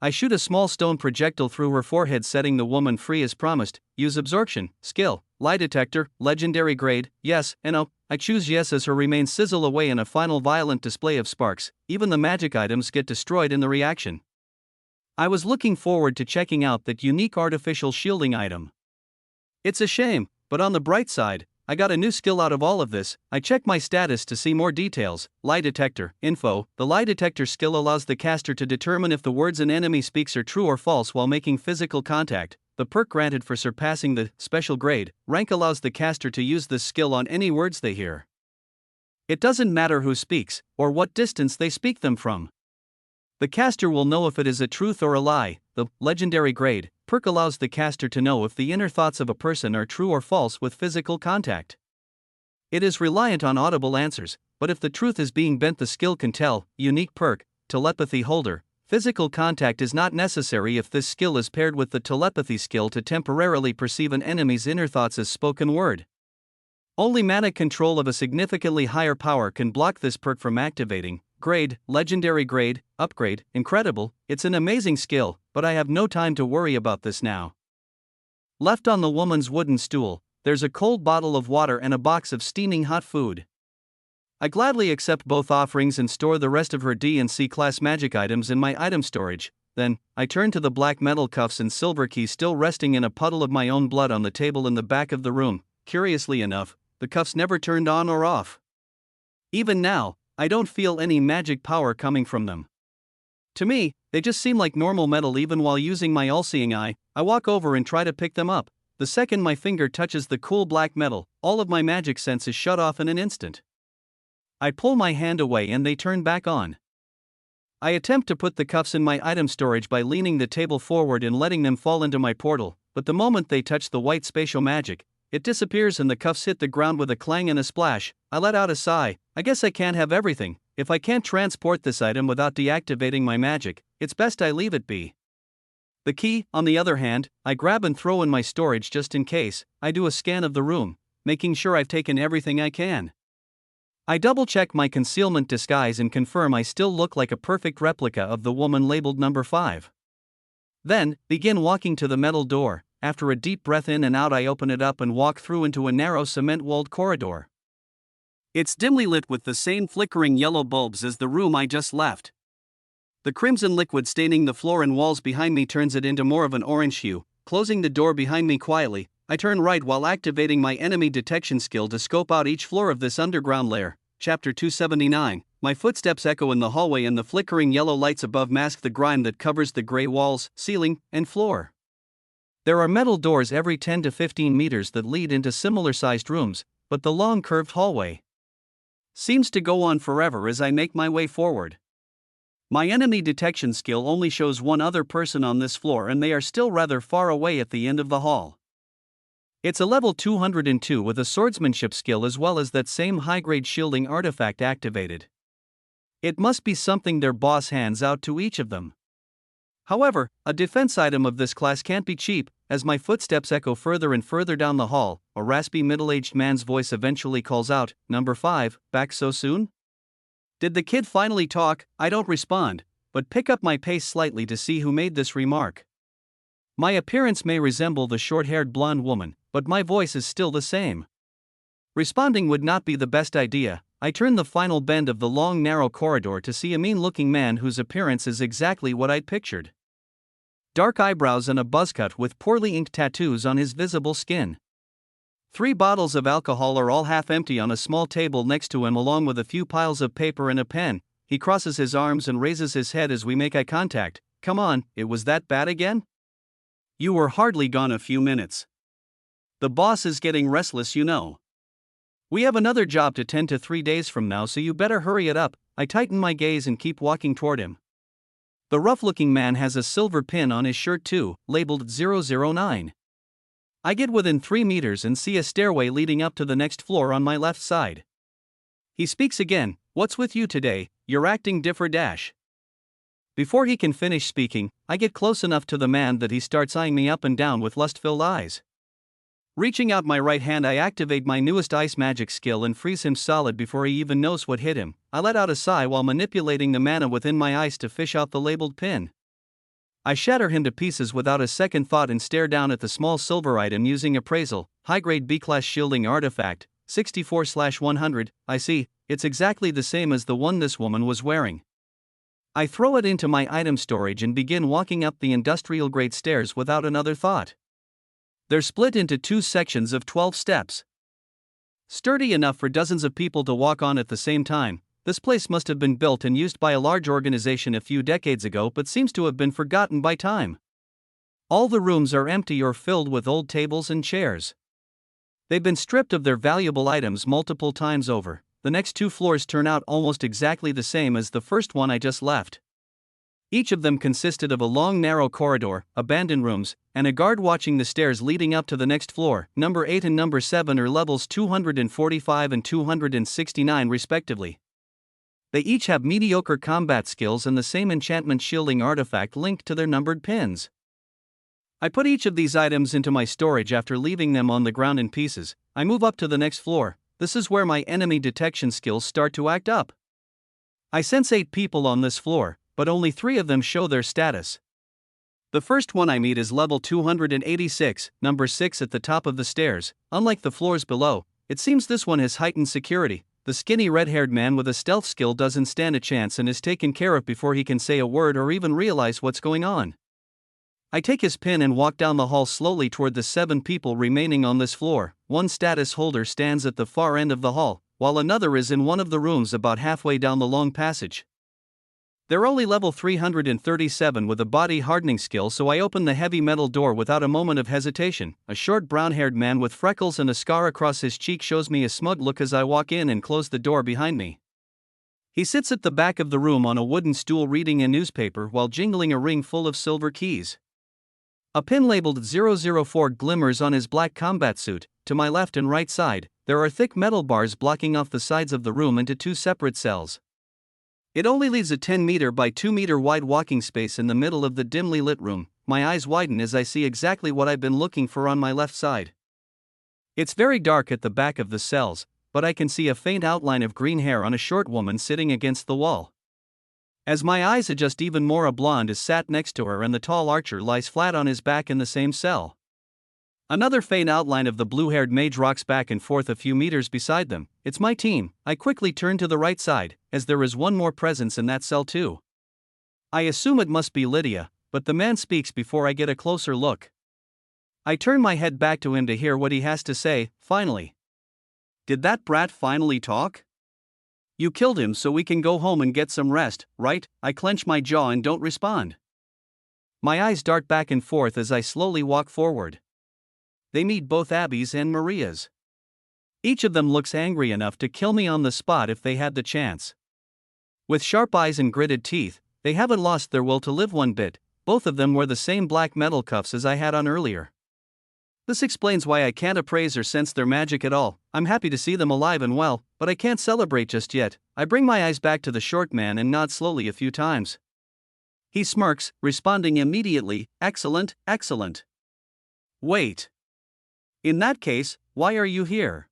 [SPEAKER 1] I shoot a small stone projectile through her forehead, setting the woman free as promised. Use absorption, skill, lie detector, legendary grade, yes, and oh, I choose yes as her remains sizzle away in a final violent display of sparks. Even the magic items get destroyed in the reaction. I was looking forward to checking out that unique artificial shielding item. It's a shame, but on the bright side, I got a new skill out of all of this. I check my status to see more details. Lie detector, info. The lie detector skill allows the caster to determine if the words an enemy speaks are true or false while making physical contact. The perk granted for surpassing the special grade rank allows the caster to use this skill on any words they hear. It doesn't matter who speaks, or what distance they speak them from. The caster will know if it is a truth or a lie. The legendary grade perk allows the caster to know if the inner thoughts of a person are true or false with physical contact. It is reliant on audible answers, but if the truth is being bent, the skill can tell. Unique perk, telepathy holder. Physical contact is not necessary if this skill is paired with the telepathy skill to temporarily perceive an enemy's inner thoughts as spoken word. Only mana control of a significantly higher power can block this perk from activating. Grade, legendary grade, upgrade, incredible. It's an amazing skill, but I have no time to worry about this now. Left on the woman's wooden stool, there's a cold bottle of water and a box of steaming hot food. I gladly accept both offerings and store the rest of her D and C class magic items in my item storage. Then, I turn to the black metal cuffs and silver key still resting in a puddle of my own blood on the table in the back of the room. Curiously enough, the cuffs never turned on or off. Even now, I don't feel any magic power coming from them. To me, they just seem like normal metal even while using my all-seeing eye. I walk over and try to pick them up. The second my finger touches the cool black metal, all of my magic senses shut off in an instant. I pull my hand away and they turn back on. I attempt to put the cuffs in my item storage by leaning the table forward and letting them fall into my portal, but the moment they touch the white spatial magic, it disappears and the cuffs hit the ground with a clang and a splash. I let out a sigh. I guess I can't have everything. If I can't transport this item without deactivating my magic, it's best I leave it be. The key, on the other hand, I grab and throw in my storage just in case. I do a scan of the room, making sure I've taken everything I can. I double-check my concealment disguise and confirm I still look like a perfect replica of the woman labeled number 5. Then, begin walking to the metal door. After a deep breath in and out, I open it up and walk through into a narrow cement-walled corridor. It's dimly lit with the same flickering yellow bulbs as the room I just left. The crimson liquid staining the floor and walls behind me turns it into more of an orange hue. Closing the door behind me quietly, I turn right while activating my enemy detection skill to scope out each floor of this underground lair. Chapter 279. My footsteps echo in the hallway and the flickering yellow lights above mask the grime that covers the gray walls, ceiling, and floor. There are metal doors every 10 to 15 meters that lead into similar-sized rooms, but the long curved hallway seems to go on forever as I make my way forward. My enemy detection skill only shows one other person on this floor and they are still rather far away at the end of the hall. It's a level 202 with a swordsmanship skill as well as that same high-grade shielding artifact activated. It must be something their boss hands out to each of them. However, a defense item of this class can't be cheap. As my footsteps echo further and further down the hall, a raspy middle-aged man's voice eventually calls out, "Number 5, back so soon?" Did the kid finally talk? I don't respond, but pick up my pace slightly to see who made this remark. My appearance may resemble the short-haired blonde woman, but my voice is still the same. Responding would not be the best idea. I turn the final bend of the long narrow corridor to see a mean-looking man whose appearance is exactly what I'd pictured. Dark eyebrows and a buzzcut with poorly inked tattoos on his visible skin. 3 bottles of alcohol are all half empty on a small table next to him along with a few piles of paper and a pen. He crosses his arms and raises his head as we make eye contact. "Come on, it was that bad again? You were hardly gone a few minutes." The boss is getting restless, you know. We have another job to tend to 3 days from now, so you better hurry it up. I tighten my gaze and keep walking toward him. The rough-looking man has a silver pin on his shirt too, labeled 009. I get within 3 meters and see a stairway leading up to the next floor on my left side. He speaks again. What's with you today? You're acting different. Before he can finish speaking, I get close enough to the man that he starts eyeing me up and down with lust-filled eyes. Reaching out my right hand, I activate my newest ice magic skill and freeze him solid before he even knows what hit him. I let out a sigh while manipulating the mana within my ice to fish out the labeled pin. I shatter him to pieces without a second thought and stare down at the small silver item using appraisal, high-grade B-class shielding artifact, 64/100. I see, it's exactly the same as the one this woman was wearing. I throw it into my item storage and begin walking up the industrial-grade stairs without another thought. They're split into 2 sections of 12 steps. Sturdy enough for dozens of people to walk on at the same time, this place must have been built and used by a large organization a few decades ago but seems to have been forgotten by time. All the rooms are empty or filled with old tables and chairs. They've been stripped of their valuable items multiple times over. The next 2 floors turn out almost exactly the same as the first one I just left. Each of them consisted of a long narrow corridor, abandoned rooms, and a guard watching the stairs leading up to the next floor. Number 8 and number 7 are levels 245 and 269 respectively. They each have mediocre combat skills and the same enchantment shielding artifact linked to their numbered pins. I put each of these items into my storage after leaving them on the ground in pieces. I move up to the next floor. This is where my enemy detection skills start to act up. I sense 8 people on this floor, but only 3 of them show their status. The first one I meet is level 286, number 6 at the top of the stairs. Unlike the floors below, it seems this one has heightened security. The skinny red-haired man with a stealth skill doesn't stand a chance and is taken care of before he can say a word or even realize what's going on. I take his pin and walk down the hall slowly toward the 7 people remaining on this floor. One status holder stands at the far end of the hall, while another is in one of the rooms about halfway down the long passage. They're only level 337 with a body hardening skill, so I open the heavy metal door without a moment of hesitation. A short brown-haired man with freckles and a scar across his cheek shows me a smug look as I walk in and close the door behind me. He sits at the back of the room on a wooden stool reading a newspaper while jingling a ring full of silver keys. A pin labeled 004 glimmers on his black combat suit. To my left and right side, there are thick metal bars blocking off the sides of the room into 2 separate cells. It only leaves a 10-meter by 2-meter wide walking space in the middle of the dimly lit room. My eyes widen as I see exactly what I've been looking for on my left side. It's very dark at the back of the cells, but I can see a faint outline of green hair on a short woman sitting against the wall. As my eyes adjust even more, a blonde is sat next to her and the tall archer lies flat on his back in the same cell. Another faint outline of the blue-haired mage rocks back and forth a few meters beside them. It's my team. I quickly turn to the right side, as there is one more presence in that cell too. I assume it must be Lydia, but the man speaks before I get a closer look. I turn my head back to him to hear what he has to say. Finally. Did that brat finally talk? You killed him so we can go home and get some rest, right? I clench my jaw and don't respond. My eyes dart back and forth as I slowly walk forward. They meet both Abby's and Maria's. Each of them looks angry enough to kill me on the spot if they had the chance. With sharp eyes and gritted teeth, they haven't lost their will to live one bit. Both of them wear the same black metal cuffs as I had on earlier. This explains why I can't appraise or sense their magic at all. I'm happy to see them alive and well, but I can't celebrate just yet. I bring my eyes back to the short man and nod slowly a few times. He smirks, responding immediately, "Excellent, excellent." Wait. In that case, why are you here?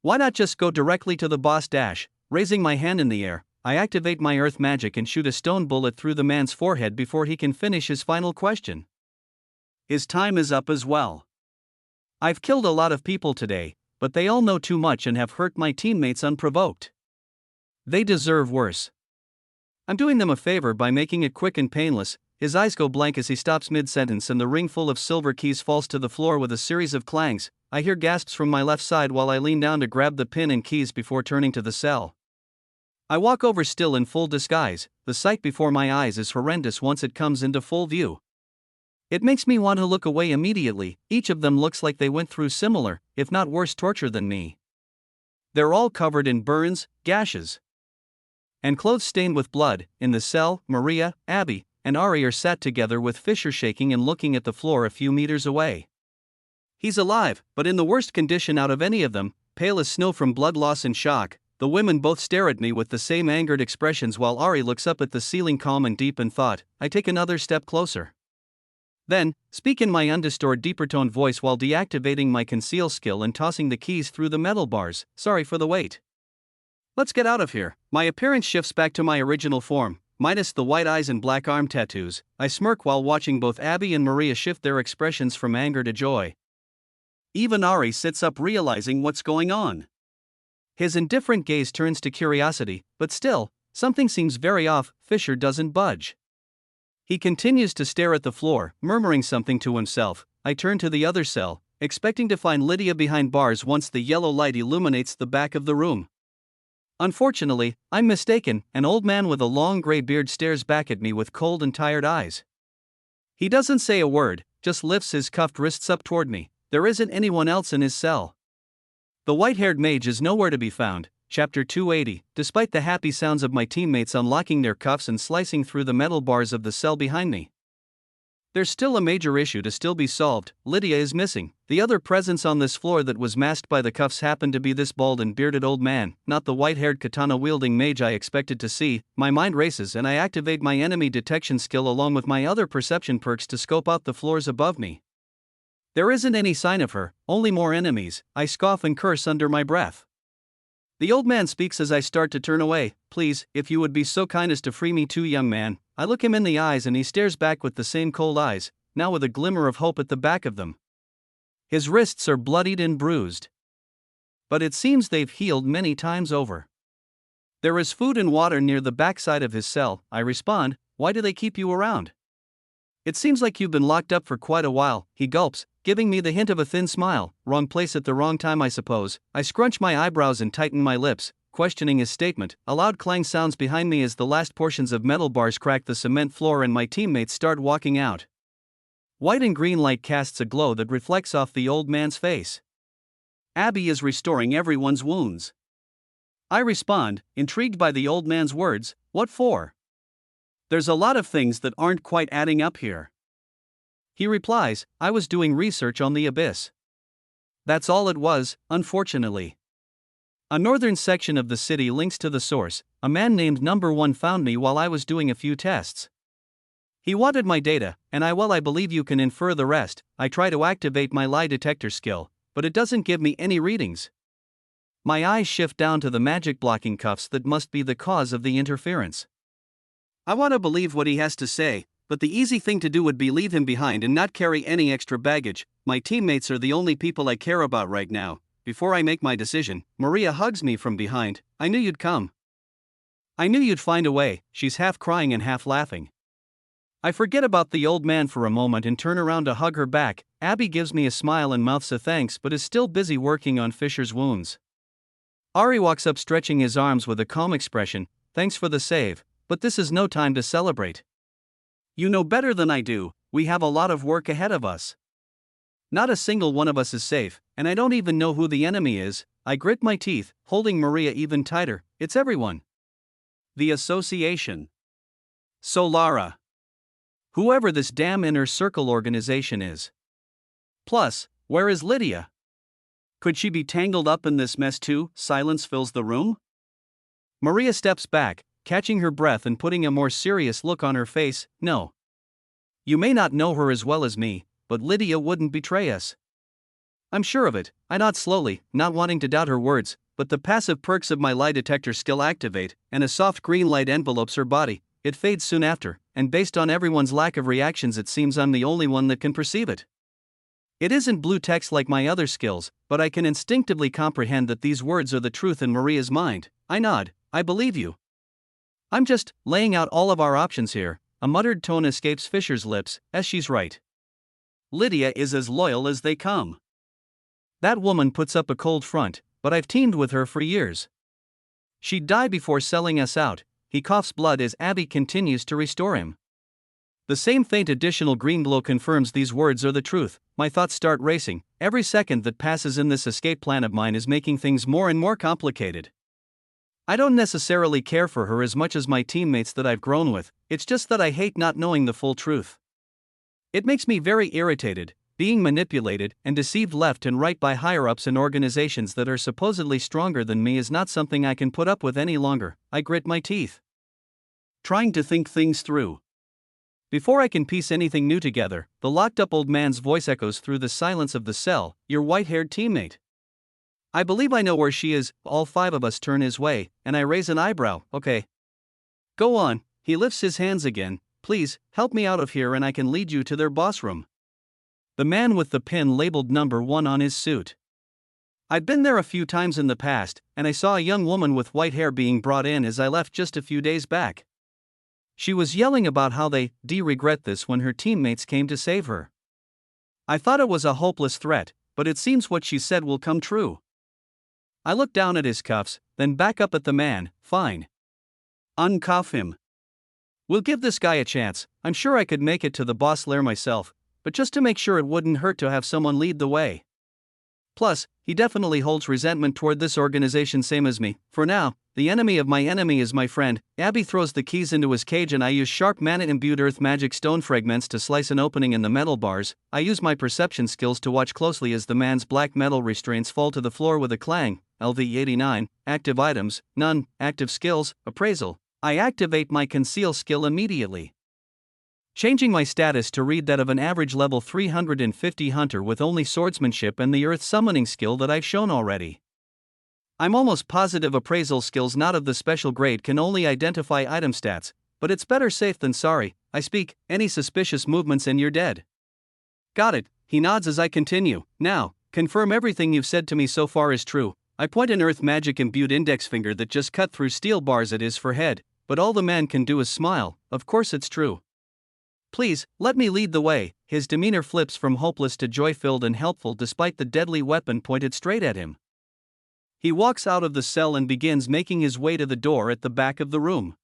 [SPEAKER 1] Why not just go directly to the boss? Raising my hand in the air, I activate my earth magic and shoot a stone bullet through the man's forehead before he can finish his final question. His time is up as well. I've killed a lot of people today, but they all know too much and have hurt my teammates unprovoked. They deserve worse. I'm doing them a favor by making it quick and painless. His eyes go blank as he stops mid-sentence and the ring full of silver keys falls to the floor with a series of clangs. I hear gasps from my left side while I lean down to grab the pin and keys before turning to the cell. I walk over still in full disguise. The sight before my eyes is horrendous once it comes into full view. It makes me want to look away immediately. Each of them looks like they went through similar, if not worse torture than me. They're all covered in burns, gashes, and clothes stained with blood. In the cell, Maria, Abby, and Ari are sat together with Fisher shaking and looking at the floor a few meters away. He's alive, but in the worst condition out of any of them, pale as snow from blood loss and shock. The women both stare at me with the same angered expressions while Ari looks up at the ceiling calm and deep in thought. I take another step closer. Then, speak in my undistorted deeper-toned voice while deactivating my conceal skill and tossing the keys through the metal bars. Sorry for the wait. Let's get out of here. My appearance shifts back to my original form, minus the white eyes and black arm tattoos. I smirk while watching both Abby and Maria shift their expressions from anger to joy. Even Ari sits up realizing what's going on. His indifferent gaze turns to curiosity, but still, something seems very off. Fisher doesn't budge. He continues to stare at the floor, murmuring something to himself. I turn to the other cell, expecting to find Lydia behind bars once the yellow light illuminates the back of the room. Unfortunately, I'm mistaken. An old man with a long gray beard stares back at me with cold and tired eyes. He doesn't say a word, just lifts his cuffed wrists up toward me. There isn't anyone else in his cell. The white-haired mage is nowhere to be found. Chapter 280. Despite the happy sounds of my teammates unlocking their cuffs and slicing through the metal bars of the cell behind me, there's still a major issue to still be solved. Lydia is missing. The other presence on this floor that was masked by the cuffs happened to be this bald and bearded old man, not the white-haired katana-wielding mage I expected to see. My mind races and I activate my enemy detection skill along with my other perception perks to scope out the floors above me. There isn't any sign of her, only more enemies. I scoff and curse under my breath. The old man speaks as I start to turn away. Please, if you would be so kind as to free me too, young man. I look him in the eyes and he stares back with the same cold eyes, now with a glimmer of hope at the back of them. His wrists are bloodied and bruised, but it seems they've healed many times over. There is food and water near the backside of his cell. I respond, why do they keep you around? It seems like you've been locked up for quite a while. He gulps, giving me the hint of a thin smile. Wrong place at the wrong time, I suppose. I scrunch my eyebrows and tighten my lips, questioning his statement. A loud clang sounds behind me as the last portions of metal bars crack the cement floor and my teammates start walking out. White and green light casts a glow that reflects off the old man's face. Abby is restoring everyone's wounds. I respond, intrigued by the old man's words. What for? There's a lot of things that aren't quite adding up here. He replies, I was doing research on the abyss. That's all it was, unfortunately. A northern section of the city links to the source. A man named Number 1 found me while I was doing a few tests. He wanted my data, and I believe you can infer the rest. I try to activate my lie detector skill, but it doesn't give me any readings. My eyes shift down to the magic blocking cuffs that must be the cause of the interference. I want to believe what he has to say, but the easy thing to do would be leave him behind and not carry any extra baggage. My teammates are the only people I care about right now. Before I make my decision, Maria hugs me from behind. I knew you'd come. I knew you'd find a way. She's half crying and half laughing. I forget about the old man for a moment and turn around to hug her back. Abby gives me a smile and mouths a thanks but is still busy working on Fisher's wounds. Ari walks up stretching his arms with a calm expression. Thanks for the save, but this is no time to celebrate. You know better than I do, we have a lot of work ahead of us. Not a single one of us is safe, and I don't even know who the enemy is. I grit my teeth, holding Maria even tighter. It's everyone. The association. Solara. Whoever this damn inner circle organization is. Plus, where is Lydia? Could she be tangled up in this mess too? Silence fills the room. Maria steps back, catching her breath and putting a more serious look on her face. No. You may not know her as well as me, but Lydia wouldn't betray us. I'm sure of it. I nod slowly, not wanting to doubt her words, but the passive perks of my lie detector skill activate, and a soft green light envelopes her body. It fades soon after, and based on everyone's lack of reactions it seems I'm the only one that can perceive it. It isn't blue text like my other skills, but I can instinctively comprehend that these words are the truth in Maria's mind. I nod, I believe you. I'm just laying out all of our options here. A muttered tone escapes Fisher's lips, as she's right. Lydia is as loyal as they come. That woman puts up a cold front, but I've teamed with her for years. She'd die before selling us out. He coughs blood as Abby continues to restore him. The same faint additional green glow confirms these words are the truth. My thoughts start racing. Every second that passes in this escape plan of mine is making things more and more complicated. I don't necessarily care for her as much as my teammates that I've grown with, it's just that I hate not knowing the full truth. It makes me very irritated, being manipulated and deceived left and right by higher-ups in organizations that are supposedly stronger than me is not something I can put up with any longer. I grit my teeth, trying to think things through. Before I can piece anything new together, the locked-up old man's voice echoes through the silence of the cell. Your white-haired teammate. I believe I know where she is. All 5 of us turn his way, and I raise an eyebrow. Okay. Go on. He lifts his hands again. Please, help me out of here and I can lead you to their boss room. The man with the pin labeled number 1 on his suit. I'd been there a few times in the past, and I saw a young woman with white hair being brought in as I left just a few days back. She was yelling about how they regret this when her teammates came to save her. I thought it was a hopeless threat, but it seems what she said will come true. I look down at his cuffs, then back up at the man. Fine. Uncuff him. We'll give this guy a chance. I'm sure I could make it to the boss lair myself, but just to make sure it wouldn't hurt to have someone lead the way. Plus, he definitely holds resentment toward this organization same as me. For now, the enemy of my enemy is my friend. Abby throws the keys into his cage and I use sharp mana-imbued earth magic stone fragments to slice an opening in the metal bars. I use my perception skills to watch closely as the man's black metal restraints fall to the floor with a clang. LV89, active items, none, active skills, appraisal. I activate my conceal skill immediately, changing my status to read that of an average level 350 hunter with only swordsmanship and the earth summoning skill that I've shown already. I'm almost positive appraisal skills not of the special grade can only identify item stats, but it's better safe than sorry. I speak, any suspicious movements and you're dead. Got it, he nods as I continue. Now, confirm everything you've said to me so far is true. I point an earth magic imbued index finger that just cut through steel bars at his forehead, but all the man can do is smile. Of course it's true. Please, let me lead the way. His demeanor flips from hopeless to joy-filled and helpful despite the deadly weapon pointed straight at him. He walks out of the cell and begins making his way to the door at the back of the room.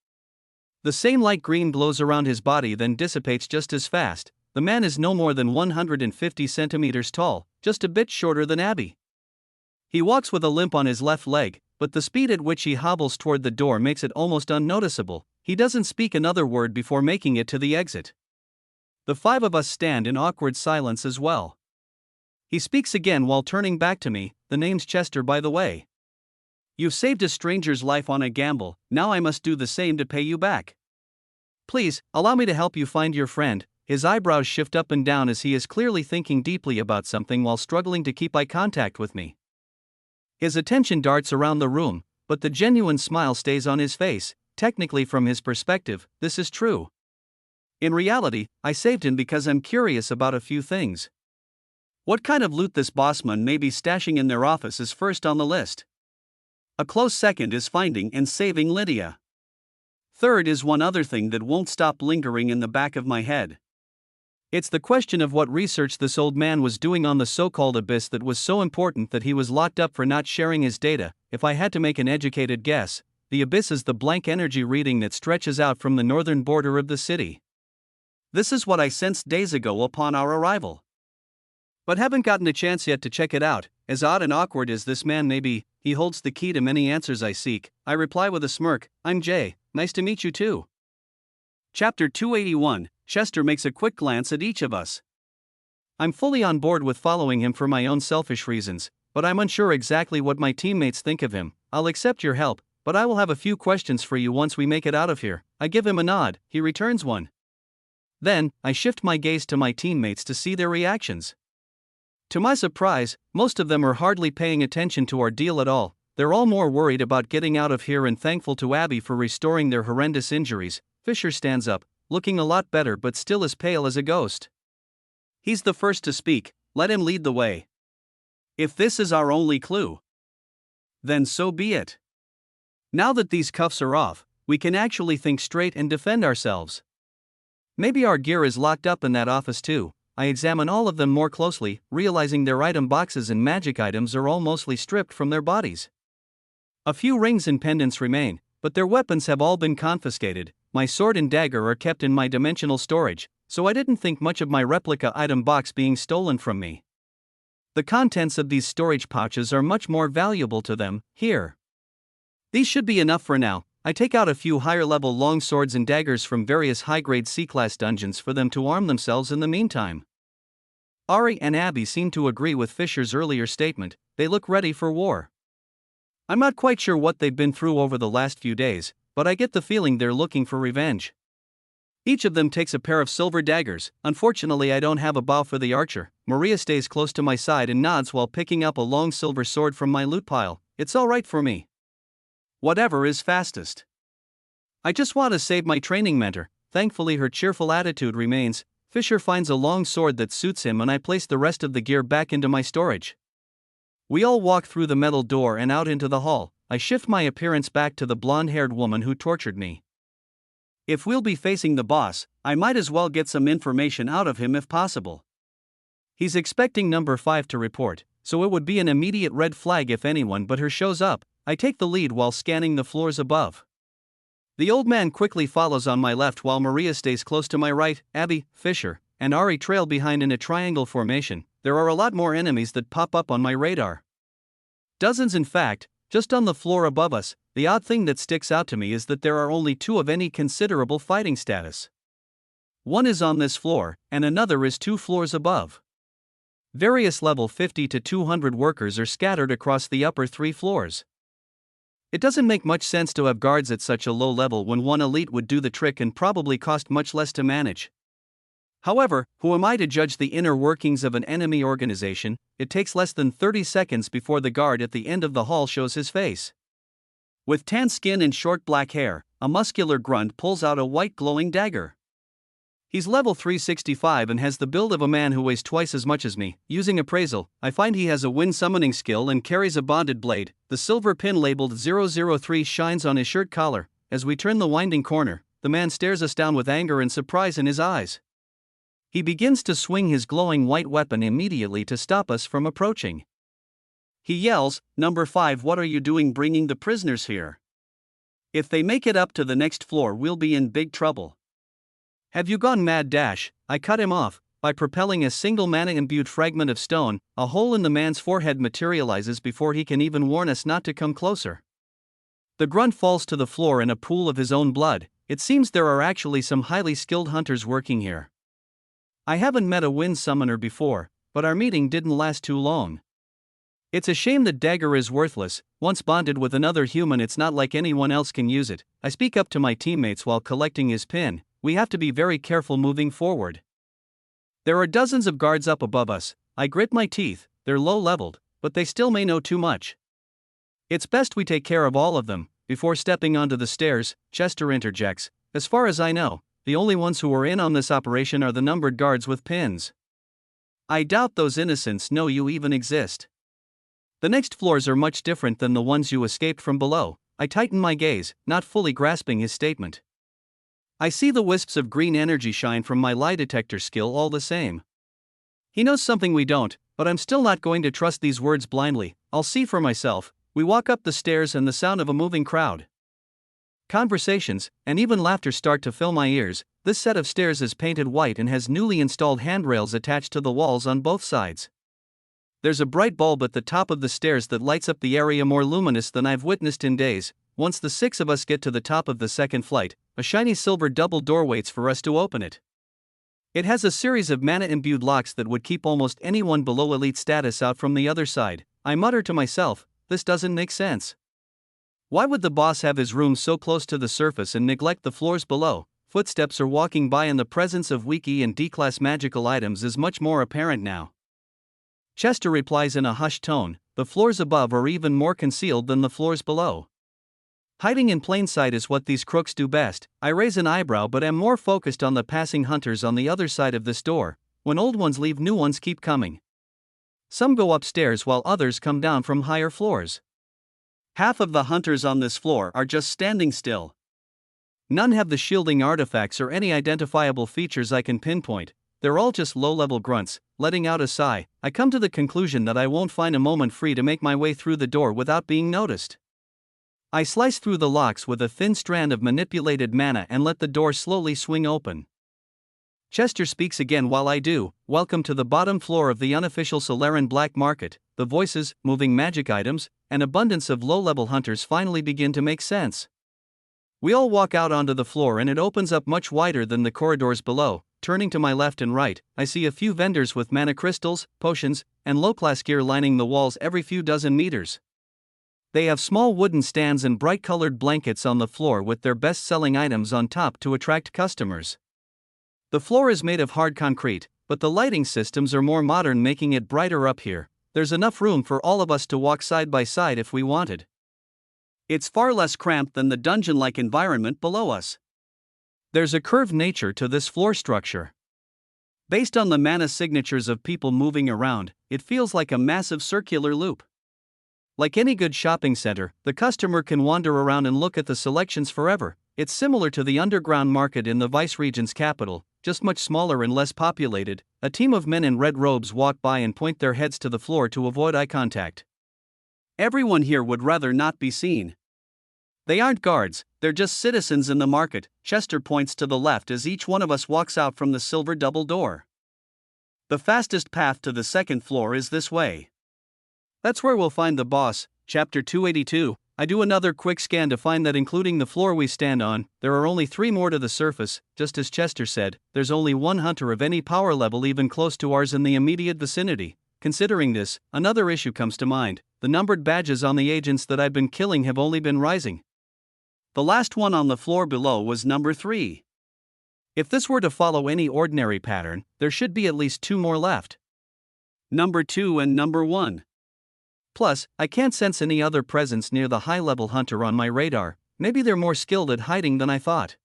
[SPEAKER 1] The same light green glows around his body then dissipates just as fast. The man is no more than 150 centimeters tall, just a bit shorter than Abby. He walks with a limp on his left leg, but the speed at which he hobbles toward the door makes it almost unnoticeable. He doesn't speak another word before making it to the exit. The 5 of us stand in awkward silence as well. He speaks again while turning back to me. The name's Chester, by the way. You've saved a stranger's life on a gamble, now I must do the same to pay you back. Please, allow me to help you find your friend. His eyebrows shift up and down as he is clearly thinking deeply about something while struggling to keep eye contact with me. His attention darts around the room, but the genuine smile stays on his face. Technically, from his perspective, this is true. In reality, I saved him because I'm curious about a few things. What kind of loot this bossman may be stashing in their office is first on the list. A close second is finding and saving Lydia. Third is one other thing that won't stop lingering in the back of my head. It's the question of what research this old man was doing on the so-called abyss that was so important that he was locked up for not sharing his data. If I had to make an educated guess, the abyss is the blank energy reading that stretches out from the northern border of the city. This is what I sensed days ago upon our arrival. But haven't gotten a chance yet to check it out. As odd and awkward as this man may be, he holds the key to many answers I seek. I reply with a smirk, I'm Jay, nice to meet you too. Chapter 281, Chester makes a quick glance at each of us. I'm fully on board with following him for my own selfish reasons, but I'm unsure exactly what my teammates think of him. I'll accept your help, but I will have a few questions for you once we make it out of here. I give him a nod, he returns one. Then, I shift my gaze to my teammates to see their reactions. To my surprise, most of them are hardly paying attention to our deal at all. They're all more worried about getting out of here and thankful to Abby for restoring their horrendous injuries. Fisher stands up, looking a lot better but still as pale as a ghost. He's the first to speak, let him lead the way. If this is our only clue, then so be it. Now that these cuffs are off, we can actually think straight and defend ourselves. Maybe our gear is locked up in that office too. I examine all of them more closely, realizing their item boxes and magic items are all mostly stripped from their bodies. A few rings and pendants remain, but their weapons have all been confiscated. my sword and dagger are kept in my dimensional storage, so I didn't think much of my replica item box being stolen from me. The contents of these storage pouches are much more valuable to them. Here. These should be enough for now. I take out a few higher-level long swords and daggers from various high-grade C-class dungeons for them to arm themselves in the meantime. Ari and Abby seem to agree with Fisher's earlier statement. They look ready for war. I'm not quite sure what they've been through over the last few days, but I get the feeling they're looking for revenge. Each of them takes a pair of silver daggers. Unfortunately, I don't have a bow for the archer. Maria stays close to my side and nods while picking up a long silver sword from my loot pile. It's all right for me. Whatever is fastest. I just want to save my training mentor. Thankfully, her cheerful attitude remains. Fisher finds a long sword that suits him and I place the rest of the gear back into my storage. We all walk through the metal door and out into the hall. I shift my appearance back to the blonde-haired woman who tortured me. If we'll be facing the boss, I might as well get some information out of him if possible. He's expecting number 5 to report, so it would be an immediate red flag if anyone but her shows up. I take the lead while scanning the floors above. The old man quickly follows on my left while Maria stays close to my right. Abby, Fisher, and Ari trail behind in a triangle formation. There are a lot more enemies that pop up on my radar. Dozens in fact, just on the floor above us. The odd thing that sticks out to me is that there are only 2 of any considerable fighting status. One is on this floor, and another is 2 floors above. Various level 50 to 200 workers are scattered across the upper 3 floors. It doesn't make much sense to have guards at such a low level when one elite would do the trick and probably cost much less to manage. However, who am I to judge the inner workings of an enemy organization? It takes less than 30 seconds before the guard at the end of the hall shows his face. With tan skin and short black hair, a muscular grunt pulls out a white glowing dagger. He's level 365 and has the build of a man who weighs twice as much as me. Using appraisal, I find he has a wind summoning skill and carries a bonded blade. The silver pin labeled 003 shines on his shirt collar. As we turn the winding corner, the man stares us down with anger and surprise in his eyes. He begins to swing his glowing white weapon immediately to stop us from approaching. He yells, "Number 5, what are you doing bringing the prisoners here? If they make it up to the next floor, we'll be in big trouble." "Have you gone mad?" I cut him off. By propelling a single mana-imbued fragment of stone, a hole in the man's forehead materializes before he can even warn us not to come closer. The grunt falls to the floor in a pool of his own blood. It seems there are actually some highly skilled hunters working here. I haven't met a wind summoner before, but our meeting didn't last too long. It's a shame that dagger is worthless. Once bonded with another human, it's not like anyone else can use it. I speak up to my teammates while collecting his pin. We have to be very careful moving forward. There are dozens of guards up above us. I grit my teeth. They're low-leveled, but they still may know too much. It's best we take care of all of them. Before stepping onto the stairs, Chester interjects. As far as I know, the only ones who are in on this operation are the numbered guards with pins. I doubt those innocents know you even exist. The next floors are much different than the ones you escaped from below. I tighten my gaze, not fully grasping his statement. I see the wisps of green energy shine from my lie detector skill all the same. He knows something we don't, but I'm still not going to trust these words blindly. I'll see for myself. We walk up the stairs and the sound of a moving crowd. Conversations, and even laughter start to fill my ears. This set of stairs is painted white and has newly installed handrails attached to the walls on both sides. There's a bright bulb at the top of the stairs that lights up the area more luminous than I've witnessed in days. Once the 6 of us get to the top of the second flight, a shiny silver double door waits for us to open it. It has a series of mana-imbued locks that would keep almost anyone below elite status out from the other side. I mutter to myself, this doesn't make sense. Why would the boss have his room so close to the surface and neglect the floors below? Footsteps are walking by and the presence of weak E and D-class magical items is much more apparent now. Chester replies in a hushed tone, the floors above are even more concealed than the floors below. Hiding in plain sight is what these crooks do best. I raise an eyebrow but am more focused on the passing hunters on the other side of this door. When old ones leave, new ones keep coming. Some go upstairs while others come down from higher floors. Half of the hunters on this floor are just standing still. None have the shielding artifacts or any identifiable features I can pinpoint. They're all just low-level grunts. Letting out a sigh, I come to the conclusion that I won't find a moment free to make my way through the door without being noticed. I slice through the locks with a thin strand of manipulated mana and let the door slowly swing open. Chester speaks again while I do. Welcome to the bottom floor of the unofficial Solaran black market. The voices, moving magic items, and abundance of low-level hunters finally begin to make sense. We all walk out onto the floor and it opens up much wider than the corridors below. Turning to my left and right, I see a few vendors with mana crystals, potions, and low-class gear lining the walls every few dozen meters. They have small wooden stands and bright-colored blankets on the floor with their best-selling items on top to attract customers. The floor is made of hard concrete, but the lighting systems are more modern, making it brighter up here. There's enough room for all of us to walk side by side if we wanted. It's far less cramped than the dungeon-like environment below us. There's a curved nature to this floor structure. Based on the mana signatures of people moving around, it feels like a massive circular loop. Like any good shopping center, the customer can wander around and look at the selections forever. It's similar to the underground market in the vice-regent's capital, just much smaller and less populated. A team of men in red robes walk by and point their heads to the floor to avoid eye contact. Everyone here would rather not be seen. They aren't guards, they're just citizens in the market. Chester points to the left as each one of us walks out from the silver double door. The fastest path to the second floor is this way. That's where we'll find the boss. Chapter 282. I do another quick scan to find that including the floor we stand on, there are only 3 more to the surface. Just as Chester said, there's only one hunter of any power level even close to ours in the immediate vicinity. Considering this, another issue comes to mind. The numbered badges on the agents that I've been killing have only been rising. The last one on the floor below was number 3. If this were to follow any ordinary pattern, there should be at least 2 more left. Number 2 and number 1. Plus, I can't sense any other presence near the high-level hunter on my radar. Maybe they're more skilled at hiding than I thought.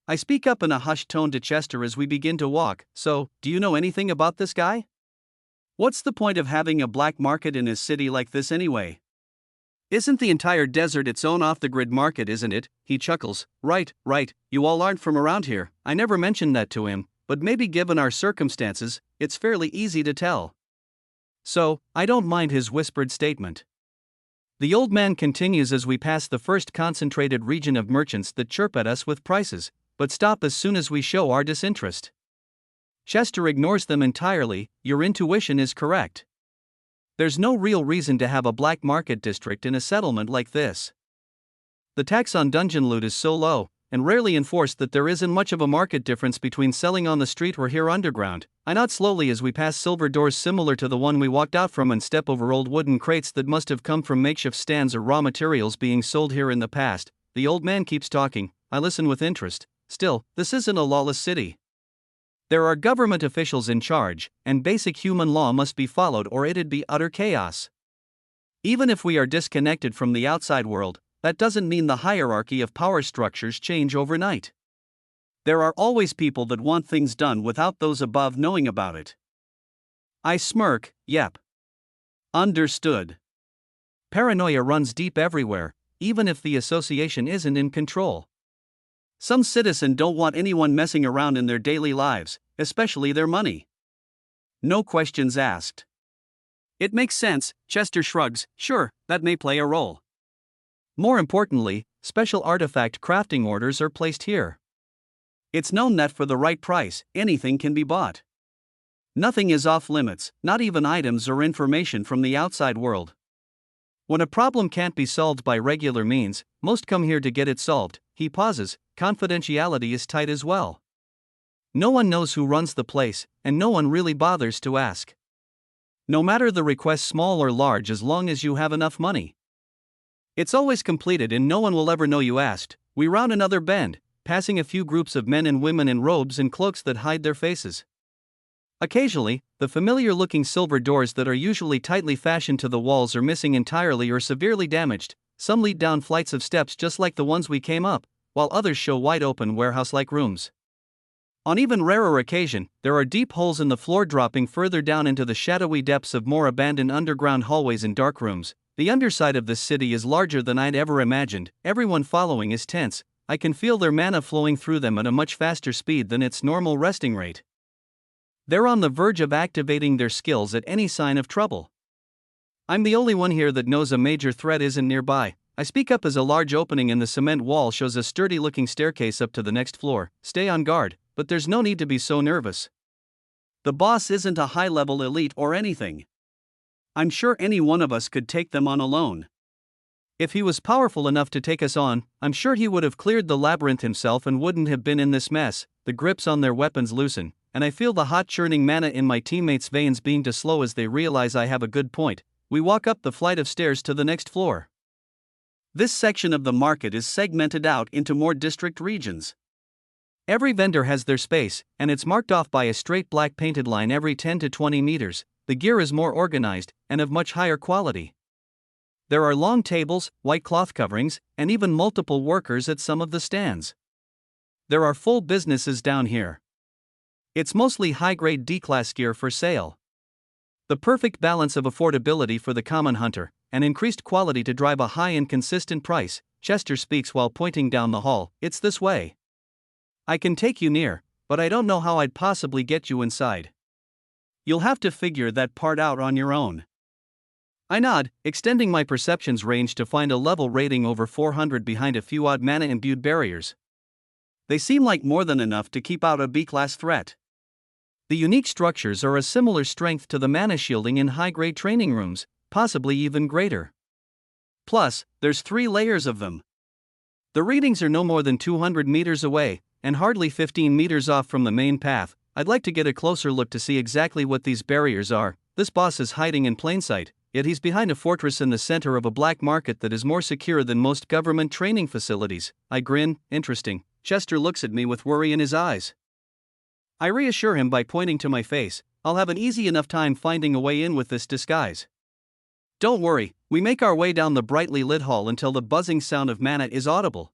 [SPEAKER 1] I speak up in a hushed tone to Chester as we begin to walk. So, do you know anything about this guy? What's the point of having a black market in a city like this anyway? Isn't the entire desert its own off-the-grid market, isn't it? He chuckles. Right, you all aren't from around here. I never mentioned that to him, but maybe given our circumstances, it's fairly easy to tell. So, I don't mind his whispered statement. The old man continues as we pass the first concentrated region of merchants that chirp at us with prices, but stop as soon as we show our disinterest. Chester ignores them entirely. Your intuition is correct. There's no real reason to have a black market district in a settlement like this. The tax on dungeon loot is so low, and rarely enforced, that there isn't much of a market difference between selling on the street or here underground. I nod slowly as we pass silver doors similar to the one we walked out from and step over old wooden crates that must have come from makeshift stands or raw materials being sold here in the past. The old man keeps talking. I listen with interest. Still, this isn't a lawless city. There are government officials in charge, and basic human law must be followed or it'd be utter chaos. Even if we are disconnected from the outside world, that doesn't mean the hierarchy of power structures change overnight. There are always people that want things done without those above knowing about it. I smirk. Yep. Understood. Paranoia runs deep everywhere, even if the association isn't in control. Some citizens don't want anyone messing around in their daily lives, especially their money. No questions asked. It makes sense. Chester shrugs. Sure, that may play a role. More importantly, special artifact crafting orders are placed here. It's known that for the right price, anything can be bought. Nothing is off limits, not even items or information from the outside world. When a problem can't be solved by regular means, most come here to get it solved. He pauses. Confidentiality is tight as well. No one knows who runs the place, and no one really bothers to ask. No matter the request, small or large, as long as you have enough money. It's always completed and no one will ever know you asked. We round another bend, passing a few groups of men and women in robes and cloaks that hide their faces. Occasionally, the familiar-looking silver doors that are usually tightly fashioned to the walls are missing entirely or severely damaged. Some lead down flights of steps just like the ones we came up, while others show wide-open warehouse-like rooms. On even rarer occasion, there are deep holes in the floor dropping further down into the shadowy depths of more abandoned underground hallways and dark rooms. The underside of this city is larger than I'd ever imagined. Everyone following is tense. I can feel their mana flowing through them at a much faster speed than its normal resting rate. They're on the verge of activating their skills at any sign of trouble. I'm the only one here that knows a major threat isn't nearby. I speak up as a large opening in the cement wall shows a sturdy-looking staircase up to the next floor. Stay on guard, but there's no need to be so nervous. The boss isn't a high-level elite or anything. I'm sure any one of us could take them on alone. If he was powerful enough to take us on, I'm sure he would have cleared the labyrinth himself and wouldn't have been in this mess. The grips on their weapons loosen, and I feel the hot churning mana in my teammates' veins being too slow as they realize I have a good point. We walk up the flight of stairs to the next floor. This section of the market is segmented out into more district regions. Every vendor has their space, and it's marked off by a straight black painted line every 10 to 20 meters. The gear is more organized, and of much higher quality. There are long tables, white cloth coverings, and even multiple workers at some of the stands. There are full businesses down here. It's mostly high-grade D-class gear for sale. The perfect balance of affordability for the common hunter, and increased quality to drive a high and consistent price. Chester speaks while pointing down the hall. It's this way. I can take you near, but I don't know how I'd possibly get you inside. You'll have to figure that part out on your own. I nod, extending my perceptions range to find a level rating over 400 behind a few odd mana-imbued barriers. They seem like more than enough to keep out a B-class threat. The unique structures are a similar strength to the mana shielding in high-grade training rooms, possibly even greater. Plus, there's 3 layers of them. The readings are no more than 200 meters away, and hardly 15 meters off from the main path. I'd like to get a closer look to see exactly what these barriers are. This boss is hiding in plain sight, yet he's behind a fortress in the center of a black market that is more secure than most government training facilities. I grin. Interesting. Chester looks at me with worry in his eyes. I reassure him by pointing to my face. I'll have an easy enough time finding a way in with this disguise. Don't worry, we make our way down the brightly lit hall until the buzzing sound of mana is audible.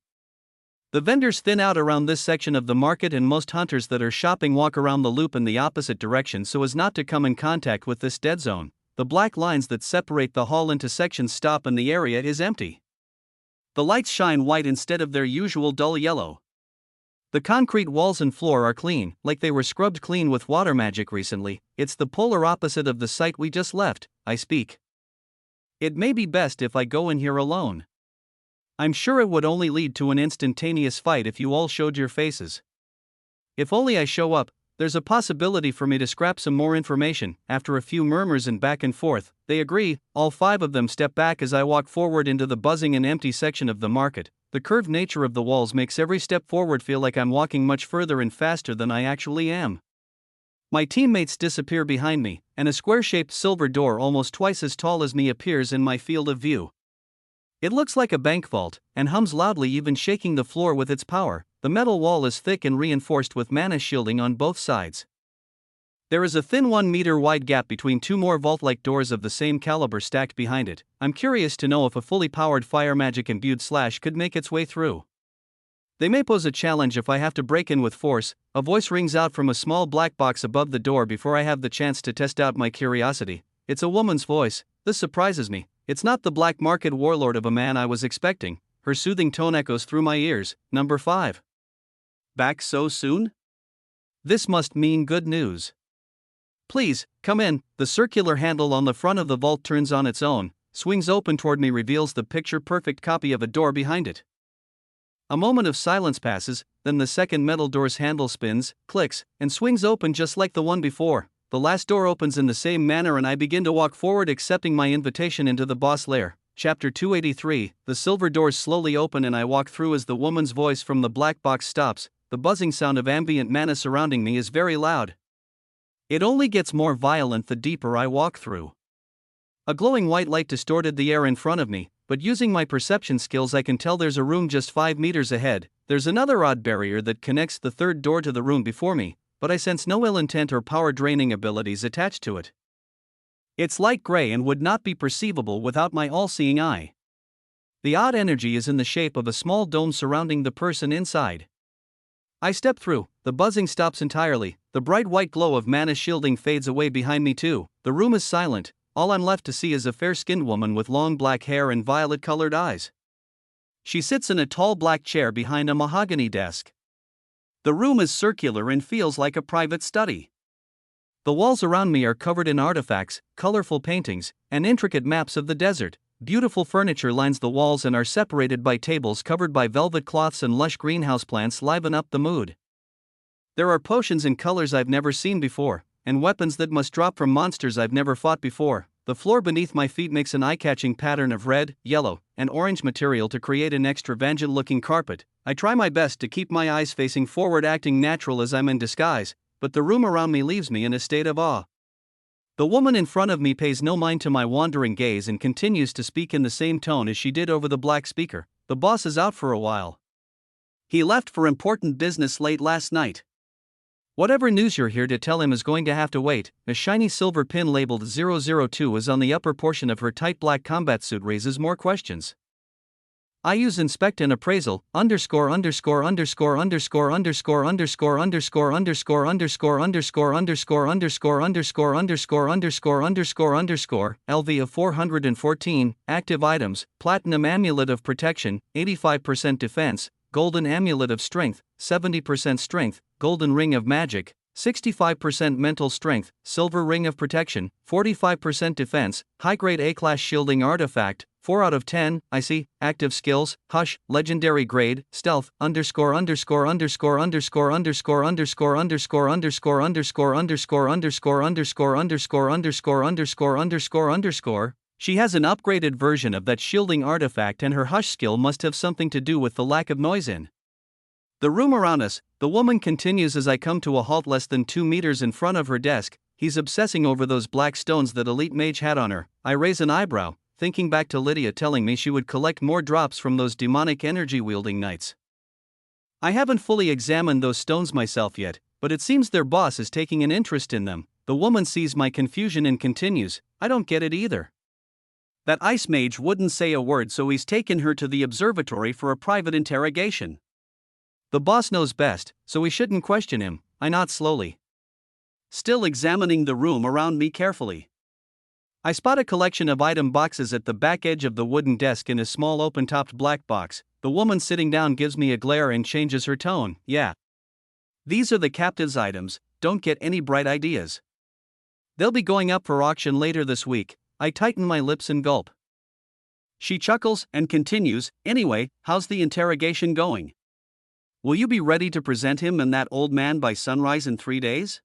[SPEAKER 1] The vendors thin out around this section of the market, and most hunters that are shopping walk around the loop in the opposite direction so as not to come in contact with this dead zone. The black lines that separate the hall into sections stop and the area is empty. The lights shine white instead of their usual dull yellow. The concrete walls and floor are clean, like they were scrubbed clean with water magic recently. It's the polar opposite of the site we just left. I speak. It may be best if I go in here alone. I'm sure it would only lead to an instantaneous fight if you all showed your faces. If only I show up, there's a possibility for me to scrap some more information. After a few murmurs and back and forth, they agree. All 5 of them step back as I walk forward into the buzzing and empty section of the market. The curved nature of the walls makes every step forward feel like I'm walking much further and faster than I actually am. My teammates disappear behind me, and a square-shaped silver door almost twice as tall as me appears in my field of view. It looks like a bank vault, and hums loudly, even shaking the floor with its power. The metal wall is thick and reinforced with mana shielding on both sides. There is a thin 1 meter wide gap between 2 more vault-like doors of the same caliber stacked behind it. I'm curious to know if a fully powered fire magic imbued slash could make its way through. They may pose a challenge if I have to break in with force. A voice rings out from a small black box above the door before I have the chance to test out my curiosity. It's a woman's voice. This surprises me. It's not the black market warlord of a man I was expecting. Her soothing tone echoes through my ears. Number 5. Back so soon? This must mean good news. Please, come in. The circular handle on the front of the vault turns on its own, swings open toward me, reveals the picture-perfect copy of a door behind it. A moment of silence passes, then the second metal door's handle spins, clicks, and swings open just like the one before. The last door opens in the same manner and I begin to walk forward, accepting my invitation into the boss lair. Chapter 283, the silver doors slowly open and I walk through as the woman's voice from the black box stops. The buzzing sound of ambient mana surrounding me is very loud. It only gets more violent the deeper I walk through. A glowing white light distorted the air in front of me, but using my perception skills I can tell there's a room just 5 meters ahead. There's another odd barrier that connects the third door to the room before me, but I sense no ill intent or power draining abilities attached to it. It's light gray and would not be perceivable without my all-seeing eye. The odd energy is in the shape of a small dome surrounding the person inside. I step through, the buzzing stops entirely, the bright white glow of mana shielding fades away behind me too. The room is silent, all I'm left to see is a fair-skinned woman with long black hair and violet-colored eyes. She sits in a tall black chair behind a mahogany desk. The room is circular and feels like a private study. The walls around me are covered in artifacts, colorful paintings, and intricate maps of the desert. Beautiful furniture lines the walls and are separated by tables covered by velvet cloths, and lush greenhouse plants liven up the mood. There are potions in colors I've never seen before, and weapons that must drop from monsters I've never fought before. The floor beneath my feet makes an eye-catching pattern of red, yellow, and orange material to create an extravagant-looking carpet. I try my best to keep my eyes facing forward, acting natural as I'm in disguise, but the room around me leaves me in a state of awe. The woman in front of me pays no mind to my wandering gaze and continues to speak in the same tone as she did over the black speaker. The boss is out for a while. He left for important business late last night. Whatever news you're here to tell him is going to have to wait. A shiny silver pin labeled 002 is on the upper portion of her tight black combat suit raises more questions. I use inspect and appraisal, underscore underscore underscore underscore underscore underscore underscore underscore underscore underscore underscore underscore underscore underscore underscore underscore underscore LV of 414, active items, platinum amulet of protection, 85% defense, golden amulet of strength, 70% strength, golden ring of magic, 65% mental strength, silver ring of protection, 45% defense, high-grade A-class shielding artifact, 4 out of 10, I see, active skills, hush, legendary grade, stealth, underscore underscore underscore underscore underscore underscore underscore underscore underscore underscore underscore underscore underscore underscore underscore underscore underscore. She has an upgraded version of that shielding artifact, and her hush skill must have something to do with the lack of noise in the room around us. The woman continues as I come to a halt less than 2 meters in front of her desk. He's obsessing over those black stones that elite mage had on her. I raise an eyebrow, thinking back to Lydia telling me she would collect more drops from those demonic energy-wielding knights. I haven't fully examined those stones myself yet, but it seems their boss is taking an interest in them. The woman sees my confusion and continues, I don't get it either. That ice mage wouldn't say a word, so he's taken her to the observatory for a private interrogation. The boss knows best, so we shouldn't question him. I nod slowly, still examining the room around me carefully. I spot a collection of item boxes at the back edge of the wooden desk in a small open-topped black box. The woman sitting down gives me a glare and changes her tone. Yeah. These are the captive's items, don't get any bright ideas. They'll be going up for auction later this week. I tighten my lips and gulp. She chuckles and continues, anyway, how's the interrogation going? Will you be ready to present him and that old man by sunrise in 3 days?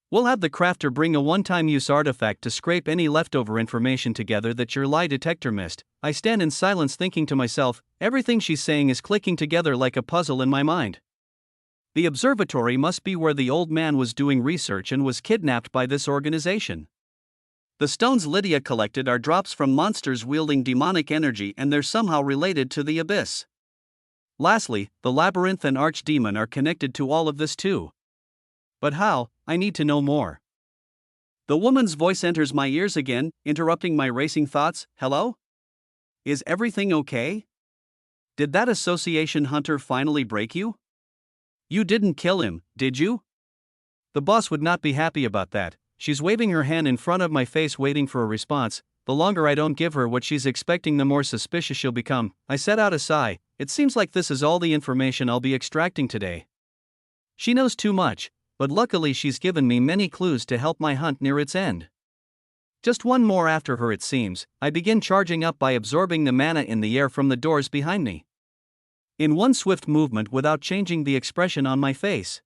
[SPEAKER 1] We'll have the crafter bring a one-time use artifact to scrape any leftover information together that your lie detector missed. I stand in silence thinking to myself, everything she's saying is clicking together like a puzzle in my mind. The observatory must be where the old man was doing research and was kidnapped by this organization. The stones Lydia collected are drops from monsters wielding demonic energy, and they're somehow related to the abyss. Lastly, the labyrinth and archdemon are connected to all of this too. But how? I need to know more. The woman's voice enters my ears again, interrupting my racing thoughts. Hello? Is everything okay? Did that association hunter finally break you? You didn't kill him, did you? The boss would not be happy about that. She's waving her hand in front of my face, waiting for a response. The longer I don't give her what she's expecting, the more suspicious she'll become. I set out a sigh. It seems like this is all the information I'll be extracting today. She knows too much, but luckily she's given me many clues to help my hunt near its end. Just one more after her, it seems. I begin charging up by absorbing the mana in the air from the doors behind me. In one swift movement without changing the expression on my face.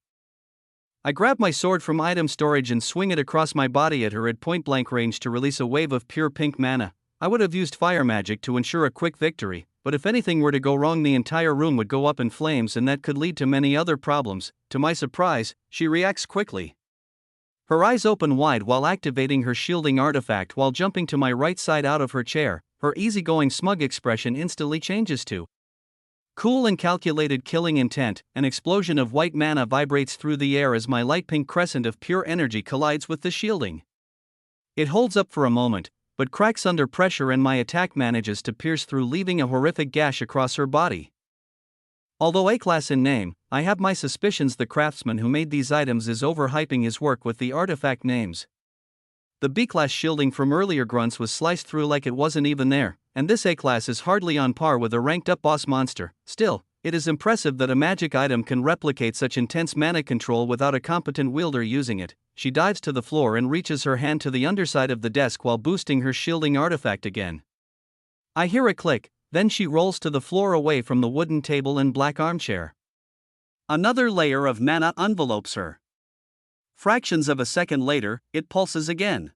[SPEAKER 1] I grab my sword from item storage and swing it across my body at her at point-blank range to release a wave of pure pink mana. I would have used fire magic to ensure a quick victory, but if anything were to go wrong, the entire room would go up in flames, and that could lead to many other problems. To my surprise, she reacts quickly. Her eyes open wide while activating her shielding artifact while jumping to my right side out of her chair. Her easygoing smug expression instantly changes to cool and calculated killing intent. An explosion of white mana vibrates through the air as my light pink crescent of pure energy collides with the shielding. It holds up for a moment, but cracks under pressure, and my attack manages to pierce through, leaving a horrific gash across her body. Although A-class in name, I have my suspicions the craftsman who made these items is overhyping his work with the artifact names. The B-class shielding from earlier grunts was sliced through like it wasn't even there, and this A-class is hardly on par with a ranked-up boss monster. Still, it is impressive that a magic item can replicate such intense mana control without a competent wielder using it. She dives to the floor and reaches her hand to the underside of the desk while boosting her shielding artifact again. I hear a click, then she rolls to the floor away from the wooden table and black armchair. Another layer of mana envelopes her. Fractions of a second later, it pulses again.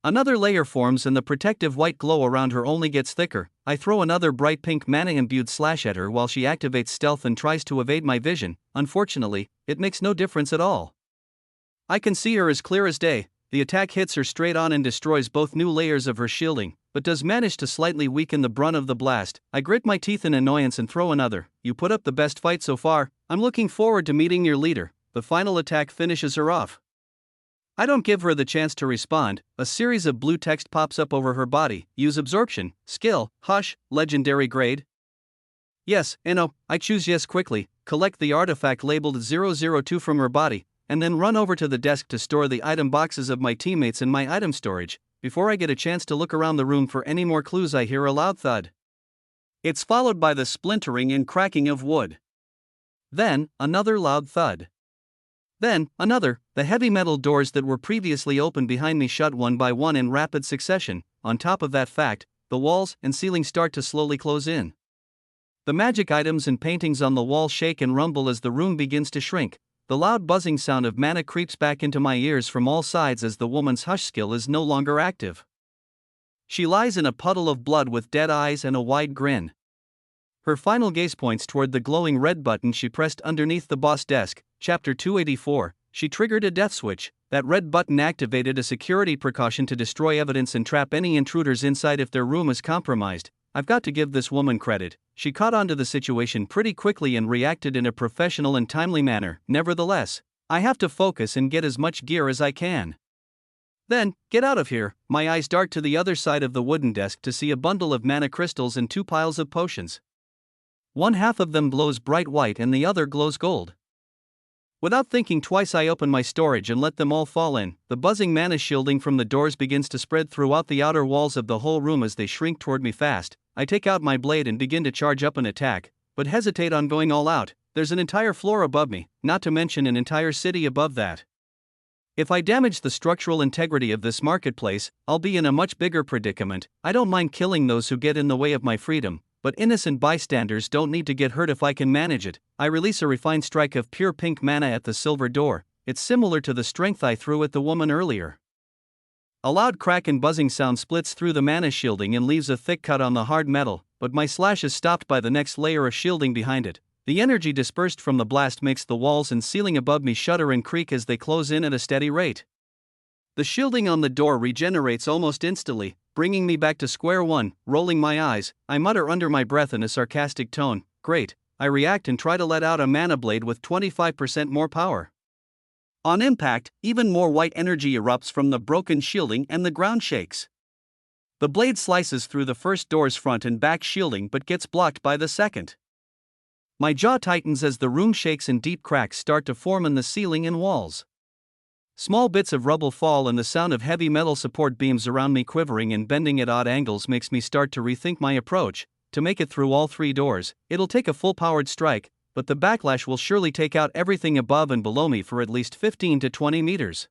[SPEAKER 1] Another layer forms and the protective white glow around her only gets thicker. I throw another bright pink mana-imbued slash at her while she activates stealth and tries to evade my vision. Unfortunately, it makes no difference at all. I can see her as clear as day. The attack hits her straight on and destroys both new layers of her shielding, but does manage to slightly weaken the brunt of the blast. I grit my teeth in annoyance and throw another. You put up the best fight so far. I'm looking forward to meeting your leader. The final attack finishes her off. I don't give her the chance to respond. A series of blue text pops up over her body. Use absorption, skill, hush, legendary grade. Yes, I choose yes quickly, collect the artifact labeled 002 from her body, and then run over to the desk to store the item boxes of my teammates in my item storage. Before I get a chance to look around the room for any more clues, I hear a loud thud. It's followed by the splintering and cracking of wood. Then, another loud thud. Then, another. The heavy metal doors that were previously open behind me shut one by one in rapid succession. On top of that fact, the walls and ceiling start to slowly close in. The magic items and paintings on the wall shake and rumble as the room begins to shrink. The loud buzzing sound of mana creeps back into my ears from all sides as the woman's hush skill is no longer active. She lies in a puddle of blood with dead eyes and a wide grin. Her final gaze points toward the glowing red button she pressed underneath the boss desk. Chapter 284, she triggered a death switch. That red button activated a security precaution to destroy evidence and trap any intruders inside if their room is compromised. I've got to give this woman credit. She caught on to the situation pretty quickly and reacted in a professional and timely manner. Nevertheless, I have to focus and get as much gear as I can. Then, get out of here. My eyes dart to the other side of the wooden desk to see a bundle of mana crystals and 2 piles of potions. One half of them glows bright white and the other glows gold. Without thinking twice, I open my storage and let them all fall in. The buzzing mana shielding from the doors begins to spread throughout the outer walls of the whole room as they shrink toward me fast. I take out my blade and begin to charge up an attack, but hesitate on going all out. There's an entire floor above me, not to mention an entire city above that. If I damage the structural integrity of this marketplace, I'll be in a much bigger predicament. I don't mind killing those who get in the way of my freedom, but innocent bystanders don't need to get hurt if I can manage it. I release a refined strike of pure pink mana at the silver door. It's similar to the strength I threw at the woman earlier. A loud crack and buzzing sound splits through the mana shielding and leaves a thick cut on the hard metal, but my slash is stopped by the next layer of shielding behind it. The energy dispersed from the blast makes the walls and ceiling above me shudder and creak as they close in at a steady rate. The shielding on the door regenerates almost instantly, bringing me back to square one. Rolling my eyes, I mutter under my breath in a sarcastic tone, "Great." I react and try to let out a mana blade with 25% more power. On impact, even more white energy erupts from the broken shielding and the ground shakes. The blade slices through the first door's front and back shielding but gets blocked by the second. My jaw tightens as the room shakes and deep cracks start to form in the ceiling and walls. Small bits of rubble fall and the sound of heavy metal support beams around me quivering and bending at odd angles makes me start to rethink my approach. To make it through all 3 doors, it'll take a full-powered strike, but the backlash will surely take out everything above and below me for at least 15 to 20 meters.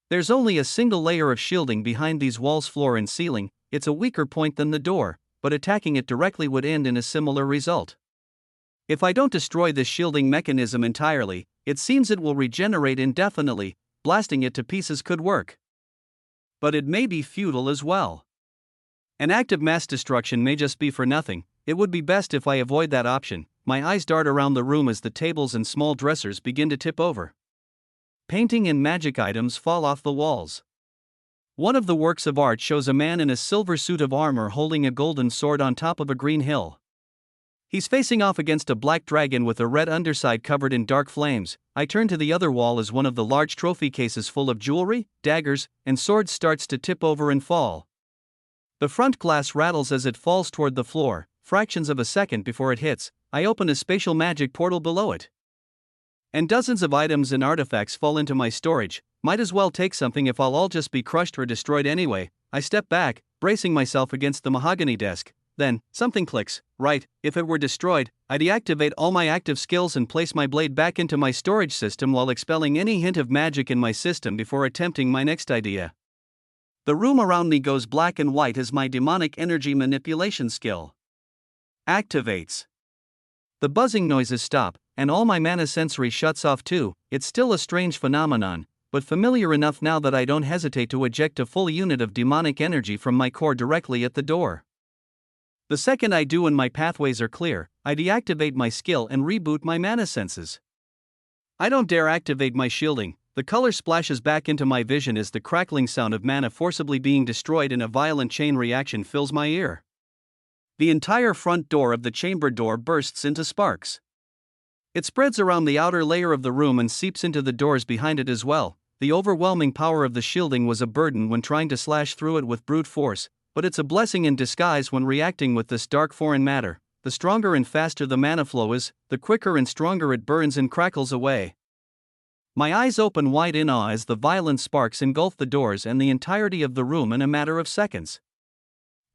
[SPEAKER 1] There's only a single layer of shielding behind these walls, floor and ceiling. It's a weaker point than the door, but attacking it directly would end in a similar result. If I don't destroy this shielding mechanism entirely, it seems it will regenerate indefinitely. Blasting it to pieces could work. But it may be futile as well. An act of mass destruction may just be for nothing. It would be best if I avoid that option. My eyes dart around the room as the tables and small dressers begin to tip over. Painting and magic items fall off the walls. One of the works of art shows a man in a silver suit of armor holding a golden sword on top of a green hill. He's facing off against a black dragon with a red underside covered in dark flames. I turn to the other wall as one of the large trophy cases full of jewelry, daggers, and swords starts to tip over and fall. The front glass rattles as it falls toward the floor, fractions of a second before it hits. I open a spatial magic portal below it. And dozens of items and artifacts fall into my storage. Might as well take something if I'll all just be crushed or destroyed anyway. I step back, bracing myself against the mahogany desk. Then, something clicks. Right, if it were destroyed, I'd deactivate all my active skills and place my blade back into my storage system while expelling any hint of magic in my system before attempting my next idea. The room around me goes black and white as my demonic energy manipulation skill activates. The buzzing noises stop, and all my mana sensory shuts off too. It's still a strange phenomenon, but familiar enough now that I don't hesitate to eject a full unit of demonic energy from my core directly at the door. The second I do and my pathways are clear, I deactivate my skill and reboot my mana senses. I don't dare activate my shielding. The color splashes back into my vision as the crackling sound of mana forcibly being destroyed in a violent chain reaction fills my ear. The entire front door of the chamber door bursts into sparks. It spreads around the outer layer of the room and seeps into the doors behind it as well. The overwhelming power of the shielding was a burden when trying to slash through it with brute force, but it's a blessing in disguise when reacting with this dark foreign matter. The stronger and faster the mana flow is, the quicker and stronger it burns and crackles away. My eyes open wide in awe as the violent sparks engulf the doors and the entirety of the room in a matter of seconds.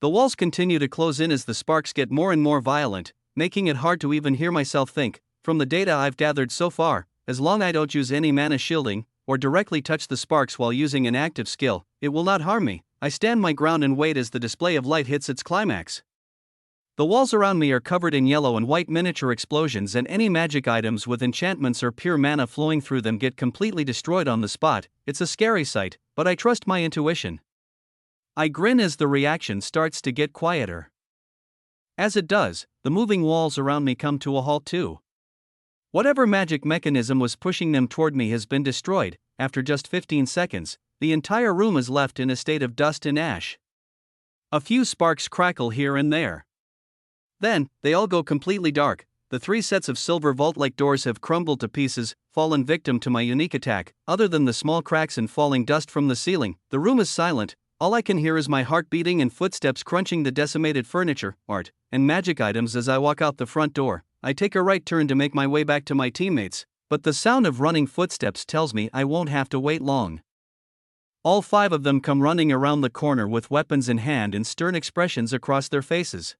[SPEAKER 1] The walls continue to close in as the sparks get more and more violent, making it hard to even hear myself think. From the data I've gathered so far, as long as I don't use any mana shielding, or directly touch the sparks while using an active skill, it will not harm me. I stand my ground and wait as the display of light hits its climax. The walls around me are covered in yellow and white miniature explosions, and any magic items with enchantments or pure mana flowing through them get completely destroyed on the spot. It's a scary sight, but I trust my intuition. I grin as the reaction starts to get quieter. As it does, the moving walls around me come to a halt too. Whatever magic mechanism was pushing them toward me has been destroyed. After just 15 seconds, the entire room is left in a state of dust and ash. A few sparks crackle here and there. Then, they all go completely dark. The 3 sets of silver vault-like doors have crumbled to pieces, fallen victim to my unique attack. Other than the small cracks and falling dust from the ceiling, the room is silent. All I can hear is my heart beating and footsteps crunching the decimated furniture, art, and magic items as I walk out the front door. I take a right turn to make my way back to my teammates, but the sound of running footsteps tells me I won't have to wait long. All 5 of them come running around the corner with weapons in hand and stern expressions across their faces.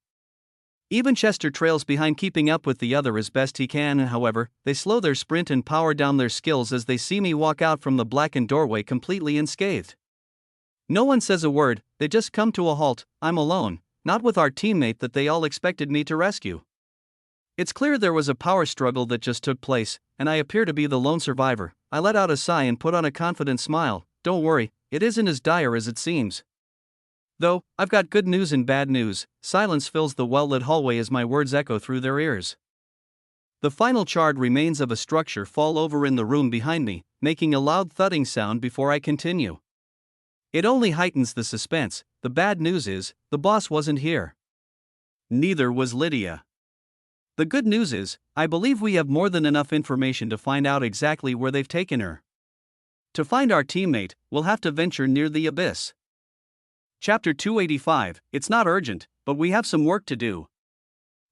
[SPEAKER 1] Even Chester trails behind, keeping up with the other as best he can. However, they slow their sprint and power down their skills as they see me walk out from the blackened doorway completely unscathed. No one says a word, they just come to a halt. I'm alone, not with our teammate that they all expected me to rescue. It's clear there was a power struggle that just took place, and I appear to be the lone survivor. I let out a sigh and put on a confident smile. Don't worry, it isn't as dire as it seems. Though, I've got good news and bad news. Silence fills the well-lit hallway as my words echo through their ears. The final charred remains of a structure fall over in the room behind me, making a loud thudding sound before I continue. It only heightens the suspense. The bad news is, the boss wasn't here. Neither was Lydia. The good news is, I believe we have more than enough information to find out exactly where they've taken her. To find our teammate, we'll have to venture near the abyss. Chapter 285, it's not urgent, but we have some work to do.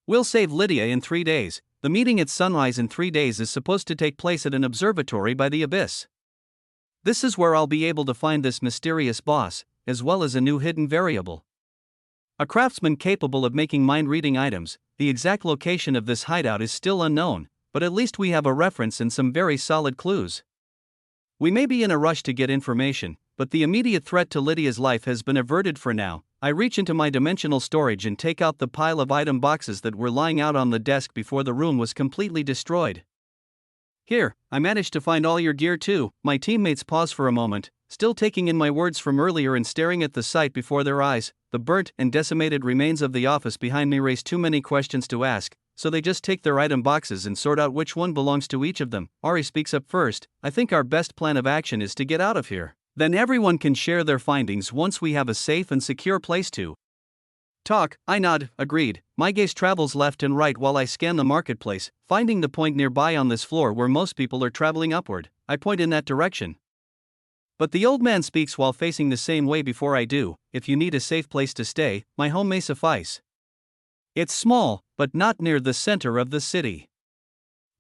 [SPEAKER 1] We'll save Lydia in 3 days. The meeting at sunrise in 3 days is supposed to take place at an observatory by the abyss. This is where I'll be able to find this mysterious boss, as well as a new hidden variable. A craftsman capable of making mind-reading items. The exact location of this hideout is still unknown, but at least we have a reference and some very solid clues. We may be in a rush to get information, but the immediate threat to Lydia's life has been averted for now. I reach into my dimensional storage and take out the pile of item boxes that were lying out on the desk before the room was completely destroyed. Here, I managed to find all your gear too. My teammates pause for a moment, still taking in my words from earlier and staring at the sight before their eyes. The burnt and decimated remains of the office behind me raise too many questions to ask, so they just take their item boxes and sort out which one belongs to each of them. Ari speaks up first. I think our best plan of action is to get out of here. Then everyone can share their findings once we have a safe and secure place to talk. I nod, agreed. My gaze travels left and right while I scan the marketplace, finding the point nearby on this floor where most people are traveling upward. I point in that direction. But the old man speaks while facing the same way before I do. If you need a safe place to stay, my home may suffice. It's small, but not near the center of the city.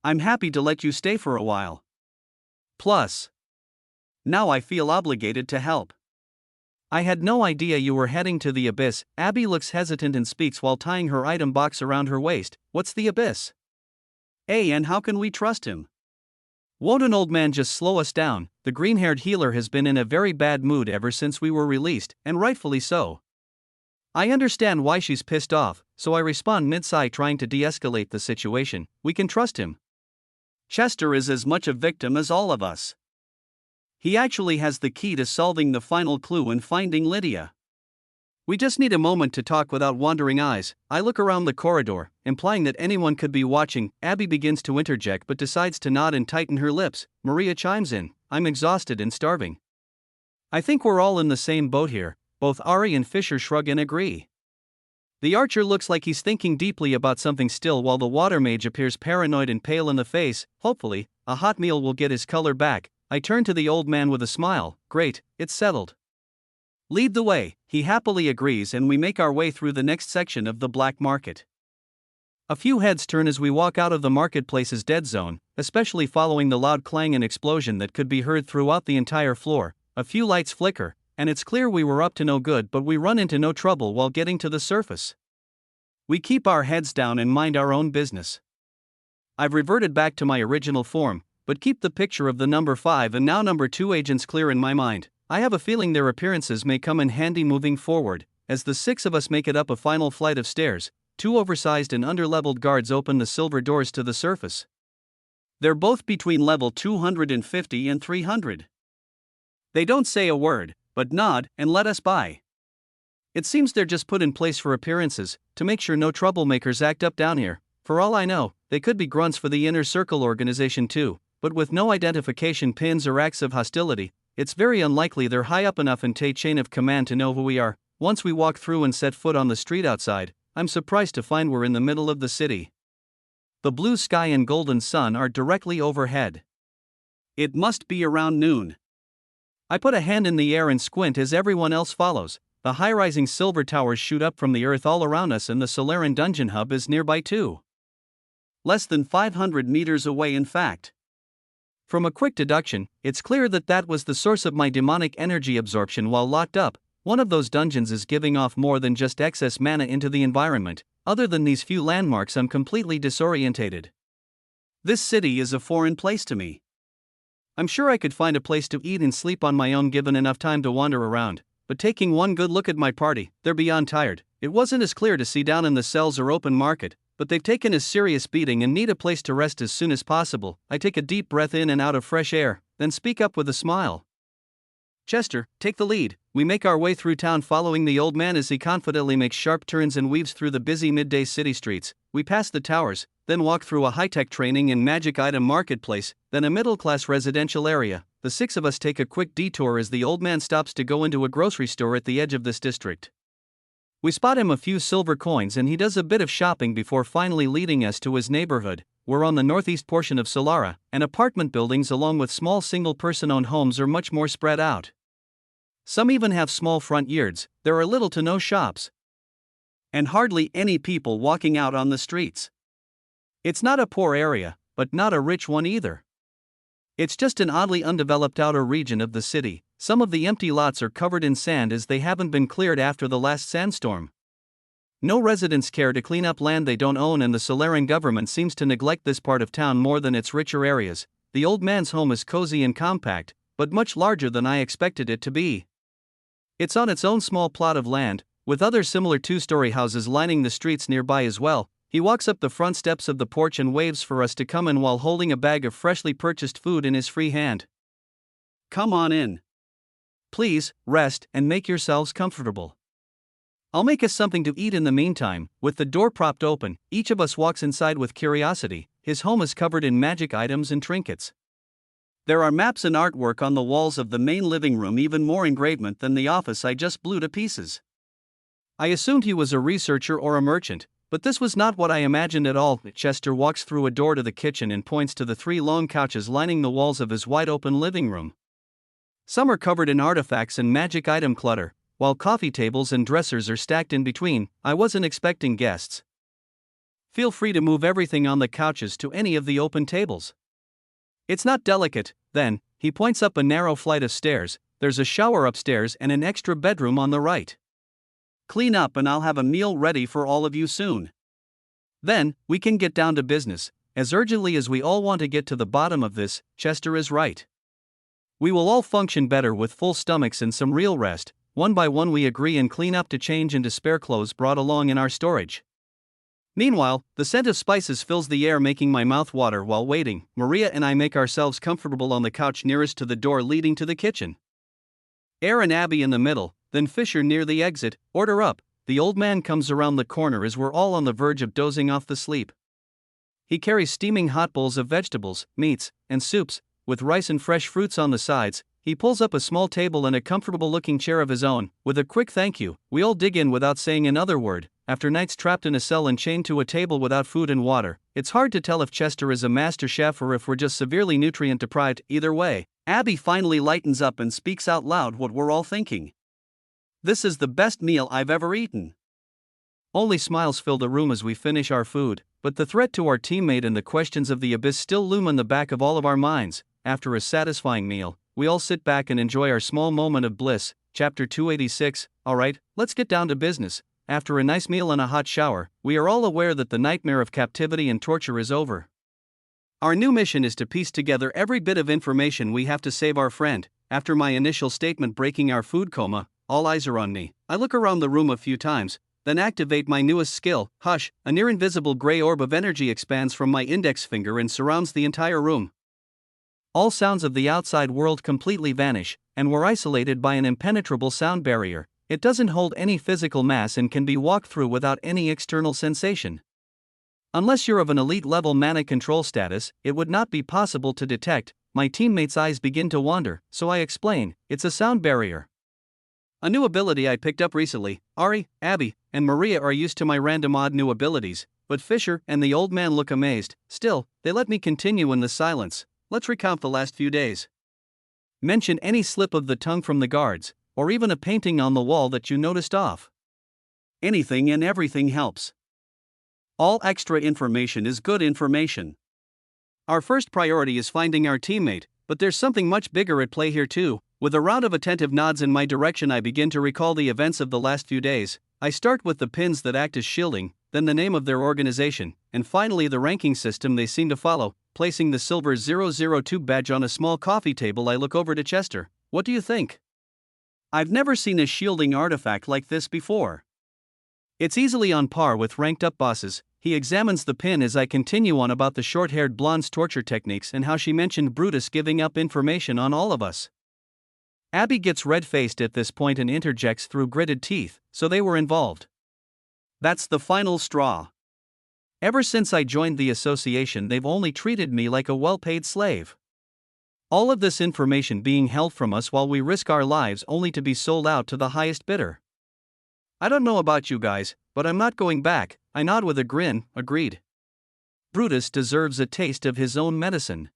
[SPEAKER 1] I'm happy to let you stay for a while. Plus, now I feel obligated to help. I had no idea you were heading to the abyss. Abby looks hesitant and speaks while tying her item box around her waist. What's the abyss? And how can we trust him? Won't an old man just slow us down? The green-haired healer has been in a very bad mood ever since we were released, and rightfully so. I understand why she's pissed off, so I respond mid-sigh trying to de-escalate the situation. We can trust him. Chester is as much a victim as all of us. He actually has the key to solving the final clue and finding Lydia. We just need a moment to talk without wandering eyes. I look around the corridor, implying that anyone could be watching. Abby begins to interject but decides to nod and tighten her lips. Maria chimes in, I'm exhausted and starving. I think we're all in the same boat here. Both Ari and Fisher shrug and agree. The archer looks like he's thinking deeply about something still while the water mage appears paranoid and pale in the face. Hopefully, a hot meal will get his color back. I turn to the old man with a smile. Great, it's settled. Lead the way, he happily agrees, and we make our way through the next section of the black market. A few heads turn as we walk out of the marketplace's dead zone, especially following the loud clang and explosion that could be heard throughout the entire floor. A few lights flicker, and it's clear we were up to no good, but we run into no trouble while getting to the surface. We keep our heads down and mind our own business. I've reverted back to my original form, but keep the picture of the number 5 and now number 2 agents clear in my mind. I have a feeling their appearances may come in handy moving forward. As the 6 of us make it up a final flight of stairs, 2 oversized and underleveled guards open the silver doors to the surface. They're both between level 250 and 300. They don't say a word, but nod and let us by. It seems they're just put in place for appearances, to make sure no troublemakers act up down here. For all I know, they could be grunts for the Inner Circle organization too, but with no identification pins or acts of hostility, it's very unlikely they're high up enough in the chain of command to know who we are. Once we walk through and set foot on the street outside, I'm surprised to find we're in the middle of the city. The blue sky and golden sun are directly overhead. It must be around noon. I put a hand in the air and squint as everyone else follows. The high-rising silver towers shoot up from the earth all around us, and the Solaran dungeon hub is nearby too. Less than 500 meters away, in fact. From a quick deduction, it's clear that was the source of my demonic energy absorption while locked up. One of those dungeons is giving off more than just excess mana into the environment. Other than these few landmarks, I'm completely disorientated. This city is a foreign place to me. I'm sure I could find a place to eat and sleep on my own given enough time to wander around, but taking one good look at my party, they're beyond tired. It wasn't as clear to see down in the cells or open market, but they've taken a serious beating and need a place to rest as soon as possible. I take a deep breath in and out of fresh air, then speak up with a smile. Chester, take the lead. We make our way through town following the old man as he confidently makes sharp turns and weaves through the busy midday city streets. We pass the towers, then walk through a high-tech training and magic item marketplace, then a middle-class residential area. The 6 of us take a quick detour as the old man stops to go into a grocery store at the edge of this district. We spot him a few silver coins and he does a bit of shopping before finally leading us to his neighborhood. We're on the northeast portion of Solara, and apartment buildings along with small single-person-owned homes are much more spread out. Some even have small front yards. There are little to no shops. And hardly any people walking out on the streets. It's not a poor area, but not a rich one either. It's just an oddly undeveloped outer region of the city. Some of the empty lots are covered in sand as they haven't been cleared after the last sandstorm. No residents care to clean up land they don't own, and the Solaran government seems to neglect this part of town more than its richer areas. The old man's home is cozy and compact, but much larger than I expected it to be. It's on its own small plot of land, with other similar 2-story houses lining the streets nearby as well. He walks up the front steps of the porch and waves for us to come in while holding a bag of freshly purchased food in his free hand. Come on in. Please, rest and make yourselves comfortable. I'll make us something to eat in the meantime. With the door propped open, each of us walks inside with curiosity. His home is covered in magic items and trinkets. There are maps and artwork on the walls of the main living room, even more engravement than the office I just blew to pieces. I assumed he was a researcher or a merchant, but this was not what I imagined at all. Chester walks through a door to the kitchen and points to the 3 long couches lining the walls of his wide-open living room. Some are covered in artifacts and magic item clutter, while coffee tables and dressers are stacked in between. I wasn't expecting guests. Feel free to move everything on the couches to any of the open tables. It's not delicate. Then, he points up a narrow flight of stairs. There's a shower upstairs and an extra bedroom on the right. Clean up and I'll have a meal ready for all of you soon. Then, we can get down to business. As urgently as we all want to get to the bottom of this, Chester is right. We will all function better with full stomachs and some real rest. One by one we agree and clean up to change into spare clothes brought along in our storage. Meanwhile, the scent of spices fills the air, making my mouth water. While waiting, Maria and I make ourselves comfortable on the couch nearest to the door leading to the kitchen. And Abby in the middle, then Fisher near the exit. Order up. The old man comes around the corner as we're all on the verge of dozing off to sleep. He carries steaming hot bowls of vegetables, meats, and soups, with rice and fresh fruits on the sides. He pulls up a small table and a comfortable-looking chair of his own. With a quick thank you, we all dig in without saying another word. After nights trapped in a cell and chained to a table without food and water, it's hard to tell if Chester is a master chef or if we're just severely nutrient-deprived. Either way, Abby finally lightens up and speaks out loud what we're all thinking. "This is the best meal I've ever eaten." Only smiles fill the room as we finish our food, but the threat to our teammate and the questions of the abyss still loom in the back of all of our minds. After a satisfying meal, we all sit back and enjoy our small moment of bliss. Chapter 286. Alright, let's get down to business. After a nice meal and a hot shower, we are all aware that the nightmare of captivity and torture is over. Our new mission is to piece together every bit of information we have to save our friend. After my initial statement breaking our food coma, all eyes are on me. I look around the room a few times, then activate my newest skill, Hush. A near invisible gray orb of energy expands from my index finger and surrounds the entire room. All sounds of the outside world completely vanish, and we're isolated by an impenetrable sound barrier. It doesn't hold any physical mass and can be walked through without any external sensation. Unless you're of an elite level mana control status, it would not be possible to detect. My teammates' eyes begin to wander, so I explain, it's a sound barrier. A new ability I picked up recently. Ari, Abby, and Maria are used to my random odd new abilities, but Fisher and the old man look amazed. Still, they let me continue in the silence. Let's recount the last few days. Mention any slip of the tongue from the guards, or even a painting on the wall that you noticed off. Anything and everything helps. All extra information is good information. Our first priority is finding our teammate, but there's something much bigger at play here too. With a round of attentive nods in my direction, I begin to recall the events of the last few days. I start with the pins that act as shielding, then the name of their organization, and finally the ranking system they seem to follow. Placing the silver 002 badge on a small coffee table, I look over to Chester. What do you think? I've never seen a shielding artifact like this before. It's easily on par with ranked up bosses. He examines the pin as I continue on about the short-haired blonde's torture techniques and how she mentioned Brutus giving up information on all of us. Abby gets red-faced at this point and interjects through gritted teeth, so they were involved. That's the final straw. Ever since I joined the association, they've only treated me like a well-paid slave. All of this information being held from us while we risk our lives only to be sold out to the highest bidder. I don't know about you guys, but I'm not going back. I nod with a grin. Agreed. Brutus deserves a taste of his own medicine.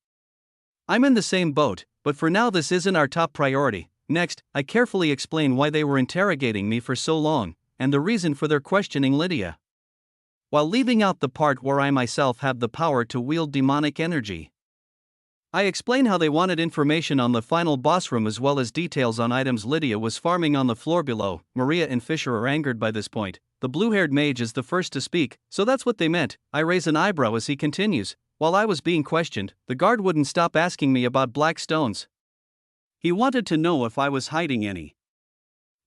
[SPEAKER 1] I'm in the same boat, but for now this isn't our top priority. Next, I carefully explain why they were interrogating me for so long, and the reason for their questioning Lydia, while leaving out the part where I myself have the power to wield demonic energy. I explain how they wanted information on the final boss room as well as details on items Lydia was farming on the floor below. Maria and Fisher are angered by this point. The blue-haired mage is the first to speak, so that's what they meant. I raise an eyebrow as he continues. While I was being questioned, the guard wouldn't stop asking me about black stones. He wanted to know if I was hiding any.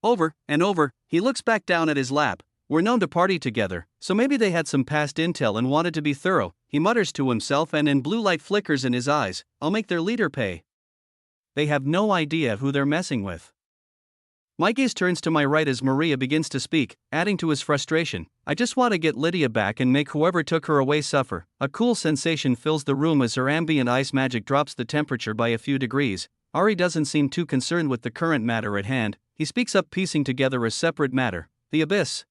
[SPEAKER 1] Over and over, he looks back down at his lap. We're known to party together, so maybe they had some past intel and wanted to be thorough. He mutters to himself and in blue light flickers in his eyes. I'll make their leader pay. They have no idea who they're messing with. My gaze turns to my right as Maria begins to speak, adding to his frustration. I just want to get Lydia back and make whoever took her away suffer. A cool sensation fills the room as her ambient ice magic drops the temperature by a few degrees. Ari doesn't seem too concerned with the current matter at hand. He speaks up, piecing together a separate matter. The Abyss.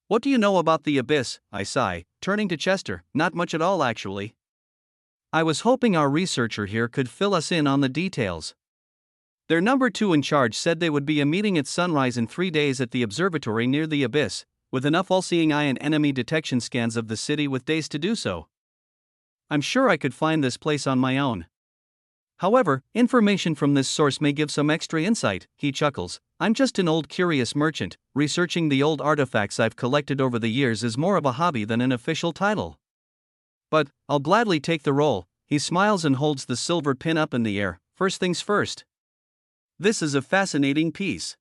[SPEAKER 1] What do you know about the Abyss? I sigh, turning to Chester. Not much at all, actually. I was hoping our researcher here could fill us in on the details. Their number 2 in charge said they would be a meeting at sunrise in 3 days at the observatory near the Abyss, with enough all-seeing eye and enemy detection scans of the city with days to do so. I'm sure I could find this place on my own. However, information from this source may give some extra insight. He chuckles. I'm just an old curious merchant. Researching the old artifacts I've collected over the years is more of a hobby than an official title. But I'll gladly take the role. He smiles and holds the silver pin up in the air. First things first. This is a fascinating piece.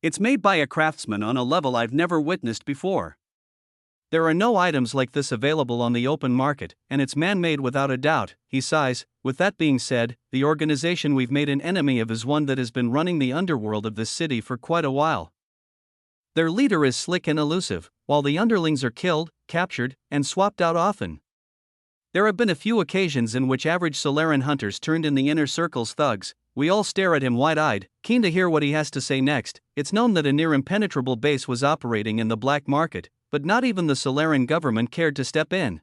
[SPEAKER 1] It's made by a craftsman on a level I've never witnessed before. There are no items like this available on the open market, and it's man-made without a doubt. He sighs. With that being said, the organization we've made an enemy of is one that has been running the underworld of this city for quite a while. Their leader is slick and elusive, while the underlings are killed, captured, and swapped out often. There have been a few occasions in which average Solaran hunters turned in the inner circle's thugs. We all stare at him wide-eyed, keen to hear what he has to say next. It's known that a near-impenetrable base was operating in the black market, but not even the Solaran government cared to step in.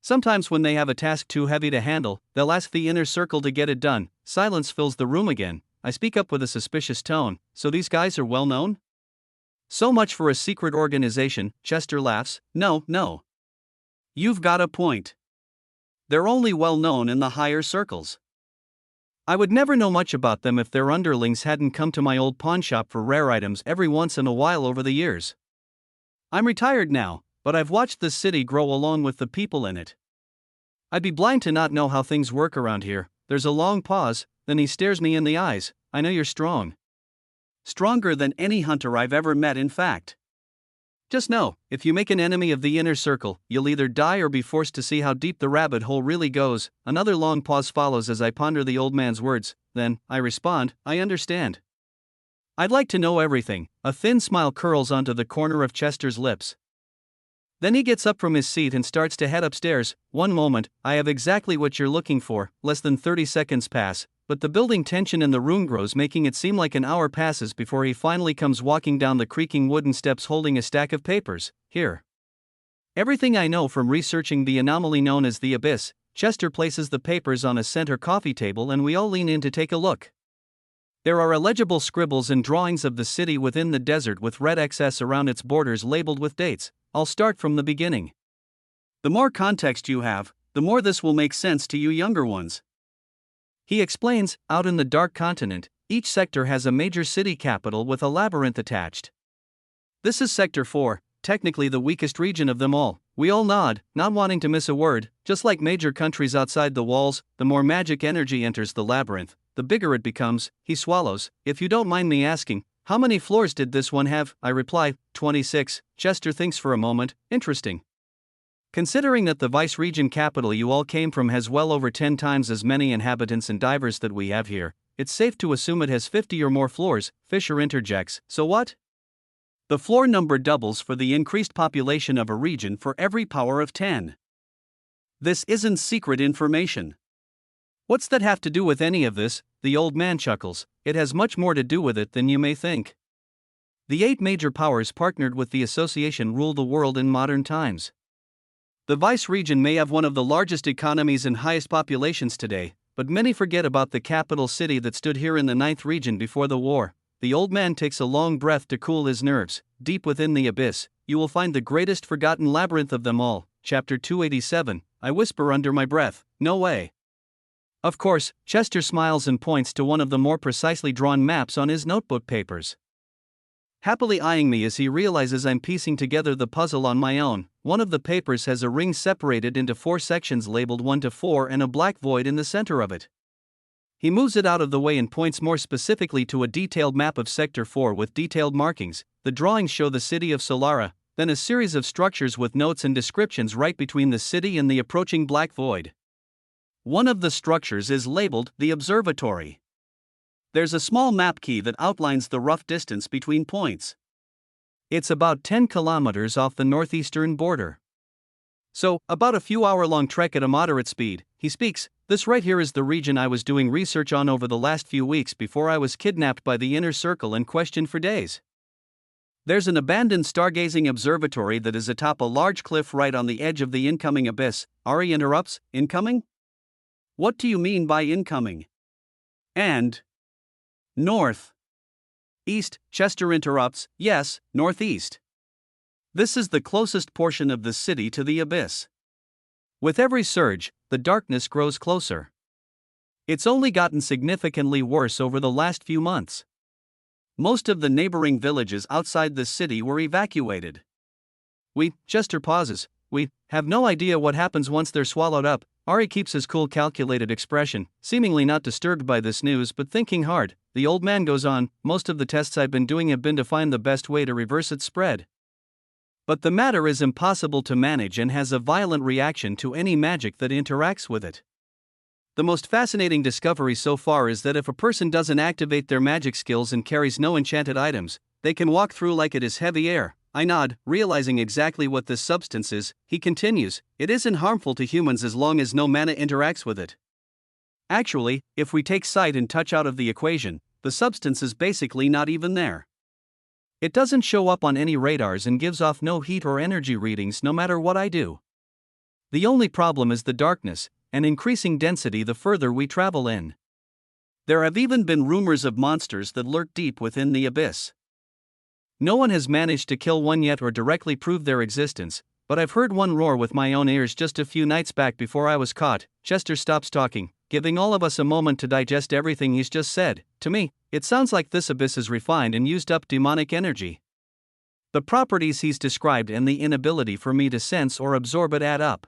[SPEAKER 1] Sometimes when they have a task too heavy to handle, they'll ask the inner circle to get it done. Silence fills the room again. I speak up with a suspicious tone. So these guys are well known? So much for a secret organization. Chester laughs. No. You've got a point. They're only well known in the higher circles. I would never know much about them if their underlings hadn't come to my old pawn shop for rare items every once in a while over the years. I'm retired now, but I've watched this city grow along with the people in it. I'd be blind to not know how things work around here. There's a long pause, then he stares me in the eyes. I know you're strong. Stronger than any hunter I've ever met, in fact. Just know, if you make an enemy of the inner circle, you'll either die or be forced to see how deep the rabbit hole really goes. Another long pause follows as I ponder the old man's words. Then, I respond, I understand. I'd like to know everything. A thin smile curls onto the corner of Chester's lips. Then he gets up from his seat and starts to head upstairs. One moment, I have exactly what you're looking for. Less than 30 seconds pass, but the building tension in the room grows, making it seem like an hour passes before he finally comes walking down the creaking wooden steps holding a stack of papers. Here. Everything I know from researching the anomaly known as the Abyss. Chester places the papers on a center coffee table and we all lean in to take a look. There are illegible scribbles and drawings of the city within the desert with red XS around its borders labeled with dates. I'll start from the beginning. The more context you have, the more this will make sense to you younger ones. He explains, out in the Dark Continent, each sector has a major city capital with a labyrinth attached. This is Sector 4, technically the weakest region of them all. We all nod, not wanting to miss a word. Just like major countries outside the walls, the more magic energy enters the labyrinth, the bigger it becomes. He swallows. If you don't mind me asking, how many floors did this one have? I reply, 26. Chester thinks for a moment. Interesting. Considering that the vice-region capital you all came from has well over 10 times as many inhabitants and divers that we have here, it's safe to assume it has 50 or more floors. Fisher interjects. So what? The floor number doubles for the increased population of a region for every power of 10. This isn't secret information. What's that have to do with any of this? The old man chuckles. It has much more to do with it than you may think. The 8 major powers partnered with the association rule the world in modern times. The vice region may have one of the largest economies and highest populations today, but many forget about the capital city that stood here in the 9th region before the war. The old man takes a long breath to cool his nerves. Deep within the abyss, you will find the greatest forgotten labyrinth of them all. Chapter 287. I whisper under my breath, no way. Of course, Chester smiles and points to one of the more precisely drawn maps on his notebook papers. Happily eyeing me as he realizes I'm piecing together the puzzle on my own. One of the papers has a ring separated into 4 sections labeled 1 to 4 and a black void in the center of it. He moves it out of the way and points more specifically to a detailed map of Sector 4 with detailed markings. The drawings show the city of Solara, then a series of structures with notes and descriptions right between the city and the approaching black void. One of the structures is labeled the Observatory. There's a small map key that outlines the rough distance between points. It's about 10 kilometers off the northeastern border. So, about a few hour-long trek at a moderate speed. He speaks. This right here is the region I was doing research on over the last few weeks before I was kidnapped by the inner circle and questioned for days. There's an abandoned stargazing observatory that is atop a large cliff right on the edge of the incoming abyss. Ari interrupts. Incoming? What do you mean by incoming? And north. East, Chester interrupts. Yes, northeast. This is the closest portion of the city to the abyss. With every surge, the darkness grows closer. It's only gotten significantly worse over the last few months. Most of the neighboring villages outside the city were evacuated. Chester pauses. We have no idea what happens once they're swallowed up. Ari keeps his cool, calculated expression, seemingly not disturbed by this news but thinking hard. The old man goes on, most of the tests I've been doing have been to find the best way to reverse its spread. But the matter is impossible to manage and has a violent reaction to any magic that interacts with it. The most fascinating discovery so far is that if a person doesn't activate their magic skills and carries no enchanted items, they can walk through like it is heavy air. I nod, realizing exactly what this substance is. He continues, it isn't harmful to humans as long as no mana interacts with it. Actually, if we take sight and touch out of the equation, the substance is basically not even there. It doesn't show up on any radars and gives off no heat or energy readings no matter what I do. The only problem is the darkness, and increasing density the further we travel in. There have even been rumors of monsters that lurk deep within the abyss. No one has managed to kill one yet or directly prove their existence, but I've heard one roar with my own ears just a few nights back before I was caught. Chester stops talking, giving all of us a moment to digest everything he's just said. To me, it sounds like this abyss has refined and used up demonic energy. The properties he's described and the inability for me to sense or absorb it add up.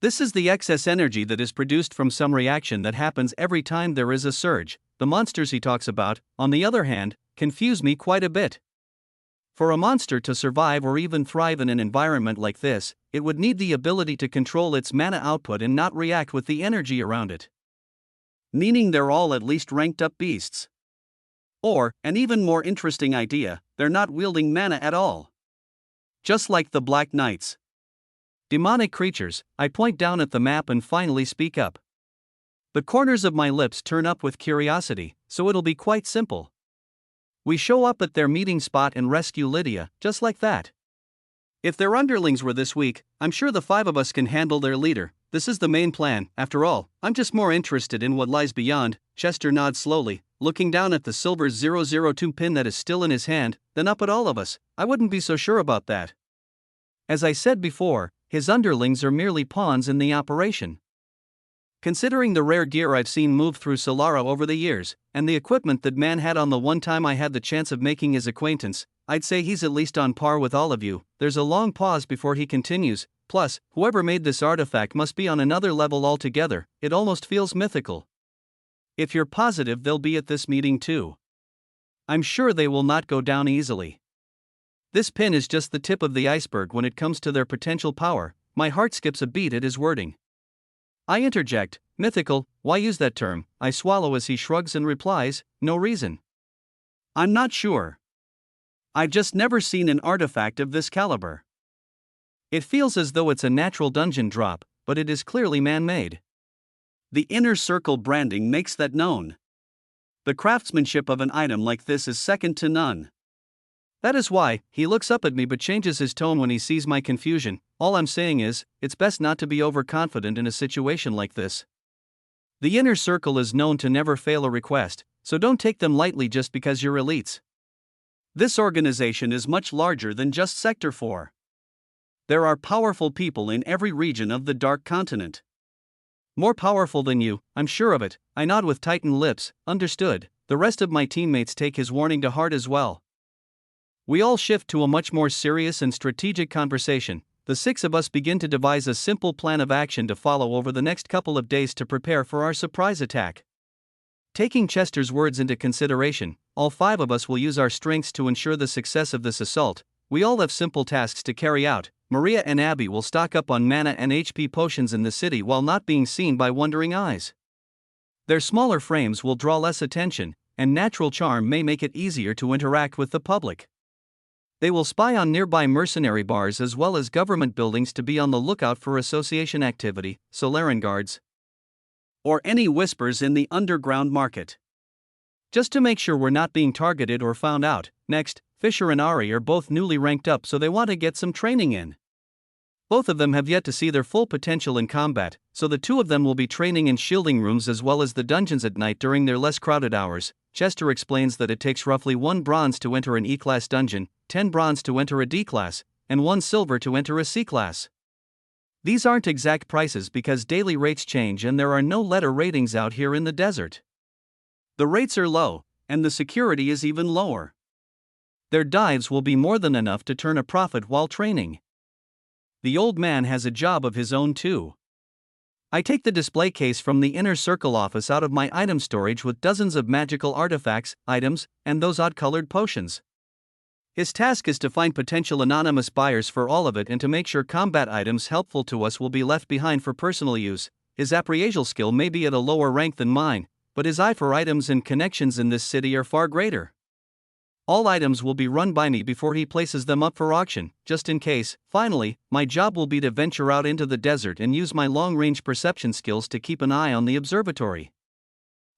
[SPEAKER 1] This is the excess energy that is produced from some reaction that happens every time there is a surge. The monsters he talks about, on the other hand, confuse me quite a bit. For a monster to survive or even thrive in an environment like this, it would need the ability to control its mana output and not react with the energy around it. Meaning they're all at least ranked up beasts. Or, an even more interesting idea, they're not wielding mana at all. Just like the Black Knights. Demonic creatures, I point down at the map and finally speak up. The corners of my lips turn up with curiosity, so it'll be quite simple. We show up at their meeting spot and rescue Lydia, just like that. If their underlings were this weak, I'm sure the 5 of us can handle their leader. This is the main plan. After all, I'm just more interested in what lies beyond. Chester nods slowly, looking down at the silver 002 pin that is still in his hand, then up at all of us. I wouldn't be so sure about that. As I said before, his underlings are merely pawns in the operation. Considering the rare gear I've seen move through Solara over the years, and the equipment that man had on the one time I had the chance of making his acquaintance, I'd say he's at least on par with all of you. There's a long pause before he continues. Plus, whoever made this artifact must be on another level altogether. It almost feels mythical. If you're positive they'll be at this meeting too. I'm sure they will not go down easily. This pin is just the tip of the iceberg when it comes to their potential power. My heart skips a beat at his wording. I interject, mythical, why use that term? I swallow as he shrugs and replies, no reason. I'm not sure. I've just never seen an artifact of this caliber. It feels as though it's a natural dungeon drop, but it is clearly man-made. The inner circle branding makes that known. The craftsmanship of an item like this is second to none. That is why, he looks up at me but changes his tone when he sees my confusion. All I'm saying is, it's best not to be overconfident in a situation like this. The inner circle is known to never fail a request, so don't take them lightly just because you're elites. This organization is much larger than just Sector 4. There are powerful people in every region of the Dark Continent. More powerful than you, I'm sure of it. I nod with tightened lips, understood. The rest of my teammates take his warning to heart as well. We all shift to a much more serious and strategic conversation. The 6 of us begin to devise a simple plan of action to follow over the next couple of days to prepare for our surprise attack. Taking Chester's words into consideration, all 5 of us will use our strengths to ensure the success of this assault. We all have simple tasks to carry out. Maria and Abby will stock up on mana and HP potions in the city while not being seen by wondering eyes. Their smaller frames will draw less attention, and natural charm may make it easier to interact with the public. They will spy on nearby mercenary bars as well as government buildings to be on the lookout for association activity, Solaran guards, or any whispers in the underground market. Just to make sure we're not being targeted or found out. Next, Fisher and Ari are both newly ranked up, so they want to get some training in. Both of them have yet to see their full potential in combat, so the 2 of them will be training in shielding rooms as well as the dungeons at night during their less crowded hours. Chester explains that it takes roughly 1 bronze to enter an E-class dungeon, 10 bronze to enter a D-class, and 1 silver to enter a C-class. These aren't exact prices because daily rates change and there are no letter ratings out here in the desert. The rates are low, and the security is even lower. Their dives will be more than enough to turn a profit while training. The old man has a job of his own too. I take the display case from the inner circle office out of my item storage with dozens of magical artifacts, items, and those odd-colored potions. His task is to find potential anonymous buyers for all of it and to make sure combat items helpful to us will be left behind for personal use. His appraisal skill may be at a lower rank than mine, but his eye for items and connections in this city are far greater. All items will be run by me before he places them up for auction, just in case. Finally, my job will be to venture out into the desert and use my long-range perception skills to keep an eye on the observatory.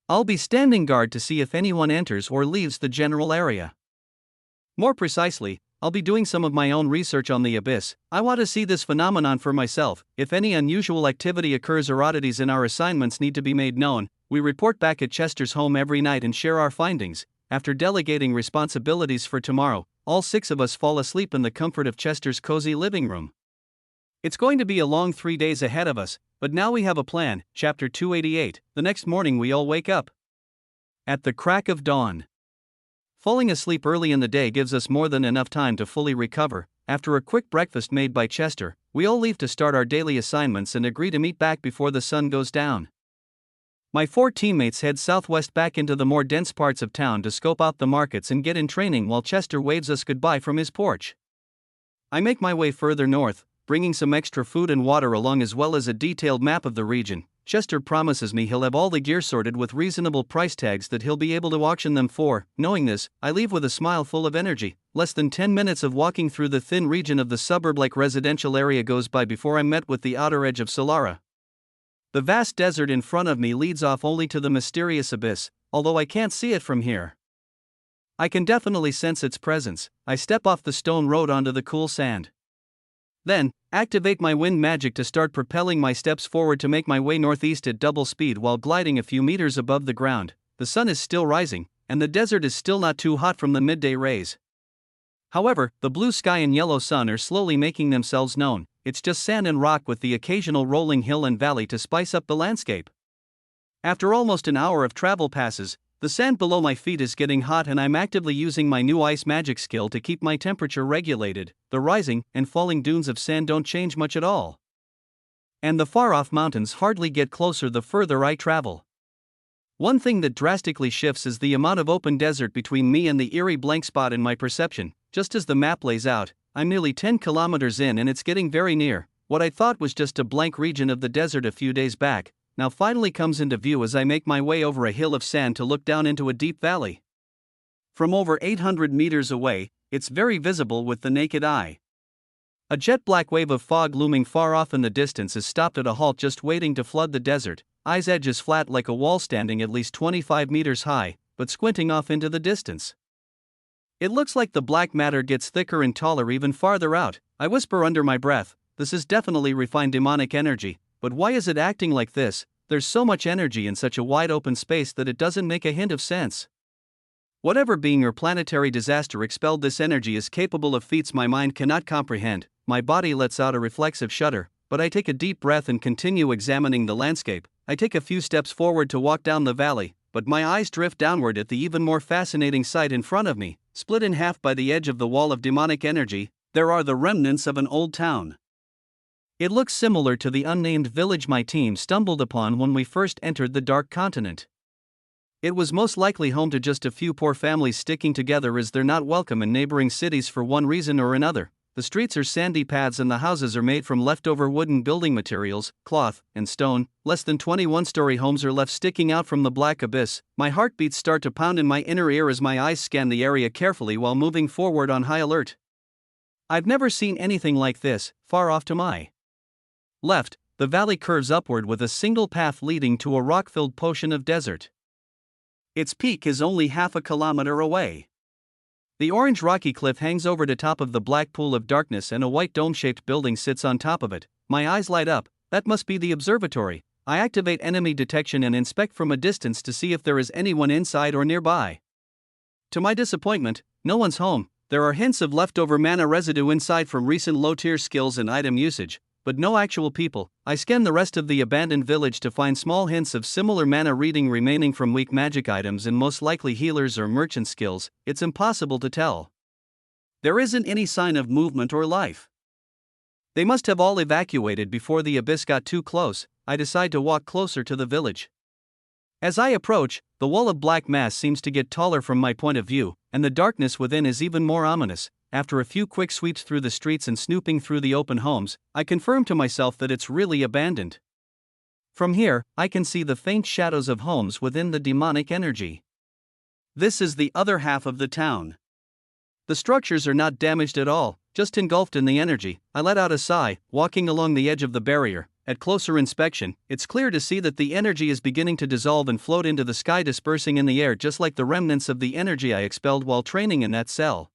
[SPEAKER 1] I'll be standing guard to see if anyone enters or leaves the general area. More precisely, I'll be doing some of my own research on the abyss. I want to see this phenomenon for myself. If any unusual activity occurs or oddities in our assignments need to be made known, we report back at Chester's home every night and share our findings. After delegating responsibilities for tomorrow, all 6 of us fall asleep in the comfort of Chester's cozy living room. It's going to be a long 3 days ahead of us, but now we have a plan. Chapter 288. The next morning we all wake up at the crack of dawn. Falling asleep early in the day gives us more than enough time to fully recover. After a quick breakfast made by Chester, we all leave to start our daily assignments and agree to meet back before the sun goes down. My 4 teammates head southwest back into the more dense parts of town to scope out the markets and get in training while Chester waves us goodbye from his porch. I make my way further north, bringing some extra food and water along as well as a detailed map of the region. Chester promises me he'll have all the gear sorted with reasonable price tags that he'll be able to auction them for. Knowing this, I leave with a smile full of energy. Less than 10 minutes of walking through the thin region of the suburb-like residential area goes by before I'm met with the outer edge of Solara. The vast desert in front of me leads off only to the mysterious abyss, although I can't see it from here. I can definitely sense its presence. I step off the stone road onto the cool sand. Then, activate my wind magic to start propelling my steps forward to make my way northeast at double speed while gliding a few meters above the ground. The sun is still rising, and the desert is still not too hot from the midday rays. However, the blue sky and yellow sun are slowly making themselves known. It's just sand and rock with the occasional rolling hill and valley to spice up the landscape. After almost an hour of travel passes, the sand below my feet is getting hot and I'm actively using my new ice magic skill to keep my temperature regulated. The rising and falling dunes of sand don't change much at all. And the far-off mountains hardly get closer the further I travel. One thing that drastically shifts is the amount of open desert between me and the eerie blank spot in my perception. Just as the map lays out, I'm nearly 10 kilometers in and it's getting very near. What I thought was just a blank region of the desert a few days back, now finally comes into view as I make my way over a hill of sand to look down into a deep valley. From over 800 meters away, it's very visible with the naked eye. A jet-black wave of fog looming far off in the distance is stopped at a halt just waiting to flood the desert. Eye's edge is flat like a wall standing at least 25 meters high, but squinting off into the distance. It looks like the black matter gets thicker and taller even farther out. I whisper under my breath, this is definitely refined demonic energy, but why is it acting like this? There's so much energy in such a wide open space that it doesn't make a hint of sense. Whatever being or planetary disaster expelled this energy is capable of feats my mind cannot comprehend. My body lets out a reflexive shudder, but I take a deep breath and continue examining the landscape. I take a few steps forward to walk down the valley, but my eyes drift downward at the even more fascinating sight in front of me. Split in half by the edge of the wall of demonic energy, there are the remnants of an old town. It looks similar to the unnamed village my team stumbled upon when we first entered the Dark Continent. It was most likely home to just a few poor families sticking together as they're not welcome in neighboring cities for one reason or another. The streets are sandy paths and the houses are made from leftover wooden building materials, cloth, and stone. Less than 21-story homes are left sticking out from the black abyss. My heartbeats start to pound in my inner ear as my eyes scan the area carefully while moving forward on high alert. I've never seen anything like this. Far off to my left, the valley curves upward with a single path leading to a rock-filled portion of desert. Its peak is only half a kilometer away. The orange rocky cliff hangs over the top of the black pool of darkness and a white dome-shaped building sits on top of it. My eyes light up. That must be the observatory. I activate enemy detection and inspect from a distance to see if there is anyone inside or nearby. To my disappointment, no one's home. There are hints of leftover mana residue inside from recent low-tier skills and item usage, but no actual people. I scan the rest of the abandoned village to find small hints of similar mana reading remaining from weak magic items and most likely healers or merchant skills. It's impossible to tell. There isn't any sign of movement or life. They must have all evacuated before the abyss got too close. I decide to walk closer to the village. As I approach, the wall of black mass seems to get taller from my point of view, and the darkness within is even more ominous. After a few quick sweeps through the streets and snooping through the open homes, I confirm to myself that it's really abandoned. From here, I can see the faint shadows of homes within the demonic energy. This is the other half of the town. The structures are not damaged at all, just engulfed in the energy. I let out a sigh, walking along the edge of the barrier. At closer inspection, it's clear to see that the energy is beginning to dissolve and float into the sky, dispersing in the air just like the remnants of the energy I expelled while training in that cell.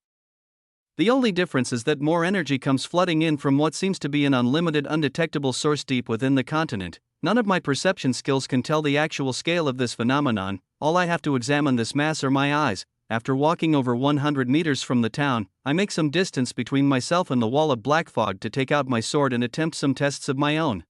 [SPEAKER 1] The only difference is that more energy comes flooding in from what seems to be an unlimited, undetectable source deep within the continent. None of my perception skills can tell the actual scale of this phenomenon. All I have to examine this mass are my eyes. After walking over 100 meters from the town, I make some distance between myself and the wall of black fog to take out my sword and attempt some tests of my own.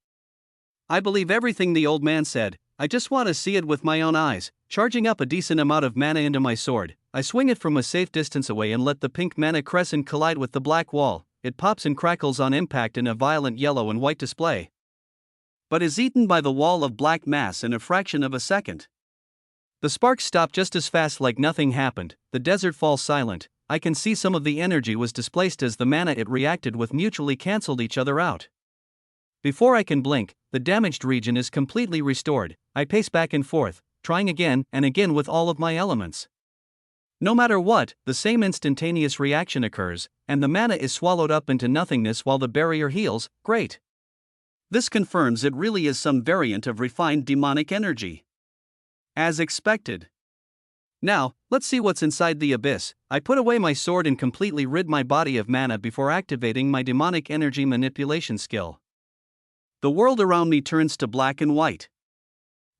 [SPEAKER 1] I believe everything the old man said. I just want to see it with my own eyes. Charging up a decent amount of mana into my sword, I swing it from a safe distance away and let the pink mana crescent collide with the black wall. It pops and crackles on impact in a violent yellow and white display, but is eaten by the wall of black mass in a fraction of a second. The sparks stop just as fast, like nothing happened. The desert falls silent. I can see some of the energy was displaced as the mana it reacted with mutually cancelled each other out. Before I can blink, the damaged region is completely restored. I pace back and forth, trying again and again with all of my elements. No matter what, the same instantaneous reaction occurs, and the mana is swallowed up into nothingness while the barrier heals. Great. This confirms it really is some variant of refined demonic energy. As expected. Now, let's see what's inside the abyss. I put away my sword and completely rid my body of mana before activating my demonic energy manipulation skill. The world around me turns to black and white.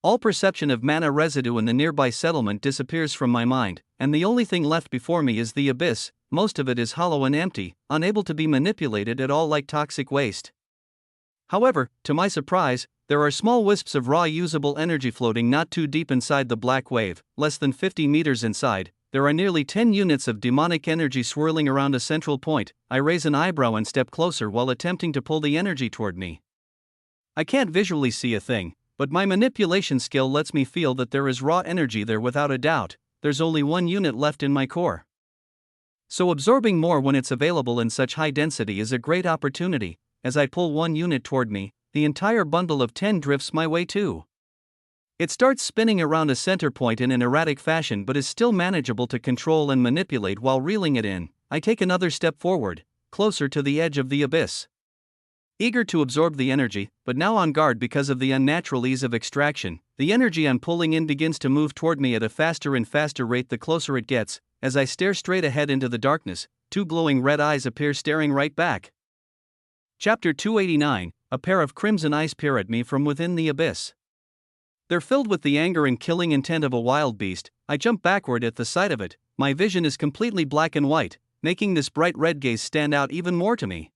[SPEAKER 1] All perception of mana residue in the nearby settlement disappears from my mind, and the only thing left before me is the abyss. Most of it is hollow and empty, unable to be manipulated at all, like toxic waste. However, to my surprise, there are small wisps of raw usable energy floating not too deep inside the black wave, less than 50 meters inside. There are nearly 10 units of demonic energy swirling around a central point. I raise an eyebrow and step closer while attempting to pull the energy toward me. I can't visually see a thing, but my manipulation skill lets me feel that there is raw energy there without a doubt. There's only one unit left in my core. So absorbing more when it's available in such high density is a great opportunity. As I pull one unit toward me, the entire bundle of 10 drifts my way too. It starts spinning around a center point in an erratic fashion but is still manageable to control and manipulate while reeling it in. I take another step forward, closer to the edge of the abyss. Eager to absorb the energy, but now on guard because of the unnatural ease of extraction, the energy I'm pulling in begins to move toward me at a faster and faster rate the closer it gets. As I stare straight ahead into the darkness, two glowing red eyes appear staring right back. Chapter 289, a pair of crimson eyes peer at me from within the abyss. They're filled with the anger and killing intent of a wild beast. I jump backward at the sight of it. My vision is completely black and white, making this bright red gaze stand out even more to me.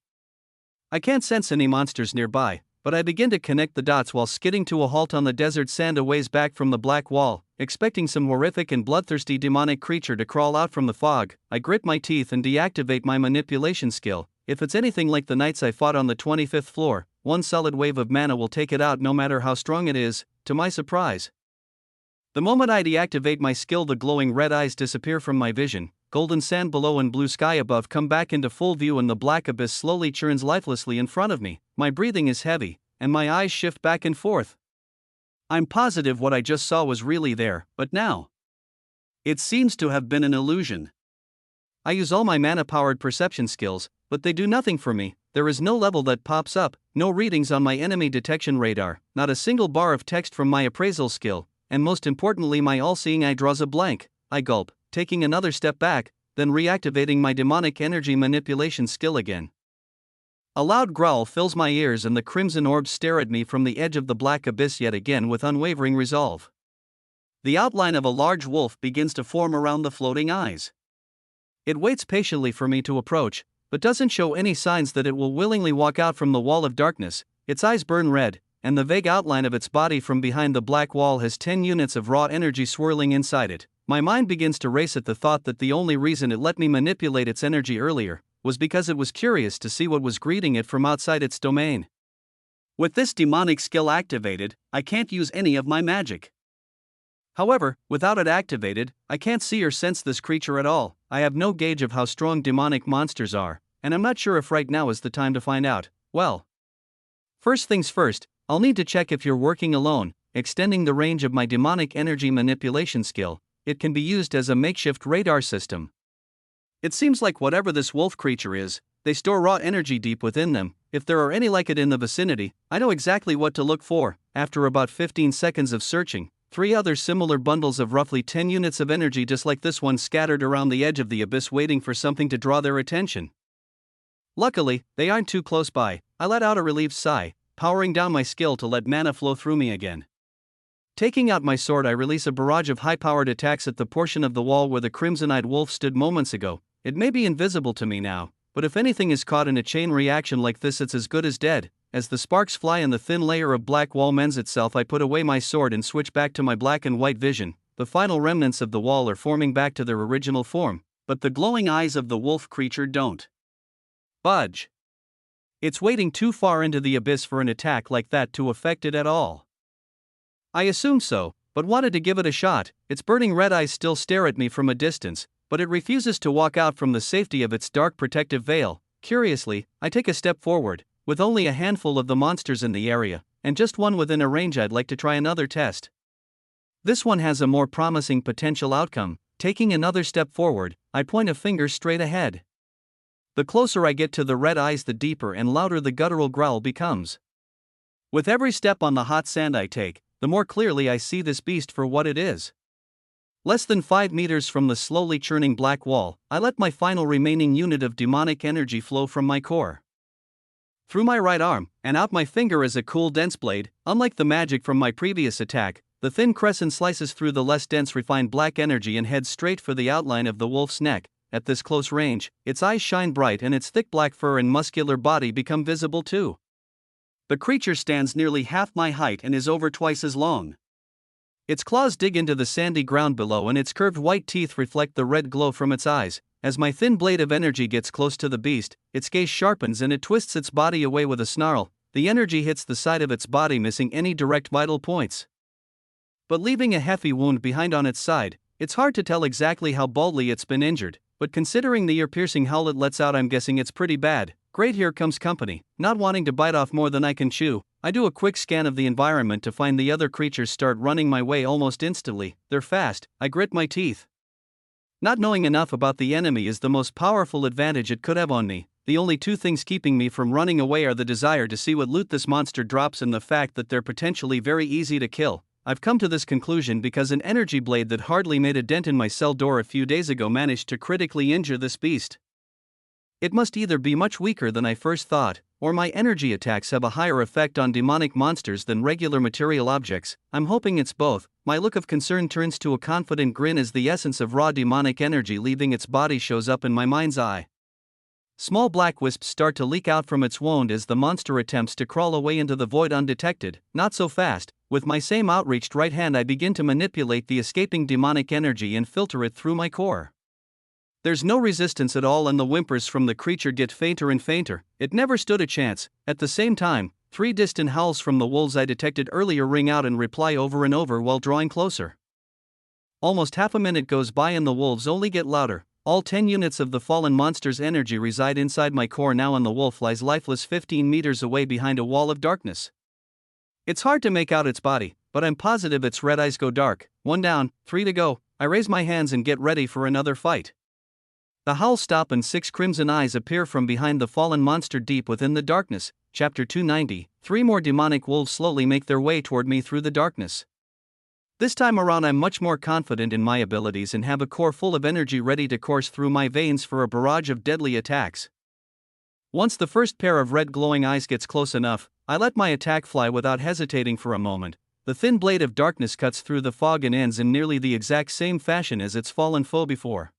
[SPEAKER 1] I can't sense any monsters nearby, but I begin to connect the dots while skidding to a halt on the desert sand a ways back from the black wall, expecting some horrific and bloodthirsty demonic creature to crawl out from the fog. I grit my teeth and deactivate my manipulation skill. If it's anything like the knights I fought on the 25th floor, one solid wave of mana will take it out no matter how strong it is. To my surprise, the moment I deactivate my skill, the glowing red eyes disappear from my vision. Golden sand below and blue sky above come back into full view, and the black abyss slowly churns lifelessly in front of me. My breathing is heavy, and my eyes shift back and forth. I'm positive what I just saw was really there, but now it seems to have been an illusion. I use all my mana-powered perception skills, but they do nothing for me. There is no level that pops up, no readings on my enemy detection radar, not a single bar of text from my appraisal skill, and most importantly, my all-seeing eye draws a blank. I gulp, taking another step back, then reactivating my demonic energy manipulation skill again. A loud growl fills my ears, and the crimson orbs stare at me from the edge of the black abyss yet again with unwavering resolve. The outline of a large wolf begins to form around the floating eyes. It waits patiently for me to approach, but doesn't show any signs that it will willingly walk out from the wall of darkness. Its eyes burn red, and the vague outline of its body from behind the black wall has 10 units of raw energy swirling inside it. My mind begins to race at the thought that the only reason it let me manipulate its energy earlier was because it was curious to see what was greeting it from outside its domain. With this demonic skill activated, I can't use any of my magic. However, without it activated, I can't see or sense this creature at all. I have no gauge of how strong demonic monsters are, and I'm not sure if right now is the time to find out. Well, first things first, I'll need to check if you're working alone. Extending the range of my demonic energy manipulation skill, it can be used as a makeshift radar system. It seems like whatever this wolf creature is, they store raw energy deep within them. If there are any like it in the vicinity, I know exactly what to look for. After about 15 seconds of searching, 3 other similar bundles of roughly 10 units of energy just like this one scattered around the edge of the abyss waiting for something to draw their attention. Luckily, they aren't too close by. I let out a relieved sigh, powering down my skill to let mana flow through me again. Taking out my sword, I release a barrage of high-powered attacks at the portion of the wall where the crimson-eyed wolf stood moments ago. It may be invisible to me now, but if anything is caught in a chain reaction like this, it's as good as dead. As the sparks fly and the thin layer of black wall mends itself, I put away my sword and switch back to my black and white vision. The final remnants of the wall are forming back to their original form, but the glowing eyes of the wolf creature don't budge. It's waiting too far into the abyss for an attack like that to affect it at all. I assumed so, but wanted to give it a shot. Its burning red eyes still stare at me from a distance, but it refuses to walk out from the safety of its dark protective veil. Curiously, I take a step forward. With only a handful of the monsters in the area, and just one within a range, I'd like to try another test. This one has a more promising potential outcome. Taking another step forward, I point a finger straight ahead. The closer I get to the red eyes, the deeper and louder the guttural growl becomes. With every step on the hot sand I take, the more clearly I see this beast for what it is. Less than 5 meters from the slowly churning black wall, I let my final remaining unit of demonic energy flow from my core through my right arm, and out my finger as a cool dense blade. Unlike the magic from my previous attack, the thin crescent slices through the less dense refined black energy and heads straight for the outline of the wolf's neck. At this close range, its eyes shine bright and its thick black fur and muscular body become visible too. The creature stands nearly half my height and is over twice as long. Its claws dig into the sandy ground below and its curved white teeth reflect the red glow from its eyes. As my thin blade of energy gets close to the beast, its gaze sharpens and it twists its body away with a snarl. The energy hits the side of its body, missing any direct vital points, but leaving a hefty wound behind on its side. It's hard to tell exactly how badly it's been injured, but considering the ear-piercing howl it lets out, I'm guessing it's pretty bad. Great, here comes company. Not wanting to bite off more than I can chew, I do a quick scan of the environment to find the other creatures start running my way almost instantly. They're fast. I grit my teeth. Not knowing enough about the enemy is the most powerful advantage it could have on me. The only 2 things keeping me from running away are the desire to see what loot this monster drops and the fact that they're potentially very easy to kill. I've come to this conclusion because an energy blade that hardly made a dent in my cell door a few days ago managed to critically injure this beast. It must either be much weaker than I first thought, or my energy attacks have a higher effect on demonic monsters than regular material objects. I'm hoping it's both. My look of concern turns to a confident grin as the essence of raw demonic energy leaving its body shows up in my mind's eye. Small black wisps start to leak out from its wound as the monster attempts to crawl away into the void undetected. Not so fast. With my same outreached right hand, I begin to manipulate the escaping demonic energy and filter it through my core. There's no resistance at all and the whimpers from the creature get fainter and fainter. It never stood a chance. At the same time, 3 distant howls from the wolves I detected earlier ring out and reply over and over while drawing closer. Almost half a minute goes by and the wolves only get louder. All 10 units of the fallen monster's energy reside inside my core now, and the wolf lies lifeless 15 meters away behind a wall of darkness. It's hard to make out its body, but I'm positive its red eyes go dark. 1 down, 3 to go. I raise my hands and get ready for another fight. The howls stop and 6 crimson eyes appear from behind the fallen monster deep within the darkness. Chapter 290. 3 more demonic wolves slowly make their way toward me through the darkness. This time around I'm much more confident in my abilities and have a core full of energy ready to course through my veins for a barrage of deadly attacks. Once the first pair of red glowing eyes gets close enough, I let my attack fly without hesitating for a moment. The thin blade of darkness cuts through the fog and ends in nearly the exact same fashion as its fallen foe before.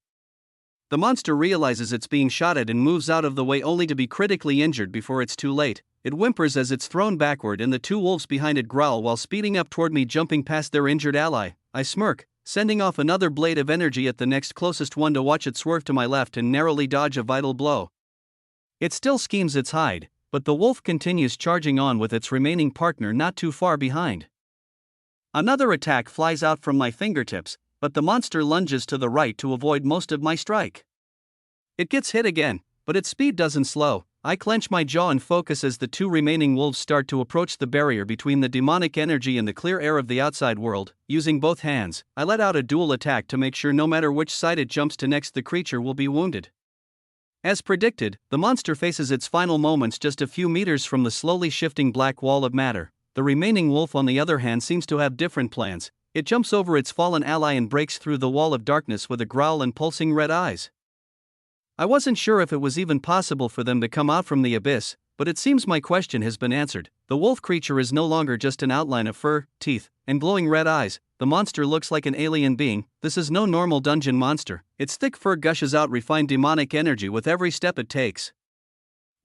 [SPEAKER 1] The monster realizes it's being shot at and moves out of the way only to be critically injured before it's too late. It whimpers as it's thrown backward and the 2 wolves behind it growl while speeding up toward me, jumping past their injured ally. I smirk, sending off another blade of energy at the next closest one to watch it swerve to my left and narrowly dodge a vital blow. It still schemes its hide, but the wolf continues charging on with its remaining partner not too far behind. Another attack flies out from my fingertips, but the monster lunges to the right to avoid most of my strike. It gets hit again, but its speed doesn't slow. I clench my jaw and focus as the two remaining wolves start to approach the barrier between the demonic energy and the clear air of the outside world. Using both hands, I let out a dual attack to make sure no matter which side it jumps to next, the creature will be wounded. As predicted, the monster faces its final moments just a few meters from the slowly shifting black wall of matter. The remaining wolf, on the other hand, seems to have different plans. It jumps over its fallen ally and breaks through the wall of darkness with a growl and pulsing red eyes. I wasn't sure if it was even possible for them to come out from the abyss, but it seems my question has been answered. The wolf creature is no longer just an outline of fur, teeth, and glowing red eyes. The monster looks like an alien being. This is no normal dungeon monster. Its thick fur gushes out refined demonic energy with every step it takes.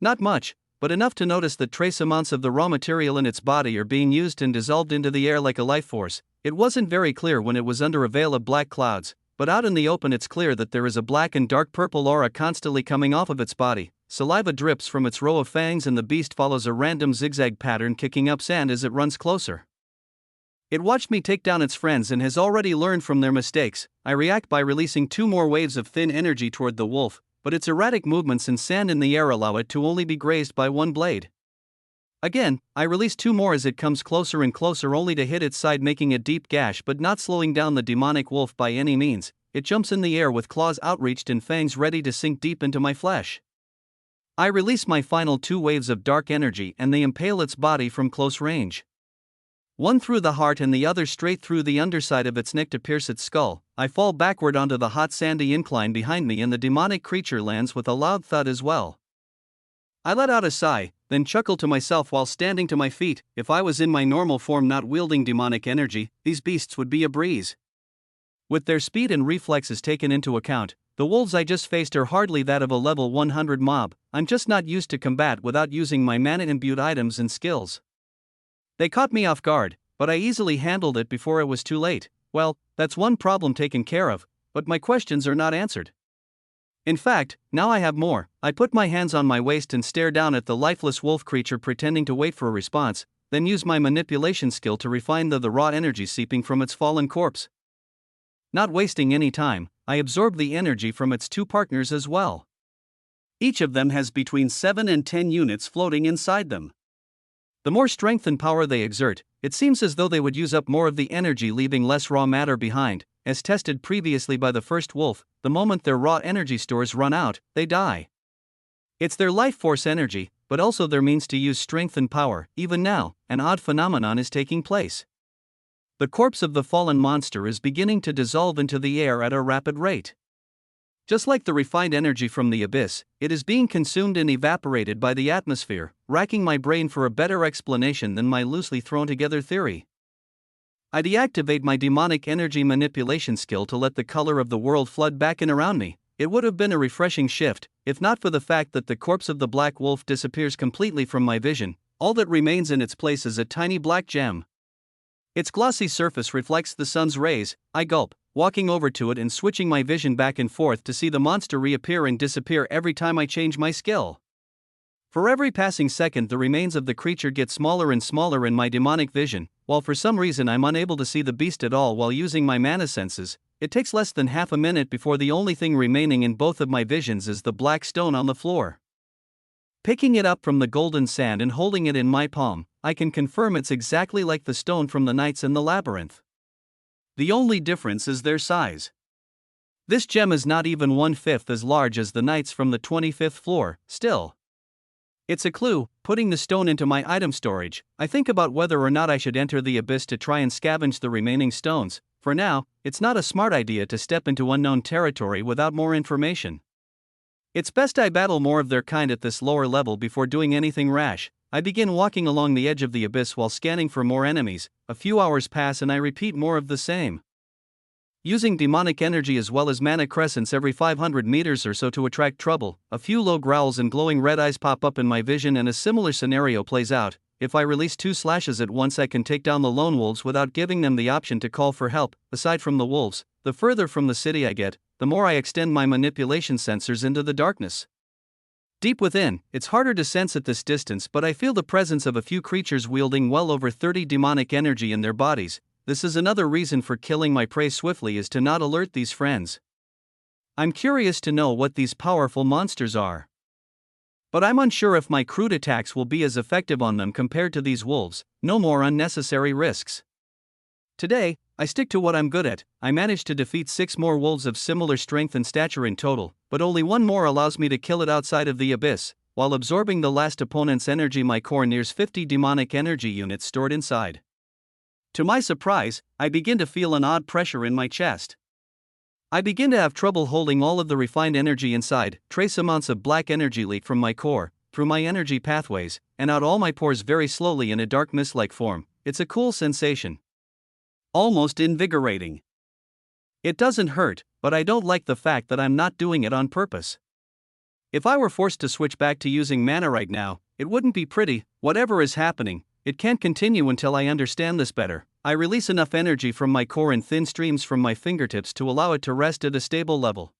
[SPEAKER 1] Not much, but enough to notice that trace amounts of the raw material in its body are being used and dissolved into the air like a life force. It wasn't very clear when it was under a veil of black clouds, but out in the open it's clear that there is a black and dark purple aura constantly coming off of its body. Saliva drips from its row of fangs and the beast follows a random zigzag pattern, kicking up sand as it runs closer. It watched me take down its friends and has already learned from their mistakes. I react by releasing 2 more waves of thin energy toward the wolf, but its erratic movements and sand in the air allow it to only be grazed by 1 blade. Again, I release 2 more as it comes closer and closer, only to hit its side, making a deep gash but not slowing down the demonic wolf by any means. It jumps in the air with claws outreached and fangs ready to sink deep into my flesh. I release my final 2 waves of dark energy and they impale its body from close range. One through the heart and the other straight through the underside of its neck to pierce its skull. I fall backward onto the hot sandy incline behind me and the demonic creature lands with a loud thud as well. I let out a sigh, then chuckle to myself while standing to my feet. If I was in my normal form not wielding demonic energy, these beasts would be a breeze. With their speed and reflexes taken into account, the wolves I just faced are hardly that of a level 100 mob. I'm just not used to combat without using my mana-imbued items and skills. They caught me off guard, but I easily handled it before it was too late. Well, that's one problem taken care of, but my questions are not answered. In fact, now I have more. I put my hands on my waist and stare down at the lifeless wolf creature, pretending to wait for a response, then use my manipulation skill to refine the raw energy seeping from its fallen corpse. Not wasting any time, I absorb the energy from its 2 partners as well. Each of them has between 7 and 10 units floating inside them. The more strength and power they exert, it seems as though they would use up more of the energy, leaving less raw matter behind. As tested previously by the first wolf, the moment their raw energy stores run out, they die. It's their life force energy, but also their means to use strength and power. Even now, an odd phenomenon is taking place. The corpse of the fallen monster is beginning to dissolve into the air at a rapid rate. Just like the refined energy from the abyss, it is being consumed and evaporated by the atmosphere, racking my brain for a better explanation than my loosely thrown together theory. I deactivate my demonic energy manipulation skill to let the color of the world flood back in around me. It would have been a refreshing shift, if not for the fact that the corpse of the black wolf disappears completely from my vision. All that remains in its place is a tiny black gem. Its glossy surface reflects the sun's rays. I gulp, walking over to it and switching my vision back and forth to see the monster reappear and disappear every time I change my skill. For every passing second, the remains of the creature get smaller and smaller in my demonic vision, while for some reason I'm unable to see the beast at all while using my mana senses. It takes less than half a minute before the only thing remaining in both of my visions is the black stone on the floor. Picking it up from the golden sand and holding it in my palm, I can confirm it's exactly like the stone from the Knights in the Labyrinth. The only difference is their size. This gem is not even 1/5 as large as the Knights from the 25th floor. Still, it's a clue. Putting the stone into my item storage, I think about whether or not I should enter the abyss to try and scavenge the remaining stones. For now, it's not a smart idea to step into unknown territory without more information. It's best I battle more of their kind at this lower level before doing anything rash. I begin walking along the edge of the abyss while scanning for more enemies. A few hours pass and I repeat more of the same. Using demonic energy as well as mana crescents every 500 meters or so to attract trouble, a few low growls and glowing red eyes pop up in my vision and a similar scenario plays out. If I release 2 slashes at once, I can take down the lone wolves without giving them the option to call for help. Aside from the wolves, the further from the city I get, the more I extend my manipulation sensors into the darkness. Deep within, it's harder to sense at this distance, but I feel the presence of a few creatures wielding well over 30 demonic energy in their bodies. This is another reason for killing my prey swiftly, is to not alert these friends. I'm curious to know what these powerful monsters are. But I'm unsure if my crude attacks will be as effective on them compared to these wolves. No more unnecessary risks. Today, I stick to what I'm good at. I managed to defeat 6 more wolves of similar strength and stature in total, but only one more allows me to kill it outside of the abyss. While absorbing the last opponent's energy, my core nears 50 demonic energy units stored inside. To my surprise, I begin to feel an odd pressure in my chest. I begin to have trouble holding all of the refined energy inside. Trace amounts of black energy leak from my core, through my energy pathways, and out all my pores very slowly in a dark mist-like form. It's a cool sensation. Almost invigorating. It doesn't hurt, but I don't like the fact that I'm not doing it on purpose. If I were forced to switch back to using mana right now, it wouldn't be pretty. Whatever is happening, it can't continue until I understand this better. I release enough energy from my core in thin streams from my fingertips to allow it to rest at a stable level.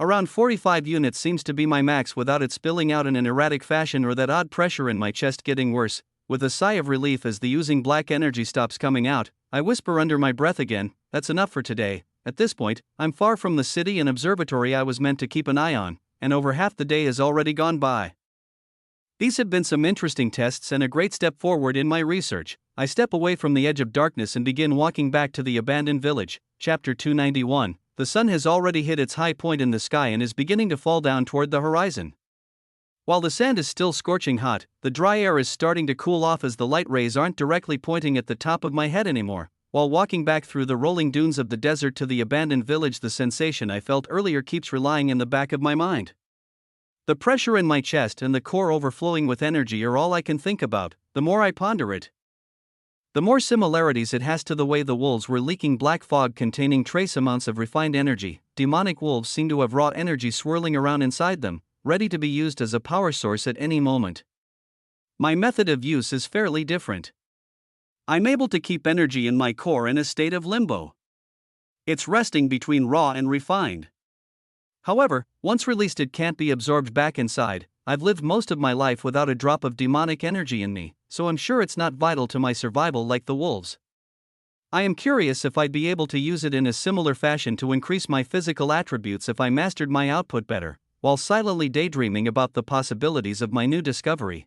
[SPEAKER 1] Around 45 units seems to be my max without it spilling out in an erratic fashion or that odd pressure in my chest getting worse. With a sigh of relief as the oozing black energy stops coming out, I whisper under my breath again, that's enough for today. At this point, I'm far from the city and observatory I was meant to keep an eye on, and over half the day has already gone by. These have been some interesting tests and a great step forward in my research. I step away from the edge of darkness and begin walking back to the abandoned village. Chapter 291. The sun has already hit its high point in the sky and is beginning to fall down toward the horizon. While the sand is still scorching hot, the dry air is starting to cool off as the light rays aren't directly pointing at the top of my head anymore. While walking back through the rolling dunes of the desert to the abandoned village, the sensation I felt earlier keeps relying in the back of my mind. The pressure in my chest and the core overflowing with energy are all I can think about. The more I ponder it, the more similarities it has to the way the wolves were leaking black fog containing trace amounts of refined energy. Demonic wolves seem to have raw energy swirling around inside them, ready to be used as a power source at any moment. My method of use is fairly different. I'm able to keep energy in my core in a state of limbo. It's resting between raw and refined. However, once released, it can't be absorbed back inside. I've lived most of my life without a drop of demonic energy in me, so I'm sure it's not vital to my survival like the wolves. I am curious if I'd be able to use it in a similar fashion to increase my physical attributes if I mastered my output better, while silently daydreaming about the possibilities of my new discovery.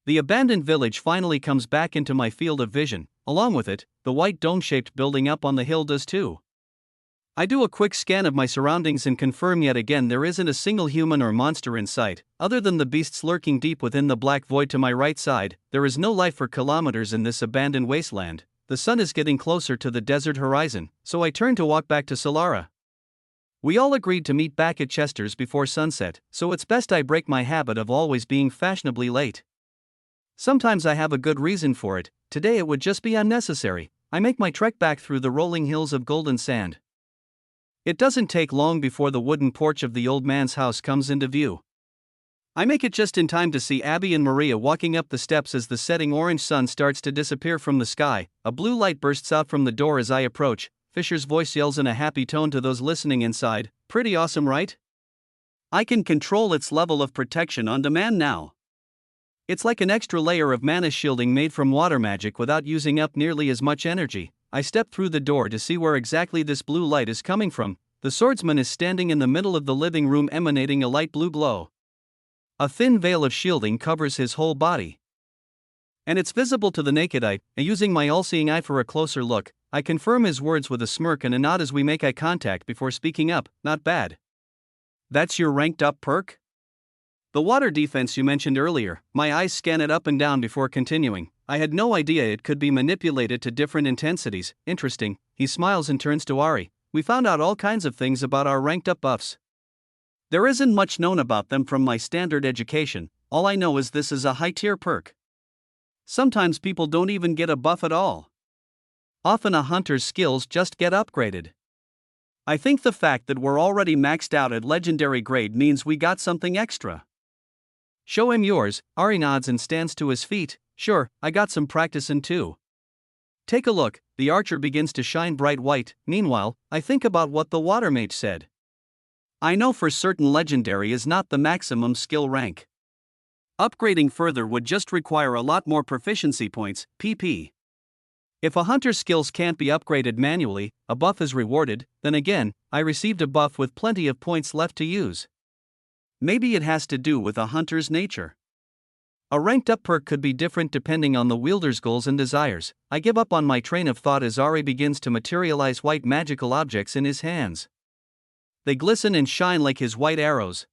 [SPEAKER 1] The abandoned village finally comes back into my field of vision. Along with it, the white dome-shaped building up on the hill does too. I do a quick scan of my surroundings and confirm yet again there isn't a single human or monster in sight. Other than the beasts lurking deep within the black void to my right side, there is no life for kilometers in this abandoned wasteland. The sun is getting closer to the desert horizon, so I turn to walk back to Solara. We all agreed to meet back at Chester's before sunset, so it's best I break my habit of always being fashionably late. Sometimes I have a good reason for it. Today it would just be unnecessary. I make my trek back through the rolling hills of golden sand. It doesn't take long before the wooden porch of the old man's house comes into view. I make it just in time to see Abby and Maria walking up the steps as the setting orange sun starts to disappear from the sky. A blue light bursts out from the door as I approach. Fisher's voice yells in a happy tone to those listening inside, "Pretty awesome, right? I can control its level of protection on demand now. It's like an extra layer of mana shielding made from water magic without using up nearly as much energy." I step through the door to see where exactly this blue light is coming from. The swordsman is standing in the middle of the living room emanating a light blue glow. A thin veil of shielding covers his whole body, and it's visible to the naked eye. Using my all-seeing eye for a closer look, I confirm his words with a smirk and a nod as we make eye contact before speaking up. "Not bad. That's your ranked up perk? The water defense you mentioned earlier." My eyes scan it up and down before continuing. "I had no idea it could be manipulated to different intensities." "Interesting." He smiles and turns to Ari. "We found out all kinds of things about our ranked up buffs. There isn't much known about them from my standard education. All I know is this is a high-tier perk. Sometimes people don't even get a buff at all. Often a hunter's skills just get upgraded. I think the fact that we're already maxed out at legendary grade means we got something extra." "Show him yours." Ari nods and stands to his feet. "Sure, I got some practice in too." "Take a look." The archer begins to shine bright white. Meanwhile, I think about what the water mage said. I know for certain legendary is not the maximum skill rank. Upgrading further would just require a lot more proficiency points, pp. If a hunter's skills can't be upgraded manually, a buff is rewarded, then again, I received a buff with plenty of points left to use. Maybe it has to do with a hunter's nature. A ranked up perk could be different depending on the wielder's goals and desires. I give up on my train of thought as Ari begins to materialize white magical objects in his hands. They glisten and shine like his white arrows,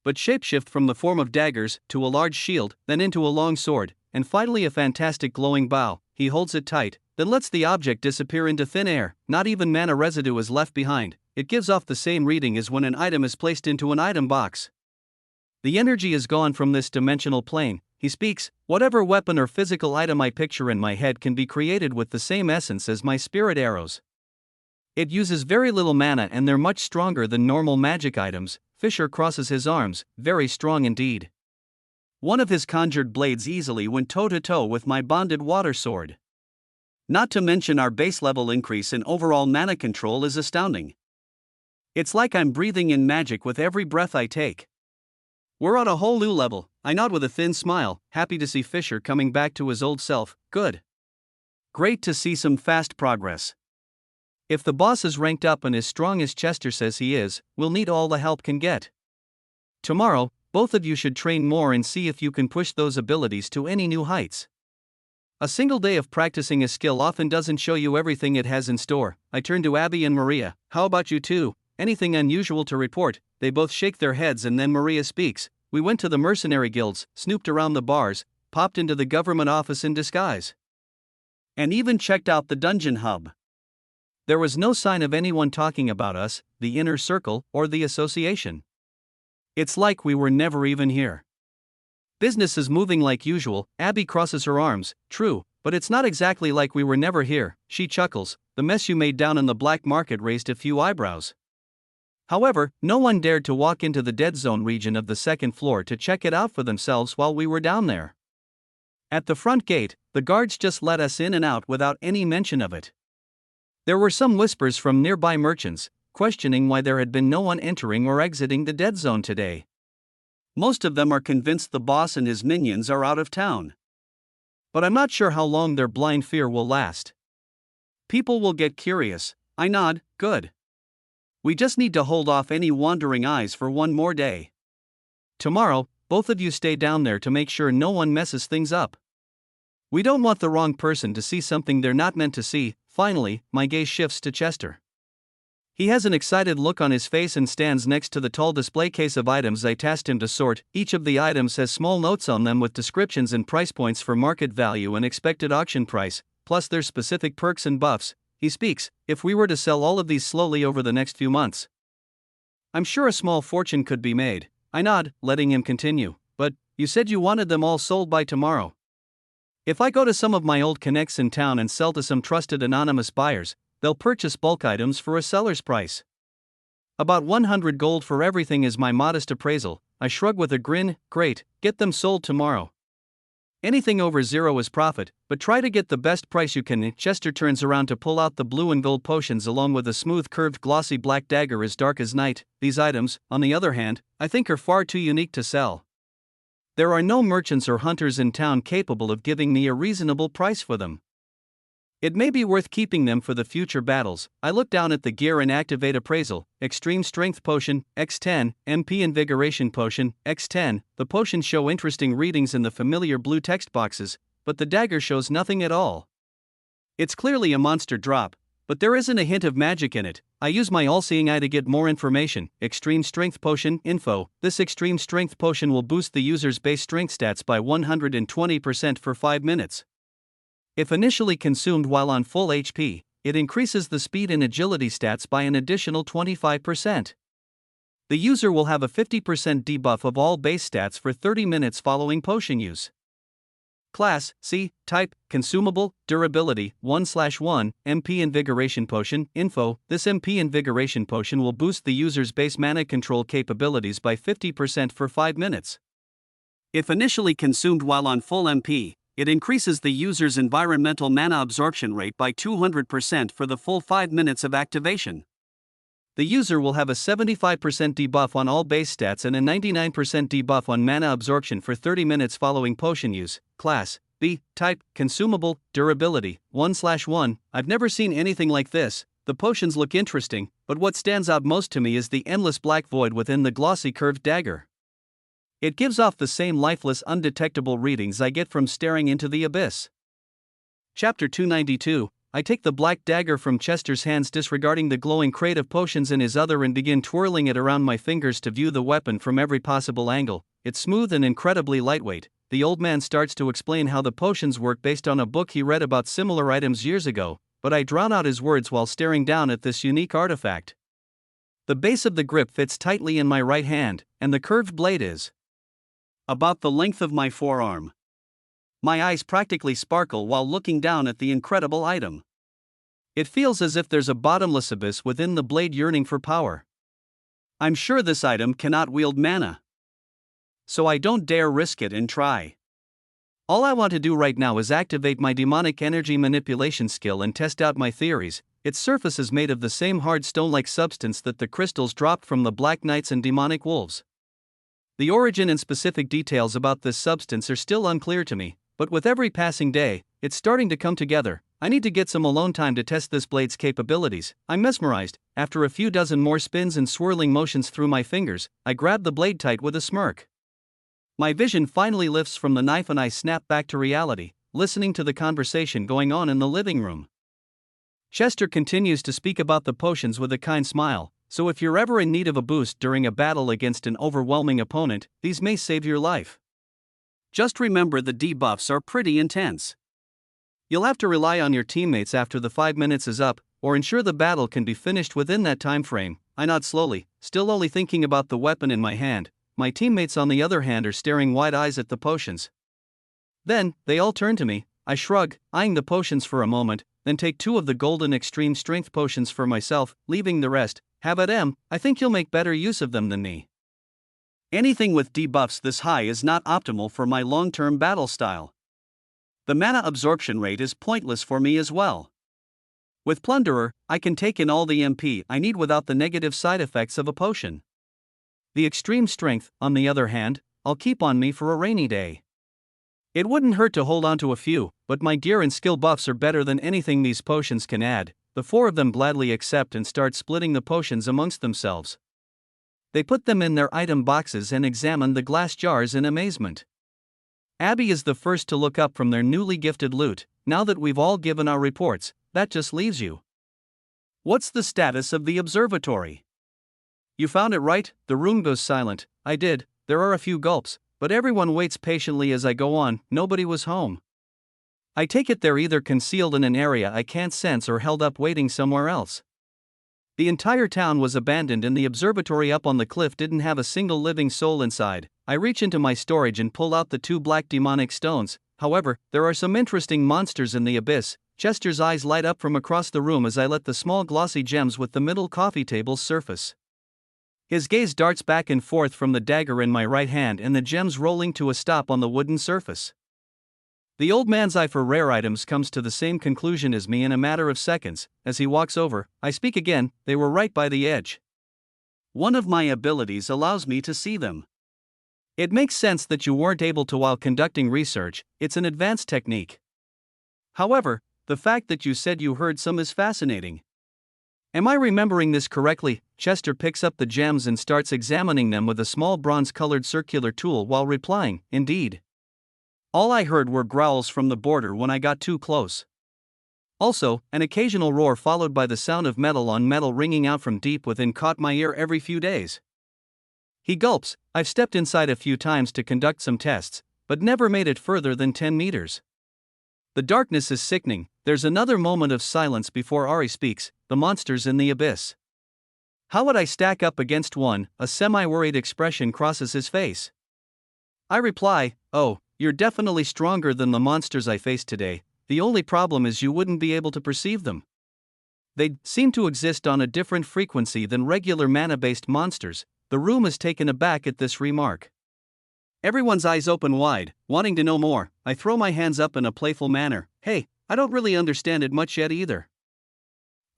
[SPEAKER 1] but shapeshift from the form of daggers to a large shield, then into a long sword, and finally a fantastic glowing bow. He holds it tight, then lets the object disappear into thin air. Not even mana residue is left behind. It gives off the same reading as when an item is placed into an item box. The energy is gone from this dimensional plane. He speaks, whatever weapon or physical item I picture in my head can be created with the same essence as my spirit arrows. It uses very little mana and they're much stronger than normal magic items. Fisher crosses his arms, very strong indeed. One of his conjured blades easily went toe-to-toe with my bonded water sword. Not to mention our base level increase in overall mana control is astounding. It's like I'm breathing in magic with every breath I take. We're on a whole new level. I nod with a thin smile, happy to see Fisher coming back to his old self. Good. Great to see some fast progress. If the boss is ranked up and as strong as Chester says he is, we'll need all the help can get. Tomorrow, both of you should train more and see if you can push those abilities to any new heights. A single day of practicing a skill often doesn't show you everything it has in store. I turn to Abby and Maria. How about you two? Anything unusual to report? They both shake their heads and then Maria speaks. We went to the mercenary guilds, snooped around the bars, popped into the government office in disguise, and even checked out the dungeon hub. There was no sign of anyone talking about us, the inner circle, or the association. It's like we were never even here. Business is moving like usual. Abby crosses her arms. True, but it's not exactly like we were never here. She chuckles. The mess you made down in the black market raised a few eyebrows. However, no one dared to walk into the dead zone region of the second floor to check it out for themselves while we were down there. At the front gate, the guards just let us in and out without any mention of it. There were some whispers from nearby merchants, questioning why there had been no one entering or exiting the dead zone today. Most of them are convinced the boss and his minions are out of town. But I'm not sure how long their blind fear will last. People will get curious. I nod. Good. We just need to hold off any wandering eyes for one more day. Tomorrow, both of you stay down there to make sure no one messes things up. We don't want the wrong person to see something they're not meant to see. Finally, my gaze shifts to Chester. He has an excited look on his face and stands next to the tall display case of items I tasked him to sort. Each of the items has small notes on them with descriptions and price points for market value and expected auction price, plus their specific perks and buffs. He speaks, if we were to sell all of these slowly over the next few months, I'm sure a small fortune could be made. I nod, letting him continue. But, you said you wanted them all sold by tomorrow. If I go to some of my old connects in town and sell to some trusted anonymous buyers, they'll purchase bulk items for a seller's price. About 100 gold for everything is my modest appraisal. I shrug with a grin. Great, get them sold tomorrow. Anything over 0 is profit, but try to get the best price you can. Chester turns around to pull out the blue and gold potions along with a smooth curved glossy black dagger as dark as night. These items, on the other hand, I think are far too unique to sell. There are no merchants or hunters in town capable of giving me a reasonable price for them. It may be worth keeping them for the future battles. I look down at the gear and activate appraisal. Extreme Strength Potion, X10, MP Invigoration Potion, X10. The potions show interesting readings in the familiar blue text boxes, but the dagger shows nothing at all. It's clearly a monster drop, but there isn't a hint of magic in it. I use my all-seeing eye to get more information. Extreme Strength Potion, info. This Extreme Strength Potion will boost the user's base strength stats by 120% for 5 minutes. If initially consumed while on full HP, it increases the speed and agility stats by an additional 25%. The user will have a 50% debuff of all base stats for 30 minutes following potion use. Class, C, Type, Consumable, Durability, 1/1, MP Invigoration Potion, info. This MP Invigoration Potion will boost the user's base mana control capabilities by 50% for 5 minutes. If initially consumed while on full MP, it increases the user's environmental mana absorption rate by 200% for the full 5 minutes of activation. The user will have a 75% debuff on all base stats and a 99% debuff on mana absorption for 30 minutes following potion use. Class B, type, consumable, durability, 1/1. I've never seen anything like this. The potions look interesting, but what stands out most to me is the endless black void within the glossy curved dagger. It gives off the same lifeless, undetectable readings I get from staring into the abyss. Chapter 292. I take the black dagger from Chester's hands, disregarding the glowing crate of potions in his other, and begin twirling it around my fingers to view the weapon from every possible angle. It's smooth and incredibly lightweight. The old man starts to explain how the potions work based on a book he read about similar items years ago, but I drown out his words while staring down at this unique artifact. The base of the grip fits tightly in my right hand, and the curved blade is about the length of my forearm. My eyes practically sparkle while looking down at the incredible item. It feels as if there's a bottomless abyss within the blade yearning for power. I'm sure this item cannot wield mana, so I don't dare risk it and try. All I want to do right now is activate my demonic energy manipulation skill and test out my theories. Its surface is made of the same hard stone-like substance that the crystals dropped from the Black Knights and demonic wolves. The origin and specific details about this substance are still unclear to me, but with every passing day, it's starting to come together. I need to get some alone time to test this blade's capabilities. I'm mesmerized. After a few dozen more spins and swirling motions through my fingers, I grab the blade tight with a smirk. My vision finally lifts from the knife and I snap back to reality, listening to the conversation going on in the living room. Chester continues to speak about the potions with a kind smile, so if you're ever in need of a boost during a battle against an overwhelming opponent, these may save your life. Just remember the debuffs are pretty intense. You'll have to rely on your teammates after the 5 minutes is up, or ensure the battle can be finished within that time frame. I nod slowly, still only thinking about the weapon in my hand. My teammates on the other hand are staring wide eyes at the potions. Then, they all turn to me. I shrug, eyeing the potions for a moment, then take 2 of the golden extreme strength potions for myself, leaving the rest. Have at 'em, I think you'll make better use of them than me. Anything with debuffs this high is not optimal for my long-term battle style. The mana absorption rate is pointless for me as well. With Plunderer, I can take in all the MP I need without the negative side effects of a potion. The extreme strength, on the other hand, I'll keep on me for a rainy day. It wouldn't hurt to hold on to a few, but my gear and skill buffs are better than anything these potions can add. The 4 of them gladly accept and start splitting the potions amongst themselves. They put them in their item boxes and examine the glass jars in amazement. Abby is the first to look up from their newly gifted loot. Now that we've all given our reports, that just leaves you. What's the status of the observatory? You found it right? The room goes silent. I did. There are a few gulps, but everyone waits patiently as I go on. Nobody was home. I take it they're either concealed in an area I can't sense or held up waiting somewhere else. The entire town was abandoned and the observatory up on the cliff didn't have a single living soul inside. I reach into my storage and pull out the 2 black demonic stones. However, there are some interesting monsters in the abyss. Chester's eyes light up from across the room as I let the small glossy gems with the middle coffee table surface. His gaze darts back and forth from the dagger in my right hand and the gems rolling to a stop on the wooden surface. The old man's eye for rare items comes to the same conclusion as me in a matter of seconds. As he walks over, I speak again. They were right by the edge. One of my abilities allows me to see them. It makes sense that you weren't able to while conducting research. It's an advanced technique. However, the fact that you said you heard some is fascinating. Am I remembering this correctly? Chester picks up the gems and starts examining them with a small bronze-colored circular tool while replying, indeed. All I heard were growls from the border when I got too close. Also, an occasional roar followed by the sound of metal on metal ringing out from deep within caught my ear every few days. He gulps. I've stepped inside a few times to conduct some tests, but never made it further than 10 meters. The darkness is sickening. There's another moment of silence before Ari speaks. The monsters in the abyss. How would I stack up against one? A semi-worried expression crosses his face. I reply, oh, you're definitely stronger than the monsters I faced today. The only problem is you wouldn't be able to perceive them. They seem to exist on a different frequency than regular mana-based monsters. The room is taken aback at this remark. Everyone's eyes open wide, wanting to know more. I throw my hands up in a playful manner. Hey, I don't really understand it much yet either.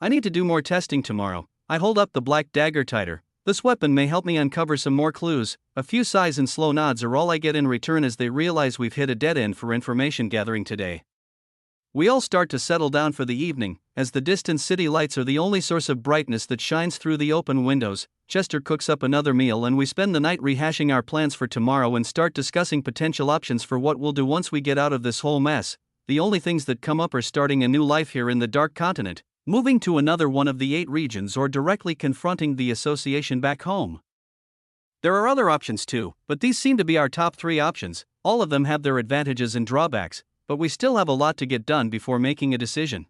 [SPEAKER 1] I need to do more testing tomorrow. I hold up the black dagger tighter. This weapon may help me uncover some more clues. A few sighs and slow nods are all I get in return as they realize we've hit a dead end for information gathering today. We all start to settle down for the evening, as the distant city lights are the only source of brightness that shines through the open windows. Chester cooks up another meal and we spend the night rehashing our plans for tomorrow and start discussing potential options for what we'll do once we get out of this whole mess. The only things that come up are starting a new life here in the Dark Continent, moving to another one of the 8 regions, or directly confronting the association back home. There are other options too, but these seem to be our top 3 options. All of them have their advantages and drawbacks, but we still have a lot to get done before making a decision.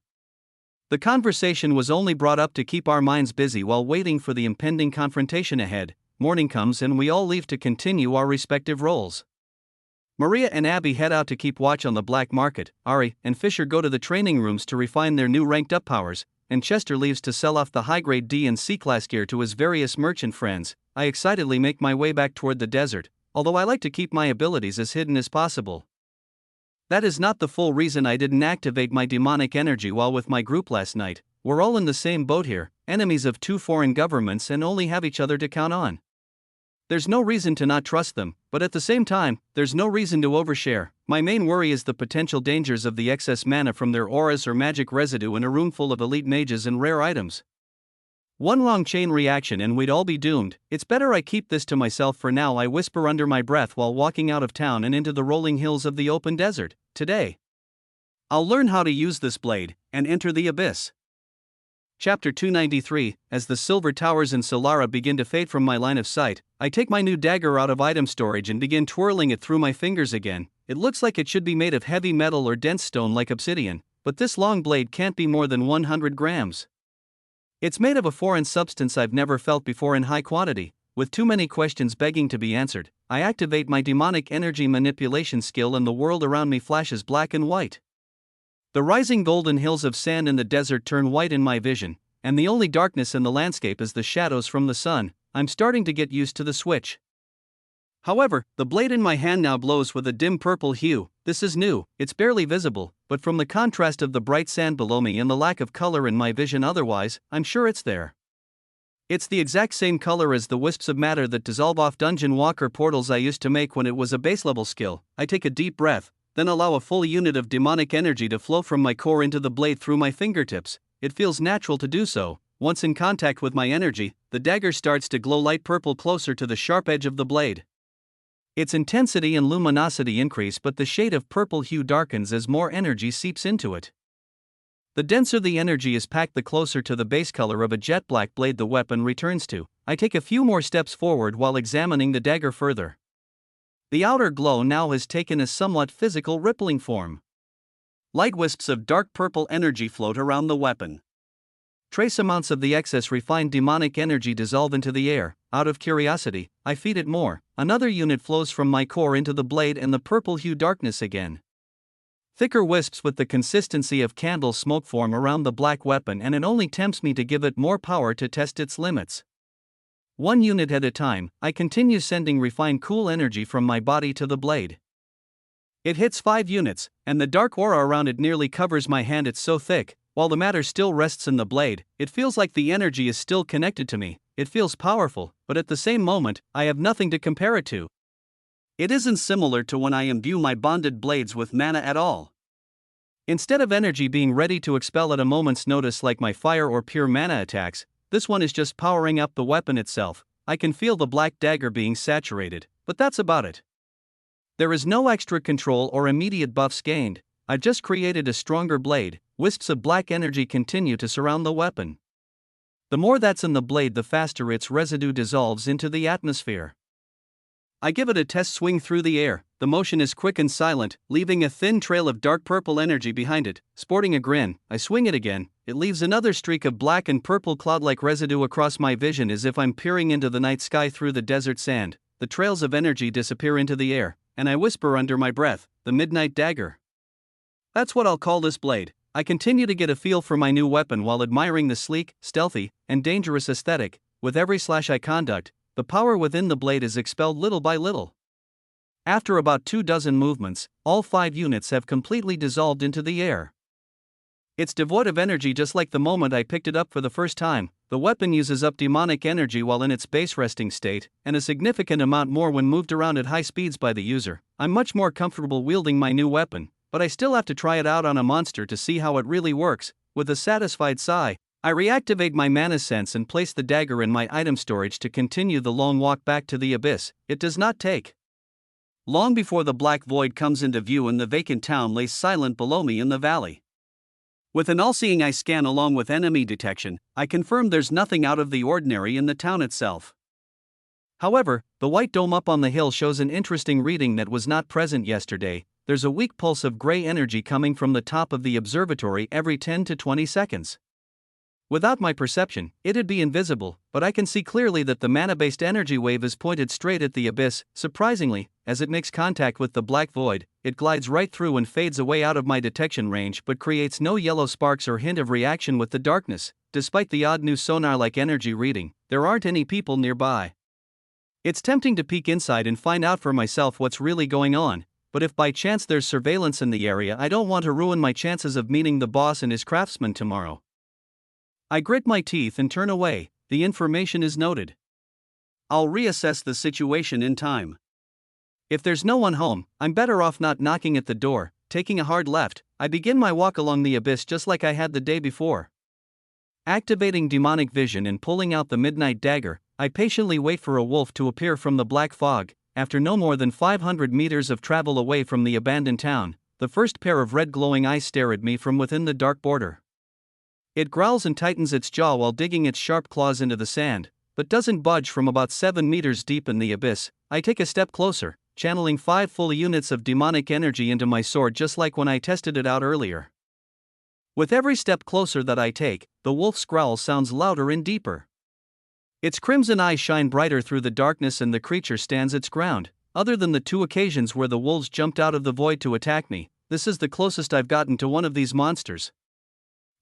[SPEAKER 1] The conversation was only brought up to keep our minds busy while waiting for the impending confrontation ahead. Morning comes and we all leave to continue our respective roles. Maria and Abby head out to keep watch on the black market, Ari and Fisher go to the training rooms to refine their new ranked-up powers, and Chester leaves to sell off the high-grade D and C class gear to his various merchant friends. I excitedly make my way back toward the desert, although I like to keep my abilities as hidden as possible. That is not the full reason I didn't activate my demonic energy while with my group last night. We're all in the same boat here, enemies of 2 foreign governments and only have each other to count on. There's no reason to not trust them, but at the same time, there's no reason to overshare. My main worry is the potential dangers of the excess mana from their auras or magic residue in a room full of elite mages and rare items. One long chain reaction and we'd all be doomed. It's better I keep this to myself for now, I whisper under my breath while walking out of town and into the rolling hills of the open desert. Today, I'll learn how to use this blade and enter the abyss. Chapter 293. As the silver towers in Solara begin to fade from my line of sight, I take my new dagger out of item storage and begin twirling it through my fingers again. It looks like it should be made of heavy metal or dense stone like obsidian, but this long blade can't be more than 100 grams. It's made of a foreign substance I've never felt before in high quantity. With too many questions begging to be answered, I activate my demonic energy manipulation skill and the world around me flashes black and white. The rising golden hills of sand in the desert turn white in my vision, and the only darkness in the landscape is the shadows from the sun. I'm starting to get used to the switch. However, the blade in my hand now glows with a dim purple hue. This is new, it's barely visible, but from the contrast of the bright sand below me and the lack of color in my vision otherwise, I'm sure it's there. It's the exact same color as the wisps of matter that dissolve off dungeon walker portals I used to make when it was a base level skill. I take a deep breath, then allow a full unit of demonic energy to flow from my core into the blade through my fingertips. It feels natural to do so. Once in contact with my energy, the dagger starts to glow light purple closer to the sharp edge of the blade. Its intensity and luminosity increase, but the shade of purple hue darkens as more energy seeps into it. The denser the energy is packed, the closer to the base color of a jet black blade the weapon returns to. I take a few more steps forward while examining the dagger further. The outer glow now has taken a somewhat physical rippling form. Light wisps of dark purple energy float around the weapon. Trace amounts of the excess refined demonic energy dissolve into the air. Out of curiosity, I feed it more. Another unit flows from my core into the blade and the purple hue darkness again. Thicker wisps with the consistency of candle smoke form around the black weapon, and it only tempts me to give it more power to test its limits. One unit at a time, I continue sending refined cool energy from my body to the blade. It hits 5 units, and the dark aura around it nearly covers my hand. It's so thick, while the matter still rests in the blade, it feels like the energy is still connected to me. It feels powerful, but at the same moment, I have nothing to compare it to. It isn't similar to when I imbue my bonded blades with mana at all. Instead of energy being ready to expel at a moment's notice like my fire or pure mana attacks, this one is just powering up the weapon itself. I can feel the black dagger being saturated, but that's about it. There is no extra control or immediate buffs gained. I've just created a stronger blade. Wisps of black energy continue to surround the weapon. The more that's in the blade, the faster its residue dissolves into the atmosphere. I give it a test swing through the air. The motion is quick and silent, leaving a thin trail of dark purple energy behind it. Sporting a grin, I swing it again. It leaves another streak of black and purple cloud-like residue across my vision as if I'm peering into the night sky through the desert sand. The trails of energy disappear into the air, and I whisper under my breath, "The midnight dagger." That's what I'll call this blade. I continue to get a feel for my new weapon while admiring the sleek, stealthy, and dangerous aesthetic. With every slash I conduct, the power within the blade is expelled little by little. After about 24 movements, all 5 units have completely dissolved into the air. It's devoid of energy, just like the moment I picked it up for the first time. the weapon uses up demonic energy while in its base resting state, and a significant amount more when moved around at high speeds by the user. I'm much more comfortable wielding my new weapon, but I still have to try it out on a monster to see how it really works. With a satisfied sigh, I reactivate my mana sense and place the dagger in my item storage to continue the long walk back to the abyss. It does not take long before the black void comes into view and the vacant town lays silent below me in the valley. With an all-seeing eye scan along with enemy detection, I confirm there's nothing out of the ordinary in the town itself. However, the white dome up on the hill shows an interesting reading that was not present yesterday. There's a weak pulse of gray energy coming from the top of the observatory every 10 to 20 seconds. Without my perception, it'd be invisible, but I can see clearly that the mana-based energy wave is pointed straight at the abyss. Surprisingly, as it makes contact with the black void, it glides right through and fades away out of my detection range but creates no yellow sparks or hint of reaction with the darkness. Despite the odd new sonar-like energy reading, there aren't any people nearby. It's tempting to peek inside and find out for myself what's really going on, but if by chance there's surveillance in the area, I don't want to ruin my chances of meeting the boss and his craftsman tomorrow. I grit my teeth and turn away. The information is noted. I'll reassess the situation in time. If there's no one home, I'm better off not knocking at the door. Taking a hard left, I begin my walk along the abyss just like I had the day before. Activating demonic vision and pulling out the midnight dagger, I patiently wait for a wolf to appear from the black fog. After no more than 500 meters of travel away from the abandoned town, the first pair of red glowing eyes stare at me from within the dark border. It growls and tightens its jaw while digging its sharp claws into the sand, but doesn't budge from about 7 meters deep in the abyss. I take a step closer, channeling 5 full units of demonic energy into my sword just like when I tested it out earlier. With every step closer that I take, the wolf's growl sounds louder and deeper. Its crimson eyes shine brighter through the darkness and the creature stands its ground. Other than the 2 occasions where the wolves jumped out of the void to attack me, this is the closest I've gotten to one of these monsters.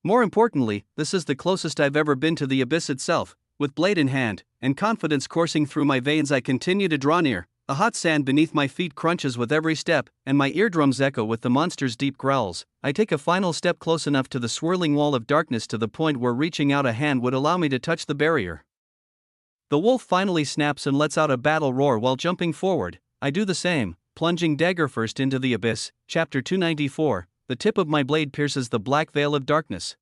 [SPEAKER 1] More importantly, this is the closest I've ever been to the abyss itself. With blade in hand, and confidence coursing through my veins, I continue to draw near. The hot sand beneath my feet crunches with every step, and my eardrums echo with the monster's deep growls. I take a final step close enough to the swirling wall of darkness to the point where reaching out a hand would allow me to touch the barrier. The wolf finally snaps and lets out a battle roar while jumping forward. I do the same, plunging dagger first into the abyss. Chapter 294. The tip of my blade pierces the black veil of darkness.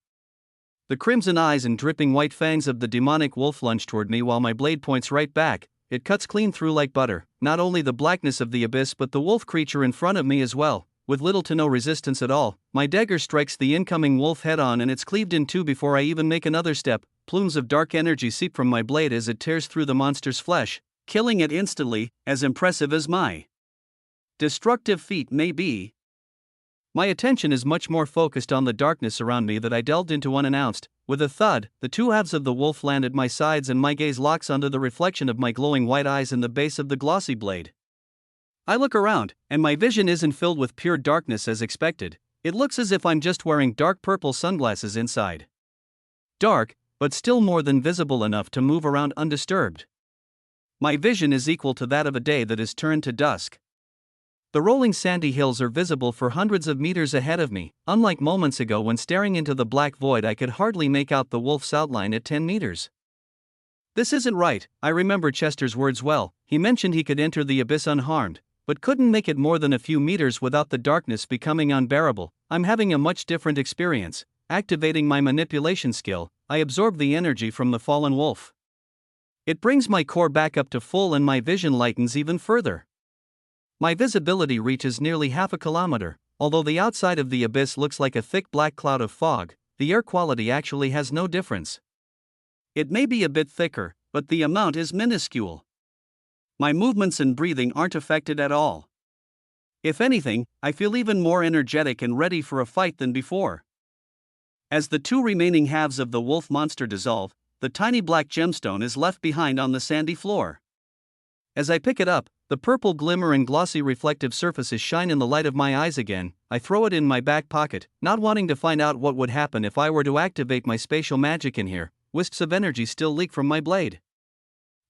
[SPEAKER 1] The crimson eyes and dripping white fangs of the demonic wolf lunge toward me while my blade points right back. It cuts clean through like butter, not only the blackness of the abyss but the wolf creature in front of me as well. With little to no resistance at all, my dagger strikes the incoming wolf head on and it's cleaved in two before I even make another step. Plumes of dark energy seep from my blade as it tears through the monster's flesh, killing it instantly. As impressive as my destructive feat may be, my attention is much more focused on the darkness around me that I delved into unannounced. With a thud, the 2 halves of the wolf land at my sides and my gaze locks onto the reflection of my glowing white eyes in the base of the glossy blade. I look around, and my vision isn't filled with pure darkness as expected. It looks as if I'm just wearing dark purple sunglasses inside. Dark, but still more than visible enough to move around undisturbed. My vision is equal to that of a day that is turned to dusk. The rolling sandy hills are visible for hundreds of meters ahead of me. Unlike moments ago when staring into the black void I could hardly make out the wolf's outline at 10 meters. This isn't right. I remember Chester's words well. He mentioned he could enter the abyss unharmed, but couldn't make it more than a few meters without the darkness becoming unbearable. I'm having a much different experience. Activating my manipulation skill, I absorb the energy from the fallen wolf. It brings my core back up to full and my vision lightens even further. My visibility reaches nearly half a kilometer. Although the outside of the abyss looks like a thick black cloud of fog, the air quality actually has no difference. It may be a bit thicker, but the amount is minuscule. My movements and breathing aren't affected at all. If anything, I feel even more energetic and ready for a fight than before. As the 2 remaining halves of the wolf monster dissolve, the tiny black gemstone is left behind on the sandy floor. As I pick it up, the purple glimmer and glossy reflective surfaces shine in the light of my eyes again. I throw it in my back pocket, not wanting to find out what would happen if I were to activate my spatial magic in here. Wisps of energy still leak from my blade.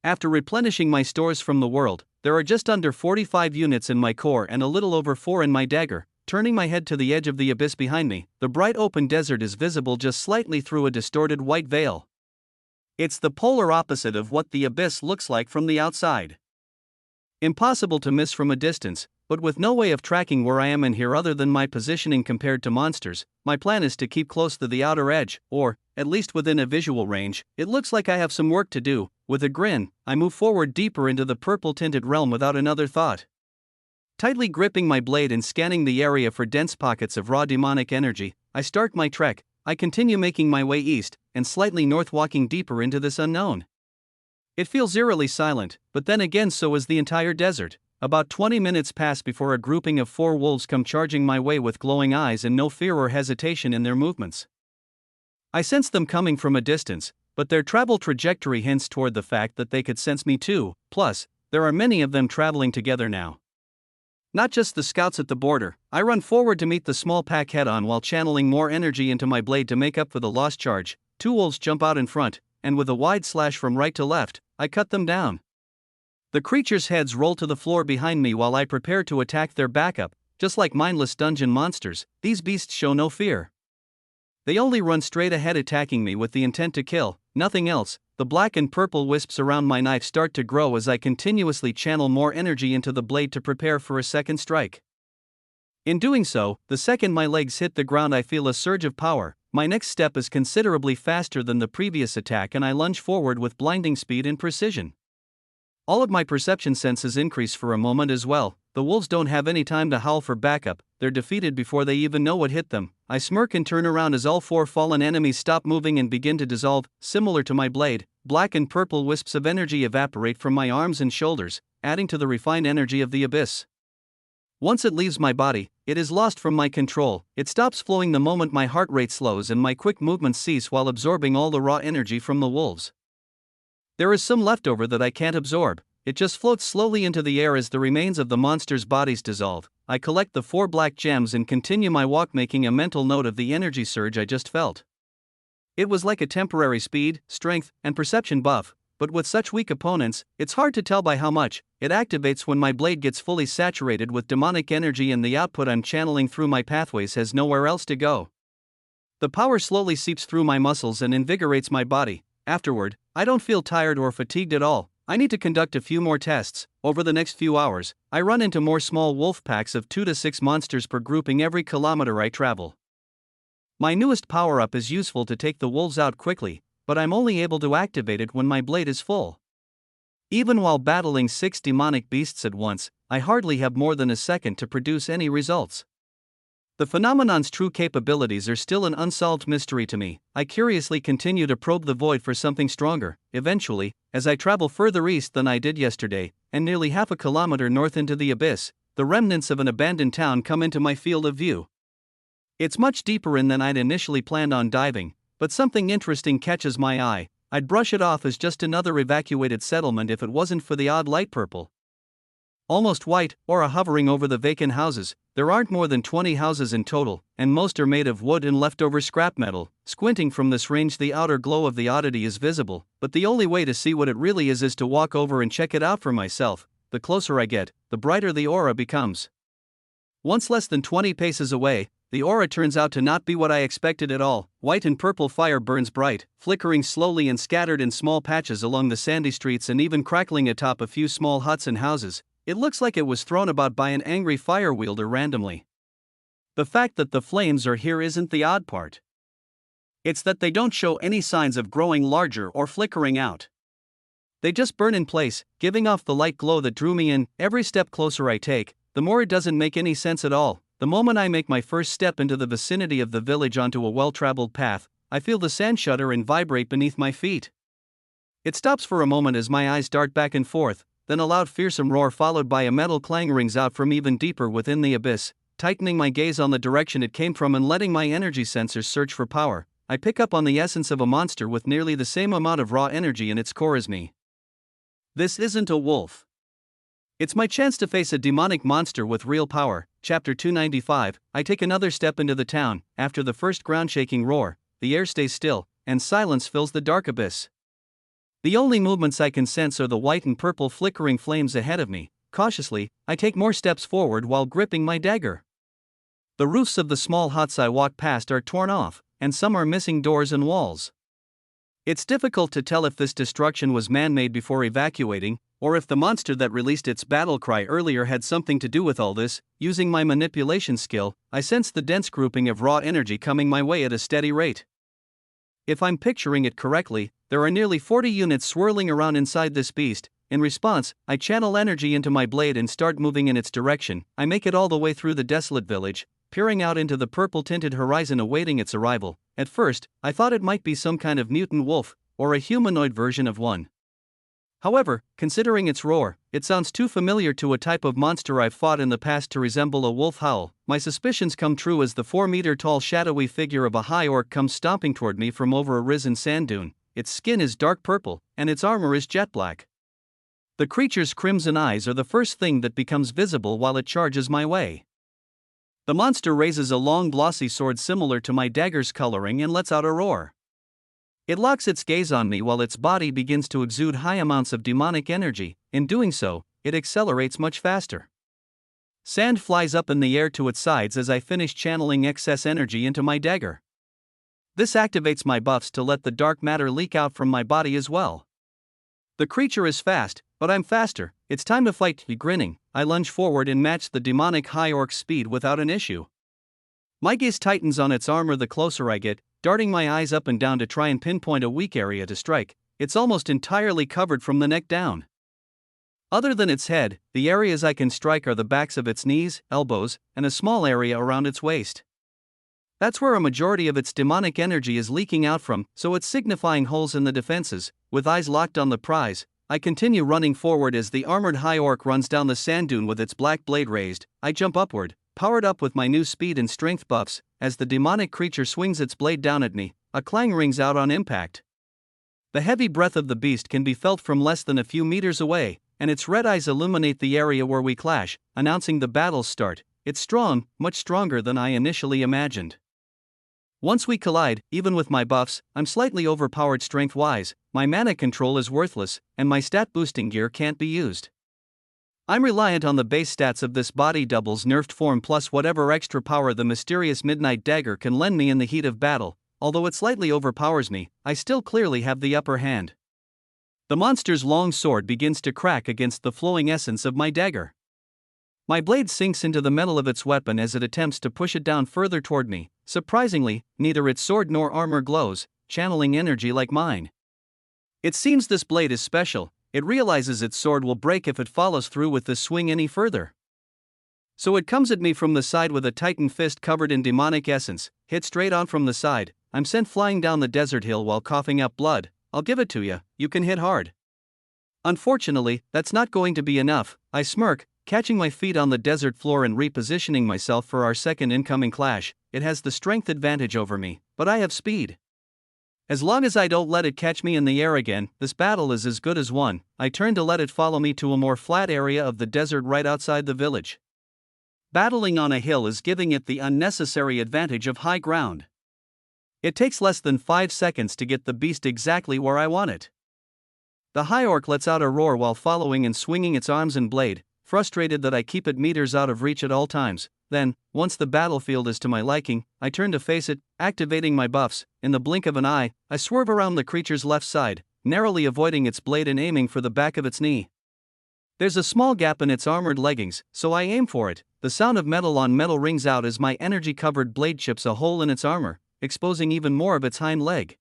[SPEAKER 1] After replenishing my stores from the world, there are just under 45 units in my core and a little over 4 in my dagger. Turning my head to the edge of the abyss behind me, the bright open desert is visible just slightly through a distorted white veil. It's the polar opposite of what the abyss looks like from the outside. Impossible to miss from a distance, but with no way of tracking where I am in here other than my positioning compared to monsters, my plan is to keep close to the outer edge, or, at least within a visual range. It looks like I have some work to do. With a grin, I move forward deeper into the purple-tinted realm without another thought. Tightly gripping my blade and scanning the area for dense pockets of raw demonic energy, I start my trek. I continue making my way east, and slightly north, walking deeper into this unknown. It feels eerily silent, but then again so is the entire desert. About 20 minutes pass before a grouping of 4 wolves come charging my way with glowing eyes and no fear or hesitation in their movements. I sense them coming from a distance, but their travel trajectory hints toward the fact that they could sense me too. Plus, there are many of them traveling together now. Not just the scouts at the border. I run forward to meet the small pack head-on while channeling more energy into my blade to make up for the lost charge. 2 wolves jump out in front, and with a wide slash from right to left, I cut them down. The creatures' heads roll to the floor behind me while I prepare to attack their backup. Just like mindless dungeon monsters, these beasts show no fear. They only run straight ahead, attacking me with the intent to kill, nothing else. The black and purple wisps around my knife start to grow as I continuously channel more energy into the blade to prepare for a second strike. In doing so, the second my legs hit the ground I feel a surge of power. My next step is considerably faster than the previous attack and I lunge forward with blinding speed and precision. All of my perception senses increase for a moment as well. The wolves don't have any time to howl for backup, they're defeated before they even know what hit them. I smirk and turn around as all 4 fallen enemies stop moving and begin to dissolve. Similar to my blade, black and purple wisps of energy evaporate from my arms and shoulders, adding to the refined energy of the abyss. Once it leaves my body, it is lost from my control. It stops flowing the moment my heart rate slows and my quick movements cease while absorbing all the raw energy from the wolves. There is some left over that I can't absorb. It just floats slowly into the air as the remains of the monsters' bodies dissolve. I collect the 4 black gems and continue my walk, making a mental note of the energy surge I just felt. It was like a temporary speed, strength, and perception buff, but with such weak opponents, it's hard to tell by how much. It activates when my blade gets fully saturated with demonic energy and the output I'm channeling through my pathways has nowhere else to go. The power slowly seeps through my muscles and invigorates my body. Afterward, I don't feel tired or fatigued at all. I need to conduct a few more tests. Over the next few hours, I run into more small wolf packs of 2 to 6 monsters per grouping every kilometer I travel. My newest power-up is useful to take the wolves out quickly, but I'm only able to activate it when my blade is full. Even while battling 6 demonic beasts at once, I hardly have more than a second to produce any results. The phenomenon's true capabilities are still an unsolved mystery to me. I curiously continue to probe the void for something stronger. Eventually, as I travel further east than I did yesterday, and nearly half a kilometer north into the abyss, the remnants of an abandoned town come into my field of view. It's much deeper in than I'd initially planned on diving, but something interesting catches my eye. I'd brush it off as just another evacuated settlement if it wasn't for the odd light purple, almost white, aura hovering over the vacant houses. There aren't more than 20 houses in total, and most are made of wood and leftover scrap metal. Squinting from this range, the outer glow of the oddity is visible, but the only way to see what it really is to walk over and check it out for myself. The closer I get, the brighter the aura becomes. Once less than 20 paces away, the aura turns out to not be what I expected at all. White and purple fire burns bright, flickering slowly and scattered in small patches along the sandy streets and even crackling atop a few small huts and houses. It looks like it was thrown about by an angry fire wielder randomly. The fact that the flames are here isn't the odd part. It's that they don't show any signs of growing larger or flickering out. They just burn in place, giving off the light glow that drew me in. Every step closer I take, the more it doesn't make any sense at all. The moment I make my first step into the vicinity of the village onto a well-traveled path, I feel the sand shudder and vibrate beneath my feet. It stops for a moment as my eyes dart back and forth, then a loud fearsome roar followed by a metal clang rings out from even deeper within the abyss. Tightening my gaze on the direction it came from and letting my energy sensors search for power, I pick up on the essence of a monster with nearly the same amount of raw energy in its core as me. This isn't a wolf. It's my chance to face a demonic monster with real power. Chapter 295. I take another step into the town. After the first ground-shaking roar, the air stays still, and silence fills the dark abyss. The only movements I can sense are the white and purple flickering flames ahead of me. Cautiously, I take more steps forward while gripping my dagger. The roofs of the small huts I walk past are torn off, and some are missing doors and walls. It's difficult to tell if this destruction was man-made before evacuating, or if the monster that released its battle cry earlier had something to do with all this. Using my manipulation skill, I sense the dense grouping of raw energy coming my way at a steady rate. If I'm picturing it correctly, there are nearly 40 units swirling around inside this beast. In response, I channel energy into my blade and start moving in its direction. I make it all the way through the desolate village, peering out into the purple-tinted horizon awaiting its arrival. At first, I thought it might be some kind of mutant wolf, or a humanoid version of one. However, considering its roar, it sounds too familiar to a type of monster I've fought in the past to resemble a wolf howl. My suspicions come true as the 4-meter-tall shadowy figure of a high orc comes stomping toward me from over a risen sand dune. Its skin is dark purple, and its armor is jet black. The creature's crimson eyes are the first thing that becomes visible while it charges my way. The monster raises a long glossy sword similar to my dagger's coloring and lets out a roar. It locks its gaze on me while its body begins to exude high amounts of demonic energy. In doing so, it accelerates much faster. Sand flies up in the air to its sides as I finish channeling excess energy into my dagger. This activates my buffs to let the dark matter leak out from my body as well. The creature is fast, but I'm faster. It's time to fight. Grinning, I lunge forward and match the demonic high orc's speed without an issue. My gaze tightens on its armor the closer I get, darting my eyes up and down to try and pinpoint a weak area to strike. It's almost entirely covered from the neck down. Other than its head, the areas I can strike are the backs of its knees, elbows, and a small area around its waist. That's where a majority of its demonic energy is leaking out from, so it's signifying holes in the defenses. With eyes locked on the prize, I continue running forward as the armored high orc runs down the sand dune with its black blade raised. I jump upward, powered up with my new speed and strength buffs. As the demonic creature swings its blade down at me, a clang rings out on impact. The heavy breath of the beast can be felt from less than a few meters away, and its red eyes illuminate the area where we clash, announcing the battle's start. It's strong, much stronger than I initially imagined. Once we collide, even with my buffs, I'm slightly overpowered strength-wise. My mana control is worthless, and my stat-boosting gear can't be used. I'm reliant on the base stats of this body double's nerfed form plus whatever extra power the mysterious Midnight Dagger can lend me in the heat of battle. Although it slightly overpowers me, I still clearly have the upper hand. The monster's long sword begins to crack against the flowing essence of my dagger. My blade sinks into the metal of its weapon as it attempts to push it down further toward me. Surprisingly, neither its sword nor armor glows, channeling energy like mine. It seems this blade is special. It realizes its sword will break if it follows through with this swing any further. So it comes at me from the side with a tightened fist covered in demonic essence. Hit straight on from the side, I'm sent flying down the desert hill while coughing up blood. I'll give it to you, you can hit hard. Unfortunately, that's not going to be enough. I smirk, catching my feet on the desert floor and repositioning myself for our second incoming clash. It has the strength advantage over me, but I have speed. As long as I don't let it catch me in the air again, this battle is as good as won. I turn to let it follow me to a more flat area of the desert right outside the village. Battling on a hill is giving it the unnecessary advantage of high ground. It takes less than 5 seconds to get the beast exactly where I want it. The high orc lets out a roar while following and swinging its arms and blade, frustrated that I keep it meters out of reach at all times. Then, once the battlefield is to my liking, I turn to face it, activating my buffs. In the blink of an eye, I swerve around the creature's left side, narrowly avoiding its blade and aiming for the back of its knee. There's a small gap in its armored leggings, so I aim for it. The sound of metal on metal rings out as my energy-covered blade chips a hole in its armor, exposing even more of its hind leg.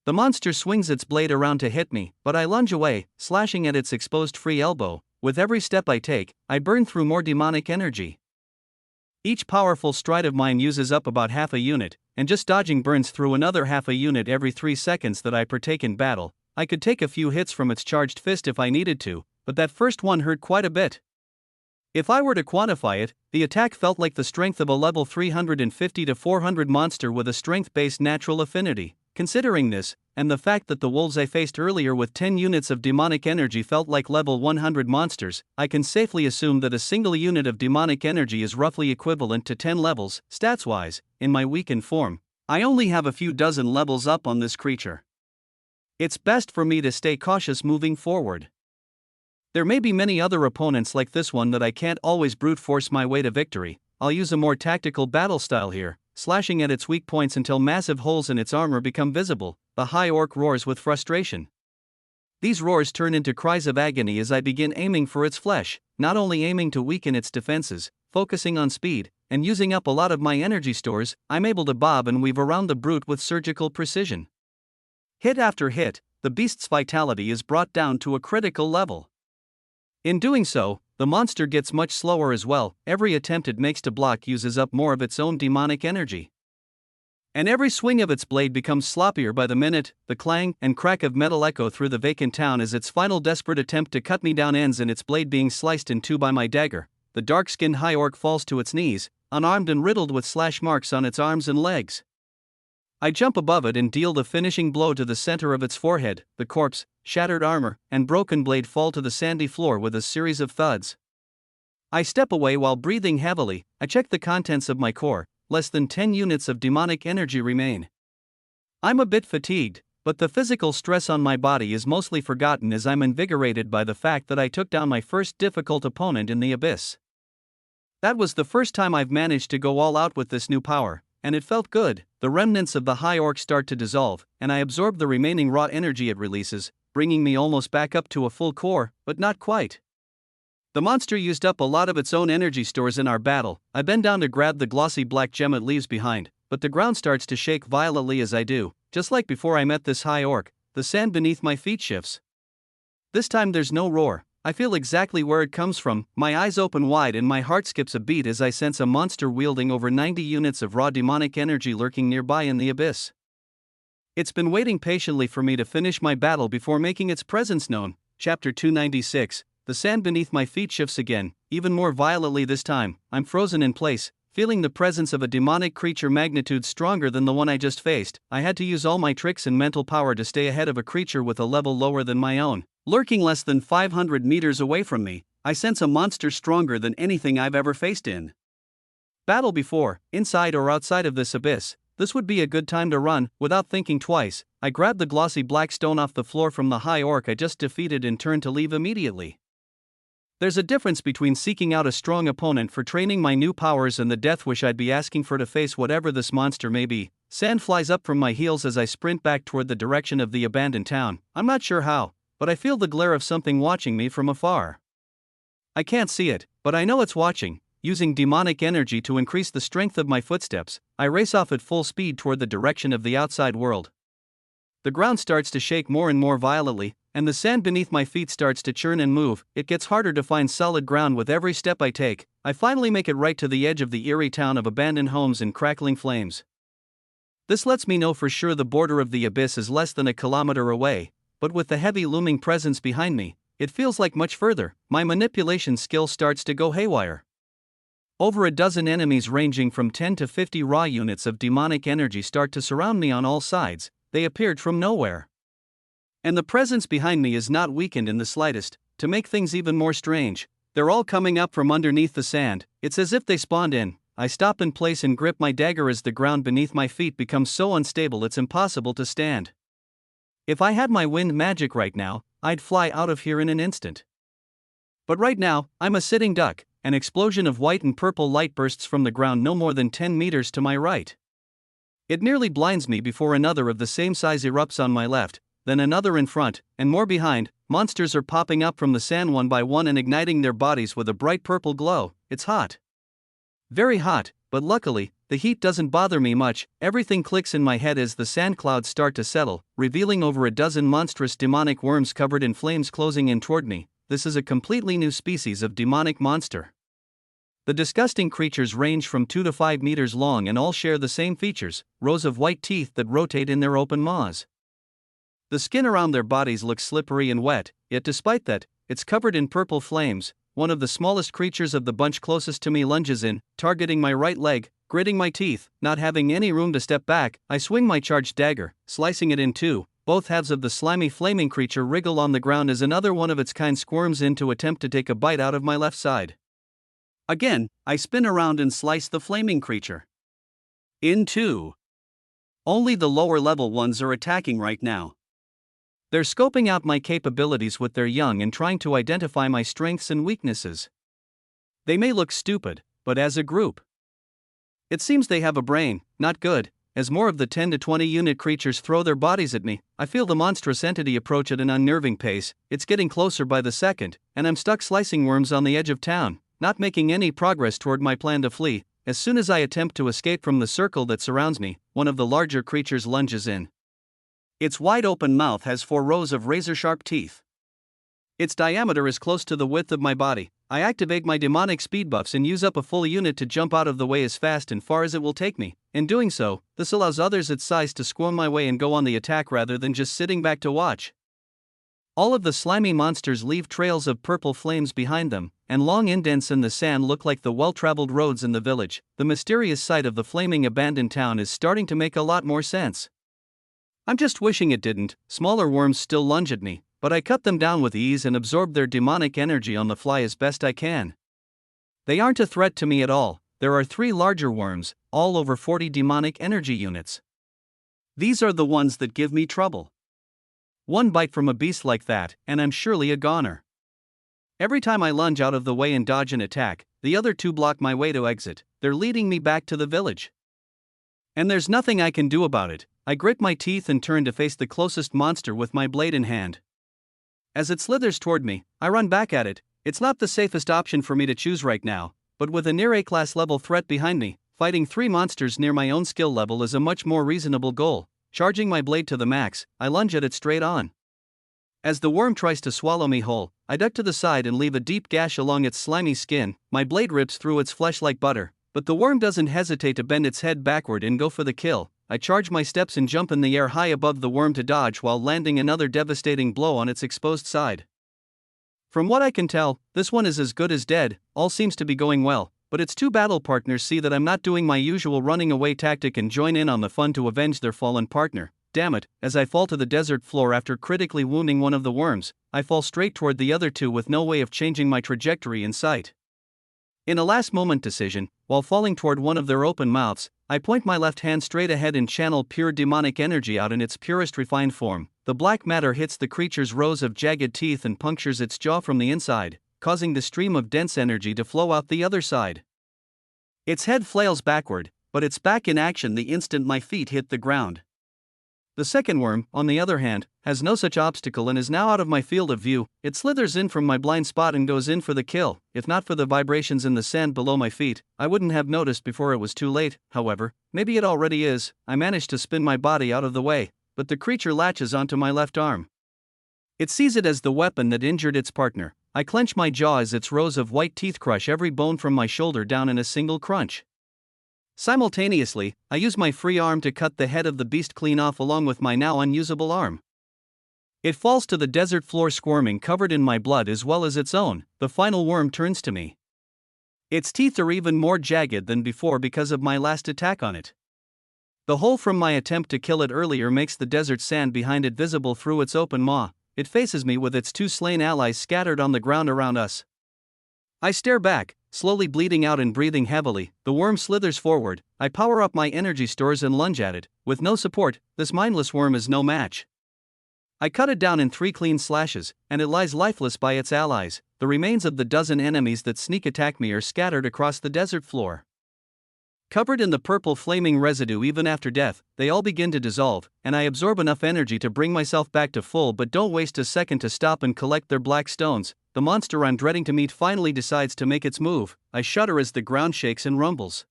[SPEAKER 1] The monster swings its blade around to hit me, but I lunge away, slashing at its exposed free elbow. With every step I take, I burn through more demonic energy. Each powerful stride of mine uses up about half a unit, and just dodging burns through another half a unit every 3 seconds that I partake in battle. I could take a few hits from its charged fist if I needed to, but that first one hurt quite a bit. If I were to quantify it, the attack felt like the strength of a level 350 to 400 monster with a strength-based natural affinity. Considering this, and the fact that the wolves I faced earlier with 10 units of demonic energy felt like level 100 monsters, I can safely assume that a single unit of demonic energy is roughly equivalent to 10 levels. Stats-wise, in my weakened form, I only have a few dozen levels up on this creature. It's best for me to stay cautious moving forward. There may be many other opponents like this one that I can't always brute force my way to victory. I'll use a more tactical battle style here, slashing at its weak points until massive holes in its armor become visible. the high orc roars with frustration. These roars turn into cries of agony as I begin aiming for its flesh, not only aiming to weaken its defenses, focusing on speed, and using up a lot of my energy stores. I'm able to bob and weave around the brute with surgical precision. Hit after hit, the beast's vitality is brought down to a critical level. In doing so, the monster gets much slower as well. Every attempt it makes to block uses up more of its own demonic energy. And every swing of its blade becomes sloppier by the minute. The clang and crack of metal echo through the vacant town as its final desperate attempt to cut me down ends in its blade being sliced in two by my dagger. The dark-skinned high orc falls to its knees, unarmed and riddled with slash marks on its arms and legs. I jump above it and deal the finishing blow to the center of its forehead. The corpse, shattered armor, and broken blade fall to the sandy floor with a series of thuds. I step away while breathing heavily. I check the contents of my core. Less than 10 units of demonic energy remain. I'm a bit fatigued, but the physical stress on my body is mostly forgotten as I'm invigorated by the fact that I took down my first difficult opponent in the abyss. That was the first time I've managed to go all out with this new power, and it felt good. The remnants of the high orc start to dissolve, and I absorb the remaining raw energy it releases, bringing me almost back up to a full core, but not quite. The monster used up a lot of its own energy stores in our battle. I bend down to grab the glossy black gem it leaves behind, but the ground starts to shake violently as I do. Just like before I met this high orc, the sand beneath my feet shifts. This time there's no roar. I feel exactly where it comes from. My eyes open wide and my heart skips a beat as I sense a monster wielding over 90 units of raw demonic energy lurking nearby in the abyss. It's been waiting patiently for me to finish my battle before making its presence known. Chapter 296. The sand beneath my feet shifts again, even more violently this time. I'm frozen in place, feeling the presence of a demonic creature magnitude stronger than the one I just faced. I had to use all my tricks and mental power to stay ahead of a creature with a level lower than my own. Lurking less than 500 meters away from me, I sense a monster stronger than anything I've ever faced in battle before, inside or outside of this abyss. This would be a good time to run. Without thinking twice, I grab the glossy black stone off the floor from the high orc I just defeated and turn to leave immediately. There's a difference between seeking out a strong opponent for training my new powers and the death wish I'd be asking for to face whatever this monster may be. Sand flies up from my heels as I sprint back toward the direction of the abandoned town. I'm not sure how, but I feel the glare of something watching me from afar. I can't see it, but I know it's watching. Using demonic energy to increase the strength of my footsteps, I race off at full speed toward the direction of the outside world. The ground starts to shake more and more violently, and the sand beneath my feet starts to churn and move. It gets harder to find solid ground with every step I take. I finally make it right to the edge of the eerie town of abandoned homes and crackling flames. This lets me know for sure the border of the abyss is less than a kilometer away, but with the heavy looming presence behind me, it feels like much further. My manipulation skill starts to go haywire. Over a dozen enemies ranging from 10 to 50 raw units of demonic energy start to surround me on all sides. They appeared from nowhere. And the presence behind me is not weakened in the slightest. To make things even more strange, they're all coming up from underneath the sand. It's as if they spawned in. I stop in place and grip my dagger as the ground beneath my feet becomes so unstable it's impossible to stand. If I had my wind magic right now, I'd fly out of here in an instant. But right now, I'm a sitting duck. An explosion of white and purple light bursts from the ground no more than 10 meters to my right. It nearly blinds me before another of the same size erupts on my left, then another in front, and more behind. Monsters are popping up from the sand one by one and igniting their bodies with a bright purple glow. It's hot. Very hot, but luckily, the heat doesn't bother me much. Everything clicks in my head as the sand clouds start to settle, revealing over a dozen monstrous demonic worms covered in flames closing in toward me. This is a completely new species of demonic monster. The disgusting creatures range from 2 to 5 meters long and all share the same features: rows of white teeth that rotate in their open maws. The skin around their bodies looks slippery and wet, yet despite that, it's covered in purple flames. One of the smallest creatures of the bunch closest to me lunges in, targeting my right leg. Gritting my teeth, not having any room to step back, I swing my charged dagger, slicing it in two. Both halves of the slimy flaming creature wriggle on the ground as another one of its kind squirms in to attempt to take a bite out of my left side. Again, I spin around and slice the flaming creature in two. Only the lower level ones are attacking right now. They're scoping out my capabilities with their young and trying to identify my strengths and weaknesses. They may look stupid, but as a group, it seems they have a brain. Not good. as more of the 10 to 20 unit creatures throw their bodies at me. I feel the monstrous entity approach at an unnerving pace. It's getting closer by the second, and I'm stuck slicing worms on the edge of town, not making any progress toward my plan to flee. As soon as I attempt to escape from the circle that surrounds me, one of the larger creatures lunges in. Its wide-open mouth has 4 rows of razor-sharp teeth. Its diameter is close to the width of my body. I activate my demonic speed buffs and use up a full unit to jump out of the way as fast and far as it will take me. In doing so, this allows others its size to squirm my way and go on the attack rather than just sitting back to watch. All of the slimy monsters leave trails of purple flames behind them, and long indents in the sand look like the well-traveled roads in the village. The mysterious sight of the flaming abandoned town is starting to make a lot more sense. I'm just wishing it didn't. Smaller worms still lunge at me, but I cut them down with ease and absorb their demonic energy on the fly as best I can. They aren't a threat to me at all. There are 3 larger worms, all over 40 demonic energy units. These are the ones that give me trouble. One bite from a beast like that, and I'm surely a goner. Every time I lunge out of the way and dodge an attack, the other 2 block my way to exit. They're leading me back to the village. And there's nothing I can do about it. I grit my teeth and turn to face the closest monster with my blade in hand. As it slithers toward me, I run back at it. It's not the safest option for me to choose right now, but with a near A-class level threat behind me, fighting 3 monsters near my own skill level is a much more reasonable goal. Charging my blade to the max, I lunge at it straight on. As the worm tries to swallow me whole, I duck to the side and leave a deep gash along its slimy skin. My blade rips through its flesh like butter, but the worm doesn't hesitate to bend its head backward and go for the kill. I charge my steps and jump in the air high above the worm to dodge while landing another devastating blow on its exposed side. From what I can tell, this one is as good as dead. All seems to be going well, but its 2 battle partners see that I'm not doing my usual running away tactic and join in on the fun to avenge their fallen partner. Damn it, as I fall to the desert floor after critically wounding one of the worms, I fall straight toward the other 2 with no way of changing my trajectory in sight. In a last-moment decision, while falling toward one of their open mouths, I point my left hand straight ahead and channel pure demonic energy out in its purest refined form. The black matter hits the creature's rows of jagged teeth and punctures its jaw from the inside, causing the stream of dense energy to flow out the other side. Its head flails backward, but it's back in action the instant my feet hit the ground. The second worm, on the other hand, has no such obstacle and is now out of my field of view. It slithers in from my blind spot and goes in for the kill. If not for the vibrations in the sand below my feet, I wouldn't have noticed before it was too late. However, maybe it already is. I manage to spin my body out of the way, but the creature latches onto my left arm. It sees it as the weapon that injured its partner. I clench my jaw as its rows of white teeth crush every bone from my shoulder down in a single crunch. Simultaneously, I use my free arm to cut the head of the beast clean off along with my now unusable arm. It falls to the desert floor squirming, covered in my blood as well as its own. The final worm turns to me. Its teeth are even more jagged than before because of my last attack on it. The hole from my attempt to kill it earlier makes the desert sand behind it visible through its open maw. It faces me with its 2 slain allies scattered on the ground around us. I stare back, slowly bleeding out and breathing heavily. The worm slithers forward. I power up my energy stores and lunge at it. With no support, this mindless worm is no match. I cut it down in 3 clean slashes, and it lies lifeless by its allies. The remains of the dozen enemies that sneak attack me are scattered across the desert floor. Covered in the purple flaming residue even after death, they all begin to dissolve, and I absorb enough energy to bring myself back to full but don't waste a second to stop and collect their black stones. The monster I'm dreading to meet finally decides to make its move. I shudder as the ground shakes and rumbles.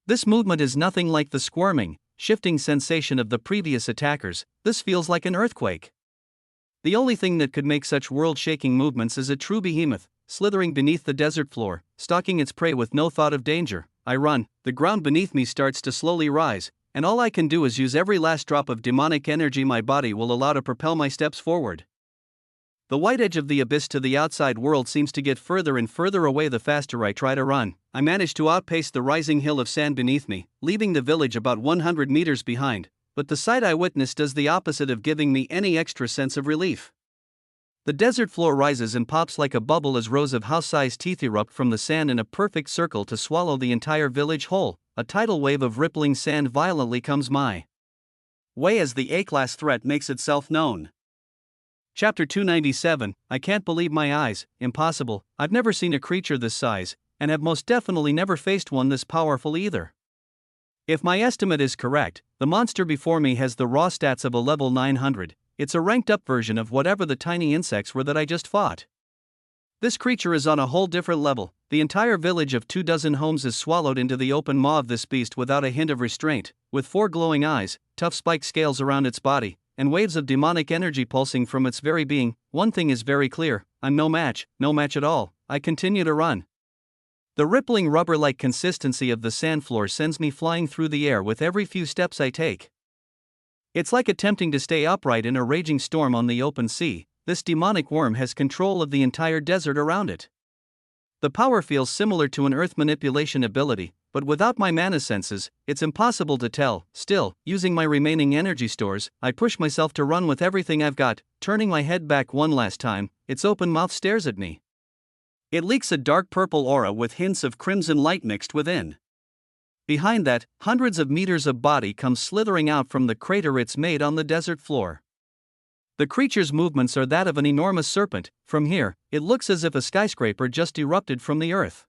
[SPEAKER 1] This movement is nothing like the squirming, shifting sensation of the previous attackers. This feels like an earthquake. The only thing that could make such world-shaking movements is a true behemoth, slithering beneath the desert floor, stalking its prey with no thought of danger. I run, the ground beneath me starts to slowly rise, and all I can do is use every last drop of demonic energy my body will allow to propel my steps forward. The white edge of the abyss to the outside world seems to get further and further away the faster I try to run. I manage to outpace the rising hill of sand beneath me, leaving the village about 100 meters behind, but the sight I witness does the opposite of giving me any extra sense of relief. The desert floor rises and pops like a bubble as rows of house-sized teeth erupt from the sand in a perfect circle to swallow the entire village whole. A tidal wave of rippling sand violently comes my way as the A-class threat makes itself known. Chapter 297, I can't believe my eyes. Impossible. I've never seen a creature this size, and have most definitely never faced one this powerful either. If my estimate is correct, the monster before me has the raw stats of a level 900, it's a ranked up version of whatever the tiny insects were that I just fought. This creature is on a whole different level. The entire village of 24 homes is swallowed into the open maw of this beast without a hint of restraint, with 4 glowing eyes, tough spiked scales around its body, and waves of demonic energy pulsing from its very being. One thing is very clear: I'm no match at all. I continue to run. The rippling rubber-like consistency of the sand floor sends me flying through the air with every few steps I take. It's like attempting to stay upright in a raging storm on the open sea. This demonic worm has control of the entire desert around it. The power feels similar to an earth manipulation ability, but without my mana senses, it's impossible to tell. Still, using my remaining energy stores, I push myself to run with everything I've got. Turning my head back one last time, its open mouth stares at me. It leaks a dark purple aura with hints of crimson light mixed within. Behind that, hundreds of meters of body come slithering out from the crater it's made on the desert floor. The creature's movements are that of an enormous serpent. From here, it looks as if a skyscraper just erupted from the earth.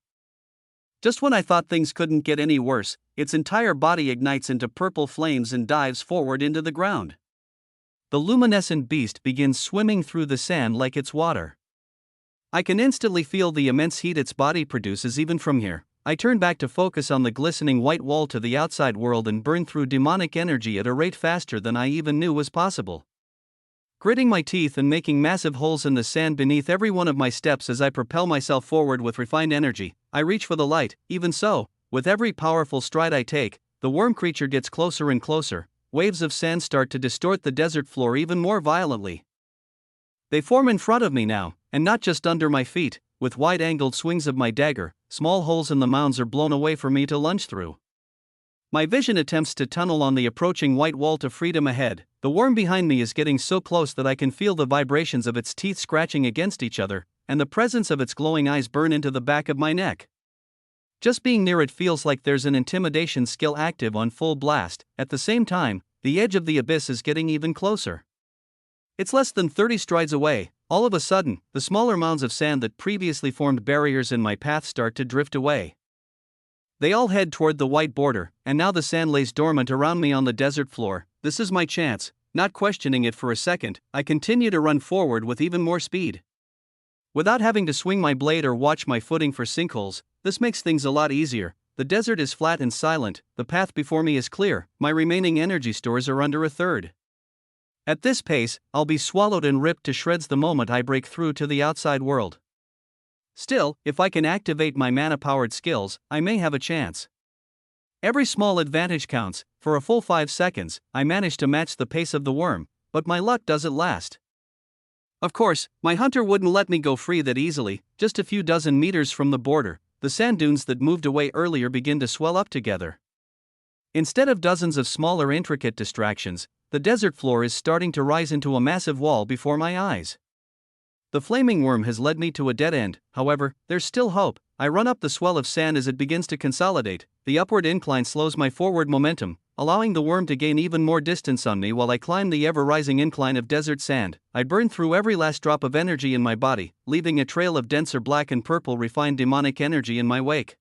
[SPEAKER 1] Just when I thought things couldn't get any worse, its entire body ignites into purple flames and dives forward into the ground. The luminescent beast begins swimming through the sand like it's water. I can instantly feel the immense heat its body produces even from here. I turn back to focus on the glistening white wall to the outside world and burn through demonic energy at a rate faster than I even knew was possible. Gritting my teeth and making massive holes in the sand beneath every one of my steps as I propel myself forward with refined energy, I reach for the light. Even so, with every powerful stride I take, the worm creature gets closer and closer. Waves of sand start to distort the desert floor even more violently. They form in front of me now, and not just under my feet. With wide-angled swings of my dagger, small holes in the mounds are blown away for me to lunge through. My vision attempts to tunnel on the approaching white wall to freedom ahead. The worm behind me is getting so close that I can feel the vibrations of its teeth scratching against each other, and the presence of its glowing eyes burn into the back of my neck. Just being near it feels like there's an intimidation skill active on full blast. At the same time, the edge of the abyss is getting even closer. It's less than 30 strides away. All of a sudden, the smaller mounds of sand that previously formed barriers in my path start to drift away. They all head toward the white border, and now the sand lays dormant around me on the desert floor. This is my chance. Not questioning it for a second, I continue to run forward with even more speed. Without having to swing my blade or watch my footing for sinkholes, this makes things a lot easier. The desert is flat and silent, the path before me is clear, my remaining energy stores are under a third. At this pace, I'll be swallowed and ripped to shreds the moment I break through to the outside world. Still, if I can activate my mana-powered skills, I may have a chance. Every small advantage counts. For a full 5 seconds, I manage to match the pace of the worm, but my luck doesn't last. Of course, my hunter wouldn't let me go free that easily. Just a few dozen meters from the border, the sand dunes that moved away earlier begin to swell up together. Instead of dozens of smaller intricate distractions, the desert floor is starting to rise into a massive wall before my eyes. The flaming worm has led me to a dead end. However, there's still hope. I run up the swell of sand as it begins to consolidate. The upward incline slows my forward momentum, allowing the worm to gain even more distance on me while I climb the ever-rising incline of desert sand. I burn through every last drop of energy in my body, leaving a trail of denser black and purple refined demonic energy in my wake.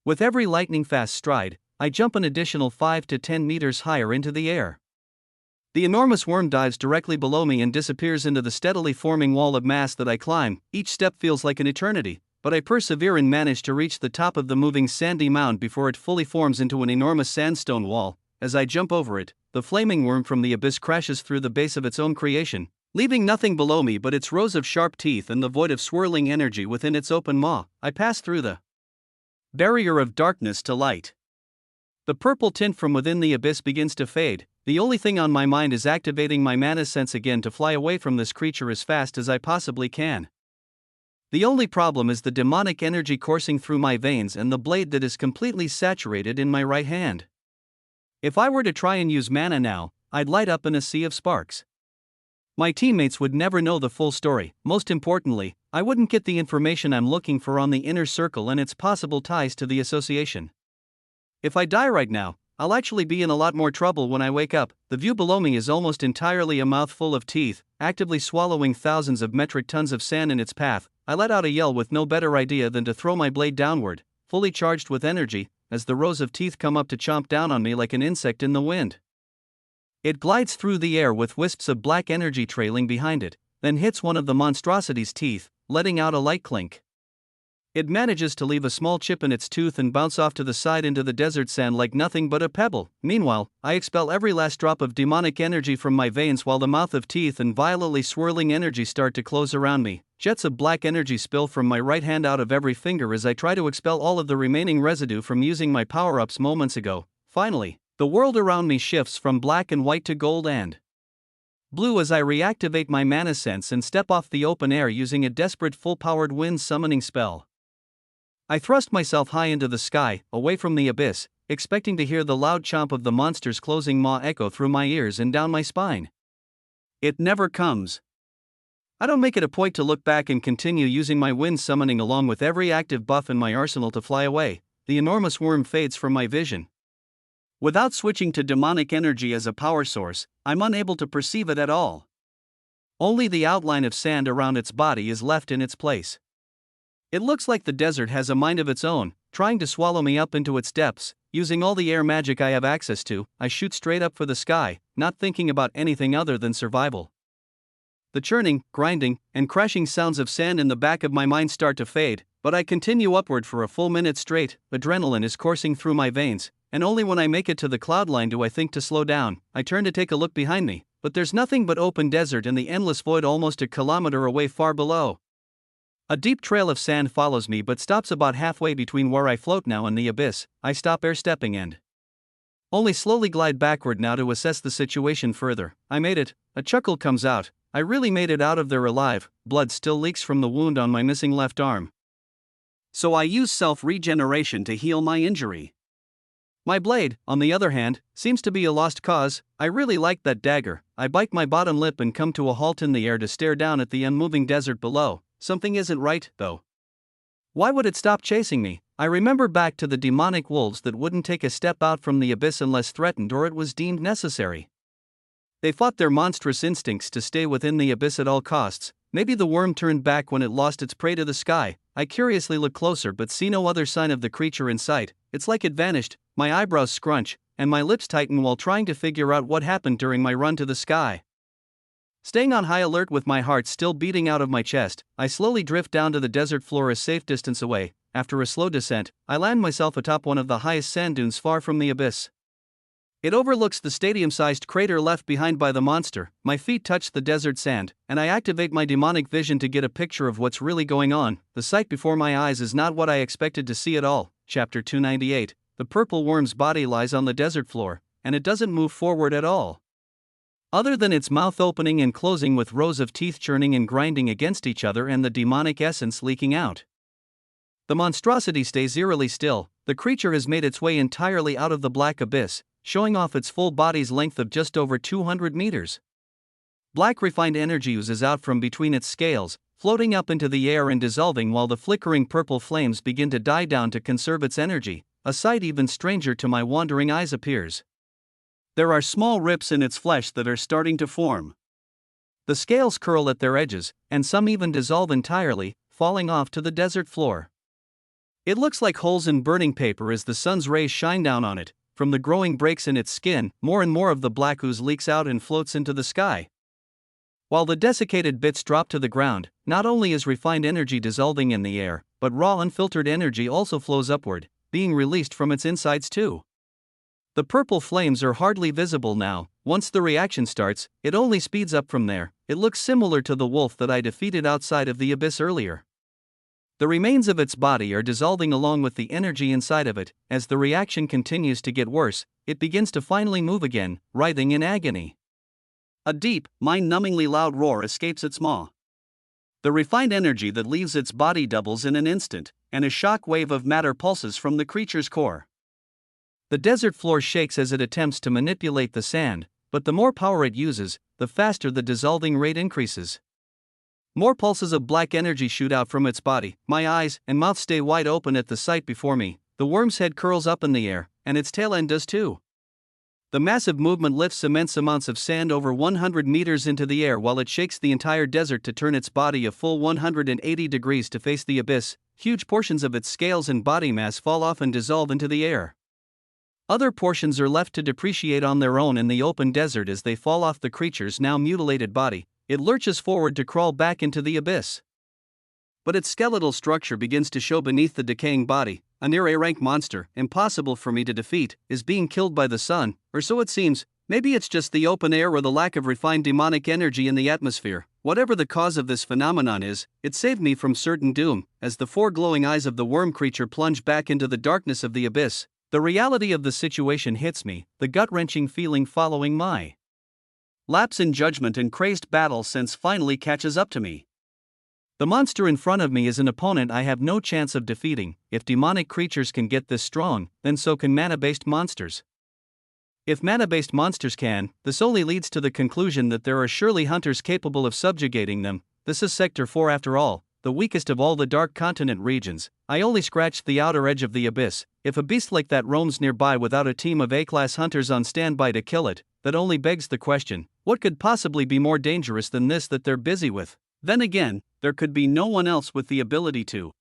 [SPEAKER 1] With every lightning-fast stride, I jump an additional 5 to 10 meters higher into the air. The enormous worm dives directly below me and disappears into the steadily forming wall of mass that I climb. Each step feels like an eternity, but I persevere and manage to reach the top of the moving sandy mound before it fully forms into an enormous sandstone wall. As I jump over it, the flaming worm from the abyss crashes through the base of its own creation, leaving nothing below me but its rows of sharp teeth and the void of swirling energy within its open maw. I pass through the barrier of darkness to light. The purple tint from within the abyss begins to fade. The only thing on my mind is activating my mana sense again to fly away from this creature as fast as I possibly can. The only problem is the demonic energy coursing through my veins and the blade that is completely saturated in my right hand. If I were to try and use mana now, I'd light up in a sea of sparks. My teammates would never know the full story. Most importantly, I wouldn't get the information I'm looking for on the inner circle and its possible ties to the association. If I die right now, I'll actually be in a lot more trouble when I wake up. The view below me is almost entirely a mouthful of teeth, actively swallowing thousands of metric tons of sand in its path. I let out a yell with no better idea than to throw my blade downward, fully charged with energy. as the rows of teeth come up to chomp down on me like an insect in the wind. It glides through the air with wisps of black energy trailing behind it, then hits one of the monstrosity's teeth, letting out a light clink. It manages to leave a small chip in its tooth and bounce off to the side into the desert sand like nothing but a pebble. Meanwhile, I expel every last drop of demonic energy from my veins while the mouth of teeth and violently swirling energy start to close around me. Jets of black energy spill from my right hand out of every finger as I try to expel all of the remaining residue from using my power-ups moments ago. Finally, the world around me shifts from black and white to gold and blue as I reactivate my mana sense and step off the open air using a desperate full-powered wind summoning spell. I thrust myself high into the sky, away from the abyss, expecting to hear the loud chomp of the monster's closing maw echo through my ears and down my spine. It never comes. I don't make it a point to look back and continue using my wind summoning along with every active buff in my arsenal to fly away. The enormous worm fades from my vision. Without switching to demonic energy as a power source, I'm unable to perceive it at all. Only the outline of sand around its body is left in its place. It looks like the desert has a mind of its own, trying to swallow me up into its depths. Using all the air magic I have access to, I shoot straight up for the sky, not thinking about anything other than survival. The churning, grinding, and crashing sounds of sand in the back of my mind start to fade, but I continue upward for a full minute straight. Adrenaline is coursing through my veins, and only when I make it to the cloud line do I think to slow down. I turn to take a look behind me, but there's nothing but open desert and the endless void almost a kilometer away far below. A deep trail of sand follows me but stops about halfway between where I float now and the abyss. I stop air-stepping and only slowly glide backward now to assess the situation further. I made it. A chuckle comes out. I really made it out of there alive. Blood still leaks from the wound on my missing left arm. So I use self-regeneration to heal my injury. My blade, on the other hand, seems to be a lost cause. I really like that dagger. I bite my bottom lip and come to a halt in the air to stare down at the unmoving desert below. Something isn't right, though. Why would it stop chasing me? I remember back to the demonic wolves that wouldn't take a step out from the abyss unless threatened or it was deemed necessary. They fought their monstrous instincts to stay within the abyss at all costs. Maybe the worm turned back when it lost its prey to the sky. I curiously look closer but see no other sign of the creature in sight. It's like it vanished. My eyebrows scrunch, and my lips tighten while trying to figure out what happened during my run to the sky. Staying on high alert with my heart still beating out of my chest, I slowly drift down to the desert floor a safe distance away. After a slow descent, I land myself atop one of the highest sand dunes far from the abyss. It overlooks the stadium-sized crater left behind by the monster. My feet touch the desert sand, and I activate my demonic vision to get a picture of what's really going on. The sight before my eyes is not what I expected to see at all. Chapter 298. The purple worm's body lies on the desert floor, and it doesn't move forward at all. Other than its mouth opening and closing with rows of teeth churning and grinding against each other and the demonic essence leaking out. The monstrosity stays eerily still. The creature has made its way entirely out of the black abyss, showing off its full body's length of just over 200 meters. Black refined energy oozes out from between its scales, floating up into the air and dissolving while the flickering purple flames begin to die down to conserve its energy. A sight even stranger to my wandering eyes appears. There are small rips in its flesh that are starting to form. The scales curl at their edges, and some even dissolve entirely, falling off to the desert floor. It looks like holes in burning paper as the sun's rays shine down on it. From the growing breaks in its skin, more and more of the black ooze leaks out and floats into the sky. While the desiccated bits drop to the ground, not only is refined energy dissolving in the air, but raw unfiltered energy also flows upward, being released from its insides too. The purple flames are hardly visible now. Once the reaction starts, it only speeds up from there. It looks similar to the wolf that I defeated outside of the abyss earlier. The remains of its body are dissolving along with the energy inside of it. As the reaction continues to get worse, it begins to finally move again, writhing in agony. A deep, mind-numbingly loud roar escapes its maw. The refined energy that leaves its body doubles in an instant, and a shock wave of matter pulses from the creature's core. The desert floor shakes as it attempts to manipulate the sand, but the more power it uses, the faster the dissolving rate increases. More pulses of black energy shoot out from its body. My eyes and mouth stay wide open at the sight before me. The worm's head curls up in the air, and its tail end does too. The massive movement lifts immense amounts of sand over 100 meters into the air while it shakes the entire desert to turn its body a full 180 degrees to face the abyss. huge portions of its scales and body mass fall off and dissolve into the air. Other portions are left to depreciate on their own in the open desert as they fall off the creature's now mutilated body. It lurches forward to crawl back into the abyss. But its skeletal structure begins to show beneath the decaying body. A near A-rank monster, impossible for me to defeat, is being killed by the sun, or so it seems. Maybe it's just the open air or the lack of refined demonic energy in the atmosphere. Whatever the cause of this phenomenon is, it saved me from certain doom, as the four glowing eyes of the worm creature plunge back into the darkness of the abyss. The reality of the situation hits me, the gut-wrenching feeling following my lapse in judgment and crazed battle sense finally catches up to me. The monster in front of me is an opponent I have no chance of defeating. If demonic creatures can get this strong, then so can mana-based monsters. If mana-based monsters can, this only leads to the conclusion that there are surely hunters capable of subjugating them. This is Sector 4 after all, the weakest of all the Dark Continent regions. I only scratched the outer edge of the abyss. If a beast like that roams nearby without a team of A-class hunters on standby to kill it, that only begs the question, what could possibly be more dangerous than this that they're busy with? Then again, there could be no one else with the ability to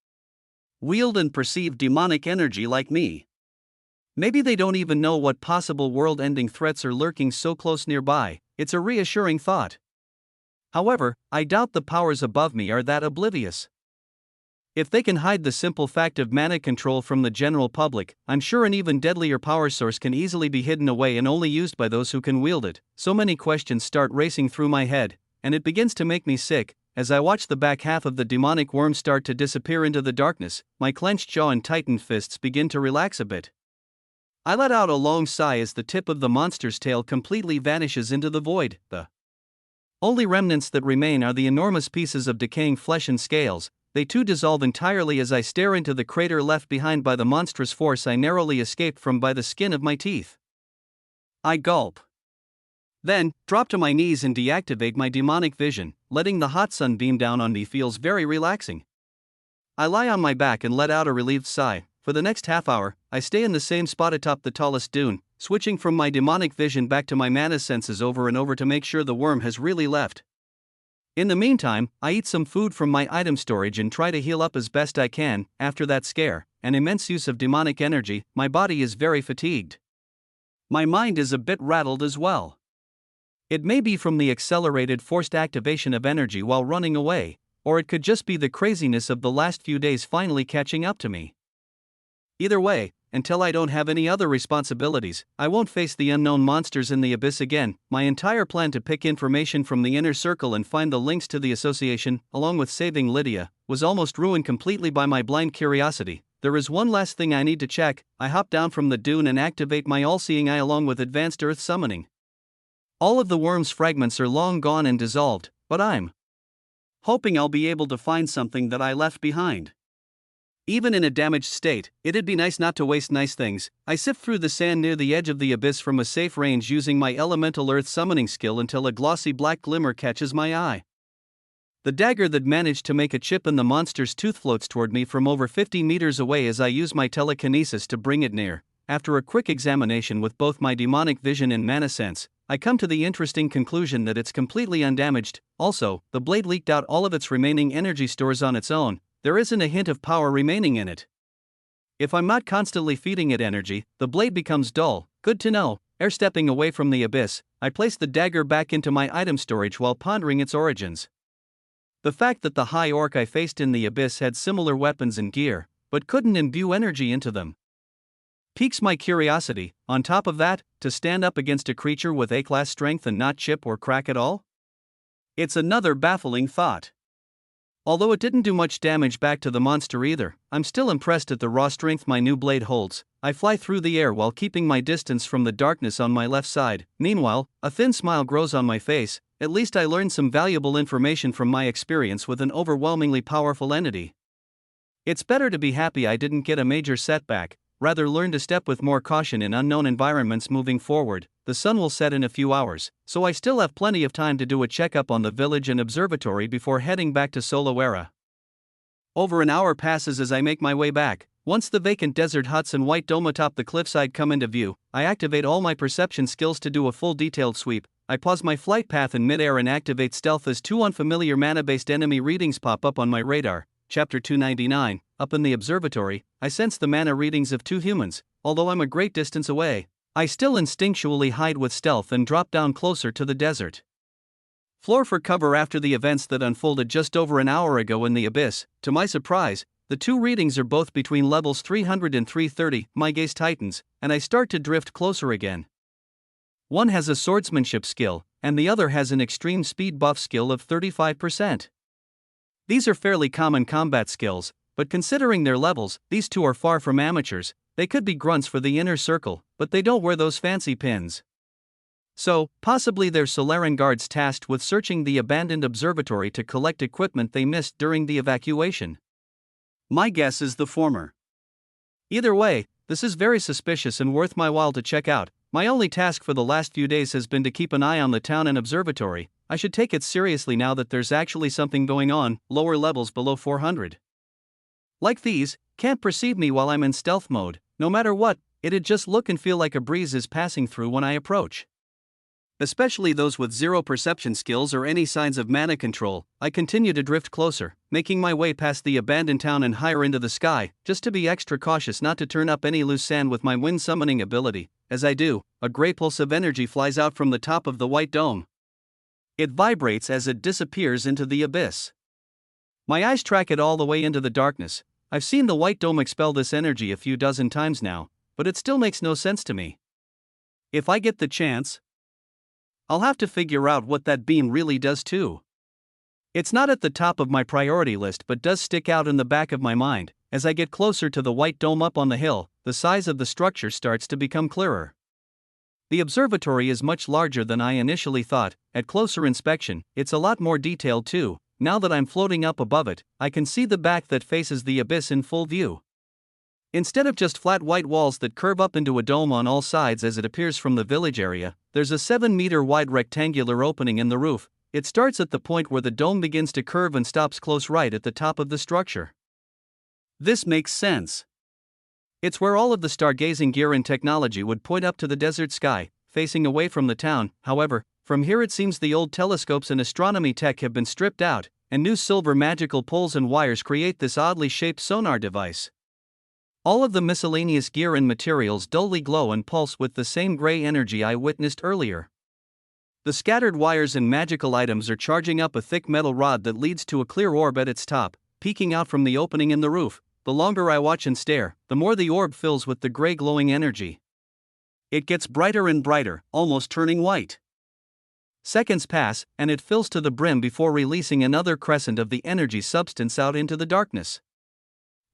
[SPEAKER 1] wield and perceive demonic energy like me. Maybe they don't even know what possible world-ending threats are lurking so close nearby. It's a reassuring thought. However, I doubt the powers above me are that oblivious. If they can hide the simple fact of mana control from the general public, I'm sure an even deadlier power source can easily be hidden away and only used by those who can wield it. So many questions start racing through my head, and it begins to make me sick. As I watch the back half of the demonic worm start to disappear into the darkness, my clenched jaw and tightened fists begin to relax a bit. I let out a long sigh as the tip of the monster's tail completely vanishes into the void. The only remnants that remain are the enormous pieces of decaying flesh and scales. They too dissolve entirely as I stare into the crater left behind by the monstrous force I narrowly escaped from by the skin of my teeth. I gulp. Then, drop to my knees and deactivate my demonic vision. Letting the hot sun beam down on me feels very relaxing. I lie on my back and let out a relieved sigh. For the next half hour, I stay in the same spot atop the tallest dune, switching from my demonic vision back to my mana senses over and over to make sure the worm has really left. In the meantime, I eat some food from my item storage and try to heal up as best I can. After that scare, an immense use of demonic energy, my body is very fatigued. My mind is a bit rattled as well. It may be from the accelerated forced activation of energy while running away, or it could just be the craziness of the last few days finally catching up to me. Either way, until I don't have any other responsibilities, I won't face the unknown monsters in the abyss again. My entire plan to pick information from the inner circle and find the links to the association, along with saving Lydia, was almost ruined completely by my blind curiosity. There is one last thing I need to check. I hop down from the dune and activate my all-seeing eye along with advanced earth summoning. All of the worm's fragments are long gone and dissolved, but I'm hoping I'll be able to find something that I left behind. Even in a damaged state, it'd be nice not to waste nice things. I sift through the sand near the edge of the abyss from a safe range using my elemental earth summoning skill until a glossy black glimmer catches my eye. The dagger that managed to make a chip in the monster's tooth floats toward me from over 50 meters away as I use my telekinesis to bring it near. After a quick examination with both my demonic vision and mana sense, I come to the interesting conclusion that it's completely undamaged. Also, the blade leaked out all of its remaining energy stores on its own. There isn't a hint of power remaining in it. If I'm not constantly feeding it energy, the blade becomes dull. Good to know. Ere stepping away from the abyss, I place the dagger back into my item storage while pondering its origins. The fact that the high orc I faced in the abyss had similar weapons and gear, but couldn't imbue energy into them, piques my curiosity. On top of that, to stand up against a creature with A-class strength and not chip or crack at all? It's another baffling thought. Although it didn't do much damage back to the monster either, I'm still impressed at the raw strength my new blade holds. I fly through the air while keeping my distance from the darkness on my left side. Meanwhile, a thin smile grows on my face. At least I learned some valuable information from my experience with an overwhelmingly powerful entity. It's better to be happy I didn't get a major setback, rather learn to step with more caution in unknown environments moving forward. The sun will set in a few hours, so I still have plenty of time to do a checkup on the village and observatory before heading back to Solo Era. Over an hour passes as I make my way back. Once the vacant desert huts and white dome atop the cliffside come into view, I activate all my perception skills to do a full detailed sweep. I pause my flight path in midair and activate stealth as two unfamiliar mana-based enemy readings pop up on my radar. Chapter 299, up in the observatory, I sense the mana readings of 2 humans. Although I'm a great distance away, I still instinctually hide with stealth and drop down closer to the desert floor for cover after the events that unfolded just over an hour ago in the abyss. To my surprise, the 2 readings are both between levels 300 and 330, my gaze tightens, and I start to drift closer again. One has a swordsmanship skill, and the other has an extreme speed buff skill of 35%. These are fairly common combat skills, but considering their levels, these 2 are far from amateurs. They could be grunts for the inner circle, but they don't wear those fancy pins. So, possibly they're Solaran guards tasked with searching the abandoned observatory to collect equipment they missed during the evacuation. My guess is the former. Either way, this is very suspicious and worth my while to check out. My only task for the last few days has been to keep an eye on the town and observatory. I should take it seriously now that there's actually something going on, lower levels below 400. Like these, can't perceive me while I'm in stealth mode. No matter what, it'd just look and feel like a breeze is passing through when I approach. Especially those with 0 perception skills or any signs of mana control. I continue to drift closer, making my way past the abandoned town and higher into the sky, just to be extra cautious not to turn up any loose sand with my wind summoning ability. As I do, a grey pulse of energy flies out from the top of the white dome. It vibrates as it disappears into the abyss. My eyes track it all the way into the darkness. I've seen the white dome expel this energy a few dozen times now, but it still makes no sense to me. If I get the chance, I'll have to figure out what that beam really does too. It's not at the top of my priority list but does stick out in the back of my mind. As I get closer to the white dome up on the hill, the size of the structure starts to become clearer. The observatory is much larger than I initially thought. At closer inspection, it's a lot more detailed too. Now that I'm floating up above it, I can see the back that faces the abyss in full view. Instead of just flat white walls that curve up into a dome on all sides as it appears from the village area, there's a 7-meter wide rectangular opening in the roof. It starts at the point where the dome begins to curve and stops close right at the top of the structure. This makes sense. It's where all of the stargazing gear and technology would point up to the desert sky, facing away from the town. However, from here it seems the old telescopes and astronomy tech have been stripped out, and new silver magical poles and wires create this oddly shaped sonar device. All of the miscellaneous gear and materials dully glow and pulse with the same gray energy I witnessed earlier. The scattered wires and magical items are charging up a thick metal rod that leads to a clear orb at its top, peeking out from the opening in the roof. The longer I watch and stare, the more the orb fills with the gray glowing energy. It gets brighter and brighter, almost turning white. Seconds pass, and it fills to the brim before releasing another crescent of the energy substance out into the darkness.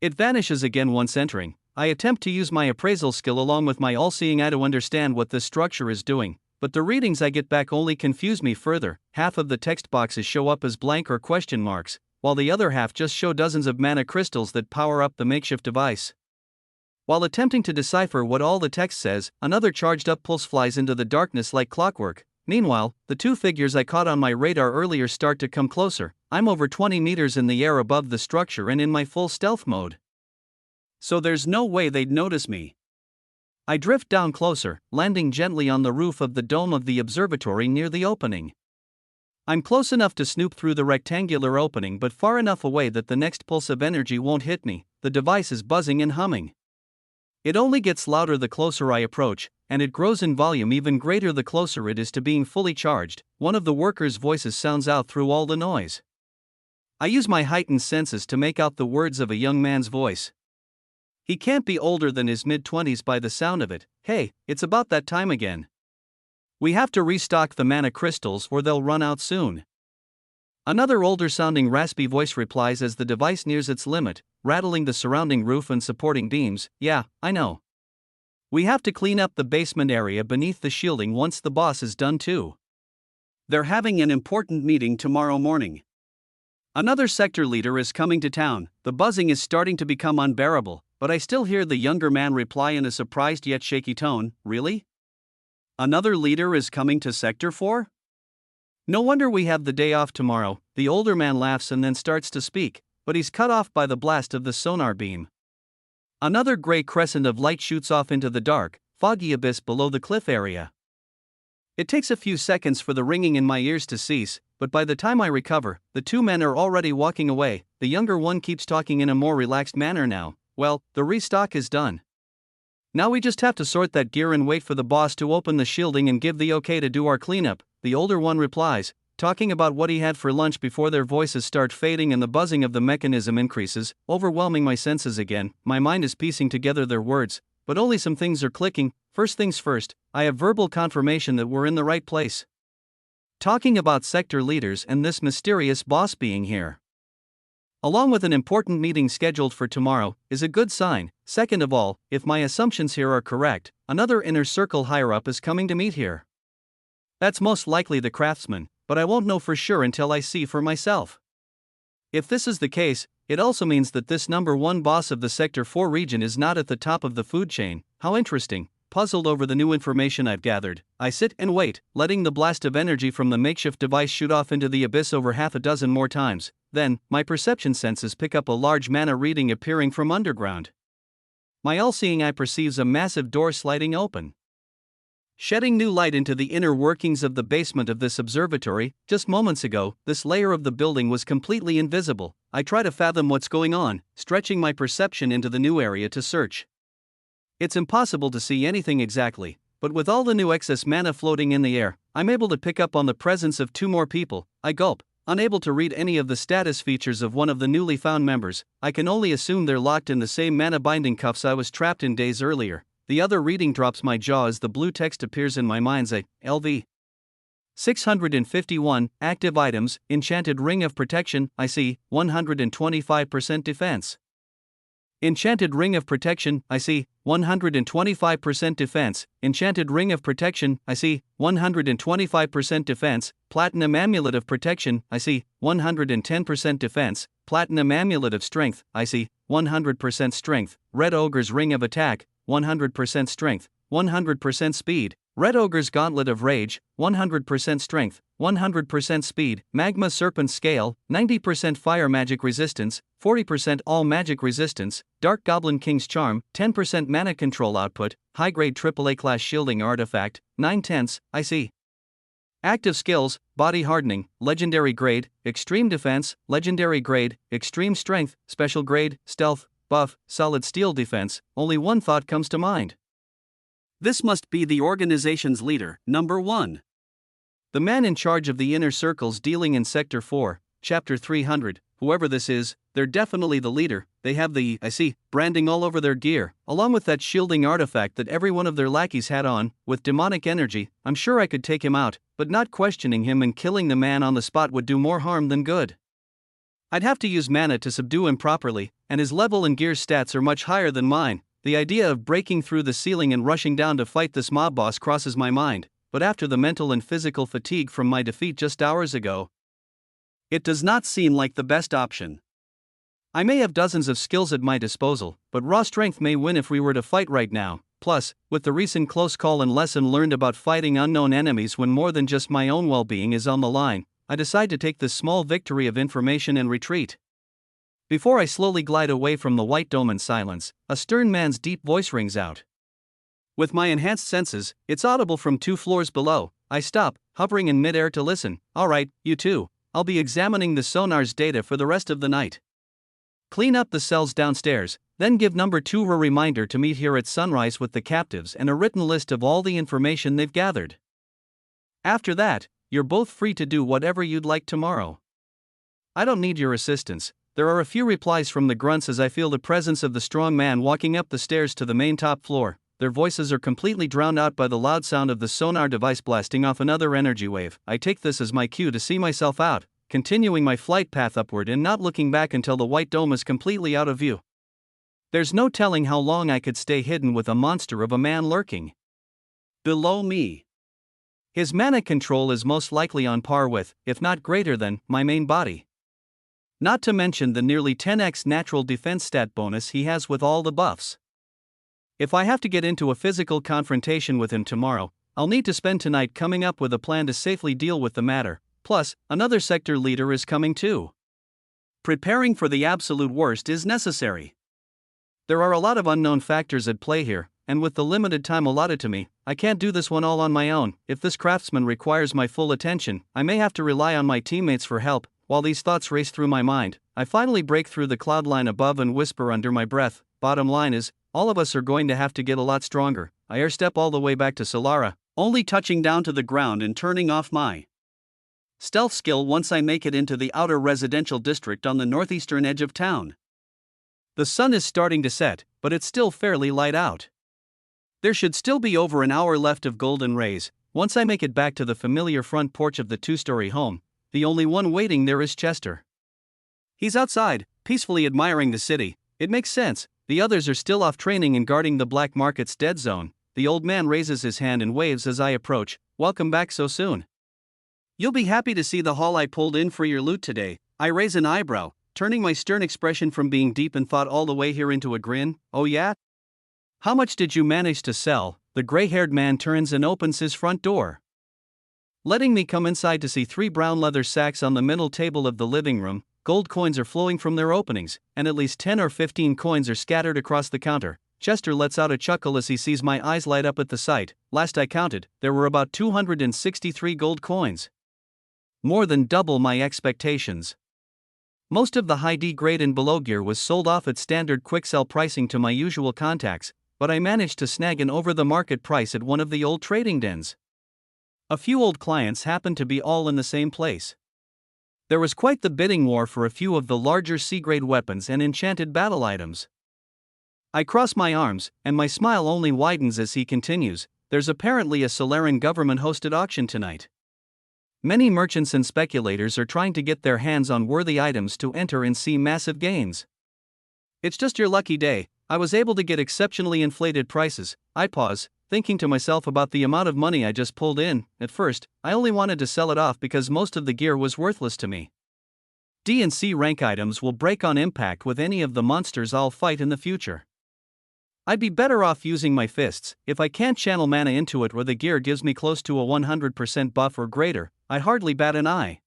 [SPEAKER 1] It vanishes again once entering. I attempt to use my appraisal skill along with my all-seeing eye to understand what this structure is doing, but the readings I get back only confuse me further. Half of the text boxes show up as blank or question marks, while the other half just show dozens of mana crystals that power up the makeshift device. While attempting to decipher what all the text says, another charged-up pulse flies into the darkness like clockwork. Meanwhile, the 2 figures I caught on my radar earlier start to come closer. I'm over 20 meters in the air above the structure and in my full stealth mode. So there's no way they'd notice me. I drift down closer, landing gently on the roof of the dome of the observatory near the opening. I'm close enough to snoop through the rectangular opening but far enough away that the next pulse of energy won't hit me. The device is buzzing and humming. It only gets louder the closer I approach, and it grows in volume even greater the closer it is to being fully charged. One of the workers' voices sounds out through all the noise. I use my heightened senses to make out the words of a young man's voice. He can't be older than his mid-20s by the sound of it. Hey, it's about that time again. We have to restock the mana crystals or they'll run out soon. Another older-sounding raspy voice replies as the device nears its limit, rattling the surrounding roof and supporting beams. Yeah, I know. We have to clean up the basement area beneath the shielding once the boss is done too. They're having an important meeting tomorrow morning. Another sector leader is coming to town. The buzzing is starting to become unbearable, but I still hear the younger man reply in a surprised yet shaky tone. Really? Another leader is coming to Sector 4? No wonder we have the day off tomorrow. The older man laughs and then starts to speak, but he's cut off by the blast of the sonar beam. Another gray crescent of light shoots off into the dark, foggy abyss below the cliff area. It takes a few seconds for the ringing in my ears to cease, but by the time I recover, the two men are already walking away. The younger one keeps talking in a more relaxed manner now. Well, the restock is done. Now we just have to sort that gear and wait for the boss to open the shielding and give the okay to do our cleanup, the older one replies, talking about what he had for lunch before their voices start fading and the buzzing of the mechanism increases, overwhelming my senses again. My mind is piecing together their words, but only some things are clicking. First things first, I have verbal confirmation that we're in the right place. Talking about sector leaders and this mysterious boss being here, along with an important meeting scheduled for tomorrow, is a good sign. Second of all, if my assumptions here are correct, another inner circle higher up is coming to meet here. That's most likely the craftsman, but I won't know for sure until I see for myself. If this is the case, it also means that this number 1 boss of the Sector 4 region is not at the top of the food chain. How interesting. Puzzled over the new information I've gathered, I sit and wait, letting the blast of energy from the makeshift device shoot off into the abyss over half a dozen more times. Then, my perception senses pick up a large mana reading appearing from underground. My all-seeing eye perceives a massive door sliding open, shedding new light into the inner workings of the basement of this observatory. Just moments ago, this layer of the building was completely invisible. I try to fathom what's going on, stretching my perception into the new area to search. It's impossible to see anything exactly, but with all the new excess mana floating in the air, I'm able to pick up on the presence of 2 more people. I gulp, unable to read any of the status features of one of the newly found members. I can only assume they're locked in the same mana binding cuffs I was trapped in days earlier. The other reading drops my jaw as the blue text appears in my mind's eye. LV 651, active items, Enchanted Ring of Protection, I see, 125% defense. Enchanted Ring of Protection, I see, 125% defense. Enchanted Ring of Protection, I see, 125% defense. Platinum Amulet of Protection, I see, 110% defense. Platinum Amulet of Strength, I see, 100% strength. Red Ogre's Ring of Attack, 100% strength, 100% speed. Red Ogre's Gauntlet of Rage, 100% strength, 100% speed. Magma Serpent Scale, 90% fire magic resistance, 40% all magic resistance. Dark Goblin King's Charm, 10% mana control output. High grade AAA class shielding artifact, 9/10, I see. Active skills, Body Hardening, Legendary Grade, Extreme Defense, Legendary Grade, Extreme Strength, Special Grade, Stealth, Buff, Solid Steel Defense. Only one thought comes to mind. This must be the organization's leader, number 1. The man in charge of the inner circles dealing in Sector 4, Chapter 300, whoever this is, they're definitely the leader. They have the, I see, branding all over their gear, along with that shielding artifact that every one of their lackeys had on. With demonic energy, I'm sure I could take him out, but not questioning him and killing the man on the spot would do more harm than good. I'd have to use mana to subdue him properly, and his level and gear stats are much higher than mine. The idea of breaking through the ceiling and rushing down to fight this mob boss crosses my mind, but after the mental and physical fatigue from my defeat just hours ago, it does not seem like the best option. I may have dozens of skills at my disposal, but raw strength may win if we were to fight right now. Plus, with the recent close call and lesson learned about fighting unknown enemies when more than just my own well-being is on the line, I decide to take this small victory of information and retreat. Before I slowly glide away from the white dome in silence, a stern man's deep voice rings out. With my enhanced senses, it's audible from 2 floors below. I stop, hovering in midair to listen. Alright, you two. I'll be examining the sonar's data for the rest of the night. Clean up the cells downstairs, then give number 2 a reminder to meet here at sunrise with the captives and a written list of all the information they've gathered. After that, you're both free to do whatever you'd like tomorrow. I don't need your assistance. There are a few replies from the grunts as I feel the presence of the strong man walking up the stairs to the main top floor. Their voices are completely drowned out by the loud sound of the sonar device blasting off another energy wave. I take this as my cue to see myself out, continuing my flight path upward and not looking back until the white dome is completely out of view. There's no telling how long I could stay hidden with a monster of a man lurking below me. His mana control is most likely on par with, if not greater than, my main body. Not to mention the nearly 10x natural defense stat bonus he has with all the buffs. If I have to get into a physical confrontation with him tomorrow, I'll need to spend tonight coming up with a plan to safely deal with the matter. Plus, another sector leader is coming too. Preparing for the absolute worst is necessary. There are a lot of unknown factors at play here, and with the limited time allotted to me, I can't do this one all on my own. If this craftsman requires my full attention, I may have to rely on my teammates for help. While these thoughts race through my mind, I finally break through the cloud line above and whisper under my breath, bottom line is, all of us are going to have to get a lot stronger. I airstep all the way back to Solara, only touching down to the ground and turning off my stealth skill once I make it into the outer residential district on the northeastern edge of town. The sun is starting to set, but it's still fairly light out. There should still be over an hour left of golden rays. Once I make it back to the familiar front porch of the two-story home, the only one waiting there is Chester. He's outside, peacefully admiring the city. It makes sense, the others are still off training and guarding the black market's dead zone. The old man raises his hand and waves as I approach. Welcome back so soon. You'll be happy to see the haul I pulled in for your loot today. I raise an eyebrow, turning my stern expression from being deep in thought all the way here into a grin. Oh yeah? How much did you manage to sell? The gray-haired man turns and opens his front door, letting me come inside to see 3 brown leather sacks on the middle table of the living room. Gold coins are flowing from their openings, and at least 10 or 15 coins are scattered across the counter. Chester lets out a chuckle as he sees my eyes light up at the sight. Last I counted, there were about 263 gold coins. More than double my expectations. Most of the high D grade and below gear was sold off at standard quick sell pricing to my usual contacts, but I managed to snag an over-the-market price at one of the old trading dens. A few old clients happened to be all in the same place. There was quite the bidding war for a few of the larger C-grade weapons and enchanted battle items. I cross my arms, and my smile only widens as he continues. There's apparently a Solaran government-hosted auction tonight. Many merchants and speculators are trying to get their hands on worthy items to enter and see massive gains. It's just your lucky day. I was able to get exceptionally inflated prices. I pause, thinking to myself about the amount of money I just pulled in. At first, I only wanted to sell it off because most of the gear was worthless to me. D and C rank items will break on impact with any of the monsters I'll fight in the future. I'd be better off using my fists. If I can't channel mana into it or the gear gives me close to a 100% buff or greater, I hardly bat an eye.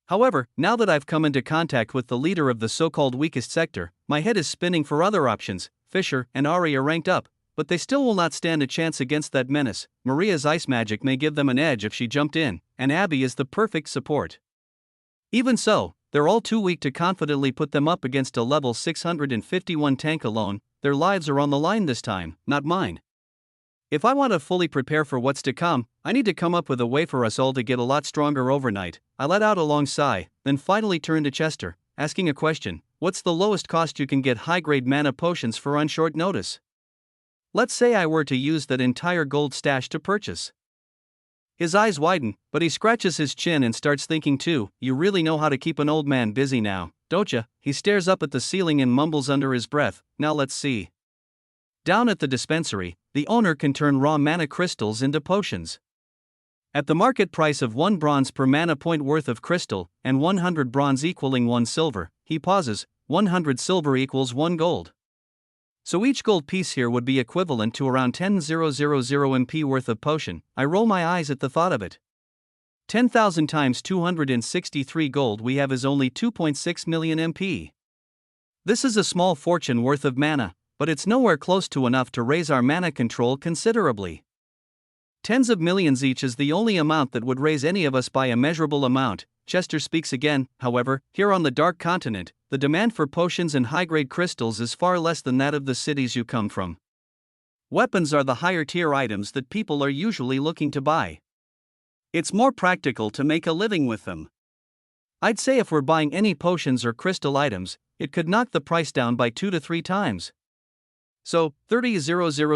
[SPEAKER 1] However, now that I've come into contact with the leader of the so-called weakest sector, my head is spinning for other options. Fisher and Ari are ranked up, but they still will not stand a chance against that menace. Maria's ice magic may give them an edge if she jumped in, and Abby is the perfect support. Even so, they're all too weak to confidently put them up against a level 651 tank alone. Their lives are on the line this time, not mine. If I want to fully prepare for what's to come, I need to come up with a way for us all to get a lot stronger overnight. I let out a long sigh, then finally turned to Chester, asking a question. What's the lowest cost you can get high-grade mana potions for on short notice? Let's say I were to use that entire gold stash to purchase. His eyes widen, but he scratches his chin and starts thinking too. You really know how to keep an old man busy now, don't ya? He stares up at the ceiling and mumbles under his breath. Now let's see. Down at the dispensary, the owner can turn raw mana crystals into potions. At the market price of 1 bronze per mana point worth of crystal, and 100 bronze equaling 1 silver, he pauses, 100 silver equals 1 gold. So each gold piece here would be equivalent to around 10,000 MP worth of potion. I roll my eyes at the thought of it. 10,000 times 263 gold we have is only 2.6 million MP. This is a small fortune worth of mana, but it's nowhere close to enough to raise our mana control considerably. Tens of millions each is the only amount that would raise any of us by a measurable amount. Chester speaks again. However, here on the Dark Continent, the demand for potions and high-grade crystals is far less than that of the cities you come from. Weapons are the higher-tier items that people are usually looking to buy. It's more practical to make a living with them. I'd say if we're buying any potions or crystal items, it could knock the price down by 2 to 3 times. So, 30,000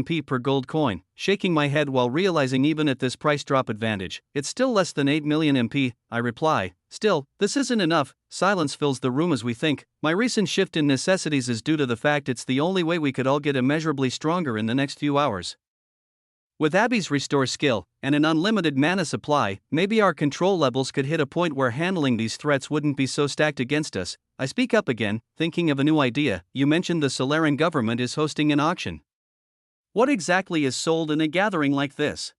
[SPEAKER 1] MP per gold coin, shaking my head while realizing even at this price drop advantage, it's still less than 8 million MP, I reply. Still, this isn't enough. Silence fills the room as we think. My recent shift in necessities is due to the fact it's the only way we could all get immeasurably stronger in the next few hours. With Abby's restore skill, and an unlimited mana supply, maybe our control levels could hit a point where handling these threats wouldn't be so stacked against us. I speak up again, thinking of a new idea. You mentioned the Solaran government is hosting an auction. What exactly is sold in a gathering like this?